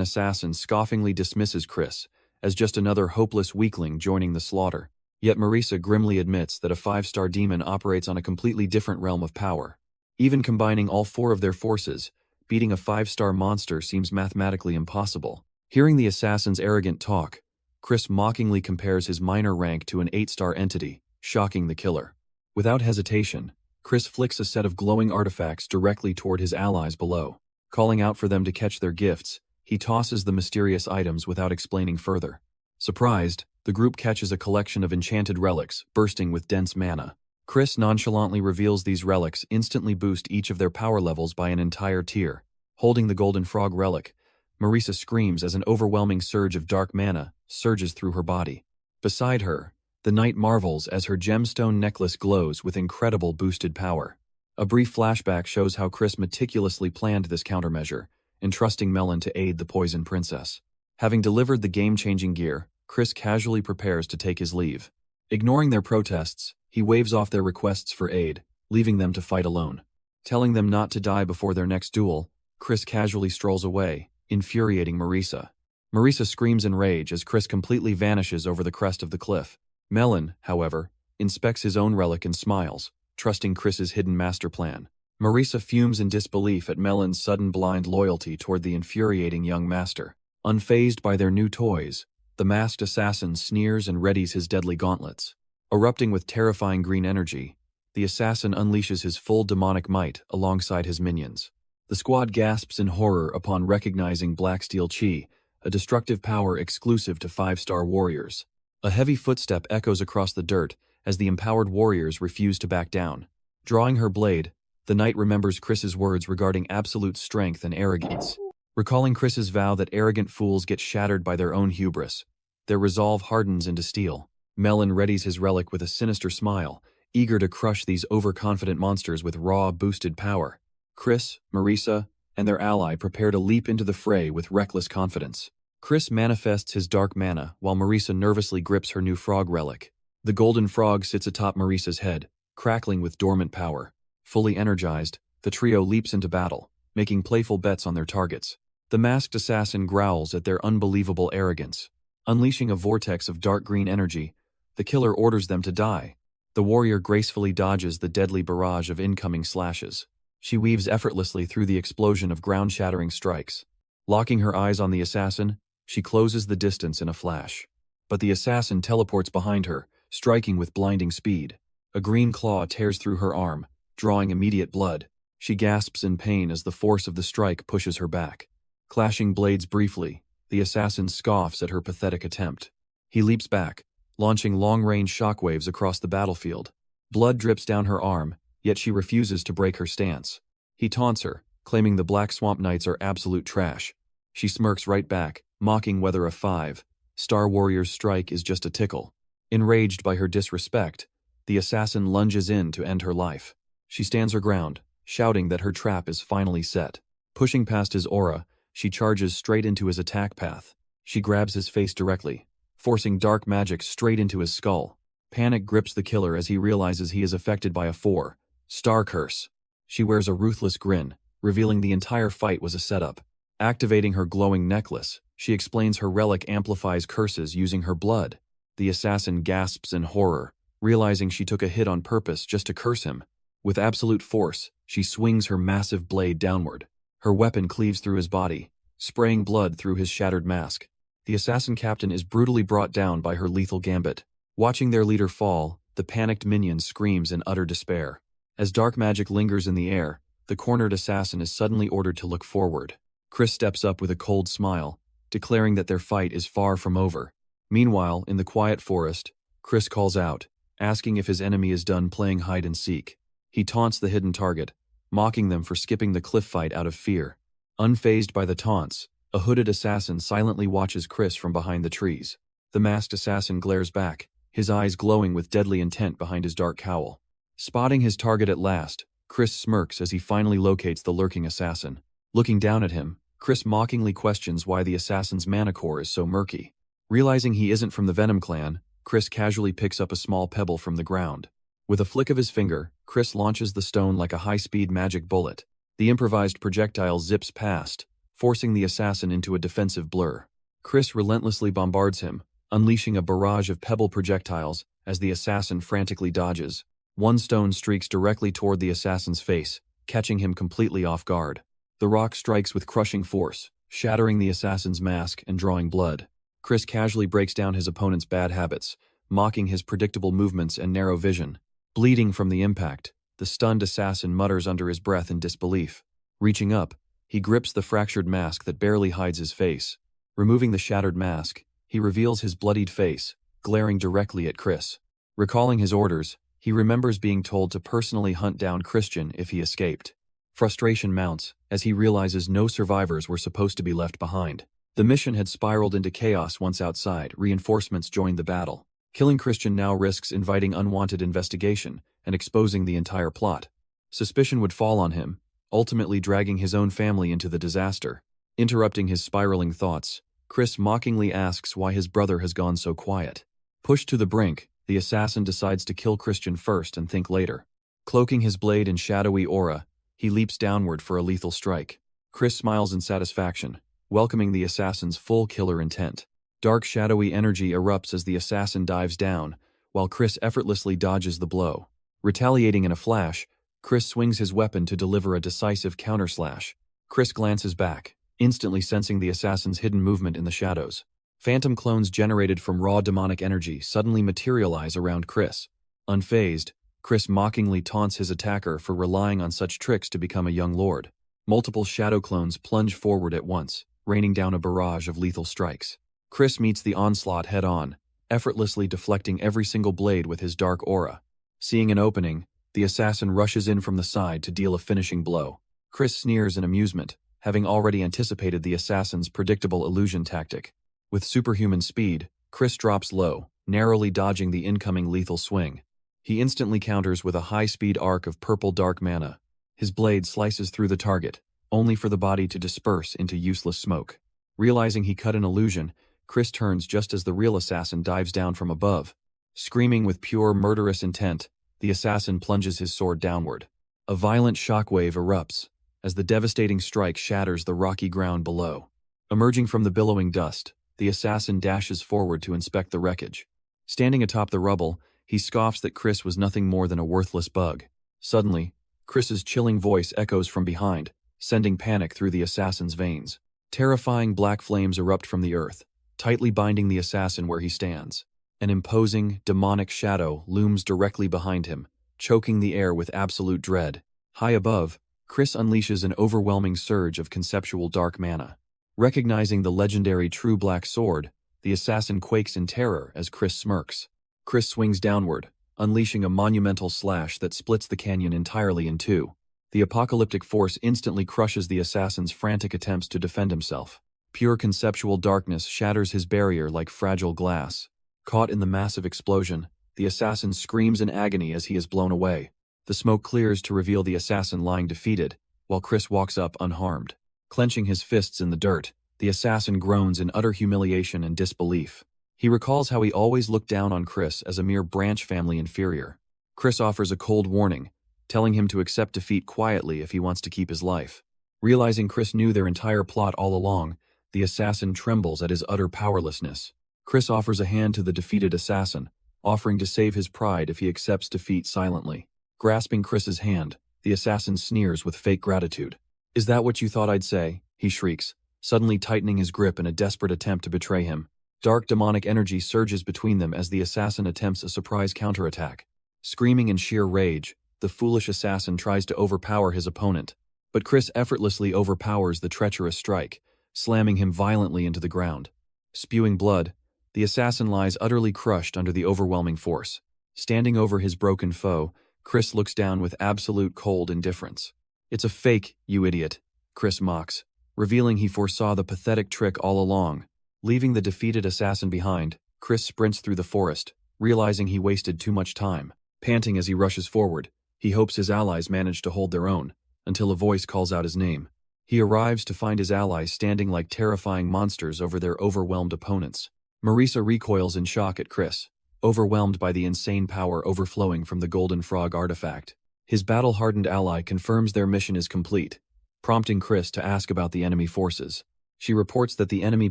assassin scoffingly dismisses Chris as just another hopeless weakling joining the slaughter. Yet Marisa grimly admits that a 5-star demon operates on a completely different realm of power. Even combining all 4 of their forces, beating a 5-star monster seems mathematically impossible. Hearing the assassin's arrogant talk, Chris mockingly compares his minor rank to an 8-star entity, shocking the killer. Without hesitation, Chris flicks a set of glowing artifacts directly toward his allies below. Calling out for them to catch their gifts, he tosses the mysterious items without explaining further. Surprised, the group catches a collection of enchanted relics, bursting with dense mana. Chris nonchalantly reveals these relics instantly boost each of their power levels by an entire tier. Holding the golden frog relic, Marisa screams as an overwhelming surge of dark mana surges through her body. Beside her, the knight marvels as her gemstone necklace glows with incredible boosted power. A brief flashback shows how Chris meticulously planned this countermeasure, entrusting Melon to aid the Poison Princess. Having delivered the game-changing gear, Chris casually prepares to take his leave. Ignoring their protests, he waves off their requests for aid, leaving them to fight alone. Telling them not to die before their next duel, Chris casually strolls away, infuriating Marisa. Marisa screams in rage as Chris completely vanishes over the crest of the cliff. Melon, however, inspects his own relic and smiles, trusting Chris's hidden master plan. Marisa fumes in disbelief at Melon's sudden blind loyalty toward the infuriating young master. Unfazed by their new toys, the masked assassin sneers and readies his deadly gauntlets. Erupting with terrifying green energy, the assassin unleashes his full demonic might alongside his minions. The squad gasps in horror upon recognizing Black Steel Chi, a destructive power exclusive to 5-star warriors. A heavy footstep echoes across the dirt as the empowered warriors refuse to back down. Drawing her blade, the knight remembers Chris's words regarding absolute strength and arrogance. Recalling Chris's vow that arrogant fools get shattered by their own hubris, their resolve hardens into steel. Melon readies his relic with a sinister smile, eager to crush these overconfident monsters with raw, boosted power. Chris, Marisa, and their ally prepare to leap into the fray with reckless confidence. Chris manifests his dark mana while Marisa nervously grips her new frog relic. The golden frog sits atop Marisa's head, crackling with dormant power. Fully energized, the trio leaps into battle, making playful bets on their targets. The masked assassin growls at their unbelievable arrogance. Unleashing a vortex of dark green energy, the killer orders them to die. The warrior gracefully dodges the deadly barrage of incoming slashes. She weaves effortlessly through the explosion of ground-shattering strikes. Locking her eyes on the assassin, she closes the distance in a flash. But the assassin teleports behind her, striking with blinding speed. A green claw tears through her arm, drawing immediate blood. She gasps in pain as the force of the strike pushes her back. Clashing blades briefly, the assassin scoffs at her pathetic attempt. He leaps back, launching long-range shockwaves across the battlefield. Blood drips down her arm, yet she refuses to break her stance. He taunts her, claiming the Black Swamp Knights are absolute trash. She smirks right back, mocking whether a 5-star warrior's strike is just a tickle. Enraged by her disrespect, the assassin lunges in to end her life. She stands her ground, shouting that her trap is finally set. Pushing past his aura, she charges straight into his attack path. She grabs his face directly, forcing dark magic straight into his skull. Panic grips the killer as he realizes he is affected by a 4-star curse. She wears a ruthless grin, revealing the entire fight was a setup. Activating her glowing necklace, she explains her relic amplifies curses using her blood. The assassin gasps in horror, realizing she took a hit on purpose just to curse him. With absolute force, she swings her massive blade downward. Her weapon cleaves through his body, spraying blood through his shattered mask. The assassin captain is brutally brought down by her lethal gambit. Watching their leader fall, the panicked minion screams in utter despair. As dark magic lingers in the air, the cornered assassin is suddenly ordered to look forward. Chris steps up with a cold smile, declaring that their fight is far from over. Meanwhile, in the quiet forest, Chris calls out, asking if his enemy is done playing hide-and-seek. He taunts the hidden target, mocking them for skipping the cliff fight out of fear. Unfazed by the taunts, a hooded assassin silently watches Chris from behind the trees. The masked assassin glares back, his eyes glowing with deadly intent behind his dark cowl. Spotting his target at last, Chris smirks as he finally locates the lurking assassin. Looking down at him, Chris mockingly questions why the assassin's mana core is so murky. Realizing he isn't from the Venom clan, Chris casually picks up a small pebble from the ground. With a flick of his finger, Chris launches the stone like a high-speed magic bullet. The improvised projectile zips past, forcing the assassin into a defensive blur. Chris relentlessly bombards him, unleashing a barrage of pebble projectiles as the assassin frantically dodges. One stone streaks directly toward the assassin's face, catching him completely off guard. The rock strikes with crushing force, shattering the assassin's mask and drawing blood. Chris casually breaks down his opponent's bad habits, mocking his predictable movements and narrow vision. Bleeding from the impact, the stunned assassin mutters under his breath in disbelief. Reaching up, he grips the fractured mask that barely hides his face. Removing the shattered mask, he reveals his bloodied face, glaring directly at Chris. Recalling his orders, he remembers being told to personally hunt down Christian if he escaped. Frustration mounts as he realizes no survivors were supposed to be left behind. The mission had spiraled into chaos once outside. Reinforcements joined the battle. Killing Christian now risks inviting unwanted investigation and exposing the entire plot. Suspicion would fall on him, ultimately dragging his own family into the disaster. Interrupting his spiraling thoughts, Chris mockingly asks why his brother has gone so quiet. Pushed to the brink, the assassin decides to kill Christian first and think later. Cloaking his blade in shadowy aura, he leaps downward for a lethal strike. Chris smiles in satisfaction, welcoming the assassin's full killer intent. Dark shadowy energy erupts as the assassin dives down, while Chris effortlessly dodges the blow. Retaliating in a flash, Chris swings his weapon to deliver a decisive counterslash. Chris glances back, instantly sensing the assassin's hidden movement in the shadows. Phantom clones generated from raw demonic energy suddenly materialize around Chris. Unfazed, Chris mockingly taunts his attacker for relying on such tricks to become a young lord. Multiple shadow clones plunge forward at once, raining down a barrage of lethal strikes. Chris meets the onslaught head-on, effortlessly deflecting every single blade with his dark aura. Seeing an opening, the assassin rushes in from the side to deal a finishing blow. Chris sneers in amusement, having already anticipated the assassin's predictable illusion tactic. With superhuman speed, Chris drops low, narrowly dodging the incoming lethal swing. He instantly counters with a high-speed arc of purple dark mana. His blade slices through the target, only for the body to disperse into useless smoke. Realizing he cut an illusion, Chris turns just as the real assassin dives down from above. Screaming with pure murderous intent, the assassin plunges his sword downward. A violent shockwave erupts as the devastating strike shatters the rocky ground below. Emerging from the billowing dust, the assassin dashes forward to inspect the wreckage. Standing atop the rubble, he scoffs that Chris was nothing more than a worthless bug. Suddenly, Chris's chilling voice echoes from behind, sending panic through the assassin's veins. Terrifying black flames erupt from the earth, tightly binding the assassin where he stands. An imposing, demonic shadow looms directly behind him, choking the air with absolute dread. High above, Chris unleashes an overwhelming surge of conceptual dark mana. Recognizing the legendary true black sword, the assassin quakes in terror as Chris smirks. Chris swings downward, unleashing a monumental slash that splits the canyon entirely in two. The apocalyptic force instantly crushes the assassin's frantic attempts to defend himself. Pure conceptual darkness shatters his barrier like fragile glass. Caught in the massive explosion, the assassin screams in agony as he is blown away. The smoke clears to reveal the assassin lying defeated, while Chris walks up unharmed. Clenching his fists in the dirt, the assassin groans in utter humiliation and disbelief. He recalls how he always looked down on Chris as a mere branch family inferior. Chris offers a cold warning, telling him to accept defeat quietly if he wants to keep his life. Realizing Chris knew their entire plot all along, the assassin trembles at his utter powerlessness. Chris offers a hand to the defeated assassin, offering to save his pride if he accepts defeat silently. Grasping Chris's hand, the assassin sneers with fake gratitude. "Is that what you thought I'd say?" he shrieks, suddenly tightening his grip in a desperate attempt to betray him. Dark demonic energy surges between them as the assassin attempts a surprise counterattack. Screaming in sheer rage, the foolish assassin tries to overpower his opponent, but Chris effortlessly overpowers the treacherous strike, slamming him violently into the ground. Spewing blood, the assassin lies utterly crushed under the overwhelming force. Standing over his broken foe, Chris looks down with absolute cold indifference. "It's a fake, you idiot," Chris mocks, revealing he foresaw the pathetic trick all along. Leaving the defeated assassin behind, Chris sprints through the forest, realizing he wasted too much time. Panting as he rushes forward, he hopes his allies manage to hold their own, until a voice calls out his name. He arrives to find his allies standing like terrifying monsters over their overwhelmed opponents. Marisa recoils in shock at Chris, overwhelmed by the insane power overflowing from the Golden Frog artifact. His battle-hardened ally confirms their mission is complete, prompting Chris to ask about the enemy forces. She reports that the enemy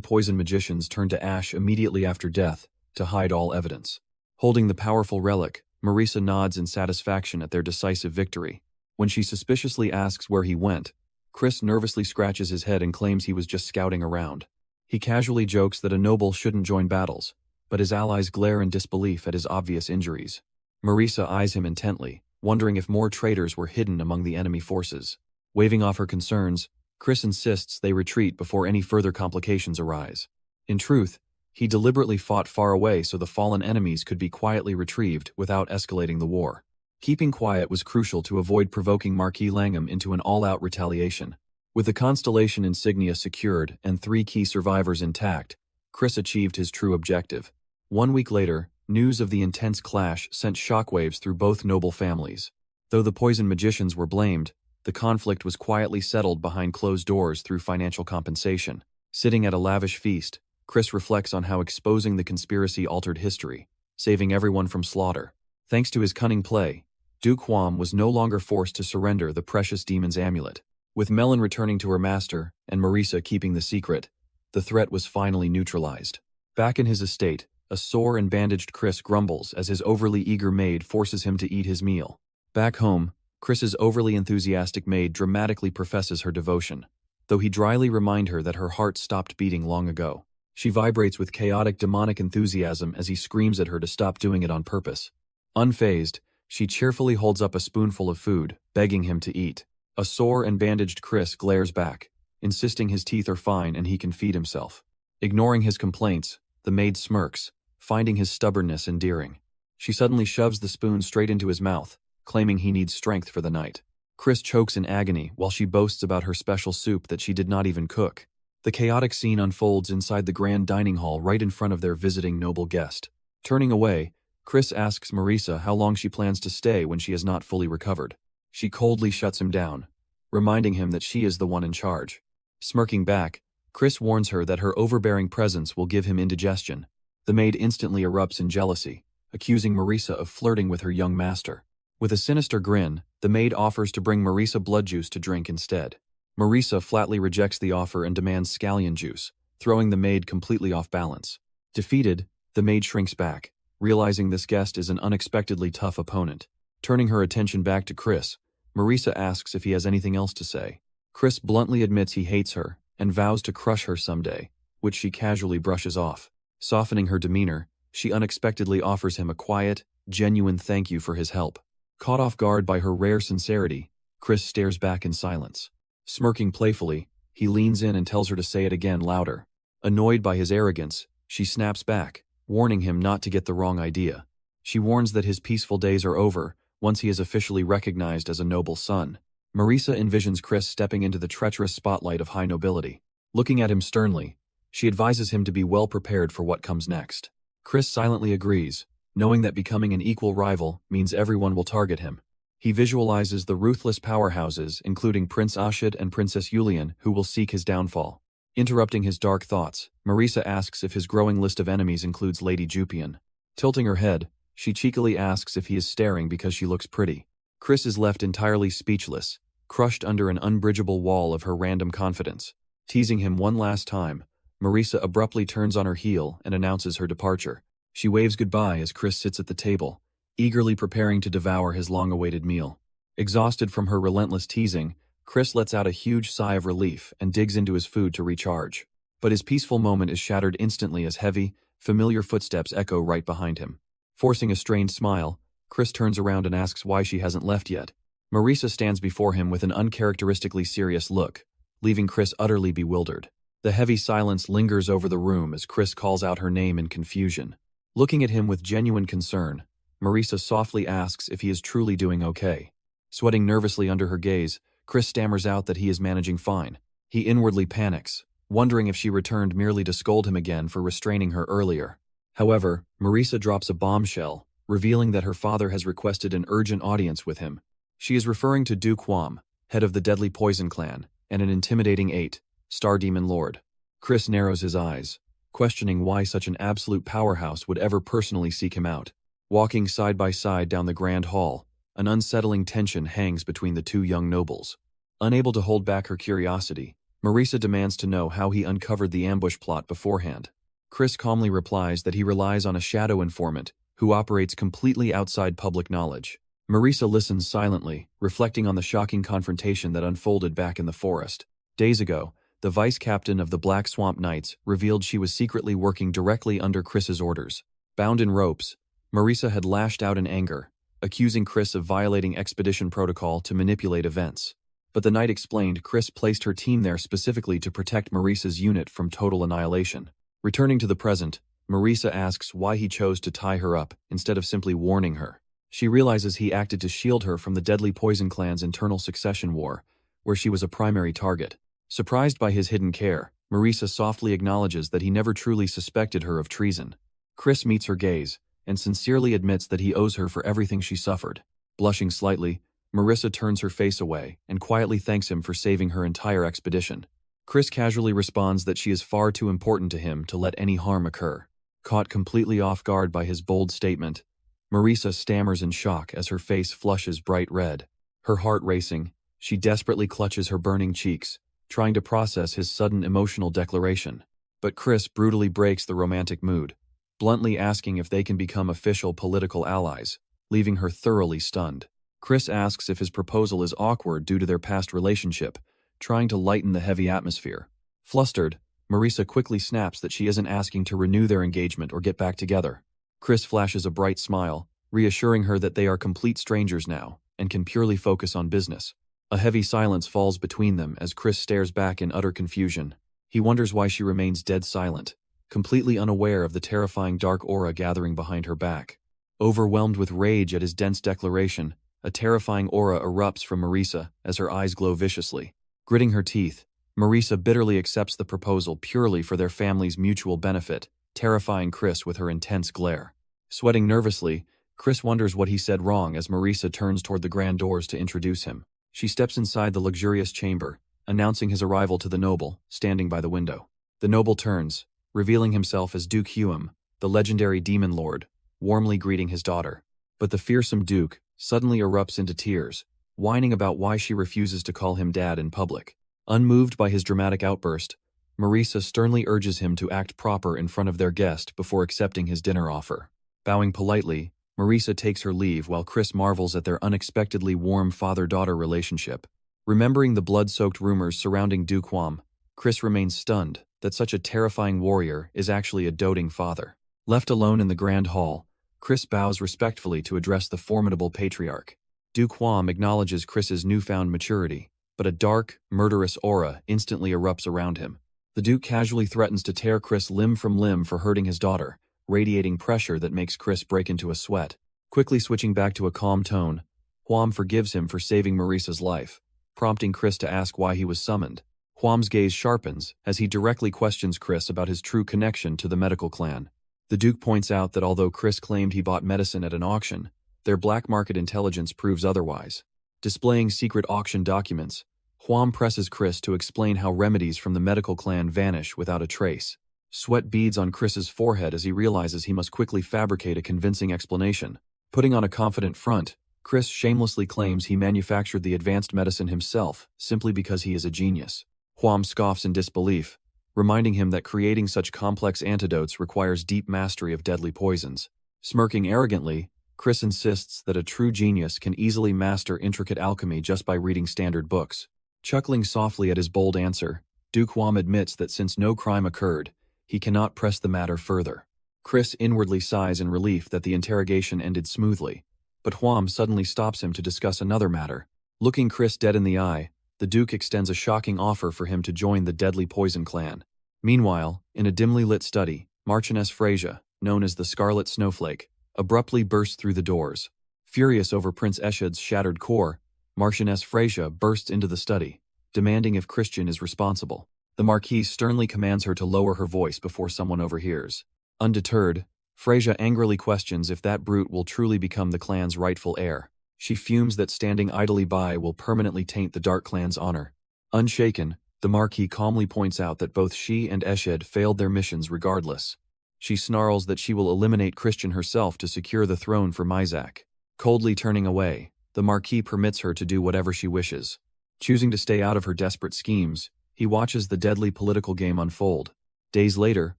poison magicians turned to ash immediately after death to hide all evidence. Holding the powerful relic, Marisa nods in satisfaction at their decisive victory. When she suspiciously asks where he went, Chris nervously scratches his head and claims he was just scouting around. He casually jokes that a noble shouldn't join battles, but his allies glare in disbelief at his obvious injuries. Marisa eyes him intently, wondering if more traitors were hidden among the enemy forces. Waving off her concerns, Chris insists they retreat before any further complications arise. In truth, he deliberately fought far away so the fallen enemies could be quietly retrieved without escalating the war. Keeping quiet was crucial to avoid provoking Marquis Langham into an all-out retaliation. With the Constellation insignia secured and 3 key survivors intact, Chris achieved his true objective. 1 week later, news of the intense clash sent shockwaves through both noble families. Though the poison magicians were blamed, the conflict was quietly settled behind closed doors through financial compensation. Sitting at a lavish feast, Chris reflects on how exposing the conspiracy altered history, saving everyone from slaughter. Thanks to his cunning play, Duke Huam was no longer forced to surrender the precious demon's amulet. With Melon returning to her master and Marisa keeping the secret, the threat was finally neutralized. Back in his estate, a sore and bandaged Chris grumbles as his overly eager maid forces him to eat his meal. Back home, Chris's overly enthusiastic maid dramatically professes her devotion, though he dryly reminds her that her heart stopped beating long ago. She vibrates with chaotic demonic enthusiasm as he screams at her to stop doing it on purpose. Unfazed, she cheerfully holds up a spoonful of food, begging him to eat. A sore and bandaged Chris glares back, insisting his teeth are fine and he can feed himself. Ignoring his complaints, the maid smirks, finding his stubbornness endearing. She suddenly shoves the spoon straight into his mouth, claiming he needs strength for the night. Chris chokes in agony while she boasts about her special soup that she did not even cook. The chaotic scene unfolds inside the grand dining hall right in front of their visiting noble guest. Turning away, Chris asks Marisa how long she plans to stay when she has not fully recovered. She coldly shuts him down, reminding him that she is the one in charge. Smirking back, Chris warns her that her overbearing presence will give him indigestion. The maid instantly erupts in jealousy, accusing Marisa of flirting with her young master. With a sinister grin, the maid offers to bring Marisa blood juice to drink instead. Marisa flatly rejects the offer and demands scallion juice, throwing the maid completely off balance. Defeated, the maid shrinks back, realizing this guest is an unexpectedly tough opponent. Turning her attention back to Chris, Marisa asks if he has anything else to say. Chris bluntly admits he hates her and vows to crush her someday, which she casually brushes off. Softening her demeanor, she unexpectedly offers him a quiet, genuine thank you for his help. Caught off guard by her rare sincerity, Chris stares back in silence. Smirking playfully, he leans in and tells her to say it again louder. Annoyed by his arrogance, she snaps back, warning him not to get the wrong idea. She warns that his peaceful days are over once he is officially recognized as a noble son. Marisa envisions Chris stepping into the treacherous spotlight of high nobility. Looking at him sternly, she advises him to be well prepared for what comes next. Chris silently agrees, knowing that becoming an equal rival means everyone will target him. He visualizes the ruthless powerhouses, including Prince Ashid and Princess Yulian, who will seek his downfall. Interrupting his dark thoughts, Marisa asks if his growing list of enemies includes Lady Jupian. Tilting her head, she cheekily asks if he is staring because she looks pretty. Chris is left entirely speechless, crushed under an unbridgeable wall of her random confidence. Teasing him one last time, Marisa abruptly turns on her heel and announces her departure. She waves goodbye as Chris sits at the table, eagerly preparing to devour his long-awaited meal. Exhausted from her relentless teasing, Chris lets out a huge sigh of relief and digs into his food to recharge. But his peaceful moment is shattered instantly as heavy, familiar footsteps echo right behind him. Forcing a strained smile, Chris turns around and asks why she hasn't left yet. Marisa stands before him with an uncharacteristically serious look, leaving Chris utterly bewildered. The heavy silence lingers over the room as Chris calls out her name in confusion. Looking at him with genuine concern, Marisa softly asks if he is truly doing okay. Sweating nervously under her gaze, Chris stammers out that he is managing fine. He inwardly panics, wondering if she returned merely to scold him again for restraining her earlier. However, Marisa drops a bombshell, revealing that her father has requested an urgent audience with him. She is referring to Duke Huam, head of the deadly poison clan, and an intimidating 8-star demon lord. Chris narrows his eyes, questioning why such an absolute powerhouse would ever personally seek him out. Walking side by side down the grand hall, an unsettling tension hangs between the two young nobles. Unable to hold back her curiosity, Marisa demands to know how he uncovered the ambush plot beforehand. Chris calmly replies that he relies on a shadow informant who operates completely outside public knowledge. Marisa listens silently, reflecting on the shocking confrontation that unfolded back in the forest. Days ago, the vice captain of the Black Swamp Knights revealed she was secretly working directly under Chris's orders. Bound in ropes, Marisa had lashed out in anger, accusing Chris of violating expedition protocol to manipulate events. But the knight explained Chris placed her team there specifically to protect Marisa's unit from total annihilation. Returning to the present, Marisa asks why he chose to tie her up instead of simply warning her. She realizes he acted to shield her from the deadly Poison Clan's internal succession war, where she was a primary target. Surprised by his hidden care, Marisa softly acknowledges that he never truly suspected her of treason. Chris meets her gaze and sincerely admits that he owes her for everything she suffered. Blushing slightly, Marisa turns her face away and quietly thanks him for saving her entire expedition. Chris casually responds that she is far too important to him to let any harm occur. Caught completely off guard by his bold statement, Marisa stammers in shock as her face flushes bright red. Her heart racing, she desperately clutches her burning cheeks, trying to process his sudden emotional declaration. But Chris brutally breaks the romantic mood, bluntly asking if they can become official political allies, leaving her thoroughly stunned. Chris asks if his proposal is awkward due to their past relationship, trying to lighten the heavy atmosphere. Flustered, Marisa quickly snaps that she isn't asking to renew their engagement or get back together. Chris flashes a bright smile, reassuring her that they are complete strangers now and can purely focus on business. A heavy silence falls between them as Chris stares back in utter confusion. He wonders why she remains dead silent, completely unaware of the terrifying dark aura gathering behind her back. Overwhelmed with rage at his dense declaration, a terrifying aura erupts from Marisa as her eyes glow viciously. Gritting her teeth, Marisa bitterly accepts the proposal purely for their family's mutual benefit, terrifying Chris with her intense glare. Sweating nervously, Chris wonders what he said wrong as Marisa turns toward the grand doors to introduce him. She steps inside the luxurious chamber, announcing his arrival to the noble, standing by the window. The noble turns, revealing himself as Duke Huam, the legendary demon lord, warmly greeting his daughter. But the fearsome Duke suddenly erupts into tears, whining about why she refuses to call him dad in public. Unmoved by his dramatic outburst, Marisa sternly urges him to act proper in front of their guest before accepting his dinner offer. Bowing politely, Marisa takes her leave while Chris marvels at their unexpectedly warm father-daughter relationship. Remembering the blood-soaked rumors surrounding Duke Huam, Chris remains stunned that such a terrifying warrior is actually a doting father. Left alone in the grand hall, Chris bows respectfully to address the formidable patriarch. Duke Huam acknowledges Chris's newfound maturity, but a dark, murderous aura instantly erupts around him. The Duke casually threatens to tear Chris limb from limb for hurting his daughter, radiating pressure that makes Chris break into a sweat. Quickly switching back to a calm tone, Huam forgives him for saving Marisa's life, prompting Chris to ask why he was summoned. Huam's gaze sharpens as he directly questions Chris about his true connection to the medical clan. The Duke points out that although Chris claimed he bought medicine at an auction, their black market intelligence proves otherwise. Displaying secret auction documents, Huam presses Chris to explain how remedies from the medical clan vanish without a trace. Sweat beads on Chris's forehead as he realizes he must quickly fabricate a convincing explanation. Putting on a confident front, Chris shamelessly claims he manufactured the advanced medicine himself simply because he is a genius. Huam scoffs in disbelief, reminding him that creating such complex antidotes requires deep mastery of deadly poisons. Smirking arrogantly, Chris insists that a true genius can easily master intricate alchemy just by reading standard books. Chuckling softly at his bold answer, Duke Huam admits that since no crime occurred, he cannot press the matter further. Chris inwardly sighs in relief that the interrogation ended smoothly, but Huam suddenly stops him to discuss another matter. Looking Chris dead in the eye, the Duke extends a shocking offer for him to join the deadly Poison Clan. Meanwhile, in a dimly lit study, Marchioness Freyja, known as the Scarlet Snowflake, abruptly bursts through the doors. Furious over Prince Eshed's shattered core, Marchioness Freyja bursts into the study, demanding if Christian is responsible. The Marquise sternly commands her to lower her voice before someone overhears. Undeterred, Freyja angrily questions if that brute will truly become the clan's rightful heir. She fumes that standing idly by will permanently taint the Dark Clan's honor. Unshaken, the Marquis calmly points out that both she and Eshed failed their missions regardless. She snarls that she will eliminate Christian herself to secure the throne for Mizak. Coldly turning away, the Marquis permits her to do whatever she wishes. Choosing to stay out of her desperate schemes, he watches the deadly political game unfold. Days later,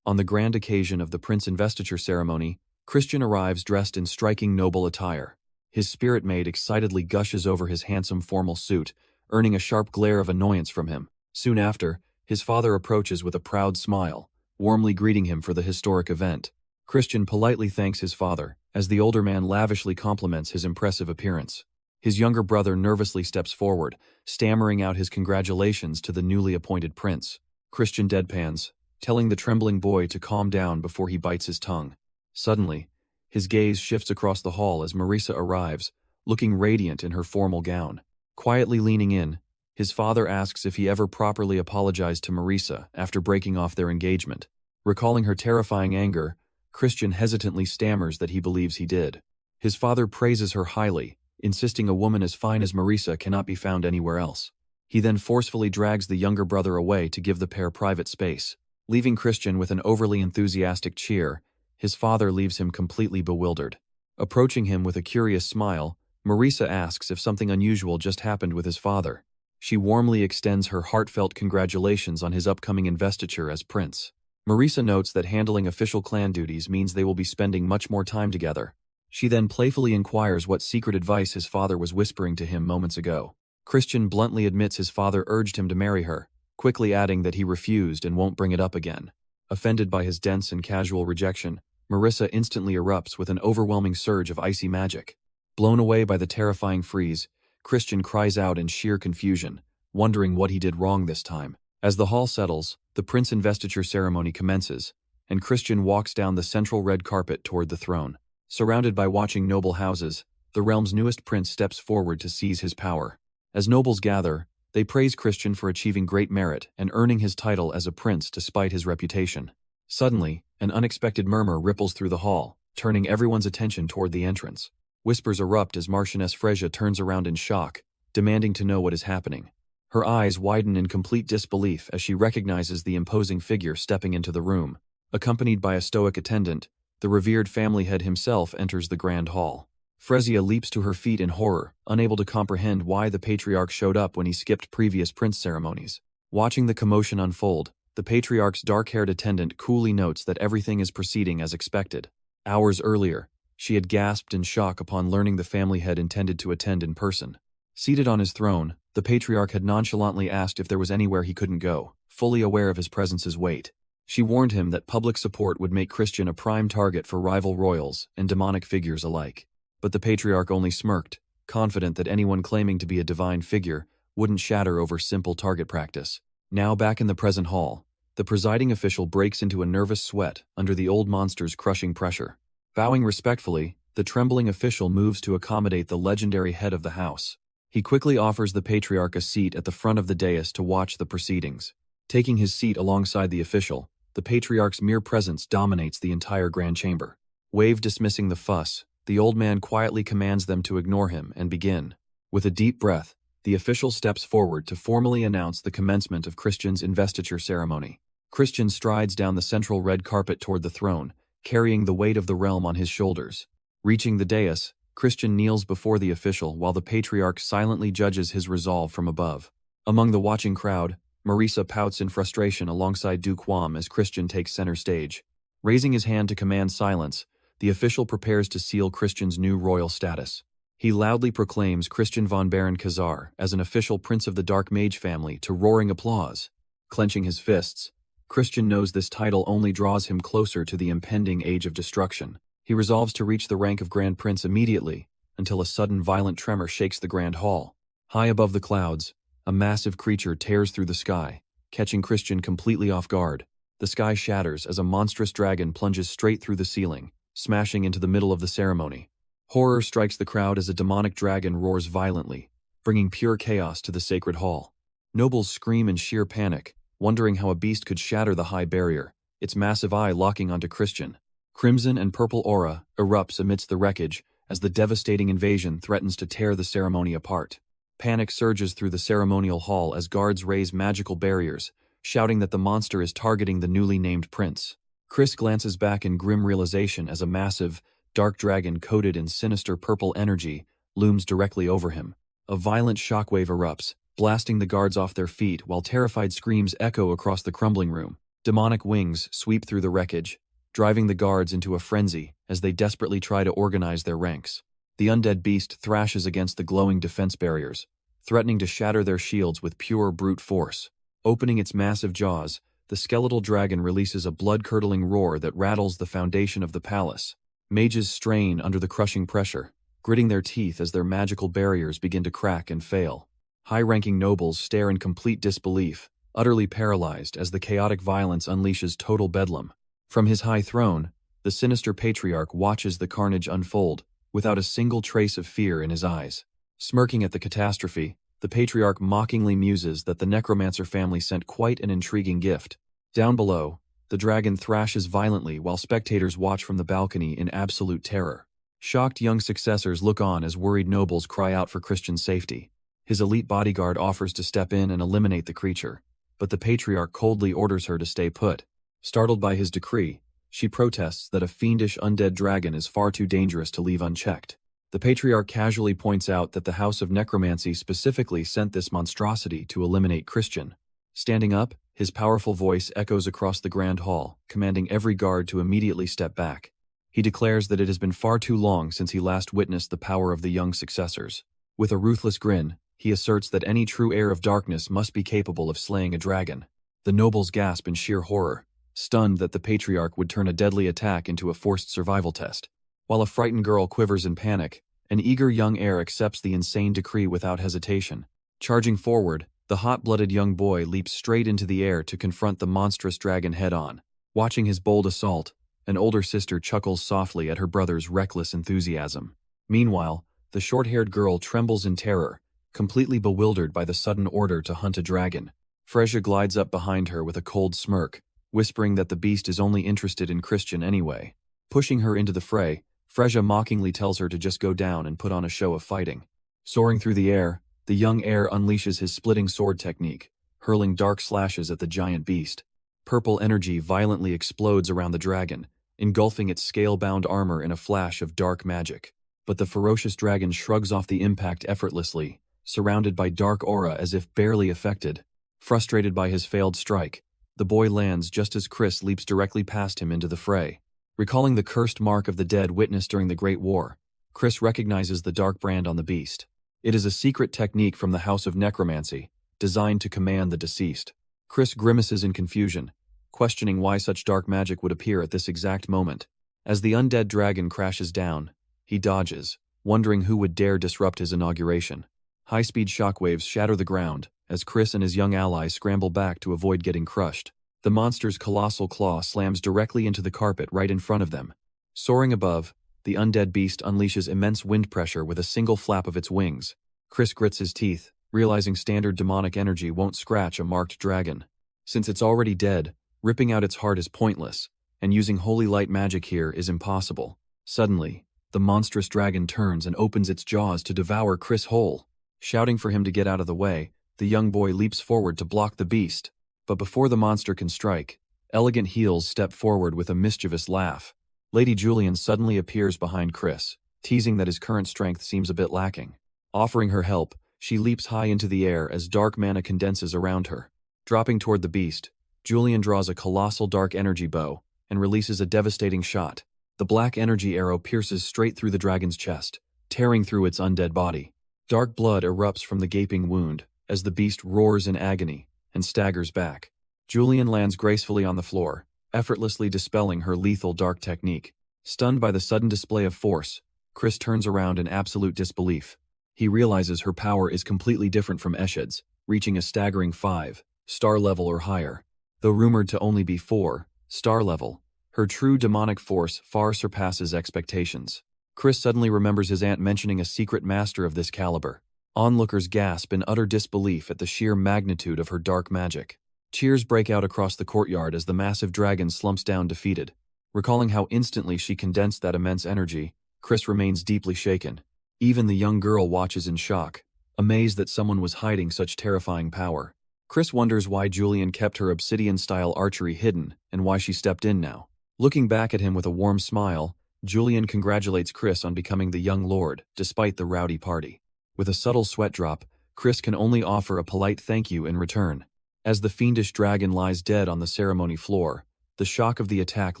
on the grand occasion of the prince investiture ceremony, Christian arrives dressed in striking noble attire. His spirit maid excitedly gushes over his handsome formal suit, earning a sharp glare of annoyance from him. Soon after, his father approaches with a proud smile, warmly greeting him for the historic event. Christian politely thanks his father, as the older man lavishly compliments his impressive appearance. His younger brother nervously steps forward, stammering out his congratulations to the newly appointed prince. Christian deadpans, telling the trembling boy to calm down before he bites his tongue. Suddenly, his gaze shifts across the hall as Marisa arrives, looking radiant in her formal gown. Quietly leaning in, his father asks if he ever properly apologized to Marisa after breaking off their engagement. Recalling her terrifying anger, Christian hesitantly stammers that he believes he did. His father praises her highly, insisting a woman as fine as Marisa cannot be found anywhere else. He then forcefully drags the younger brother away to give the pair private space. Leaving Christian with an overly enthusiastic cheer, his father leaves him completely bewildered. Approaching him with a curious smile, Marisa asks if something unusual just happened with his father. She warmly extends her heartfelt congratulations on his upcoming investiture as prince. Marisa notes that handling official clan duties means they will be spending much more time together. She then playfully inquires what secret advice his father was whispering to him moments ago. Christian bluntly admits his father urged him to marry her, quickly adding that he refused and won't bring it up again. Offended by his dense and casual rejection, Marisa instantly erupts with an overwhelming surge of icy magic. Blown away by the terrifying freeze, Christian cries out in sheer confusion, wondering what he did wrong this time. As the hall settles, the prince investiture ceremony commences, and Christian walks down the central red carpet toward the throne. Surrounded by watching noble houses, the realm's newest prince steps forward to seize his power. As nobles gather, they praise Christian for achieving great merit and earning his title as a prince despite his reputation. Suddenly, an unexpected murmur ripples through the hall, turning everyone's attention toward the entrance. Whispers erupt as Marchioness Fresia turns around in shock, demanding to know what is happening. Her eyes widen in complete disbelief as she recognizes the imposing figure stepping into the room. Accompanied by a stoic attendant, the revered family head himself enters the grand hall. Fresia leaps to her feet in horror, unable to comprehend why the patriarch showed up when he skipped previous prince ceremonies. Watching the commotion unfold, the patriarch's dark-haired attendant coolly notes that everything is proceeding as expected. Hours earlier, she had gasped in shock upon learning the family head intended to attend in person. Seated on his throne, the patriarch had nonchalantly asked if there was anywhere he couldn't go, fully aware of his presence's weight. She warned him that public support would make Christian a prime target for rival royals and demonic figures alike. But the patriarch only smirked, confident that anyone claiming to be a divine figure wouldn't shatter over simple target practice. Now back in the present hall, the presiding official breaks into a nervous sweat under the old monster's crushing pressure. Bowing respectfully, the trembling official moves to accommodate the legendary head of the house. He quickly offers the patriarch a seat at the front of the dais to watch the proceedings. Taking his seat alongside the official, the patriarch's mere presence dominates the entire grand chamber. Wave dismissing the fuss, the old man quietly commands them to ignore him and begin. With a deep breath, the official steps forward to formally announce the commencement of Christian's investiture ceremony. Christian strides down the central red carpet toward the throne, carrying the weight of the realm on his shoulders. Reaching the dais, Christian kneels before the official while the patriarch silently judges his resolve from above. Among the watching crowd, Marisa pouts in frustration alongside Duke Wam as Christian takes center stage. Raising his hand to command silence, the official prepares to seal Christian's new royal status. He loudly proclaims Christian von Baron Khazar as an official prince of the Dark Mage family to roaring applause. Clenching his fists, Christian knows this title only draws him closer to the impending age of destruction. He resolves to reach the rank of Grand Prince immediately, until a sudden violent tremor shakes the grand hall. High above the clouds, a massive creature tears through the sky, catching Christian completely off guard. The sky shatters as a monstrous dragon plunges straight through the ceiling, smashing into the middle of the ceremony. Horror strikes the crowd as a demonic dragon roars violently, bringing pure chaos to the sacred hall. Nobles scream in sheer panic, wondering how a beast could shatter the high barrier, its massive eye locking onto Christian. Crimson and purple aura erupts amidst the wreckage as the devastating invasion threatens to tear the ceremony apart. Panic surges through the ceremonial hall as guards raise magical barriers, shouting that the monster is targeting the newly named prince. Chris glances back in grim realization as a massive, dark dragon coated in sinister purple energy looms directly over him. A violent shockwave erupts, blasting the guards off their feet while terrified screams echo across the crumbling room. Demonic wings sweep through the wreckage, driving the guards into a frenzy as they desperately try to organize their ranks. The undead beast thrashes against the glowing defense barriers, threatening to shatter their shields with pure brute force. Opening its massive jaws, the skeletal dragon releases a blood-curdling roar that rattles the foundation of the palace. Mages strain under the crushing pressure, gritting their teeth as their magical barriers begin to crack and fail. High-ranking nobles stare in complete disbelief, utterly paralyzed as the chaotic violence unleashes total bedlam. From his high throne, the sinister patriarch watches the carnage unfold, without a single trace of fear in his eyes. Smirking at the catastrophe, the patriarch mockingly muses that the necromancer family sent quite an intriguing gift. Down below, the dragon thrashes violently while spectators watch from the balcony in absolute terror. Shocked young successors look on as worried nobles cry out for Christian's safety. His elite bodyguard offers to step in and eliminate the creature, but the patriarch coldly orders her to stay put. Startled by his decree, she protests that a fiendish undead dragon is far too dangerous to leave unchecked. The patriarch casually points out that the House of Necromancy specifically sent this monstrosity to eliminate Christian. Standing up, his powerful voice echoes across the grand hall, commanding every guard to immediately step back. He declares that it has been far too long since he last witnessed the power of the young successors. With a ruthless grin, he asserts that any true heir of darkness must be capable of slaying a dragon. The nobles gasp in sheer horror, stunned that the patriarch would turn a deadly attack into a forced survival test. While a frightened girl quivers in panic, an eager young heir accepts the insane decree without hesitation. Charging forward, the hot-blooded young boy leaps straight into the air to confront the monstrous dragon head-on. Watching his bold assault, an older sister chuckles softly at her brother's reckless enthusiasm. Meanwhile, the short-haired girl trembles in terror, completely bewildered by the sudden order to hunt a dragon. Freja glides up behind her with a cold smirk, whispering that the beast is only interested in Christian anyway. Pushing her into the fray, Freja mockingly tells her to just go down and put on a show of fighting. Soaring through the air, the young heir unleashes his splitting sword technique, hurling dark slashes at the giant beast. Purple energy violently explodes around the dragon, engulfing its scale-bound armor in a flash of dark magic. But the ferocious dragon shrugs off the impact effortlessly, surrounded by dark aura as if barely affected. Frustrated by his failed strike, the boy lands just as Chris leaps directly past him into the fray. Recalling the cursed mark of the dead witnessed during the Great War, Chris recognizes the dark brand on the beast. It is a secret technique from the House of Necromancy, designed to command the deceased. Chris grimaces in confusion, questioning why such dark magic would appear at this exact moment. As the undead dragon crashes down, he dodges, wondering who would dare disrupt his inauguration. High-speed shockwaves shatter the ground, as Chris and his young allies scramble back to avoid getting crushed. The monster's colossal claw slams directly into the carpet right in front of them. Soaring above, the undead beast unleashes immense wind pressure with a single flap of its wings. Chris grits his teeth, realizing standard demonic energy won't scratch a marked dragon. Since it's already dead, ripping out its heart is pointless, and using holy light magic here is impossible. Suddenly, the monstrous dragon turns and opens its jaws to devour Chris whole. Shouting for him to get out of the way, the young boy leaps forward to block the beast. But before the monster can strike, Elegant Heels step forward with a mischievous laugh. Lady Julian suddenly appears behind Chris, teasing that his current strength seems a bit lacking. Offering her help, she leaps high into the air as dark mana condenses around her. Dropping toward the beast, Julian draws a colossal dark energy bow and releases a devastating shot. The black energy arrow pierces straight through the dragon's chest, tearing through its undead body. Dark blood erupts from the gaping wound as the beast roars in agony and staggers back. Julian lands gracefully on the floor, effortlessly dispelling her lethal dark technique. Stunned by the sudden display of force, Chris turns around in absolute disbelief. He realizes her power is completely different from Eshed's, reaching a staggering 5-star level or higher. Though rumored to only be 4-star level, her true demonic force far surpasses expectations. Chris suddenly remembers his aunt mentioning a secret master of this caliber. Onlookers gasp in utter disbelief at the sheer magnitude of her dark magic. Cheers break out across the courtyard as the massive dragon slumps down defeated. Recalling how instantly she condensed that immense energy, Chris remains deeply shaken. Even the young girl watches in shock, amazed that someone was hiding such terrifying power. Chris wonders why Julian kept her obsidian-style archery hidden and why she stepped in now. Looking back at him with a warm smile, Julian congratulates Chris on becoming the young lord, despite the rowdy party. With a subtle sweat drop, Chris can only offer a polite thank you in return. As the fiendish dragon lies dead on the ceremony floor, the shock of the attack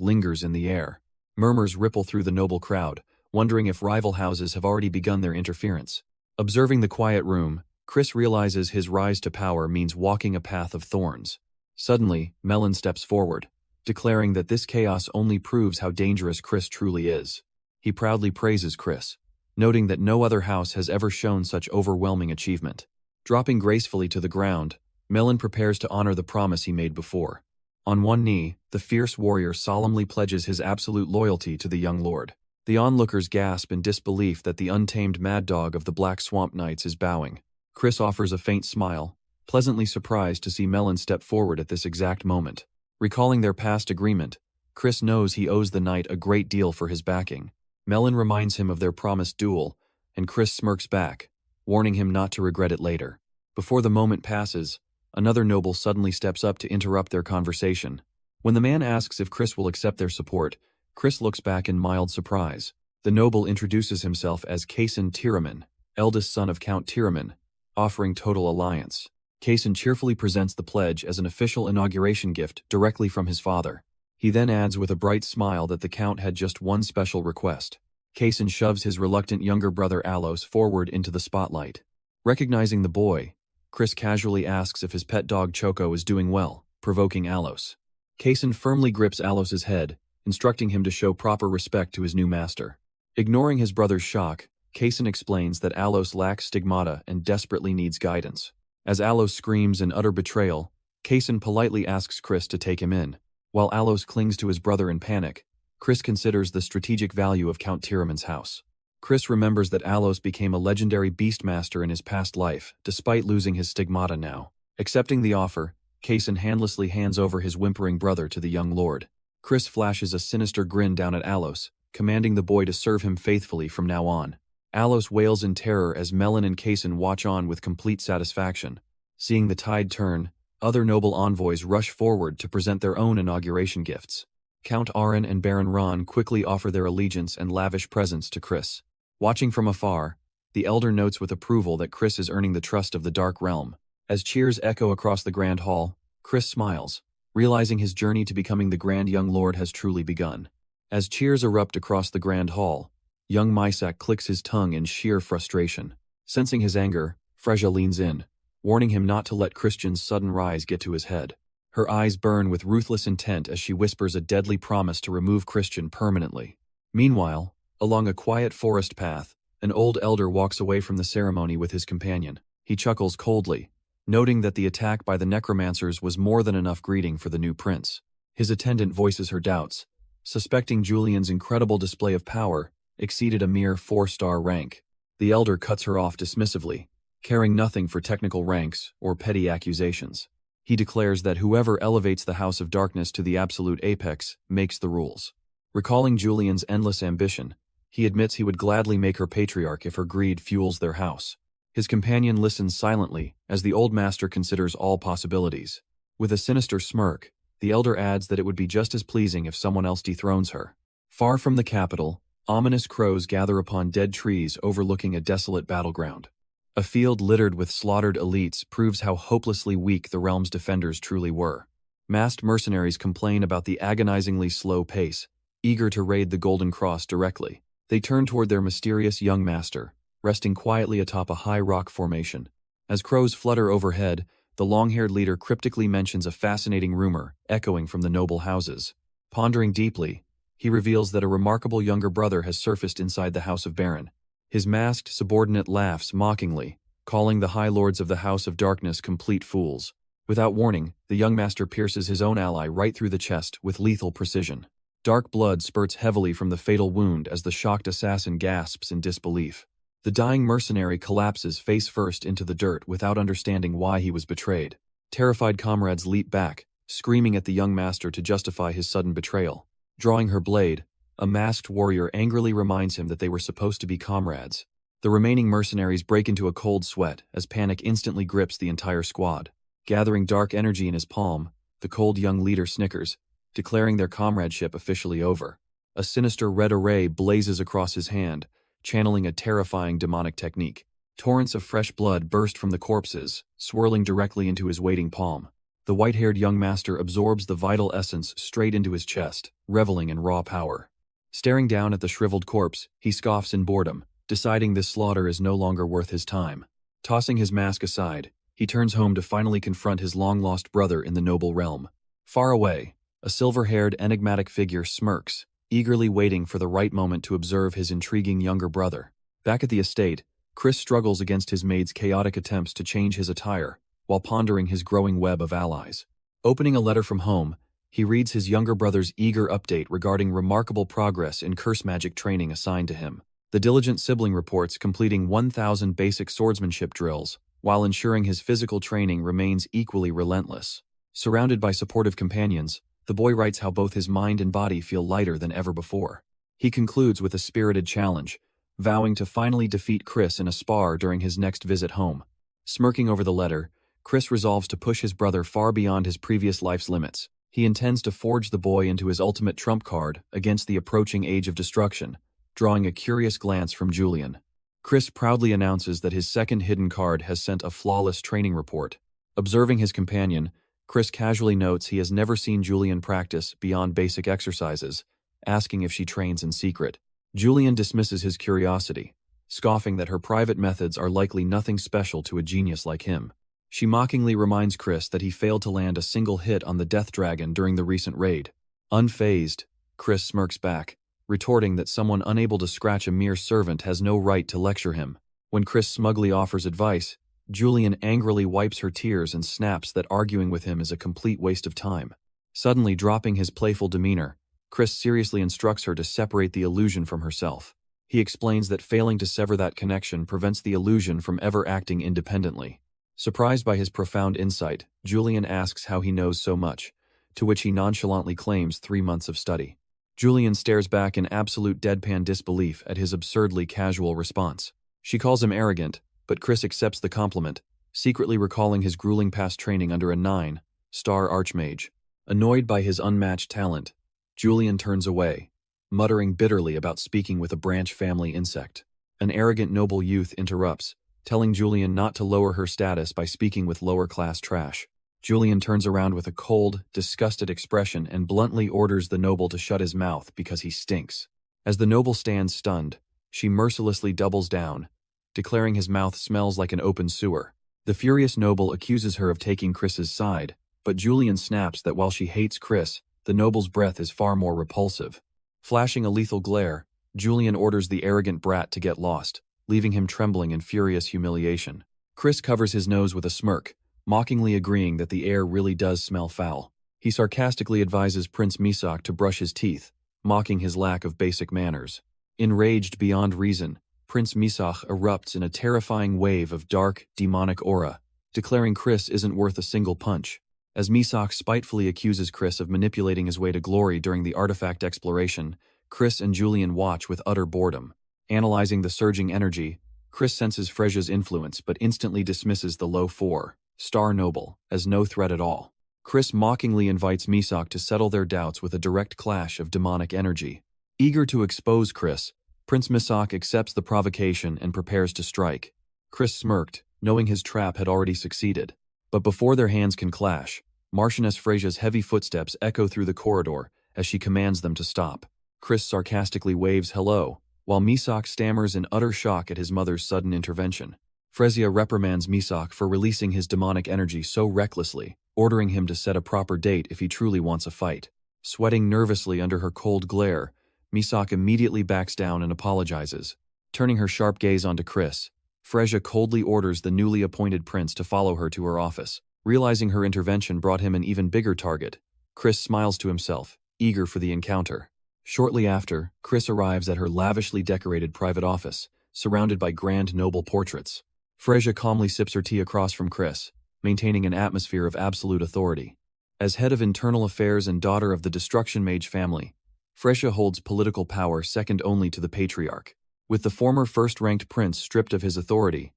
lingers in the air. Murmurs ripple through the noble crowd, wondering if rival houses have already begun their interference. Observing the quiet room, Chris realizes his rise to power means walking a path of thorns. Suddenly, Melon steps forward, declaring that this chaos only proves how dangerous Chris truly is. He proudly praises Chris, noting that no other house has ever shown such overwhelming achievement. Dropping gracefully to the ground, Melon prepares to honor the promise he made before. On one knee, the fierce warrior solemnly pledges his absolute loyalty to the young lord. The onlookers gasp in disbelief that the untamed mad dog of the Black Swamp Knights is bowing. Chris offers a faint smile, pleasantly surprised to see Melon step forward at this exact moment. Recalling their past agreement, Chris knows he owes the knight a great deal for his backing. Melon reminds him of their promised duel, and Chris smirks back, warning him not to regret it later. Before the moment passes, another noble suddenly steps up to interrupt their conversation. When the man asks if Chris will accept their support, Chris looks back in mild surprise. The noble introduces himself as Kaysen Tiraman, eldest son of Count Tiraman, offering total alliance. Kaysen cheerfully presents the pledge as an official inauguration gift directly from his father. He then adds with a bright smile that the Count had just one special request. Kaysen shoves his reluctant younger brother Alos forward into the spotlight. Recognizing the boy, Chris casually asks if his pet dog Choco is doing well, provoking Alos. Kaysen firmly grips Alos's head, instructing him to show proper respect to his new master. Ignoring his brother's shock, Kaysen explains that Alos lacks stigmata and desperately needs guidance. As Alos screams in utter betrayal, Kaysen politely asks Chris to take him in. While Alos clings to his brother in panic, Chris considers the strategic value of Count Tiraman's house. Chris remembers that Alos became a legendary beastmaster in his past life, despite losing his stigmata now. Accepting the offer, Kaysen handlessly hands over his whimpering brother to the young lord. Chris flashes a sinister grin down at Alos, commanding the boy to serve him faithfully from now on. Alos wails in terror as Melon and Kaysen watch on with complete satisfaction. Seeing the tide turn, other noble envoys rush forward to present their own inauguration gifts. Count Aron and Baron Ron quickly offer their allegiance and lavish presents to Chris. Watching from afar, the elder notes with approval that Chris is earning the trust of the Dark Realm. As cheers echo across the Grand Hall, Chris smiles, realizing his journey to becoming the Grand Young Lord has truly begun. As cheers erupt across the Grand Hall, young Mysak clicks his tongue in sheer frustration. Sensing his anger, Freja leans in, warning him not to let Christian's sudden rise get to his head. Her eyes burn with ruthless intent as she whispers a deadly promise to remove Christian permanently. Meanwhile, along a quiet forest path, an old elder walks away from the ceremony with his companion. He chuckles coldly, noting that the attack by the necromancers was more than enough greeting for the new prince. His attendant voices her doubts, suspecting Julian's incredible display of power exceeded a mere 4-star rank. The elder cuts her off dismissively, caring nothing for technical ranks or petty accusations. He declares that whoever elevates the House of Darkness to the absolute apex makes the rules. Recalling Julian's endless ambition, he admits he would gladly make her patriarch if her greed fuels their house. His companion listens silently as the old master considers all possibilities. With a sinister smirk, the elder adds that it would be just as pleasing if someone else dethrones her. Far from the capital, ominous crows gather upon dead trees overlooking a desolate battleground. A field littered with slaughtered elites proves how hopelessly weak the realm's defenders truly were. Masked mercenaries complain about the agonizingly slow pace, eager to raid the Golden Cross directly. They turn toward their mysterious young master, resting quietly atop a high rock formation. As crows flutter overhead, the long-haired leader cryptically mentions a fascinating rumor echoing from the noble houses. Pondering deeply, he reveals that a remarkable younger brother has surfaced inside the House of Baron. His masked subordinate laughs mockingly, calling the High Lords of the House of Darkness complete fools. Without warning, the young master pierces his own ally right through the chest with lethal precision. Dark blood spurts heavily from the fatal wound as the shocked assassin gasps in disbelief. The dying mercenary collapses face first into the dirt without understanding why he was betrayed. Terrified comrades leap back, screaming at the young master to justify his sudden betrayal. Drawing her blade, a masked warrior angrily reminds him that they were supposed to be comrades. The remaining mercenaries break into a cold sweat as panic instantly grips the entire squad. Gathering dark energy in his palm, the cold young leader snickers, declaring their comradeship officially over. A sinister red array blazes across his hand, channeling a terrifying demonic technique. Torrents of fresh blood burst from the corpses, swirling directly into his waiting palm. The white-haired young master absorbs the vital essence straight into his chest, reveling in raw power. Staring down at the shriveled corpse, he scoffs in boredom, deciding this slaughter is no longer worth his time. Tossing his mask aside, he turns home to finally confront his long-lost brother in the noble realm. Far away, a silver-haired, enigmatic figure smirks, eagerly waiting for the right moment to observe his intriguing younger brother. Back at the estate, Chris struggles against his maid's chaotic attempts to change his attire, while pondering his growing web of allies. Opening a letter from home, he reads his younger brother's eager update regarding remarkable progress in curse magic training assigned to him. The diligent sibling reports completing 1,000 basic swordsmanship drills, while ensuring his physical training remains equally relentless. Surrounded by supportive companions, the boy writes how both his mind and body feel lighter than ever before. He concludes with a spirited challenge, vowing to finally defeat Chris in a spar during his next visit home. Smirking over the letter, Chris resolves to push his brother far beyond his previous life's limits. He intends to forge the boy into his ultimate trump card against the approaching age of destruction, drawing a curious glance from Julian. Chris proudly announces that his second hidden card has sent a flawless training report. Observing his companion, Chris casually notes he has never seen Julian practice beyond basic exercises, asking if she trains in secret. Julian dismisses his curiosity, scoffing that her private methods are likely nothing special to a genius like him. She mockingly reminds Chris that he failed to land a single hit on the Death Dragon during the recent raid. Unfazed, Chris smirks back, retorting that someone unable to scratch a mere servant has no right to lecture him. When Chris smugly offers advice, Julian angrily wipes her tears and snaps that arguing with him is a complete waste of time. Suddenly dropping his playful demeanor, Chris seriously instructs her to separate the illusion from herself. He explains that failing to sever that connection prevents the illusion from ever acting independently. Surprised by his profound insight, Julian asks how he knows so much, to which he nonchalantly claims 3 months of study. Julian stares back in absolute deadpan disbelief at his absurdly casual response. She calls him arrogant, but Chris accepts the compliment, secretly recalling his grueling past training under a 9-star archmage. Annoyed by his unmatched talent, Julian turns away, muttering bitterly about speaking with a branch family insect. An arrogant noble youth interrupts, telling Julian not to lower her status by speaking with lower-class trash. Julian turns around with a cold, disgusted expression and bluntly orders the noble to shut his mouth because he stinks. As the noble stands stunned, she mercilessly doubles down, declaring his mouth smells like an open sewer. The furious noble accuses her of taking Chris's side, but Julian snaps that while she hates Chris, the noble's breath is far more repulsive. Flashing a lethal glare, Julian orders the arrogant brat to get lost, leaving him trembling in furious humiliation. Chris covers his nose with a smirk, mockingly agreeing that the air really does smell foul. He sarcastically advises Prince Misak to brush his teeth, mocking his lack of basic manners. Enraged beyond reason, Prince Misak erupts in a terrifying wave of dark, demonic aura, declaring Chris isn't worth a single punch. As Misak spitefully accuses Chris of manipulating his way to glory during the artifact exploration, Chris and Julian watch with utter boredom. Analyzing the surging energy, Chris senses Freja's influence but instantly dismisses the low 4-star noble as no threat at all. Chris mockingly invites Misak to settle their doubts with a direct clash of demonic energy. Eager to expose Chris, Prince Misak accepts the provocation and prepares to strike. Chris smirked, knowing his trap had already succeeded. But before their hands can clash, Marchioness Freja's heavy footsteps echo through the corridor as she commands them to stop. Chris sarcastically waves hello, while Misak stammers in utter shock at his mother's sudden intervention. Frezia reprimands Misak for releasing his demonic energy so recklessly, ordering him to set a proper date if he truly wants a fight. Sweating nervously under her cold glare, Misak immediately backs down and apologizes. Turning her sharp gaze onto Chris, Frezia coldly orders the newly appointed prince to follow her to her office. Realizing her intervention brought him an even bigger target, Chris smiles to himself, eager for the encounter. Shortly after, Chris arrives at her lavishly decorated private office, surrounded by grand noble portraits. Frezia calmly sips her tea across from Chris, maintaining an atmosphere of absolute authority. As head of internal affairs and daughter of the Destruction Mage family, Frezia holds political power second only to the patriarch. With the former first-ranked prince stripped of his authority,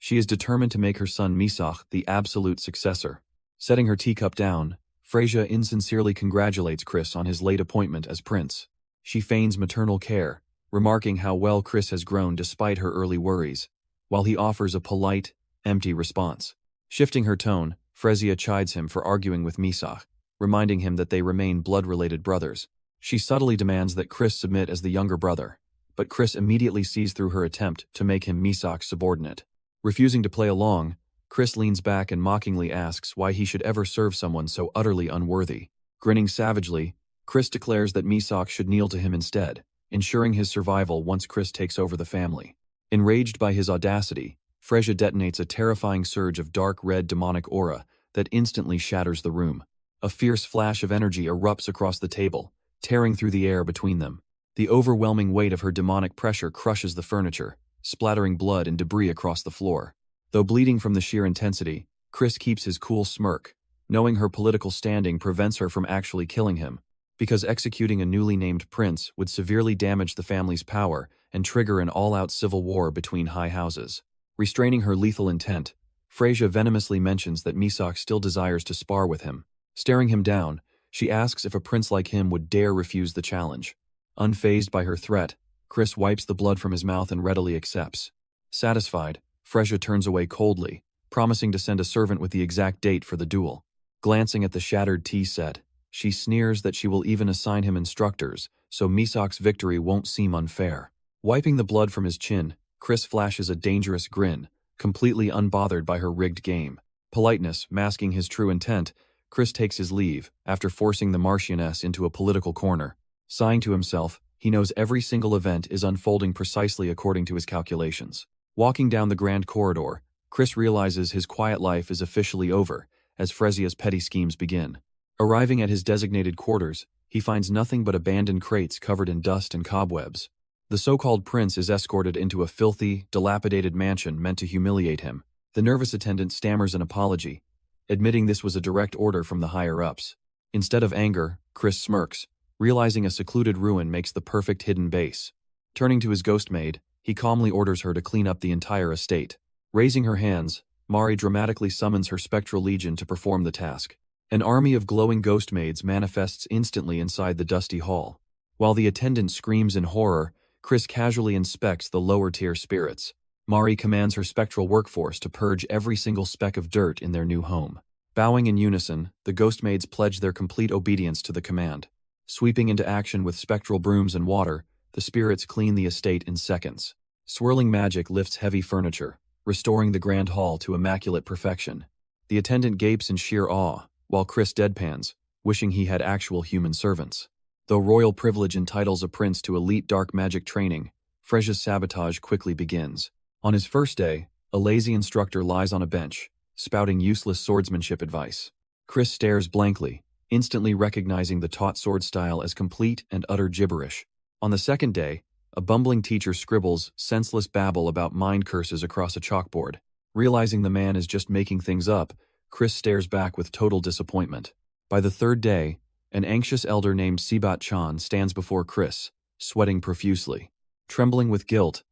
she is determined to make her son Misak the absolute successor. Setting her teacup down, Frezia insincerely congratulates Chris on his late appointment as prince. She feigns maternal care, remarking how well Chris has grown despite her early worries. while he offers a polite, empty response. Shifting her tone, Frezia chides him for arguing with Misach, reminding him that they remain blood-related brothers. She subtly demands that Chris submit as the younger brother, but Chris immediately sees through her attempt to make him Misach's subordinate. Refusing to play along, Chris leans back and mockingly asks why he should ever serve someone so utterly unworthy. Grinning savagely, Chris declares that Misach should kneel to him instead, ensuring his survival once Chris takes over the family. Enraged by his audacity, Frezia detonates a terrifying surge of dark red demonic aura that instantly shatters the room. A fierce flash of energy erupts across the table, tearing through the air between them. The overwhelming weight of her demonic pressure crushes the furniture, splattering blood and debris across the floor. Though bleeding from the sheer intensity, Chris keeps his cool smirk, knowing her political standing prevents her from actually killing him, because executing a newly named prince would severely damage the family's power and trigger an all-out civil war between high houses. Restraining her lethal intent, Frezia venomously mentions that Misach still desires to spar with him. Staring him down, she asks if a prince like him would dare refuse the challenge. Unfazed by her threat, Chris wipes the blood from his mouth and readily accepts. Satisfied, Frezia turns away coldly, promising to send a servant with the exact date for the duel. Glancing at the shattered tea set, she sneers that she will even assign him instructors, so Misach's victory won't seem unfair. Wiping the blood from his chin, Chris flashes a dangerous grin, completely unbothered by her rigged game. Politeness masking his true intent, Chris takes his leave, after forcing the Marchioness into a political corner. Sighing to himself, he knows every single event is unfolding precisely according to his calculations. Walking down the grand corridor, Chris realizes his quiet life is officially over, as Frezia's petty schemes begin. Arriving at his designated quarters, he finds nothing but abandoned crates covered in dust and cobwebs. The so-called prince is escorted into a filthy, dilapidated mansion meant to humiliate him. The nervous attendant stammers an apology, admitting this was a direct order from the higher-ups. Instead of anger, Chris smirks, realizing a secluded ruin makes the perfect hidden base. Turning to his ghost maid, he calmly orders her to clean up the entire estate. Raising her hands, Mari dramatically summons her spectral legion to perform the task. An army of glowing ghost maids manifests instantly inside the dusty hall. While the attendant screams in horror, Chris casually inspects the lower-tier spirits. Mari commands her spectral workforce to purge every single speck of dirt in their new home. Bowing in unison, the ghost maids pledge their complete obedience to the command. Sweeping into action with spectral brooms and water, the spirits clean the estate in seconds. Swirling magic lifts heavy furniture, restoring the grand hall to immaculate perfection. The attendant gapes in sheer awe, while Chris deadpans, wishing he had actual human servants. Though royal privilege entitles a prince to elite dark magic training, Frezia's sabotage quickly begins. On his first day, a lazy instructor lies on a bench, spouting useless swordsmanship advice. Chris stares blankly, instantly recognizing the taught sword style as complete and utter gibberish. On the second day, a bumbling teacher scribbles senseless babble about mind curses across a chalkboard. Realizing the man is just making things up, Chris stares back with total disappointment. By the third day, an anxious elder named Sabat Chan stands before Chris, sweating profusely. Trembling with guilt,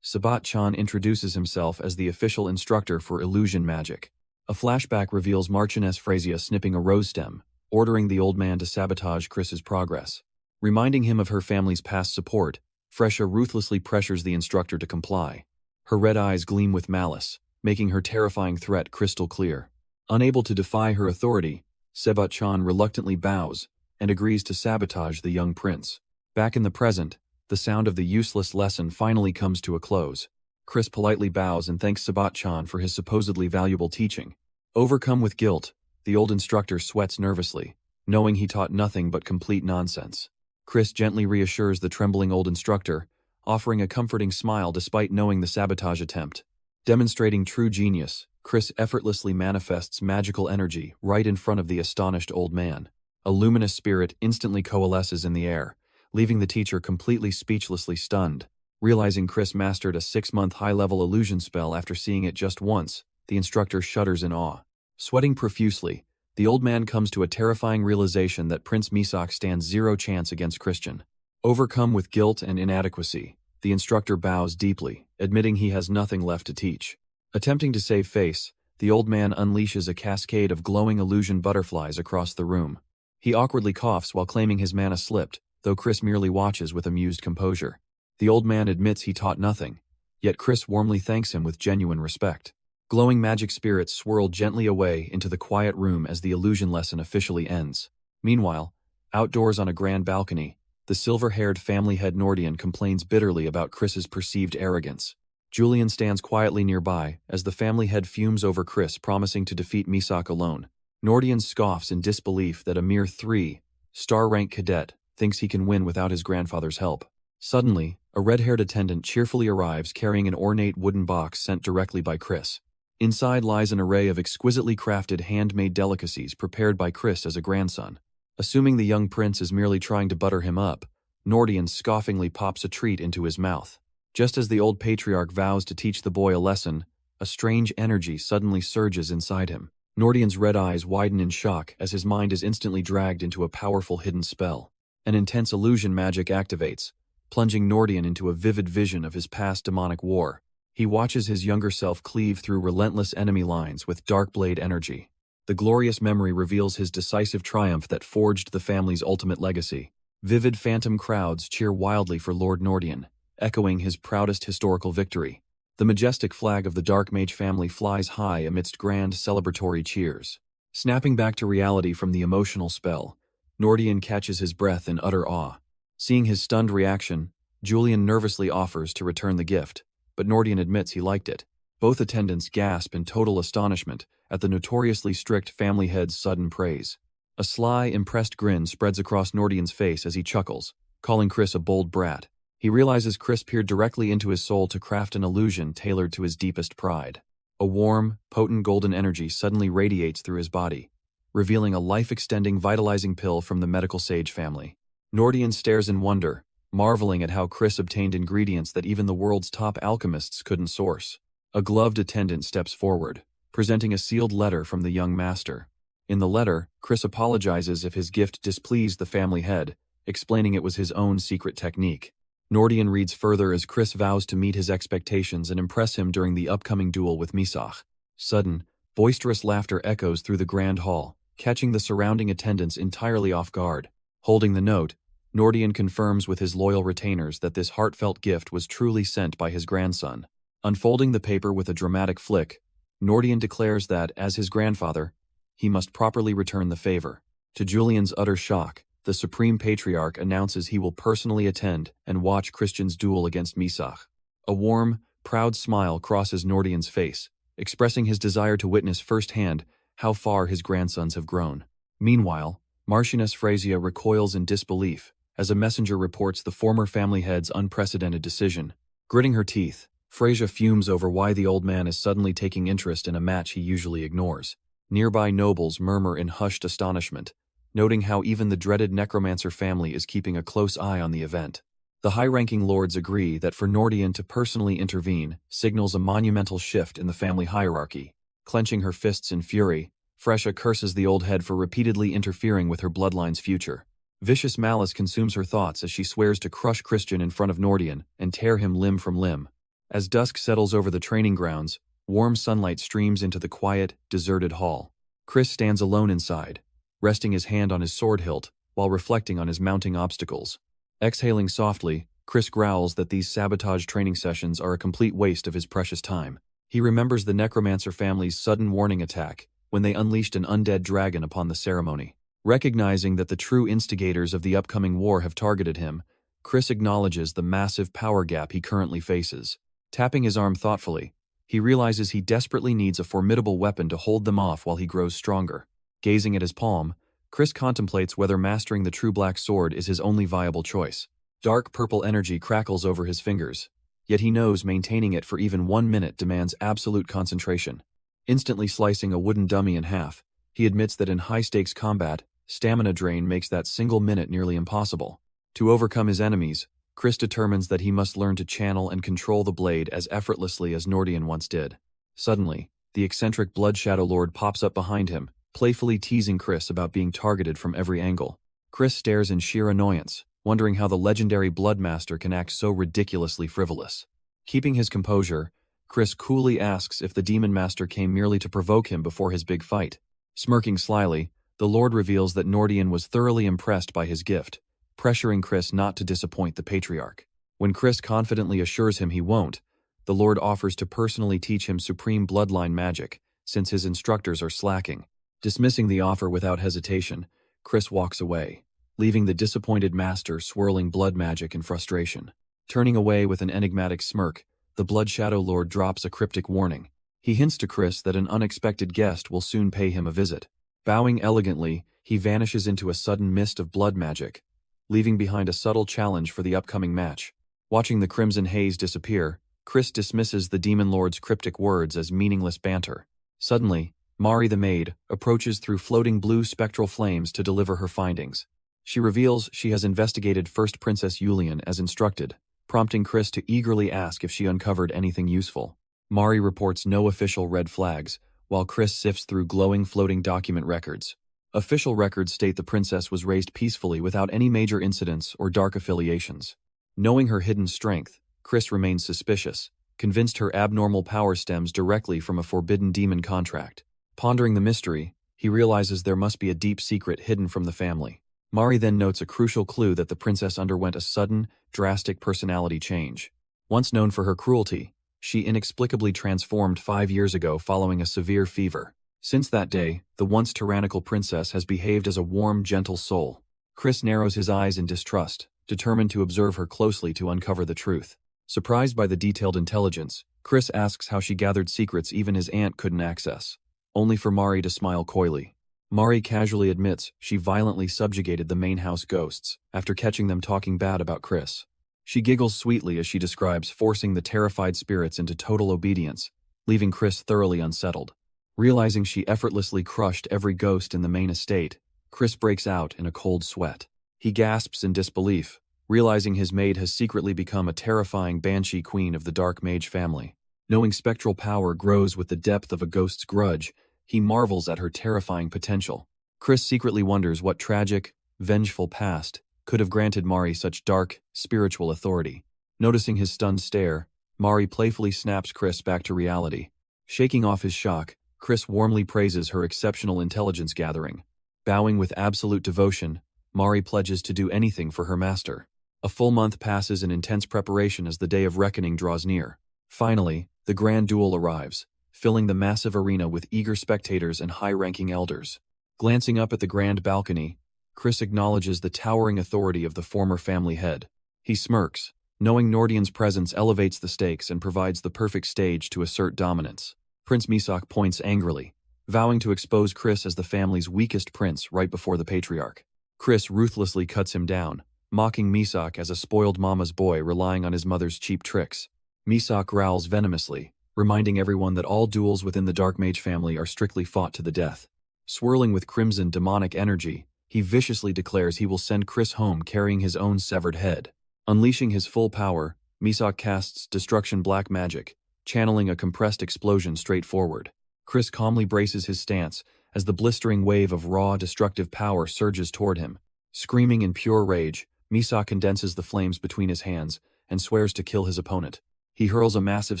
Sabat Chan introduces himself as the official instructor for illusion magic. A flashback reveals Marchioness Frezia snipping a rose stem, ordering the old man to sabotage Chris's progress. Reminding him of her family's past support, Frezia ruthlessly pressures the instructor to comply. Her red eyes gleam with malice, making her terrifying threat crystal clear. Unable to defy her authority, Sabat Chan reluctantly bows and agrees to sabotage the young prince. Back in the present, the sound of the useless lesson finally comes to a close. Chris politely bows and thanks Sabat Chan for his supposedly valuable teaching. Overcome with guilt, the old instructor sweats nervously, knowing he taught nothing but complete nonsense. Chris gently reassures the trembling old instructor, offering a comforting smile despite knowing the sabotage attempt. Demonstrating true genius, Chris effortlessly manifests magical energy right in front of the astonished old man. A luminous spirit instantly coalesces in the air, leaving the teacher completely speechlessly stunned. Realizing Chris mastered a 6-month high-level illusion spell after seeing it just once, the instructor shudders in awe. Sweating profusely, the old man comes to a terrifying realization that Prince Misach stands zero chance against Christian. Overcome with guilt and inadequacy, the instructor bows deeply, admitting he has nothing left to teach. Attempting to save face, the old man unleashes a cascade of glowing illusion butterflies across the room. He awkwardly coughs while claiming his mana slipped, though Chris merely watches with amused composure. The old man admits he taught nothing, yet Chris warmly thanks him with genuine respect. Glowing magic spirits swirl gently away into the quiet room as the illusion lesson officially ends. Meanwhile, outdoors on a grand balcony, the silver-haired family head Nordian complains bitterly about Chris's perceived arrogance. Julian stands quietly nearby as the family head fumes over Chris promising to defeat Misak alone. Nordian scoffs in disbelief that a mere 3-star rank cadet thinks he can win without his grandfather's help. Suddenly, a red-haired attendant cheerfully arrives carrying an ornate wooden box sent directly by Chris. Inside lies an array of exquisitely crafted handmade delicacies prepared by Chris as a grandson. Assuming the young prince is merely trying to butter him up, Nordian scoffingly pops a treat into his mouth. Just as the old patriarch vows to teach the boy a lesson, a strange energy suddenly surges inside him. Nordian's red eyes widen in shock as his mind is instantly dragged into a powerful hidden spell. An intense illusion magic activates, plunging Nordian into a vivid vision of his past demonic war. He watches his younger self cleave through relentless enemy lines with dark blade energy. The glorious memory reveals his decisive triumph that forged the family's ultimate legacy. Vivid phantom crowds cheer wildly for Lord Nordian, echoing his proudest historical victory. The majestic flag of the Dark Mage family flies high amidst grand celebratory cheers. Snapping back to reality from the emotional spell, Nordian catches his breath in utter awe. Seeing his stunned reaction, Julian nervously offers to return the gift, but Nordian admits he liked it. Both attendants gasp in total astonishment at the notoriously strict family head's sudden praise. A sly, impressed grin spreads across Nordian's face as he chuckles, calling Chris a bold brat. He realizes Chris peered directly into his soul to craft an illusion tailored to his deepest pride. A warm, potent golden energy suddenly radiates through his body, revealing a life-extending, vitalizing pill from the medical sage family. Nordian stares in wonder, marveling at how Chris obtained ingredients that even the world's top alchemists couldn't source. A gloved attendant steps forward, presenting a sealed letter from the young master. In the letter, Chris apologizes if his gift displeased the family head, explaining it was his own secret technique. Nordian reads further as Chris vows to meet his expectations and impress him during the upcoming duel with Misak. Sudden, boisterous laughter echoes through the grand hall, catching the surrounding attendants entirely off guard. Holding the note, Nordian confirms with his loyal retainers that this heartfelt gift was truly sent by his grandson. Unfolding the paper with a dramatic flick, Nordian declares that, as his grandfather, he must properly return the favor. To Julian's utter shock, the Supreme Patriarch announces he will personally attend and watch Christian's duel against Misak. A warm, proud smile crosses Nordian's face, expressing his desire to witness firsthand how far his grandsons have grown. Meanwhile, Marchioness Phrasia recoils in disbelief as a messenger reports the former family head's unprecedented decision. Gritting her teeth, Phrasia fumes over why the old man is suddenly taking interest in a match he usually ignores. Nearby nobles murmur in hushed astonishment, noting how even the dreaded necromancer family is keeping a close eye on the event. The high-ranking lords agree that for Nordian to personally intervene signals a monumental shift in the family hierarchy. Clenching her fists in fury, Phrasia curses the old head for repeatedly interfering with her bloodline's future. Vicious malice consumes her thoughts as she swears to crush Christian in front of Nordian and tear him limb from limb. As dusk settles over the training grounds, warm sunlight streams into the quiet, deserted hall. Chris stands alone inside, resting his hand on his sword hilt while reflecting on his mounting obstacles. Exhaling softly, Chris growls that these sabotage training sessions are a complete waste of his precious time. He remembers the necromancer family's sudden warning attack when they unleashed an undead dragon upon the ceremony. Recognizing that the true instigators of the upcoming war have targeted him, Chris acknowledges the massive power gap he currently faces. Tapping his arm thoughtfully, he realizes he desperately needs a formidable weapon to hold them off while he grows stronger. Gazing at his palm, Chris contemplates whether mastering the true black sword is his only viable choice. Dark purple energy crackles over his fingers, yet he knows maintaining it for even 1 minute demands absolute concentration. Instantly slicing a wooden dummy in half, he admits that in high-stakes combat, stamina drain makes that single minute nearly impossible. To overcome his enemies, Chris determines that he must learn to channel and control the blade as effortlessly as Nordian once did. Suddenly, the eccentric Blood Shadow Lord pops up behind him, playfully teasing Chris about being targeted from every angle. Chris stares in sheer annoyance, wondering how the legendary Bloodmaster can act so ridiculously frivolous. Keeping his composure, Chris coolly asks if the Demon Master came merely to provoke him before his big fight. Smirking slyly, the Lord reveals that Nordian was thoroughly impressed by his gift, pressuring Chris not to disappoint the Patriarch. When Chris confidently assures him he won't, The Lord offers to personally teach him supreme bloodline magic, since his instructors are slacking. Dismissing the offer without hesitation, Chris walks away, leaving the disappointed master swirling blood magic in frustration. Turning away with an enigmatic smirk, the Blood Shadow Lord drops a cryptic warning. He hints to Chris that an unexpected guest will soon pay him a visit. Bowing elegantly, he vanishes into a sudden mist of blood magic, leaving behind a subtle challenge for the upcoming match. Watching the crimson haze disappear, Chris dismisses the Demon Lord's cryptic words as meaningless banter. Suddenly, Mari the maid approaches through floating blue spectral flames to deliver her findings. She reveals she has investigated First Princess Yulian as instructed, prompting Chris to eagerly ask if she uncovered anything useful. Mari reports no official red flags, while Chris sifts through glowing floating document records. Official records state the princess was raised peacefully without any major incidents or dark affiliations. Knowing her hidden strength, Chris remains suspicious, convinced her abnormal power stems directly from a forbidden demon contract. Pondering the mystery, he realizes there must be a deep secret hidden from the family. Mari then notes a crucial clue that the princess underwent a sudden, drastic personality change. Once known for her cruelty, she inexplicably transformed 5 years ago following a severe fever. Since that day, the once tyrannical princess has behaved as a warm, gentle soul. Chris narrows his eyes in distrust, determined to observe her closely to uncover the truth. Surprised by the detailed intelligence, Chris asks how she gathered secrets even his aunt couldn't access, only for Mari to smile coyly. Mari casually admits she violently subjugated the main house ghosts after catching them talking bad about Chris. She giggles sweetly as she describes forcing the terrified spirits into total obedience, leaving Chris thoroughly unsettled. Realizing she effortlessly crushed every ghost in the main estate, Chris breaks out in a cold sweat. He gasps in disbelief, realizing his maid has secretly become a terrifying banshee queen of the Dark Mage family. Knowing spectral power grows with the depth of a ghost's grudge, he marvels at her terrifying potential. Chris secretly wonders what tragic, vengeful past could have granted Mari such dark, spiritual authority. Noticing his stunned stare, Mari playfully snaps Chris back to reality. Shaking off his shock, Chris warmly praises her exceptional intelligence gathering. Bowing with absolute devotion, Mari pledges to do anything for her master. A full month passes in intense preparation as the day of reckoning draws near. Finally, the grand duel arrives, filling the massive arena with eager spectators and high-ranking elders. Glancing up at the grand balcony, Chris acknowledges the towering authority of the former family head. He smirks, knowing Nordian's presence elevates the stakes and provides the perfect stage to assert dominance. Prince Misak points angrily, vowing to expose Chris as the family's weakest prince right before the patriarch. Chris ruthlessly cuts him down, mocking Misak as a spoiled mama's boy relying on his mother's cheap tricks. Misak growls venomously, reminding everyone that all duels within the Dark Mage family are strictly fought to the death. Swirling with crimson demonic energy, he viciously declares he will send Chris home carrying his own severed head. Unleashing his full power, Misak casts Destruction Black Magic, channeling a compressed explosion straight forward. Chris calmly braces his stance as the blistering wave of raw, destructive power surges toward him. Screaming in pure rage, Misak condenses the flames between his hands and swears to kill his opponent. He hurls a massive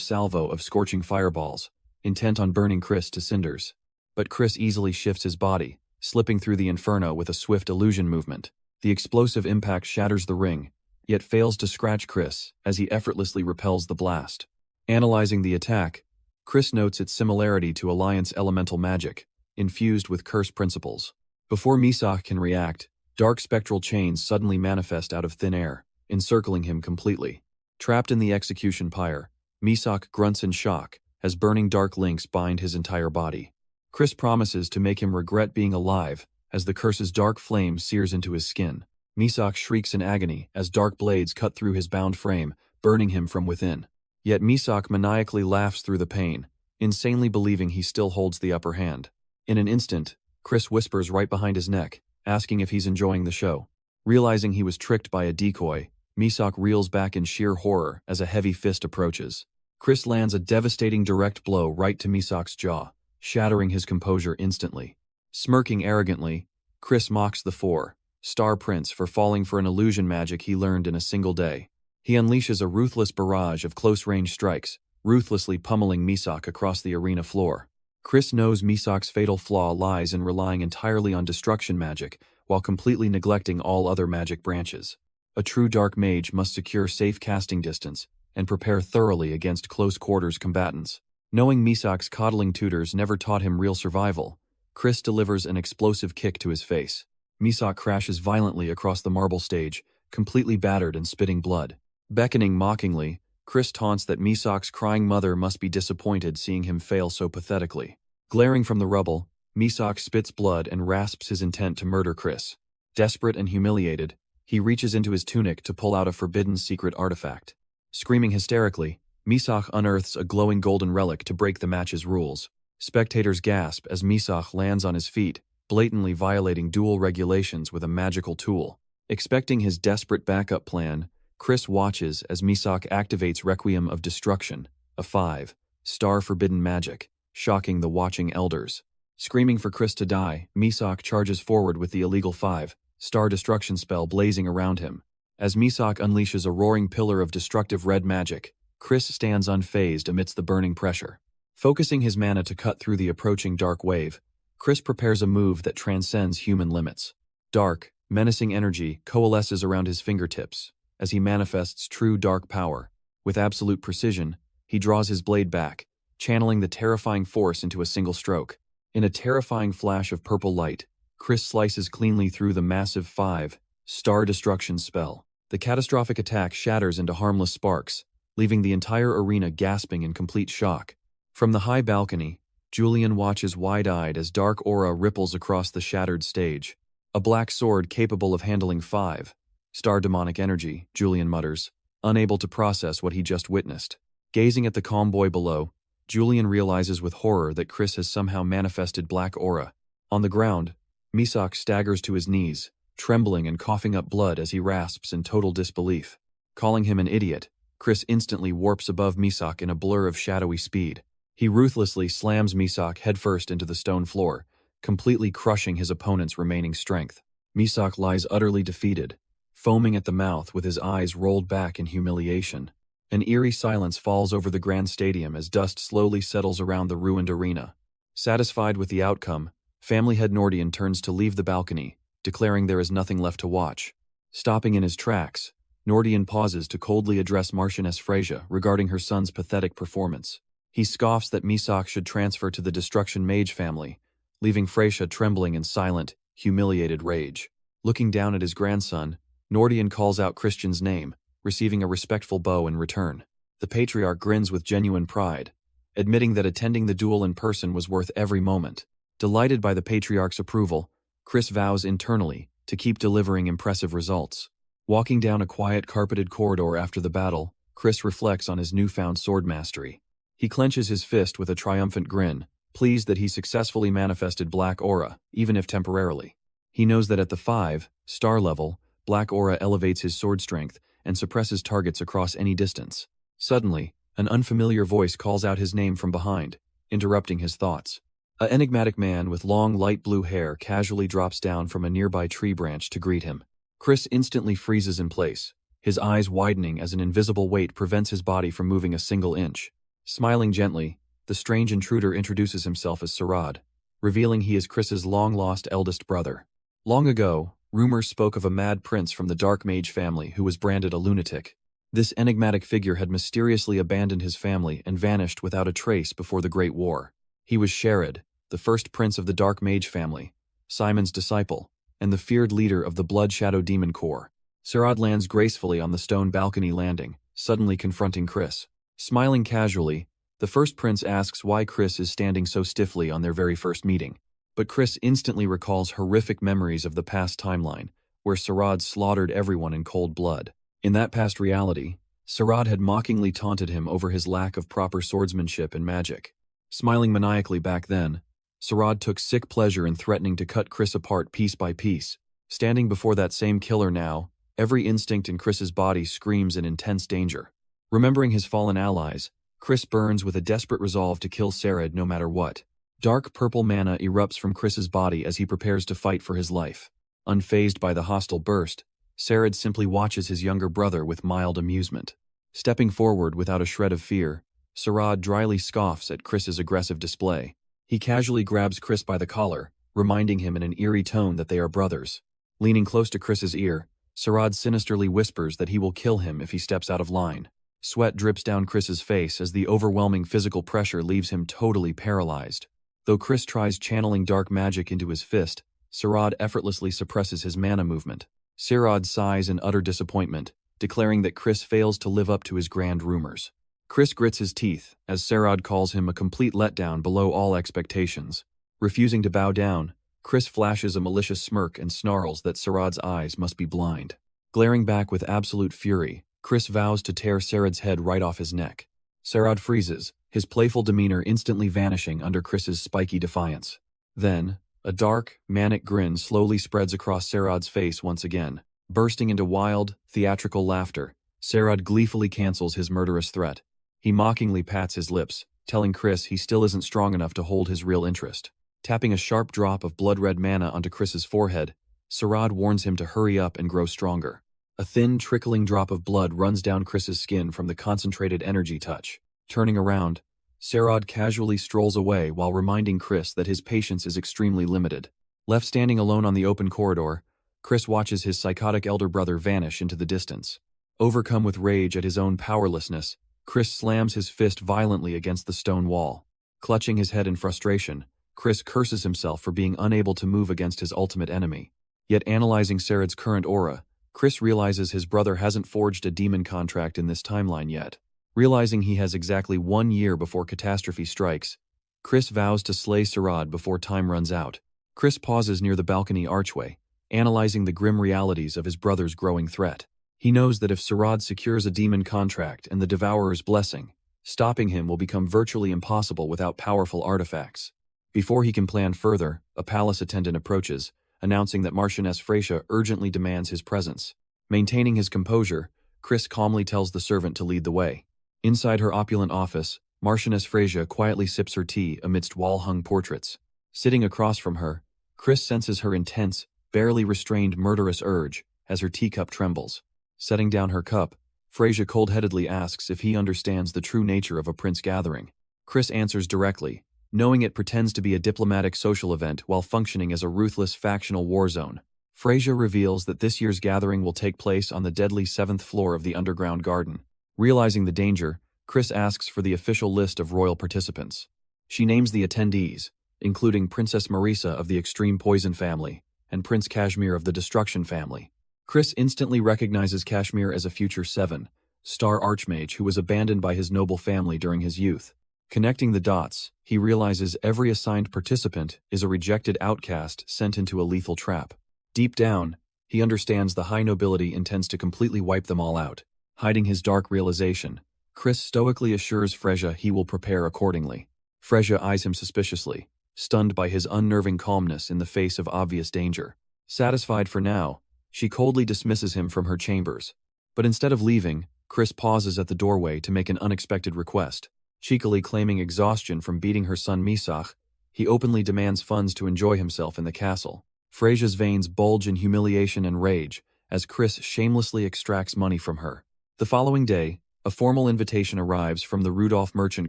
salvo of scorching fireballs, intent on burning Chris to cinders. But Chris easily shifts his body, slipping through the inferno with a swift illusion movement. The explosive impact shatters the ring, yet fails to scratch Chris as he effortlessly repels the blast. Analyzing the attack, Chris notes its similarity to Alliance elemental magic, infused with curse principles. Before Misak can react, dark spectral chains suddenly manifest out of thin air, encircling him completely. Trapped in the execution pyre, Misak grunts in shock as burning dark links bind his entire body. Chris promises to make him regret being alive as the curse's dark flame sears into his skin. Misak shrieks in agony as dark blades cut through his bound frame, burning him from within. Yet Misak maniacally laughs through the pain, insanely believing he still holds the upper hand. In an instant, Chris whispers right behind his neck, asking if he's enjoying the show. Realizing he was tricked by a decoy, Misak reels back in sheer horror as a heavy fist approaches. Chris lands a devastating direct blow right to Misak's jaw, shattering his composure instantly. Smirking arrogantly, Chris mocks the four-star prince for falling for an illusion magic he learned in a single day. He unleashes a ruthless barrage of close-range strikes, ruthlessly pummeling Misak across the arena floor. Chris knows Misak's fatal flaw lies in relying entirely on destruction magic while completely neglecting all other magic branches. A true dark mage must secure safe casting distance and prepare thoroughly against close-quarters combatants. Knowing Misak's coddling tutors never taught him real survival, Chris delivers an explosive kick to his face. Misak crashes violently across the marble stage, completely battered and spitting blood. Beckoning mockingly, Chris taunts that Misak's crying mother must be disappointed seeing him fail so pathetically. Glaring from the rubble, Misak spits blood and rasps his intent to murder Chris. Desperate and humiliated, he reaches into his tunic to pull out a forbidden secret artifact. Screaming hysterically, Misak unearths a glowing golden relic to break the match's rules. Spectators gasp as Misak lands on his feet, blatantly violating duel regulations with a magical tool. Expecting his desperate backup plan, Chris watches as Misak activates Requiem of Destruction, a 5-star forbidden magic, shocking the watching elders. Screaming for Chris to die, Misak charges forward with the illegal 5-star destruction spell blazing around him. As Misak unleashes a roaring pillar of destructive red magic, Chris stands unfazed amidst the burning pressure. Focusing his mana to cut through the approaching dark wave, Chris prepares a move that transcends human limits. Dark, menacing energy coalesces around his fingertips as he manifests true dark power. With absolute precision, he draws his blade back, channeling the terrifying force into a single stroke. In a terrifying flash of purple light, Chris slices cleanly through the massive 5-star destruction spell. The catastrophic attack shatters into harmless sparks, leaving the entire arena gasping in complete shock. From the high balcony, Julian watches wide-eyed as dark aura ripples across the shattered stage. A black sword capable of handling 5-star demonic energy, Julian mutters, unable to process what he just witnessed. Gazing at the calm boy below, Julian realizes with horror that Chris has somehow manifested black aura. On the ground, Misak staggers to his knees, trembling and coughing up blood as he rasps in total disbelief. Calling him an idiot, Chris instantly warps above Misak in a blur of shadowy speed. He ruthlessly slams Misak headfirst into the stone floor, completely crushing his opponent's remaining strength. Misak lies utterly defeated, foaming at the mouth with his eyes rolled back in humiliation. An eerie silence falls over the grand stadium as dust slowly settles around the ruined arena. Satisfied with the outcome, family head Nordian turns to leave the balcony, declaring there is nothing left to watch. Stopping in his tracks, Nordian pauses to coldly address Marchioness Freyja regarding her son's pathetic performance. He scoffs that Misak should transfer to the Destruction Mage family, leaving Freyja trembling in silent, humiliated rage. Looking down at his grandson, Nordian calls out Christian's name, receiving a respectful bow in return. The patriarch grins with genuine pride, admitting that attending the duel in person was worth every moment. Delighted by the patriarch's approval, Chris vows internally to keep delivering impressive results. Walking down a quiet carpeted corridor after the battle, Chris reflects on his newfound sword mastery. He clenches his fist with a triumphant grin, pleased that he successfully manifested black aura, even if temporarily. He knows that at the 5-star level, black aura elevates his sword strength and suppresses targets across any distance. Suddenly, an unfamiliar voice calls out his name from behind, interrupting his thoughts. An enigmatic man with long light blue hair casually drops down from a nearby tree branch to greet him. Chris instantly freezes in place, his eyes widening as an invisible weight prevents his body from moving a single inch. Smiling gently, the strange intruder introduces himself as Sarad, revealing he is Chris's long-lost eldest brother. Long ago, rumors spoke of a mad prince from the Dark Mage family who was branded a lunatic. This enigmatic figure had mysteriously abandoned his family and vanished without a trace before the Great War. He was Shared, the first prince of the Dark Mage family, Simon's disciple, and the feared leader of the Blood Shadow Demon Corps. Sarad lands gracefully on the stone balcony landing, suddenly confronting Chris. Smiling casually, the first prince asks why Chris is standing so stiffly on their very first meeting. But Chris instantly recalls horrific memories of the past timeline, where Sarad slaughtered everyone in cold blood. In that past reality, Sarad had mockingly taunted him over his lack of proper swordsmanship and magic. Smiling maniacally back then, Sarad took sick pleasure in threatening to cut Chris apart piece by piece. Standing before that same killer now, every instinct in Chris's body screams in intense danger. Remembering his fallen allies, Chris burns with a desperate resolve to kill Sarad no matter what. Dark purple mana erupts from Chris's body as he prepares to fight for his life. Unfazed by the hostile burst, Sarad simply watches his younger brother with mild amusement. Stepping forward without a shred of fear, Sarad dryly scoffs at Chris's aggressive display. He casually grabs Chris by the collar, reminding him in an eerie tone that they are brothers. Leaning close to Chris's ear, Sarad sinisterly whispers that he will kill him if he steps out of line. Sweat drips down Chris's face as the overwhelming physical pressure leaves him totally paralyzed. Though Chris tries channeling dark magic into his fist, Sarad effortlessly suppresses his mana movement. Sarad sighs in utter disappointment, declaring that Chris fails to live up to his grand rumors. Chris grits his teeth, as Sarad calls him a complete letdown below all expectations. Refusing to bow down, Chris flashes a malicious smirk and snarls that Sarad's eyes must be blind. Glaring back with absolute fury, Chris vows to tear Sarad's head right off his neck. Sarad freezes, his playful demeanor instantly vanishing under Chris's spiky defiance. Then, a dark, manic grin slowly spreads across Sarad's face once again. Bursting into wild, theatrical laughter, Sarad gleefully cancels his murderous threat. He mockingly pats his lips, telling Chris he still isn't strong enough to hold his real interest. Tapping a sharp drop of blood-red mana onto Chris's forehead, Sarad warns him to hurry up and grow stronger. A thin, trickling drop of blood runs down Chris's skin from the concentrated energy touch. Turning around, Sarad casually strolls away while reminding Chris that his patience is extremely limited. Left standing alone on the open corridor, Chris watches his psychotic elder brother vanish into the distance. Overcome with rage at his own powerlessness, Chris slams his fist violently against the stone wall. Clutching his head in frustration, Chris curses himself for being unable to move against his ultimate enemy. Yet analyzing Sarad's current aura, Chris realizes his brother hasn't forged a demon contract in this timeline yet. Realizing he has exactly 1 year before catastrophe strikes, Chris vows to slay Sarad before time runs out. Chris pauses near the balcony archway, analyzing the grim realities of his brother's growing threat. He knows that if Sarad secures a demon contract and the Devourer's blessing, stopping him will become virtually impossible without powerful artifacts. Before he can plan further, a palace attendant approaches, announcing that Marchioness Freysia urgently demands his presence. Maintaining his composure, Chris calmly tells the servant to lead the way. Inside her opulent office, Marchioness Freysia quietly sips her tea amidst wall-hung portraits. Sitting across from her, Chris senses her intense, barely restrained murderous urge as her teacup trembles. Setting down her cup, Freysia cold-headedly asks if he understands the true nature of a prince gathering. Chris answers directly, knowing it pretends to be a diplomatic social event while functioning as a ruthless factional war zone. Freysia reveals that this year's gathering will take place on the deadly 7th floor of the underground garden. Realizing the danger, Chris asks for the official list of royal participants. She names the attendees, including Princess Marisa of the Extreme Poison family and Prince Kashmir of the Destruction family. Chris instantly recognizes Kashmir as a future 7-star archmage who was abandoned by his noble family during his youth. Connecting the dots, he realizes every assigned participant is a rejected outcast sent into a lethal trap. Deep down, he understands the high nobility intends to completely wipe them all out. Hiding his dark realization, Chris stoically assures Freysia he will prepare accordingly. Freysia eyes him suspiciously, stunned by his unnerving calmness in the face of obvious danger. Satisfied for now, she coldly dismisses him from her chambers. But instead of leaving, Chris pauses at the doorway to make an unexpected request. Cheekily claiming exhaustion from beating her son Misach, he openly demands funds to enjoy himself in the castle. Freysia's veins bulge in humiliation and rage as Chris shamelessly extracts money from her. The following day, a formal invitation arrives from the Rudolph Merchant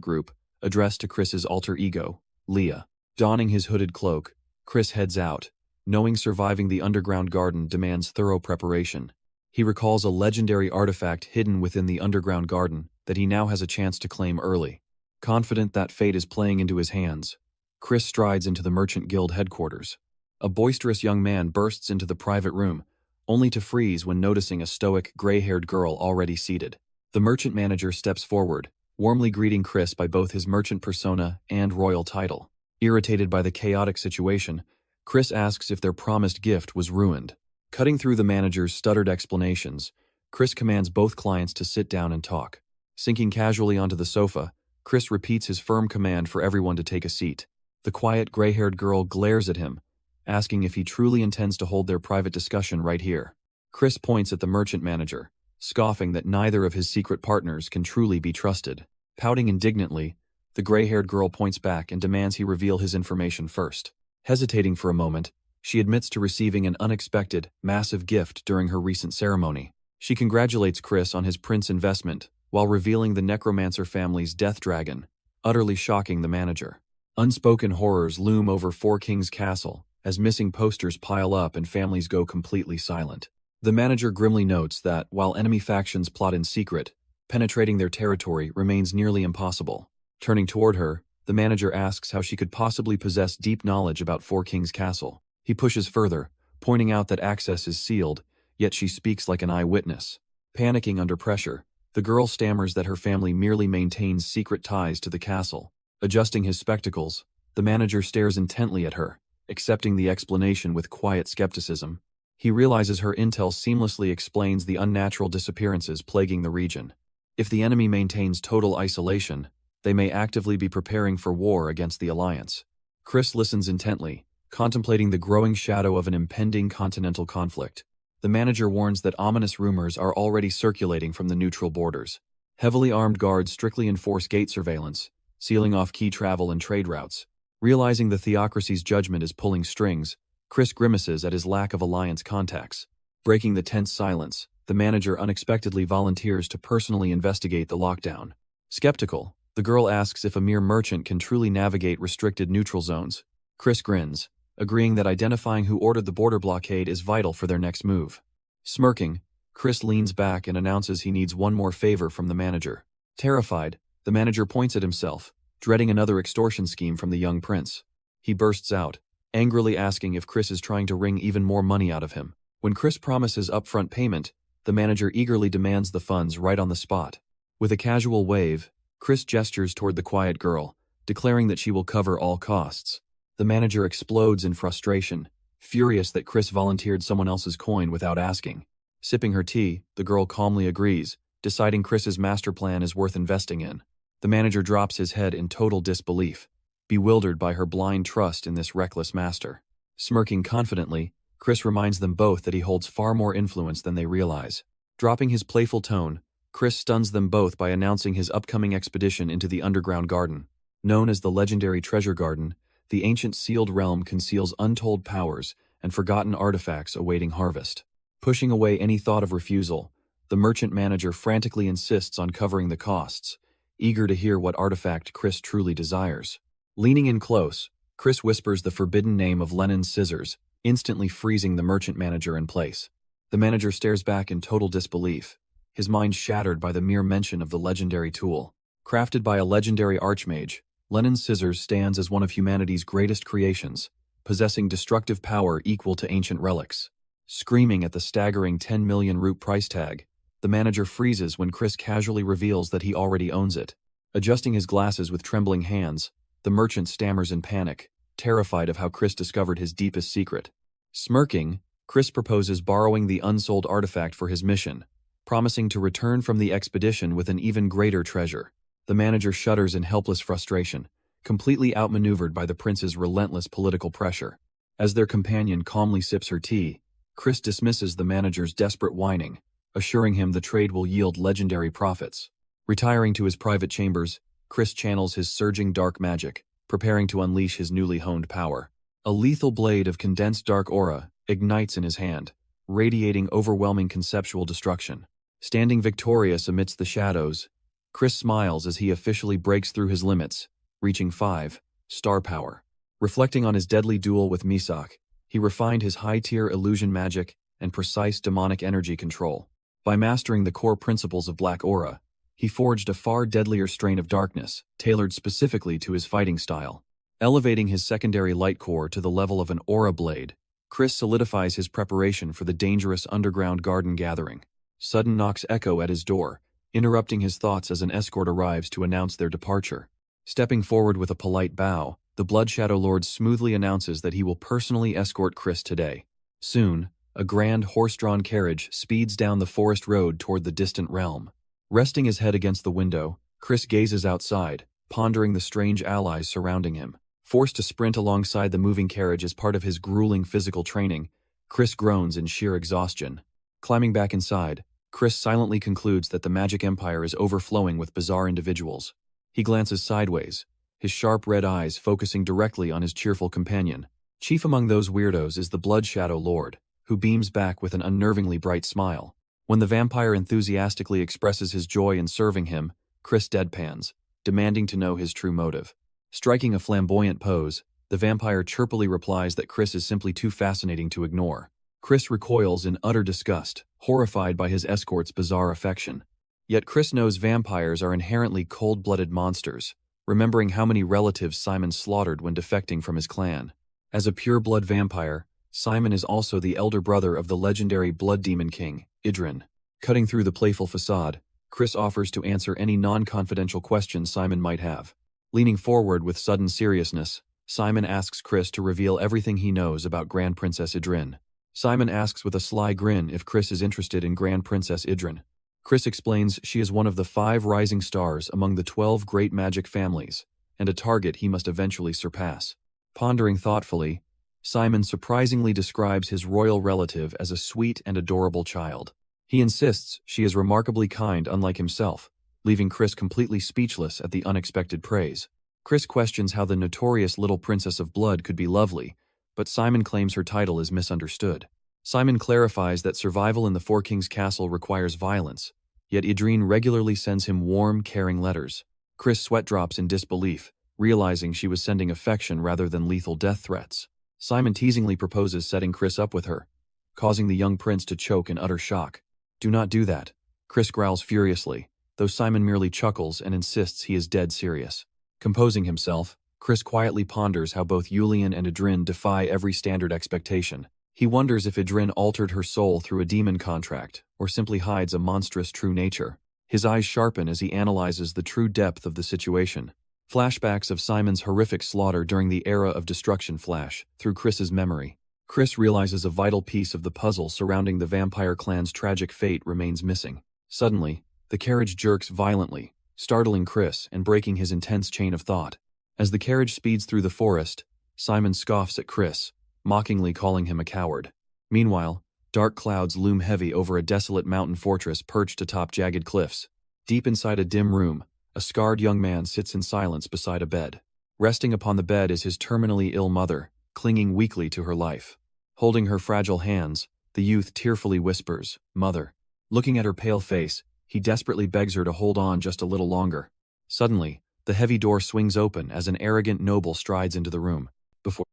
Group, addressed to Chris's alter ego, Leah. Donning his hooded cloak, Chris heads out, knowing surviving the underground garden demands thorough preparation. He recalls a legendary artifact hidden within the underground garden that he now has a chance to claim early. Confident that fate is playing into his hands, Chris strides into the Merchant Guild headquarters. A boisterous young man bursts into the private room, only to freeze when noticing a stoic, gray-haired girl already seated. The merchant manager steps forward, warmly greeting Chris by both his merchant persona and royal title. Irritated by the chaotic situation, Chris asks if their promised gift was ruined. Cutting through the manager's stuttered explanations, Chris commands both clients to sit down and talk. Sinking casually onto the sofa, Chris repeats his firm command for everyone to take a seat. The quiet, gray-haired girl glares at him, asking if he truly intends to hold their private discussion right here. Chris points at the merchant manager, scoffing that neither of his secret partners can truly be trusted. Pouting indignantly, the gray-haired girl points back and demands he reveal his information first. Hesitating for a moment, she admits to receiving an unexpected, massive gift during her recent ceremony. She congratulates Chris on his prince investment, while revealing the necromancer family's death dragon, utterly shocking the manager. Unspoken horrors loom over Four Kings Castle, as missing posters pile up and families go completely silent. The manager grimly notes that, while enemy factions plot in secret, Penetrating their territory remains nearly impossible. Turning toward her, the manager asks how she could possibly possess deep knowledge about Four Kings Castle. He pushes further, pointing out that access is sealed, yet she speaks like an eyewitness. Panicking under pressure, the girl stammers that her family merely maintains secret ties to the castle. Adjusting his spectacles, the manager stares intently at her, accepting the explanation with quiet skepticism. He realizes her intel seamlessly explains the unnatural disappearances plaguing the region. If the enemy maintains total isolation, they may actively be preparing for war against the Alliance. Chris listens intently, contemplating the growing shadow of an impending continental conflict. The manager warns that ominous rumors are already circulating from the neutral borders. Heavily armed guards strictly enforce gate surveillance, sealing off key travel and trade routes. Realizing the theocracy's judgment is pulling strings, Chris grimaces at his lack of Alliance contacts. Breaking the tense silence, the manager unexpectedly volunteers to personally investigate the lockdown. Skeptical, the girl asks if a mere merchant can truly navigate restricted neutral zones. Chris grins, agreeing that identifying who ordered the border blockade is vital for their next move. Smirking, Chris leans back and announces he needs one more favor from the manager. Terrified, the manager points at himself, dreading another extortion scheme from the young prince. He bursts out, angrily asking if Chris is trying to wring even more money out of him. When Chris promises upfront payment, the manager eagerly demands the funds right on the spot. With a casual wave, Chris gestures toward the quiet girl, declaring that she will cover all costs. The manager explodes in frustration, furious that Chris volunteered someone else's coin without asking. Sipping her tea, the girl calmly agrees, deciding Chris's master plan is worth investing in. The manager drops his head in total disbelief, bewildered by her blind trust in this reckless master. Smirking confidently, Chris reminds them both that he holds far more influence than they realize. Dropping his playful tone, Chris stuns them both by announcing his upcoming expedition into the underground garden. Known as the legendary Treasure Garden, the ancient sealed realm conceals untold powers and forgotten artifacts awaiting harvest. Pushing away any thought of refusal, the merchant manager frantically insists on covering the costs, eager to hear what artifact Chris truly desires. Leaning in close, Chris whispers the forbidden name of Lenin's scissors, instantly freezing the merchant manager in place. The manager stares back in total disbelief, his mind shattered by the mere mention of the legendary tool. Crafted by a legendary archmage, Lenin's scissors stands as one of humanity's greatest creations, possessing destructive power equal to ancient relics. Screaming at the staggering 10 million root price tag, the manager freezes when Chris casually reveals that he already owns it. Adjusting his glasses with trembling hands, the merchant stammers in panic, terrified of how Chris discovered his deepest secret. Smirking, Chris proposes borrowing the unsold artifact for his mission, promising to return from the expedition with an even greater treasure. The manager shudders in helpless frustration, completely outmaneuvered by the prince's relentless political pressure. As their companion calmly sips her tea, Chris dismisses the manager's desperate whining, assuring him the trade will yield legendary profits. Retiring to his private chambers, Chris channels his surging dark magic, preparing to unleash his newly honed power. A lethal blade of condensed dark aura ignites in his hand, radiating overwhelming conceptual destruction. Standing victorious amidst the shadows, Chris smiles as he officially breaks through his limits, reaching 5 star power. Reflecting on his deadly duel with Misak, he refined his high-tier illusion magic and precise demonic energy control. By mastering the core principles of Black Aura, he forged a far deadlier strain of darkness, tailored specifically to his fighting style. Elevating his secondary light core to the level of an aura blade, Chris solidifies his preparation for the dangerous underground garden gathering. Sudden knocks echo at his door, interrupting his thoughts as an escort arrives to announce their departure. Stepping forward with a polite bow, the Blood Shadow Lord smoothly announces that he will personally escort Chris today. Soon, a grand horse-drawn carriage speeds down the forest road toward the distant realm. Resting his head against the window, Chris gazes outside, pondering the strange allies surrounding him. Forced to sprint alongside the moving carriage as part of his grueling physical training, Chris groans in sheer exhaustion. Climbing back inside, Chris silently concludes that the magic empire is overflowing with bizarre individuals. He glances sideways, his sharp red eyes focusing directly on his cheerful companion. Chief among those weirdos is the Blood Shadow Lord, who beams back with an unnervingly bright smile. When the vampire enthusiastically expresses his joy in serving him, Chris deadpans, demanding to know his true motive. Striking a flamboyant pose, the vampire chirpily replies that Chris is simply too fascinating to ignore. Chris recoils in utter disgust, horrified by his escort's bizarre affection. Yet Chris knows vampires are inherently cold-blooded monsters, remembering how many relatives Simon slaughtered when defecting from his clan. As a pure-blood vampire, Simon is also the elder brother of the legendary Blood Demon King, Idrin. Cutting through the playful facade, Chris offers to answer any non-confidential questions Simon might have. Leaning forward with sudden seriousness, Simon asks Chris to reveal everything he knows about Grand Princess Idrin. Simon asks with a sly grin if Chris is interested in Grand Princess Idrin. Chris explains she is one of the 5 rising stars among the 12 great magic families, and a target he must eventually surpass. Pondering thoughtfully, Simon surprisingly describes his royal relative as a sweet and adorable child. He insists she is remarkably kind unlike himself, leaving Chris completely speechless at the unexpected praise. Chris questions how the notorious little princess of blood could be lovely, but Simon claims her title is misunderstood. Simon clarifies that survival in the Four Kings Castle requires violence, yet Idrine regularly sends him warm, caring letters. Chris sweat drops in disbelief, realizing she was sending affection rather than lethal death threats. Simon teasingly proposes setting Chris up with her, causing the young prince to choke in utter shock. "Do not do that," Chris growls furiously, though Simon merely chuckles and insists he is dead serious. Composing himself, Chris quietly ponders how both Yulian and Idrin defy every standard expectation. He wonders if Idrin altered her soul through a demon contract, or simply hides a monstrous true nature. His eyes sharpen as he analyzes the true depth of the situation. Flashbacks of Simon's horrific slaughter during the era of destruction flash through Chris's memory. Chris realizes a vital piece of the puzzle surrounding the vampire clan's tragic fate remains missing. Suddenly, the carriage jerks violently, startling Chris and breaking his intense chain of thought. As the carriage speeds through the forest, Simon scoffs at Chris, mockingly calling him a coward. Meanwhile, dark clouds loom heavy over a desolate mountain fortress perched atop jagged cliffs. Deep inside a dim room, a scarred young man sits in silence beside a bed. Resting upon the bed is his terminally ill mother, clinging weakly to her life. Holding her fragile hands, the youth tearfully whispers, "Mother." Looking at her pale face, he desperately begs her to hold on just a little longer. Suddenly, the heavy door swings open as an arrogant noble strides into the room.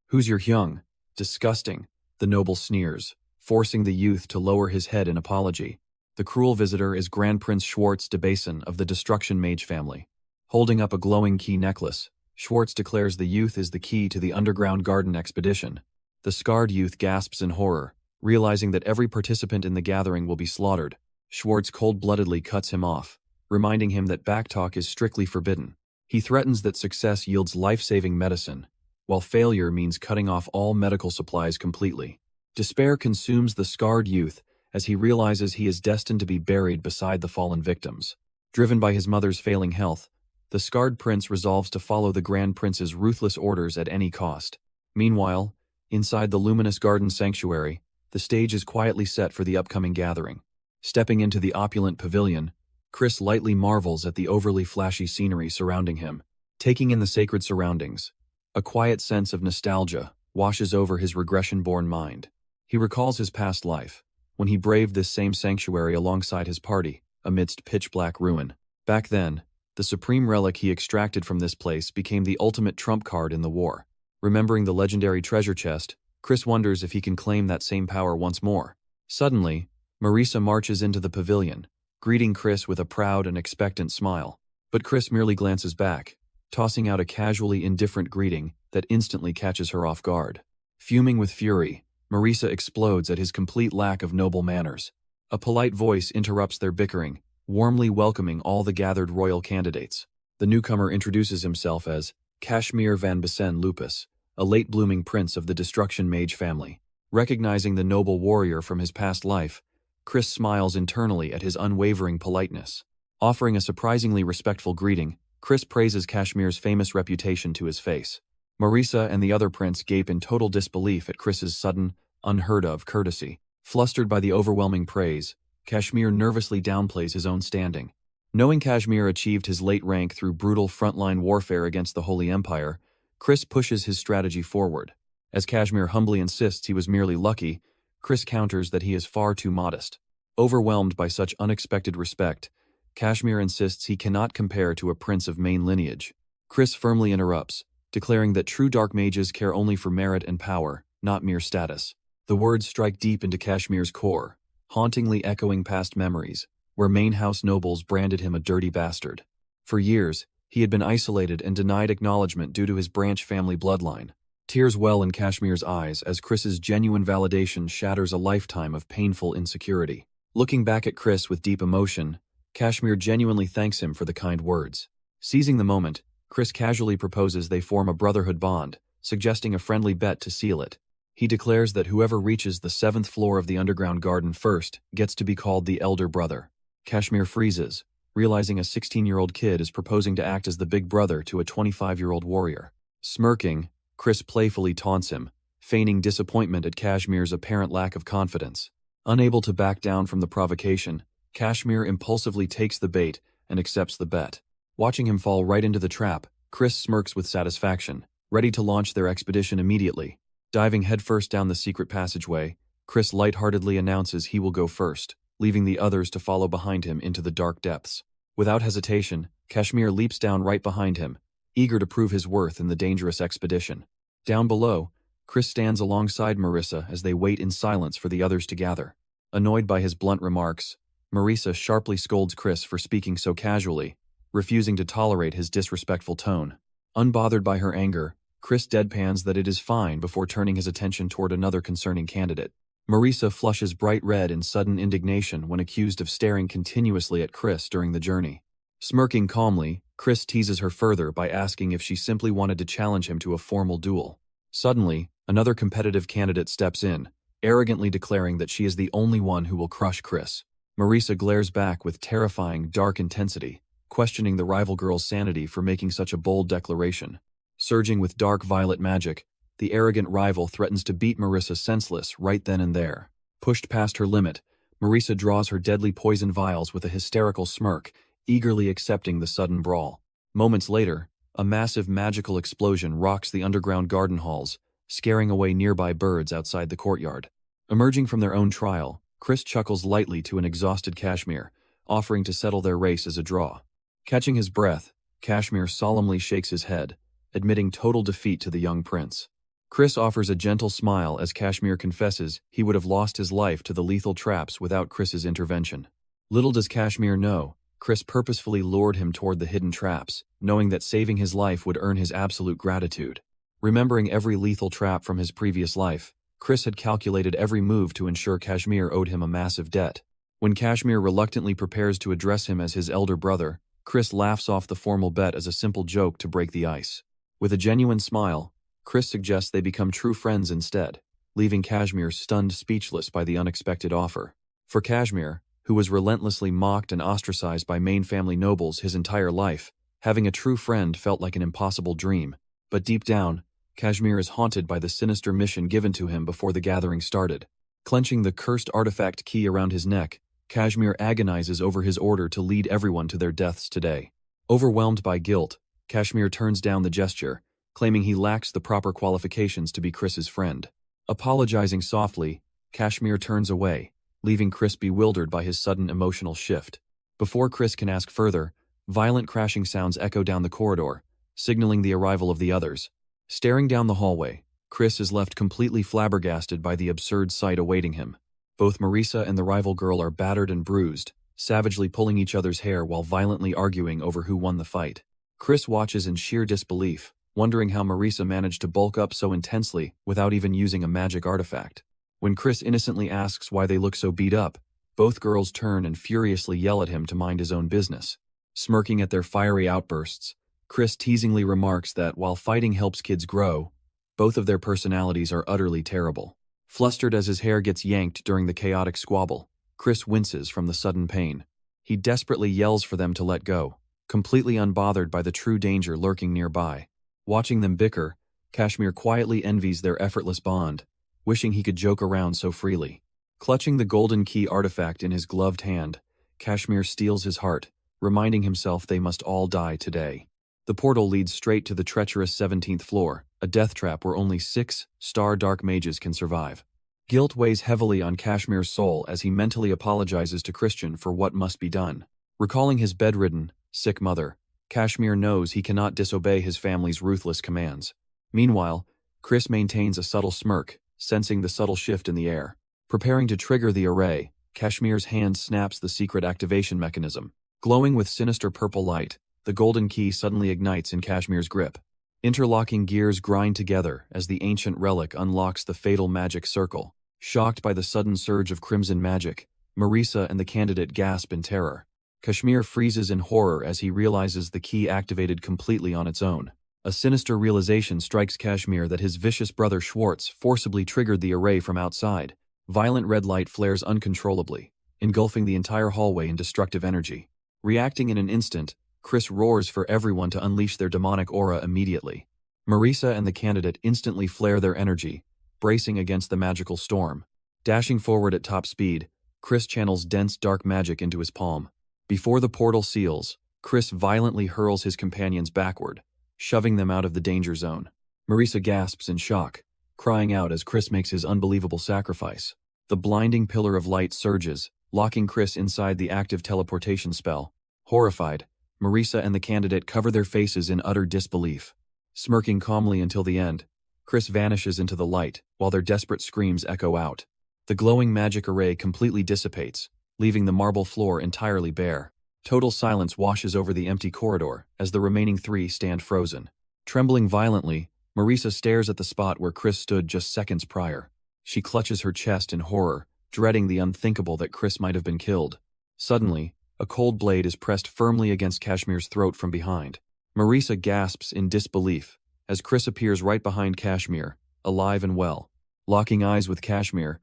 "Who's your hyung?" "Disgusting," the noble sneers, forcing the youth to lower his head in apology. The cruel visitor is Grand Prince Schwartz de Basin of the Destruction Mage family. Holding up a glowing key necklace, Schwartz declares the youth is the key to the underground garden expedition. The scarred youth gasps in horror, realizing that every participant in the gathering will be slaughtered. Schwartz cold-bloodedly cuts him off, reminding him that backtalk is strictly forbidden. He threatens that success yields life-saving medicine, while failure means cutting off all medical supplies completely. Despair consumes the scarred youth as he realizes he is destined to be buried beside the fallen victims. Driven by his mother's failing health, the scarred prince resolves to follow the Grand Prince's ruthless orders at any cost. Meanwhile, inside the luminous garden sanctuary, the stage is quietly set for the upcoming gathering. Stepping into the opulent pavilion, Chris lightly marvels at the overly flashy scenery surrounding him. Taking in the sacred surroundings, a quiet sense of nostalgia washes over his regression-born mind. He recalls his past life, when he braved this same sanctuary alongside his party, amidst pitch-black ruin. Back then, the supreme relic he extracted from this place became the ultimate trump card in the war. Remembering the legendary treasure chest, Chris wonders if he can claim that same power once more. Suddenly, Marisa marches into the pavilion, greeting Chris with a proud and expectant smile. But Chris merely glances back, tossing out a casually indifferent greeting that instantly catches her off guard. Fuming with fury, Marisa explodes at his complete lack of noble manners. A polite voice interrupts their bickering, warmly welcoming all the gathered royal candidates. The newcomer introduces himself as Kashmir van Besen Lupus, a late-blooming prince of the Destruction Mage family. Recognizing the noble warrior from his past life, Chris smiles internally at his unwavering politeness. Offering a surprisingly respectful greeting, Chris praises Kashmir's famous reputation to his face. Marisa and the other prince gape in total disbelief at Chris's sudden, unheard-of courtesy. Flustered by the overwhelming praise, Kashmir nervously downplays his own standing. Knowing Kashmir achieved his late rank through brutal frontline warfare against the Holy Empire, Chris pushes his strategy forward. As Kashmir humbly insists he was merely lucky, Chris counters that he is far too modest. Overwhelmed by such unexpected respect, Kashmir insists he cannot compare to a prince of main lineage. Chris firmly interrupts, declaring that true dark mages care only for merit and power, not mere status. The words strike deep into Kashmir's core, hauntingly echoing past memories, where main house nobles branded him a dirty bastard. For years, he had been isolated and denied acknowledgement due to his branch family bloodline. Tears well in Kashmir's eyes as Chris's genuine validation shatters a lifetime of painful insecurity. Looking back at Chris with deep emotion, Kashmir genuinely thanks him for the kind words. Seizing the moment, Chris casually proposes they form a brotherhood bond, suggesting a friendly bet to seal it. He declares that whoever reaches the 7th floor of the underground garden first gets to be called the elder brother. Kashmir freezes, realizing a 16-year-old kid is proposing to act as the big brother to a 25-year-old warrior. Smirking, Chris playfully taunts him, feigning disappointment at Kashmir's apparent lack of confidence. Unable to back down from the provocation, Kashmir impulsively takes the bait and accepts the bet. Watching him fall right into the trap, Chris smirks with satisfaction, ready to launch their expedition immediately. Diving headfirst down the secret passageway, Chris lightheartedly announces he will go first, leaving the others to follow behind him into the dark depths. Without hesitation, Kashmir leaps down right behind him, eager to prove his worth in the dangerous expedition. Down below, Chris stands alongside Marissa as they wait in silence for the others to gather. Annoyed by his blunt remarks, Marissa sharply scolds Chris for speaking so casually, refusing to tolerate his disrespectful tone. Unbothered by her anger, Chris deadpans that it is fine before turning his attention toward another concerning candidate. Marissa flushes bright red in sudden indignation when accused of staring continuously at Chris during the journey. Smirking calmly, Chris teases her further by asking if she simply wanted to challenge him to a formal duel. Suddenly, another competitive candidate steps in, arrogantly declaring that she is the only one who will crush Chris. Marissa glares back with terrifying, dark intensity, questioning the rival girl's sanity for making such a bold declaration. Surging with dark violet magic, the arrogant rival threatens to beat Marissa senseless right then and there. Pushed past her limit, Marissa draws her deadly poison vials with a hysterical smirk, eagerly accepting the sudden brawl. Moments later, a massive magical explosion rocks the underground garden halls, scaring away nearby birds outside the courtyard. Emerging from their own trial, Chris chuckles lightly to an exhausted Kashmir, offering to settle their race as a draw. Catching his breath, Kashmir solemnly shakes his head, admitting total defeat to the young prince. Chris offers a gentle smile as Kashmir confesses he would have lost his life to the lethal traps without Chris's intervention. Little does Kashmir know, Chris purposefully lured him toward the hidden traps, knowing that saving his life would earn his absolute gratitude. Remembering every lethal trap from his previous life, Chris had calculated every move to ensure Kashmir owed him a massive debt. When Kashmir reluctantly prepares to address him as his elder brother, Chris laughs off the formal bet as a simple joke to break the ice. With a genuine smile, Chris suggests they become true friends instead, leaving Kashmir stunned speechless by the unexpected offer. For Kashmir, who was relentlessly mocked and ostracized by main family nobles his entire life, having a true friend felt like an impossible dream. But deep down, Kashmir is haunted by the sinister mission given to him before the gathering started. Clenching the cursed artifact key around his neck, Kashmir agonizes over his order to lead everyone to their deaths today. Overwhelmed by guilt, Kashmir turns down the gesture, claiming he lacks the proper qualifications to be Chris's friend. Apologizing softly, Kashmir turns away, leaving Chris bewildered by his sudden emotional shift. Before Chris can ask further, violent crashing sounds echo down the corridor, signaling the arrival of the others. Staring down the hallway, Chris is left completely flabbergasted by the absurd sight awaiting him. Both Marissa and the rival girl are battered and bruised, savagely pulling each other's hair while violently arguing over who won the fight. Chris watches in sheer disbelief, wondering how Marissa managed to bulk up so intensely without even using a magic artifact. When Chris innocently asks why they look so beat up, both girls turn and furiously yell at him to mind his own business. Smirking at their fiery outbursts, Chris teasingly remarks that while fighting helps kids grow, both of their personalities are utterly terrible. Flustered as his hair gets yanked during the chaotic squabble, Chris winces from the sudden pain. He desperately yells for them to let go, completely unbothered by the true danger lurking nearby. Watching them bicker, Kashmir quietly envies their effortless bond, wishing he could joke around so freely. Clutching the golden key artifact in his gloved hand, Kashmir steels his heart, reminding himself they must all die today. The portal leads straight to the treacherous 17th floor, a death trap where only 6-star dark mages can survive. Guilt weighs heavily on Kashmir's soul as he mentally apologizes to Christian for what must be done. Recalling his bedridden, sick mother, Kashmir knows he cannot disobey his family's ruthless commands. Meanwhile, Chris maintains a subtle smirk, sensing the subtle shift in the air. Preparing to trigger the array, Kashmir's hand snaps the secret activation mechanism. Glowing with sinister purple light, the golden key suddenly ignites in Kashmir's grip. Interlocking gears grind together as the ancient relic unlocks the fatal magic circle. Shocked by the sudden surge of crimson magic, Marisa and the candidate gasp in terror. Kashmir freezes in horror as he realizes the key activated completely on its own. A sinister realization strikes Kashmir that his vicious brother Schwartz forcibly triggered the array from outside. Violent red light flares uncontrollably, engulfing the entire hallway in destructive energy. Reacting in an instant, Chris roars for everyone to unleash their demonic aura immediately. Marisa and the candidate instantly flare their energy, bracing against the magical storm. Dashing forward at top speed, Chris channels dense dark magic into his palm. Before the portal seals, Chris violently hurls his companions backward, shoving them out of the danger zone. Marisa gasps in shock, crying out as Chris makes his unbelievable sacrifice. The blinding pillar of light surges, locking Chris inside the active teleportation spell. Horrified, Marisa and the candidate cover their faces in utter disbelief. Smirking calmly until the end, Chris vanishes into the light, while their desperate screams echo out. The glowing magic array completely dissipates, leaving the marble floor entirely bare. Total silence washes over the empty corridor as the remaining three stand frozen. Trembling violently, Marisa stares at the spot where Chris stood just seconds prior. She clutches her chest in horror, dreading the unthinkable that Chris might have been killed. Suddenly, a cold blade is pressed firmly against Kashmir's throat from behind. Marisa gasps in disbelief as Chris appears right behind Kashmir, alive and well. Locking eyes with Kashmir,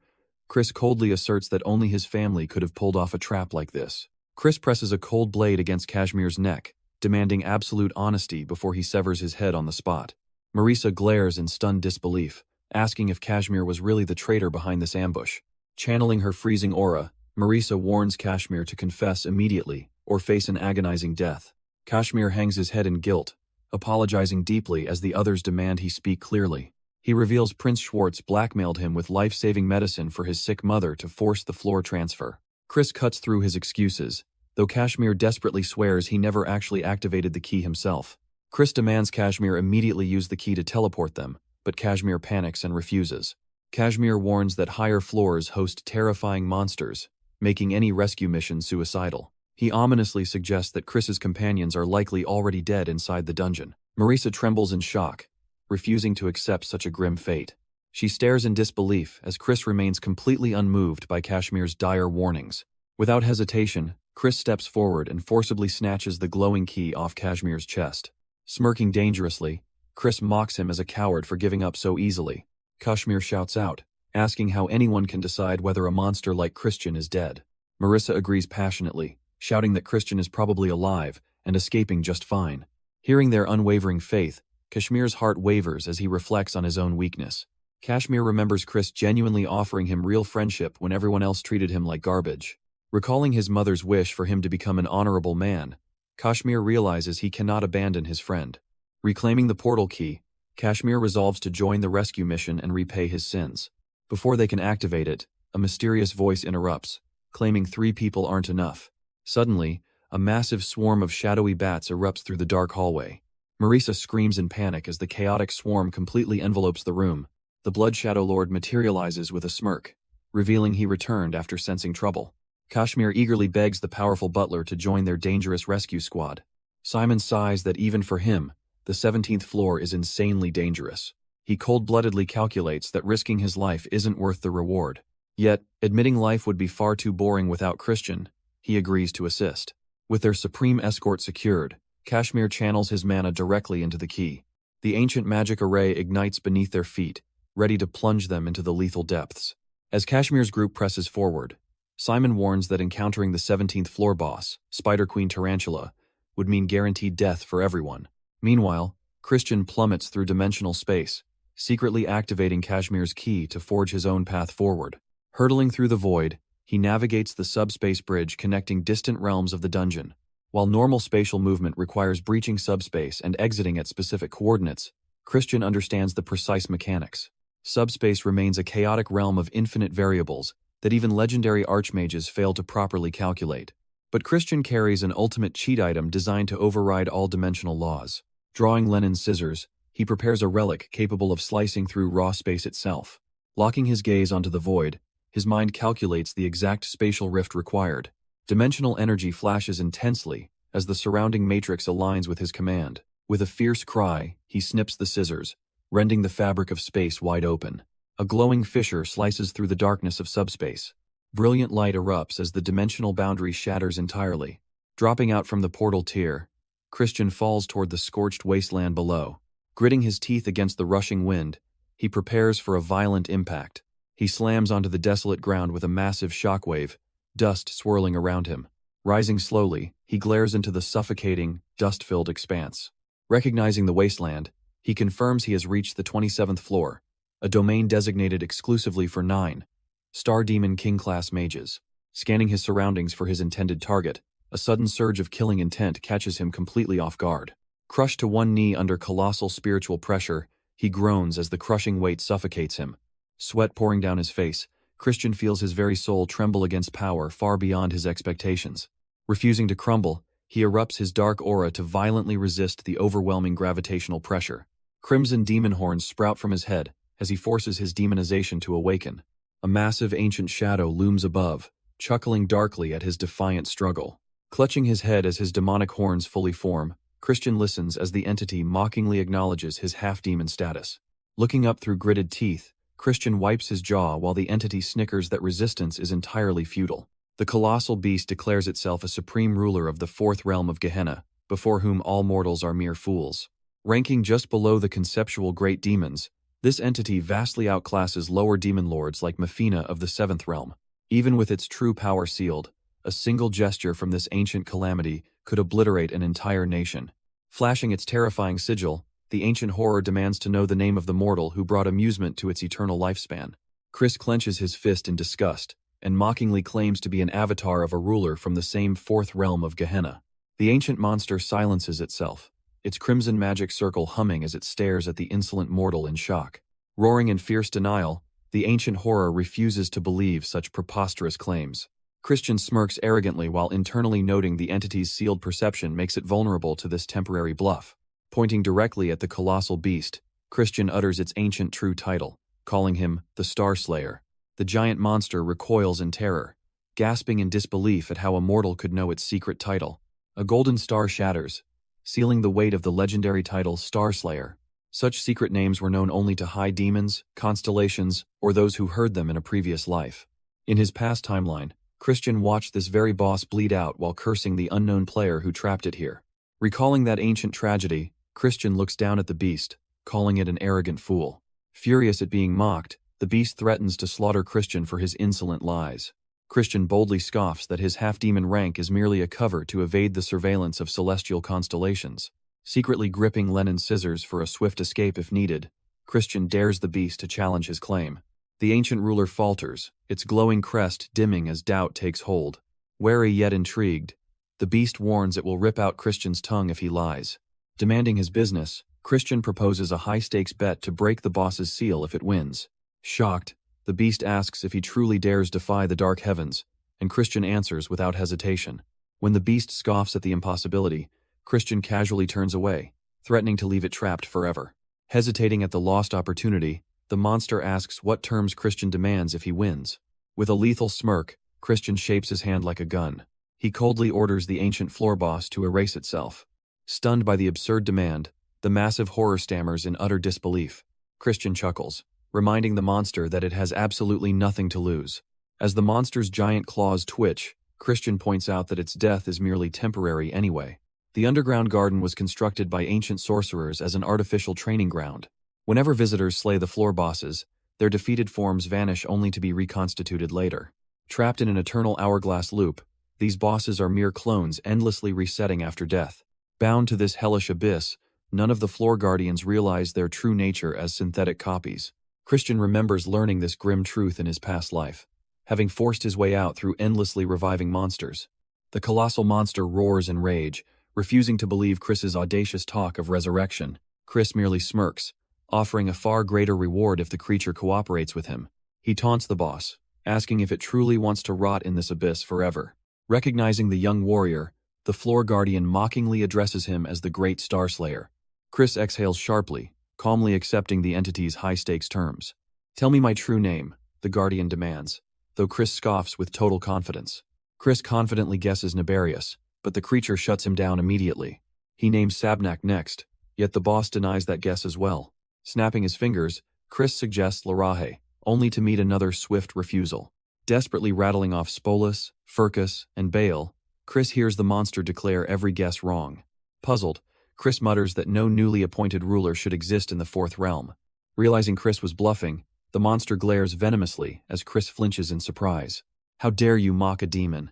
Chris coldly asserts that only his family could have pulled off a trap like this. Chris presses a cold blade against Kashmir's neck, demanding absolute honesty before he severs his head on the spot. Marisa glares in stunned disbelief, asking if Kashmir was really the traitor behind this ambush. Channeling her freezing aura, Marisa warns Kashmir to confess immediately or face an agonizing death. Kashmir hangs his head in guilt, apologizing deeply as the others demand he speak clearly. He reveals Prince Schwartz blackmailed him with life-saving medicine for his sick mother to force the floor transfer. Chris cuts through his excuses, though Kashmir desperately swears he never actually activated the key himself. Chris demands Kashmir immediately use the key to teleport them, but Kashmir panics and refuses. Kashmir warns that higher floors host terrifying monsters, making any rescue mission suicidal. He ominously suggests that Chris's companions are likely already dead inside the dungeon. Marisa trembles in shock, refusing to accept such a grim fate. She stares in disbelief as Chris remains completely unmoved by Kashmir's dire warnings. Without hesitation, Chris steps forward and forcibly snatches the glowing key off Kashmir's chest. Smirking dangerously, Chris mocks him as a coward for giving up so easily. Kashmir shouts out, asking how anyone can decide whether a monster like Christian is dead. Marisa agrees passionately, shouting that Christian is probably alive and escaping just fine. Hearing their unwavering faith, Kashmir's heart wavers as he reflects on his own weakness. Kashmir remembers Chris genuinely offering him real friendship when everyone else treated him like garbage. Recalling his mother's wish for him to become an honorable man, Kashmir realizes he cannot abandon his friend. Reclaiming the portal key, Kashmir resolves to join the rescue mission and repay his sins. Before they can activate it, a mysterious voice interrupts, claiming 3 people aren't enough. Suddenly, a massive swarm of shadowy bats erupts through the dark hallway. Marisa screams in panic as the chaotic swarm completely envelopes the room. The Blood Shadow Lord materializes with a smirk, revealing he returned after sensing trouble. Kashmir eagerly begs the powerful butler to join their dangerous rescue squad. Simon sighs that even for him, the 17th floor is insanely dangerous. He cold-bloodedly calculates that risking his life isn't worth the reward. Yet, admitting life would be far too boring without Christian, he agrees to assist. With their supreme escort secured, Kashmir channels his mana directly into the key. The ancient magic array ignites beneath their feet, ready to plunge them into the lethal depths. As Kashmir's group presses forward, Simon warns that encountering the 17th floor boss, Spider Queen Tarantula, would mean guaranteed death for everyone. Meanwhile, Christian plummets through dimensional space, secretly activating Kashmir's key to forge his own path forward. Hurtling through the void, he navigates the subspace bridge connecting distant realms of the dungeon. While normal spatial movement requires breaching subspace and exiting at specific coordinates, Christian understands the precise mechanics. Subspace remains a chaotic realm of infinite variables that even legendary archmages fail to properly calculate. But Christian carries an ultimate cheat item designed to override all dimensional laws. Drawing Lenin's scissors, he prepares a relic capable of slicing through raw space itself. Locking his gaze onto the void, His mind calculates the exact spatial rift required. Dimensional energy flashes intensely as the surrounding matrix aligns with his command. With a fierce cry, he snips the scissors, rending the fabric of space wide open. A glowing fissure slices through the darkness of subspace. Brilliant light erupts as the dimensional boundary shatters entirely. Dropping out from the portal tier, Christian falls toward the scorched wasteland below. Gritting his teeth against the rushing wind, he prepares for a violent impact. He slams onto the desolate ground with a massive shockwave, dust swirling around him. Rising slowly, he glares into the suffocating, dust-filled expanse. Recognizing the wasteland, he confirms he has reached the 27th floor, a domain designated exclusively for 9 Star Demon King-class mages. Scanning his surroundings for his intended target, a sudden surge of killing intent catches him completely off guard. Crushed to one knee under colossal spiritual pressure, he groans as the crushing weight suffocates him. Sweat pouring down his face, Christian feels his very soul tremble against power far beyond his expectations. Refusing to crumble, he erupts his dark aura to violently resist the overwhelming gravitational pressure. Crimson demon horns sprout from his head as he forces his demonization to awaken. A massive ancient shadow looms above, chuckling darkly at his defiant struggle. Clutching his head as his demonic horns fully form, Christian listens as the entity mockingly acknowledges his half-demon status. Looking up through gritted teeth, Christian wipes his jaw while the entity snickers that resistance is entirely futile. The colossal beast declares itself a supreme ruler of the 4th realm of Gehenna, before whom all mortals are mere fools. Ranking just below the conceptual great demons, this entity vastly outclasses lower demon lords like Mefina of the 7th realm. Even with its true power sealed, a single gesture from this ancient calamity could obliterate an entire nation. Flashing its terrifying sigil, the ancient horror demands to know the name of the mortal who brought amusement to its eternal lifespan. Chris clenches his fist in disgust, and mockingly claims to be an avatar of a ruler from the same 4th realm of Gehenna. The ancient monster silences itself, its crimson magic circle humming as it stares at the insolent mortal in shock. Roaring in fierce denial, the ancient horror refuses to believe such preposterous claims. Christian smirks arrogantly while internally noting the entity's sealed perception makes it vulnerable to this temporary bluff. Pointing directly at the colossal beast, Christian utters its ancient true title, calling him the Star Slayer. The giant monster recoils in terror, gasping in disbelief at how a mortal could know its secret title. A golden star shatters, sealing the weight of the legendary title Star Slayer. Such secret names were known only to high demons, constellations, or those who heard them in a previous life. In his past timeline, Christian watched this very boss bleed out while cursing the unknown player who trapped it here. Recalling that ancient tragedy, Christian looks down at the beast, calling it an arrogant fool. Furious at being mocked, the beast threatens to slaughter Christian for his insolent lies. Christian boldly scoffs that his half-demon rank is merely a cover to evade the surveillance of celestial constellations. Secretly gripping Lenin's scissors for a swift escape if needed, Christian dares the beast to challenge his claim. The ancient ruler falters, its glowing crest dimming as doubt takes hold. Wary yet intrigued, the beast warns it will rip out Christian's tongue if he lies. Demanding his business, Christian proposes a high-stakes bet to break the boss's seal if it wins. Shocked, the beast asks if he truly dares defy the dark heavens, and Christian answers without hesitation. When the beast scoffs at the impossibility, Christian casually turns away, threatening to leave it trapped forever. Hesitating at the lost opportunity, the monster asks what terms Christian demands if he wins. With a lethal smirk, Christian shapes his hand like a gun. He coldly orders the ancient floor boss to erase itself. Stunned by the absurd demand, the massive horror stammers in utter disbelief. Christian chuckles, reminding the monster that it has absolutely nothing to lose. As the monster's giant claws twitch, Christian points out that its death is merely temporary anyway. The underground garden was constructed by ancient sorcerers as an artificial training ground. Whenever visitors slay the floor bosses, their defeated forms vanish only to be reconstituted later. Trapped in an eternal hourglass loop, these bosses are mere clones endlessly resetting after death. Bound to this hellish abyss, none of the floor guardians realize their true nature as synthetic copies. Christian remembers learning this grim truth in his past life, having forced his way out through endlessly reviving monsters. The colossal monster roars in rage, refusing to believe Chris's audacious talk of resurrection. Chris merely smirks, offering a far greater reward if the creature cooperates with him. He taunts the boss, asking if it truly wants to rot in this abyss forever. Recognizing the young warrior, the floor guardian mockingly addresses him as the Great Star Slayer. Chris exhales sharply, calmly accepting the entity's high-stakes terms. "Tell me my true name," the guardian demands. though Chris scoffs with total confidence. Chris confidently guesses nefarious, but the creature shuts him down immediately. He names Sabnak next, yet the boss denies that guess as well. Snapping his fingers, Chris suggests Larahe, only to meet another swift refusal. Desperately rattling off Spolus, Furcus, and Bale, Chris hears the monster declare every guess wrong. Puzzled, Chris mutters that no newly appointed ruler should exist in the fourth realm. Realizing Chris was bluffing, the monster glares venomously as Chris flinches in surprise. "How dare you mock a demon?"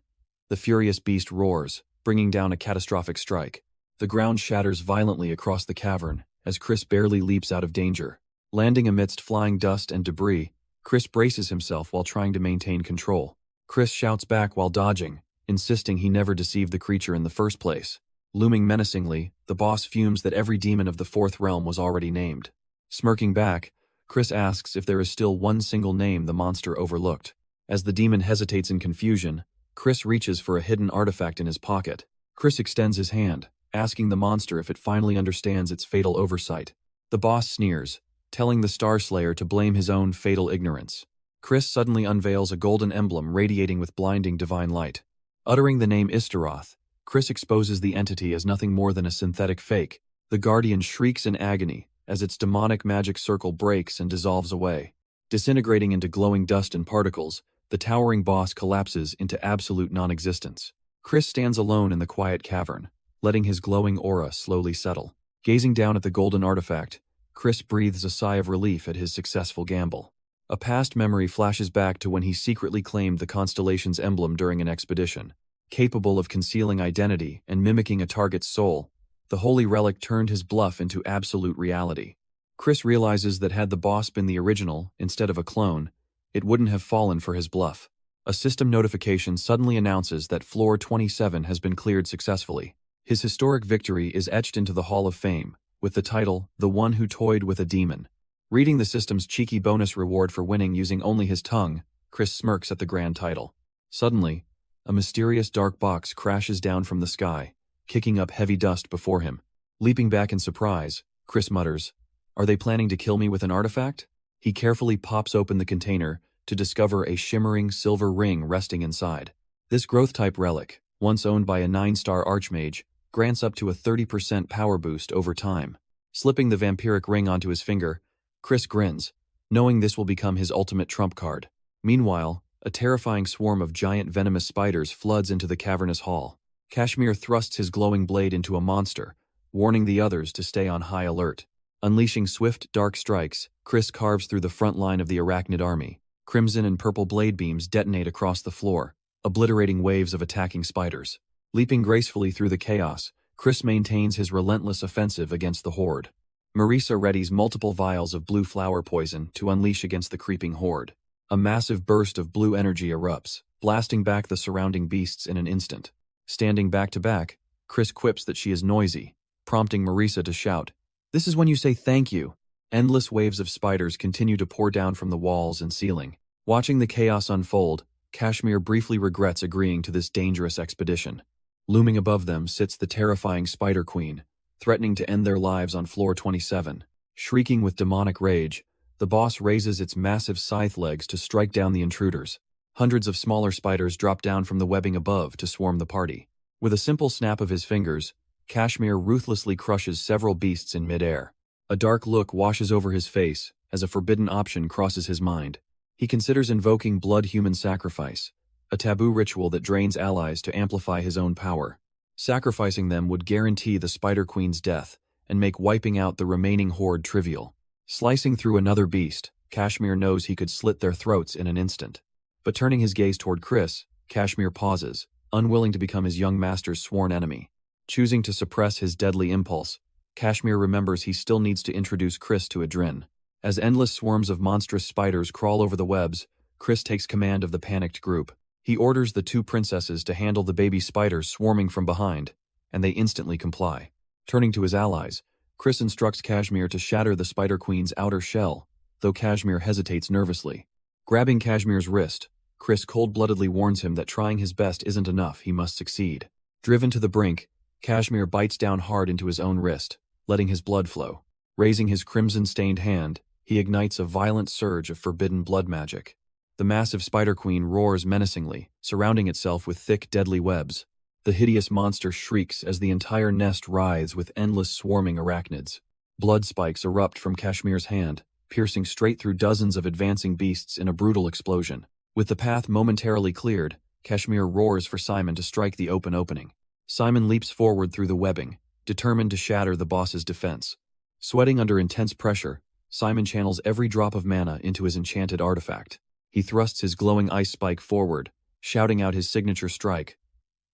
The furious beast roars, bringing down a catastrophic strike. The ground shatters violently across the cavern as Chris barely leaps out of danger. Landing amidst flying dust and debris, Chris braces himself while trying to maintain control. Chris shouts back while dodging, insisting he never deceived the creature in the first place. Looming menacingly, the boss fumes that every demon of the fourth realm was already named. Smirking back, Chris asks if there is still one single name the monster overlooked. As the demon hesitates in confusion, Chris reaches for a hidden artifact in his pocket. Chris extends his hand, asking the monster if it finally understands its fatal oversight. The boss sneers, telling the Star Slayer to blame his own fatal ignorance. Chris suddenly unveils a golden emblem radiating with blinding divine light. Uttering the name Istaroth, Chris exposes the entity as nothing more than a synthetic fake. The Guardian shrieks in agony as its demonic magic circle breaks and dissolves away. Disintegrating into glowing dust and particles, the towering boss collapses into absolute non-existence. Chris stands alone in the quiet cavern, letting his glowing aura slowly settle. Gazing down at the golden artifact, Chris breathes a sigh of relief at his successful gamble. A past memory flashes back to when he secretly claimed the constellation's emblem during an expedition. Capable of concealing identity and mimicking a target's soul, the holy relic turned his bluff into absolute reality. Chris realizes that had the boss been the original instead of a clone, it wouldn't have fallen for his bluff. A system notification suddenly announces that Floor 27 has been cleared successfully. His historic victory is etched into the Hall of Fame, with the title, "The One Who Toyed with a Demon." Reading the system's cheeky bonus reward for winning using only his tongue, Chris smirks at the grand title. Suddenly, a mysterious dark box crashes down from the sky, kicking up heavy dust before him. Leaping back in surprise, Chris mutters, "Are they planning to kill me with an artifact?" He carefully pops open the container to discover a shimmering silver ring resting inside. This growth-type relic, once owned by a 9-star archmage, grants up to a 30% power boost over time. Slipping the vampiric ring onto his finger, Chris grins, knowing this will become his ultimate trump card. Meanwhile, a terrifying swarm of giant venomous spiders floods into the cavernous hall. Kashmir thrusts his glowing blade into a monster, warning the others to stay on high alert. Unleashing swift, dark strikes, Chris carves through the front line of the arachnid army. Crimson and purple blade beams detonate across the floor, obliterating waves of attacking spiders. Leaping gracefully through the chaos, Chris maintains his relentless offensive against the horde. Marisa readies multiple vials of blue flower poison to unleash against the creeping horde. A massive burst of blue energy erupts, blasting back the surrounding beasts in an instant. Standing back to back, Chris quips that she is noisy, prompting Marisa to shout, "This is when you say thank you." Endless waves of spiders continue to pour down from the walls and ceiling. Watching the chaos unfold, Kashmir briefly regrets agreeing to this dangerous expedition. Looming above them sits the terrifying Spider Queen, threatening to end their lives on Floor 27. Shrieking with demonic rage, the boss raises its massive scythe legs to strike down the intruders. Hundreds of smaller spiders drop down from the webbing above to swarm the party. With a simple snap of his fingers, Kashmir ruthlessly crushes several beasts in midair. A dark look washes over his face as a forbidden option crosses his mind. He considers invoking blood-human sacrifice, a taboo ritual that drains allies to amplify his own power. Sacrificing them would guarantee the Spider Queen's death and make wiping out the remaining horde trivial. Slicing through another beast, Kashmir knows he could slit their throats in an instant. But turning his gaze toward Chris, Kashmir pauses, unwilling to become his young master's sworn enemy. Choosing to suppress his deadly impulse, Kashmir remembers he still needs to introduce Chris to Adrin. As endless swarms of monstrous spiders crawl over the webs, Chris takes command of the panicked group. He orders the two princesses to handle the baby spiders swarming from behind, and they instantly comply. Turning to his allies, Chris instructs Kashmir to shatter the Spider Queen's outer shell, though Kashmir hesitates nervously. Grabbing Kashmir's wrist, Chris cold-bloodedly warns him that trying his best isn't enough, he must succeed. Driven to the brink, Kashmir bites down hard into his own wrist, letting his blood flow. Raising his crimson-stained hand, he ignites a violent surge of forbidden blood magic. The massive spider queen roars menacingly, surrounding itself with thick, deadly webs. The hideous monster shrieks as the entire nest writhes with endless swarming arachnids. Blood spikes erupt from Kashmir's hand, piercing straight through dozens of advancing beasts in a brutal explosion. With the path momentarily cleared, Kashmir roars for Simon to strike the open opening. Simon leaps forward through the webbing, determined to shatter the boss's defense. Sweating under intense pressure, Simon channels every drop of mana into his enchanted artifact. He thrusts his glowing ice spike forward, shouting out his signature strike.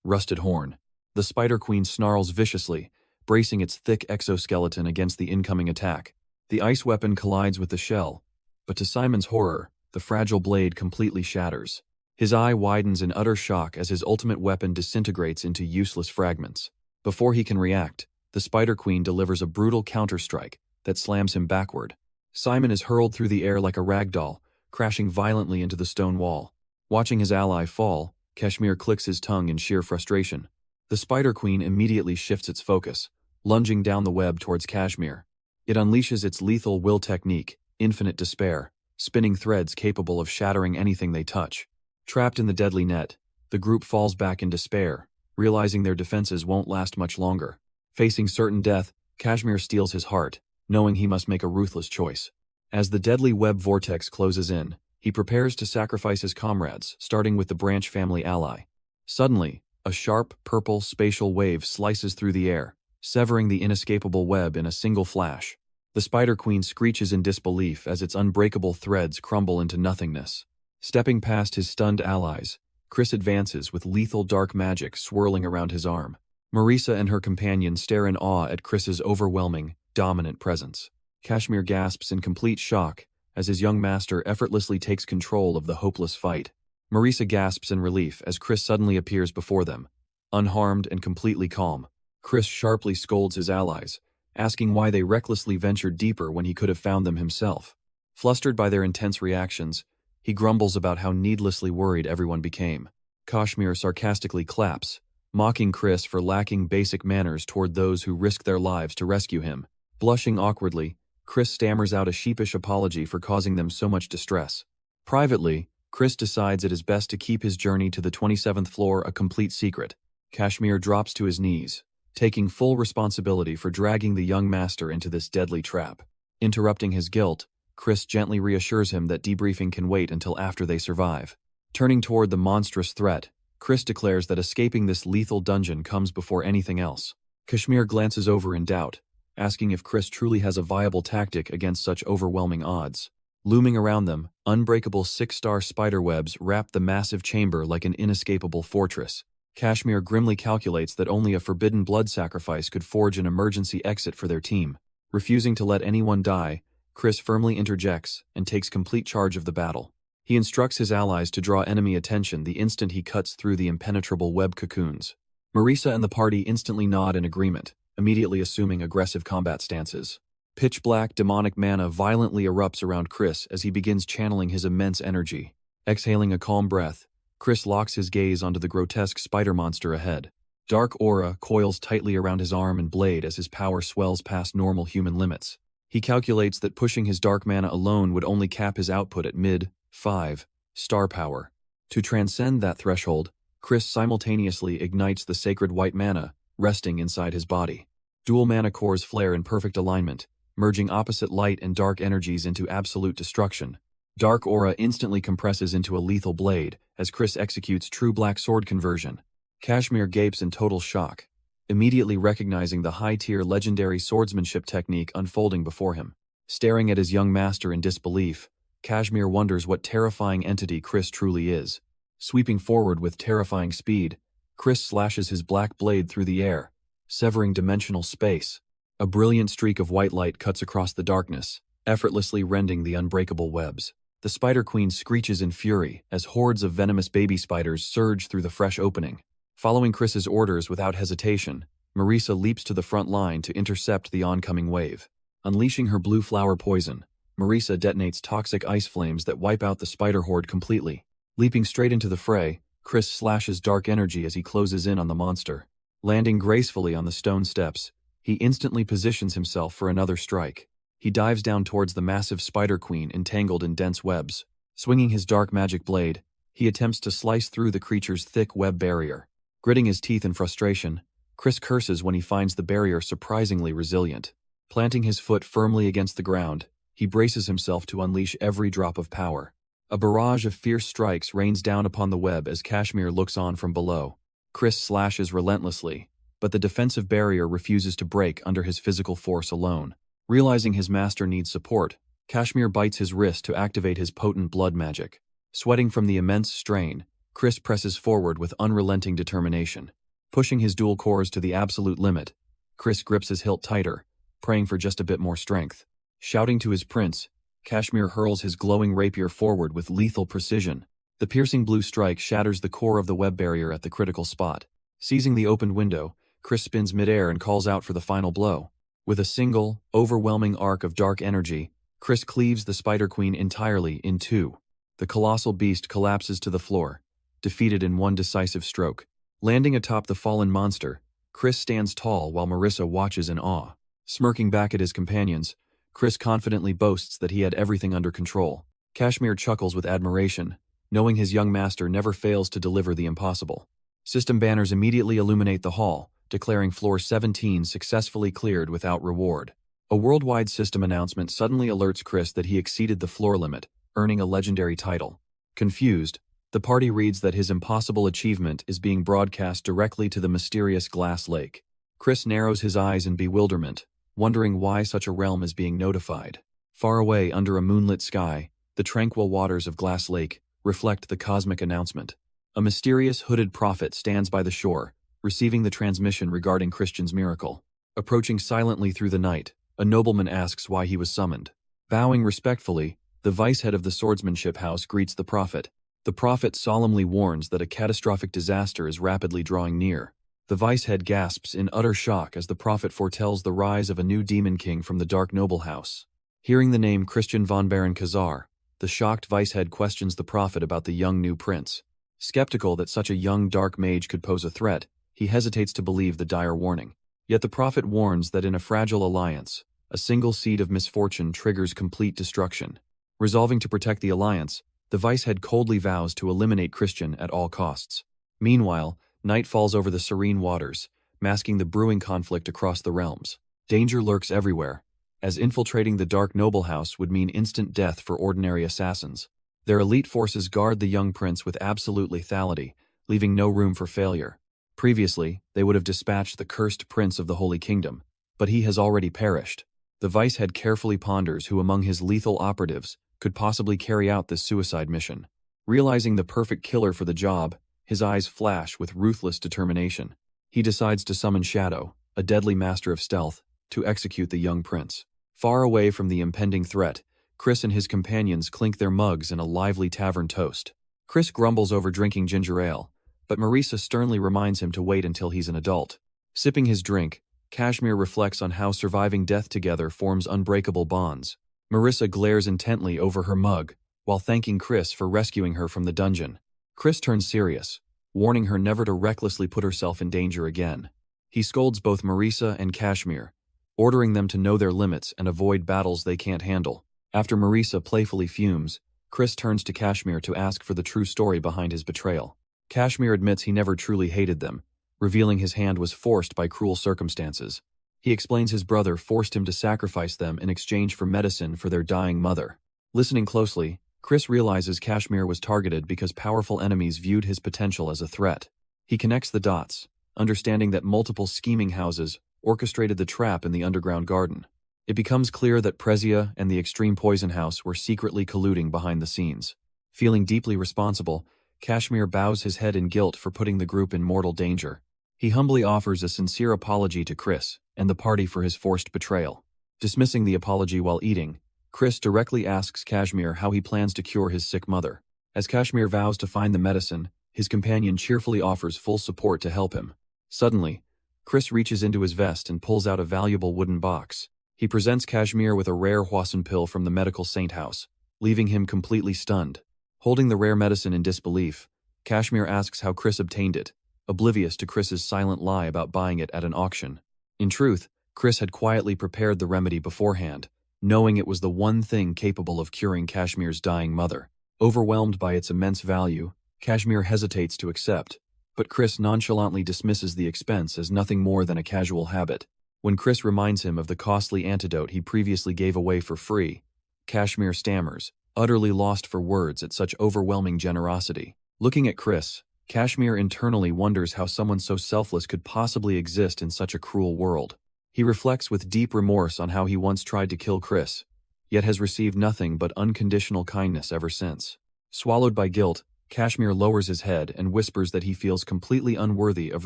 Rusted Horn. The Spider Queen snarls viciously, bracing its thick exoskeleton against the incoming attack. The ice weapon collides with the shell, but to Simon's horror, the fragile blade completely shatters. His eye widens in utter shock as his ultimate weapon disintegrates into useless fragments. Before he can react, the Spider Queen delivers a brutal counterstrike that slams him backward. Simon is hurled through the air like a rag doll, crashing violently into the stone wall. Watching his ally fall, Kashmir clicks his tongue in sheer frustration. The Spider Queen immediately shifts its focus, lunging down the web towards Kashmir. It unleashes its lethal will technique, Infinite Despair, spinning threads capable of shattering anything they touch. Trapped in the deadly net, the group falls back in despair, realizing their defenses won't last much longer. Facing certain death, Kashmir steels his heart, knowing he must make a ruthless choice. As the deadly web vortex closes in, he prepares to sacrifice his comrades, starting with the branch family ally. Suddenly, a sharp, purple spatial wave slices through the air, severing the inescapable web in a single flash. The Spider Queen screeches in disbelief as its unbreakable threads crumble into nothingness. Stepping past his stunned allies, Chris advances with lethal dark magic swirling around his arm. Marisa and her companion stare in awe at Chris's overwhelming, dominant presence. Kashmir gasps in complete shock as his young master effortlessly takes control of the hopeless fight. Marisa gasps in relief as Chris suddenly appears before them, unharmed and completely calm. Chris sharply scolds his allies, asking why they recklessly ventured deeper when he could have found them himself. Flustered by their intense reactions, he grumbles about how needlessly worried everyone became. Kashmir sarcastically claps, mocking Chris for lacking basic manners toward those who risk their lives to rescue him. Blushing awkwardly, Chris stammers out a sheepish apology for causing them so much distress. Privately, Chris decides it is best to keep his journey to the 27th floor a complete secret. Kashmir drops to his knees, taking full responsibility for dragging the young master into this deadly trap. Interrupting his guilt, Chris gently reassures him that debriefing can wait until after they survive. Turning toward the monstrous threat, Chris declares that escaping this lethal dungeon comes before anything else. Kashmir glances over in doubt, asking if Chris truly has a viable tactic against such overwhelming odds. Looming around them, unbreakable 6-star spiderwebs wrap the massive chamber like an inescapable fortress. Kashmir grimly calculates that only a forbidden blood sacrifice could forge an emergency exit for their team. Refusing to let anyone die, Chris firmly interjects and takes complete charge of the battle. He instructs his allies to draw enemy attention the instant he cuts through the impenetrable web cocoons. Marisa and the party instantly nod in agreement, immediately assuming aggressive combat stances. Pitch-black demonic mana violently erupts around Chris as he begins channeling his immense energy. Exhaling a calm breath, Chris locks his gaze onto the grotesque spider monster ahead. Dark aura coils tightly around his arm and blade as his power swells past normal human limits. He calculates that pushing his dark mana alone would only cap his output at mid-5 star power. To transcend that threshold, Chris simultaneously ignites the sacred white mana, resting inside his body. Dual mana cores flare in perfect alignment, merging opposite light and dark energies into absolute destruction. Dark aura instantly compresses into a lethal blade as Chris executes true black sword conversion. Kashmir gapes in total shock, immediately recognizing the high-tier legendary swordsmanship technique unfolding before him. Staring at his young master in disbelief, Kashmir wonders what terrifying entity Chris truly is. Sweeping forward with terrifying speed, Chris slashes his black blade through the air, severing dimensional space. A brilliant streak of white light cuts across the darkness, effortlessly rending the unbreakable webs. The Spider Queen screeches in fury as hordes of venomous baby spiders surge through the fresh opening. Following Chris's orders without hesitation, Marisa leaps to the front line to intercept the oncoming wave. Unleashing her blue flower poison, Marisa detonates toxic ice flames that wipe out the spider horde completely. Leaping straight into the fray, Chris slashes dark energy as he closes in on the monster. Landing gracefully on the stone steps, he instantly positions himself for another strike. He dives down towards the massive Spider Queen entangled in dense webs. Swinging his dark magic blade, he attempts to slice through the creature's thick web barrier. Gritting his teeth in frustration, Chris curses when he finds the barrier surprisingly resilient. Planting his foot firmly against the ground, he braces himself to unleash every drop of power. A barrage of fierce strikes rains down upon the web as Kashmir looks on from below. Chris slashes relentlessly, but the defensive barrier refuses to break under his physical force alone. Realizing his master needs support, Kashmir bites his wrist to activate his potent blood magic. Sweating from the immense strain, Chris presses forward with unrelenting determination. Pushing his dual cores to the absolute limit, Chris grips his hilt tighter, praying for just a bit more strength. Shouting to his prince, Kashmir hurls his glowing rapier forward with lethal precision. The piercing blue strike shatters the core of the web barrier at the critical spot. Seizing the opened window, Chris spins midair and calls out for the final blow. With a single, overwhelming arc of dark energy, Chris cleaves the Spider Queen entirely in two. The colossal beast collapses to the floor, defeated in one decisive stroke. Landing atop the fallen monster, Chris stands tall while Marissa watches in awe. Smirking back at his companions, Chris confidently boasts that he had everything under control. Kashmir chuckles with admiration, knowing his young master never fails to deliver the impossible. System banners immediately illuminate the hall, declaring Floor 17 successfully cleared without reward. A worldwide system announcement suddenly alerts Chris that he exceeded the floor limit, earning a legendary title. Confused, the party reads that his impossible achievement is being broadcast directly to the mysterious Glass Lake. Chris narrows his eyes in bewilderment, wondering why such a realm is being notified. Far away under a moonlit sky, the tranquil waters of Glass Lake reflect the cosmic announcement. A mysterious hooded prophet stands by the shore, receiving the transmission regarding Christian's miracle. Approaching silently through the night, a nobleman asks why he was summoned. Bowing respectfully, the vice-head of the swordsmanship house greets the prophet. The prophet solemnly warns that a catastrophic disaster is rapidly drawing near. The vice-head gasps in utter shock as the prophet foretells the rise of a new demon king from the dark noble house. Hearing the name Christian von Baron Khazar, the shocked vice-head questions the prophet about the young new prince. Skeptical that such a young dark mage could pose a threat, he hesitates to believe the dire warning. Yet the prophet warns that in a fragile alliance, a single seed of misfortune triggers complete destruction. Resolving to protect the alliance, the vice-head coldly vows to eliminate Christian at all costs. Meanwhile, night falls over the serene waters, masking the brewing conflict across the realms. Danger lurks everywhere, as infiltrating the dark noble house would mean instant death for ordinary assassins. Their elite forces guard the young prince with absolute lethality, leaving no room for failure. Previously, they would have dispatched the cursed prince of the Holy Kingdom, but he has already perished. The vice-head carefully ponders who among his lethal operatives could possibly carry out this suicide mission. Realizing the perfect killer for the job, his eyes flash with ruthless determination. He decides to summon Shadow, a deadly master of stealth, to execute the young prince. Far away from the impending threat, Chris and his companions clink their mugs in a lively tavern toast. Chris grumbles over drinking ginger ale, but Marissa sternly reminds him to wait until he's an adult. Sipping his drink, Kashmir reflects on how surviving death together forms unbreakable bonds. Marissa glares intently over her mug, while thanking Chris for rescuing her from the dungeon. Chris turns serious, warning her never to recklessly put herself in danger again. He scolds both Marissa and Kashmir, ordering them to know their limits and avoid battles they can't handle. After Marissa playfully fumes, Chris turns to Kashmir to ask for the true story behind his betrayal. Kashmir admits he never truly hated them, revealing his hand was forced by cruel circumstances. He explains his brother forced him to sacrifice them in exchange for medicine for their dying mother. Listening closely, Chris realizes Kashmir was targeted because powerful enemies viewed his potential as a threat. He connects the dots, understanding that multiple scheming houses orchestrated the trap in the underground garden. It becomes clear that Prezia and the Extreme Poison House were secretly colluding behind the scenes. Feeling deeply responsible, Kashmir bows his head in guilt for putting the group in mortal danger. He humbly offers a sincere apology to Chris and the party for his forced betrayal. Dismissing the apology while eating, Chris directly asks Kashmir how he plans to cure his sick mother. As Kashmir vows to find the medicine, his companion cheerfully offers full support to help him. Suddenly, Chris reaches into his vest and pulls out a valuable wooden box. He presents Kashmir with a rare Hwasun pill from the medical saint house, leaving him completely stunned. Holding the rare medicine in disbelief, Kashmir asks how Chris obtained it, oblivious to Chris's silent lie about buying it at an auction. In truth, Chris had quietly prepared the remedy beforehand, knowing it was the one thing capable of curing Kashmir's dying mother. Overwhelmed by its immense value, Kashmir hesitates to accept, but Chris nonchalantly dismisses the expense as nothing more than a casual habit. When Chris reminds him of the costly antidote he previously gave away for free, Kashmir stammers, utterly lost for words at such overwhelming generosity. Looking at Chris, Kashmir internally wonders how someone so selfless could possibly exist in such a cruel world. He reflects with deep remorse on how he once tried to kill Chris, yet has received nothing but unconditional kindness ever since. Swallowed by guilt, Kashmir lowers his head and whispers that he feels completely unworthy of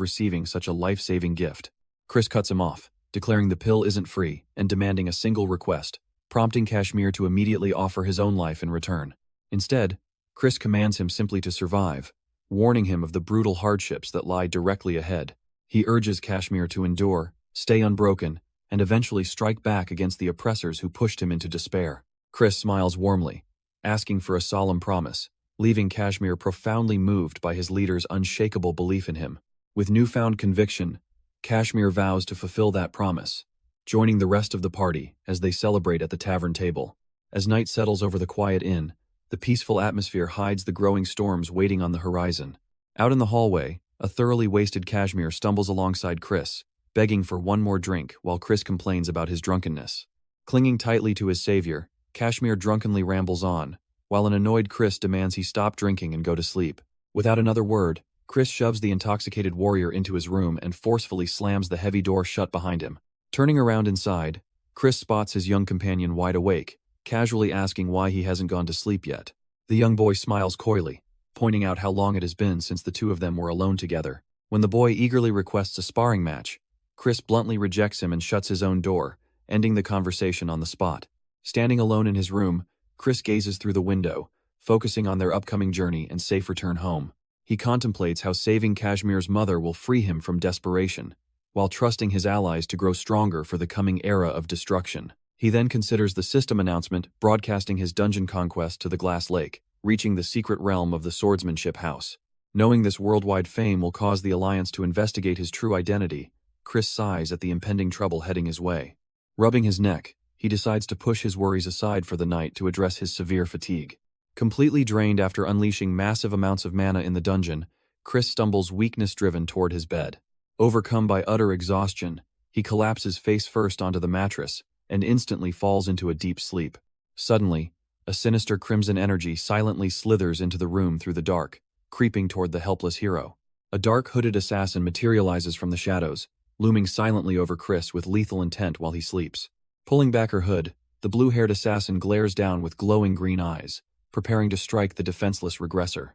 receiving such a life-saving gift. Chris cuts him off, declaring the pill isn't free and demanding a single request, prompting Kashmir to immediately offer his own life in return. Instead, Chris commands him simply to survive, warning him of the brutal hardships that lie directly ahead. He urges Kashmir to endure, stay unbroken, and eventually strike back against the oppressors who pushed him into despair. Chris smiles warmly, asking for a solemn promise, leaving Kashmir profoundly moved by his leader's unshakable belief in him. With newfound conviction, Kashmir vows to fulfill that promise, joining the rest of the party as they celebrate at the tavern table. As night settles over the quiet inn, the peaceful atmosphere hides the growing storms waiting on the horizon. Out in the hallway, a thoroughly wasted Kashmir stumbles alongside Chris, begging for one more drink while Chris complains about his drunkenness. Clinging tightly to his savior, Kashmir drunkenly rambles on, while an annoyed Chris demands he stop drinking and go to sleep. Without another word, Chris shoves the intoxicated warrior into his room and forcefully slams the heavy door shut behind him. Turning around inside, Chris spots his young companion wide awake, casually asking why he hasn't gone to sleep yet. The young boy smiles coyly, pointing out how long it has been since the two of them were alone together. When the boy eagerly requests a sparring match, Chris bluntly rejects him and shuts his own door, ending the conversation on the spot. Standing alone in his room, Chris gazes through the window, focusing on their upcoming journey and safe return home. He contemplates how saving Kashmir's mother will free him from desperation, while trusting his allies to grow stronger for the coming era of destruction. He then considers the system announcement broadcasting his dungeon conquest to the Glass Lake, reaching the secret realm of the Swordsmanship House. Knowing this worldwide fame will cause the Alliance to investigate his true identity, Chris sighs at the impending trouble heading his way. Rubbing his neck, he decides to push his worries aside for the night to address his severe fatigue. Completely drained after unleashing massive amounts of mana in the dungeon, Chris stumbles weakness-driven toward his bed. Overcome by utter exhaustion, he collapses face first onto the mattress and instantly falls into a deep sleep. Suddenly, a sinister crimson energy silently slithers into the room through the dark, creeping toward the helpless hero. A dark hooded assassin materializes from the shadows, looming silently over Chris with lethal intent while he sleeps. Pulling back her hood, the blue-haired assassin glares down with glowing green eyes, preparing to strike the defenseless regressor.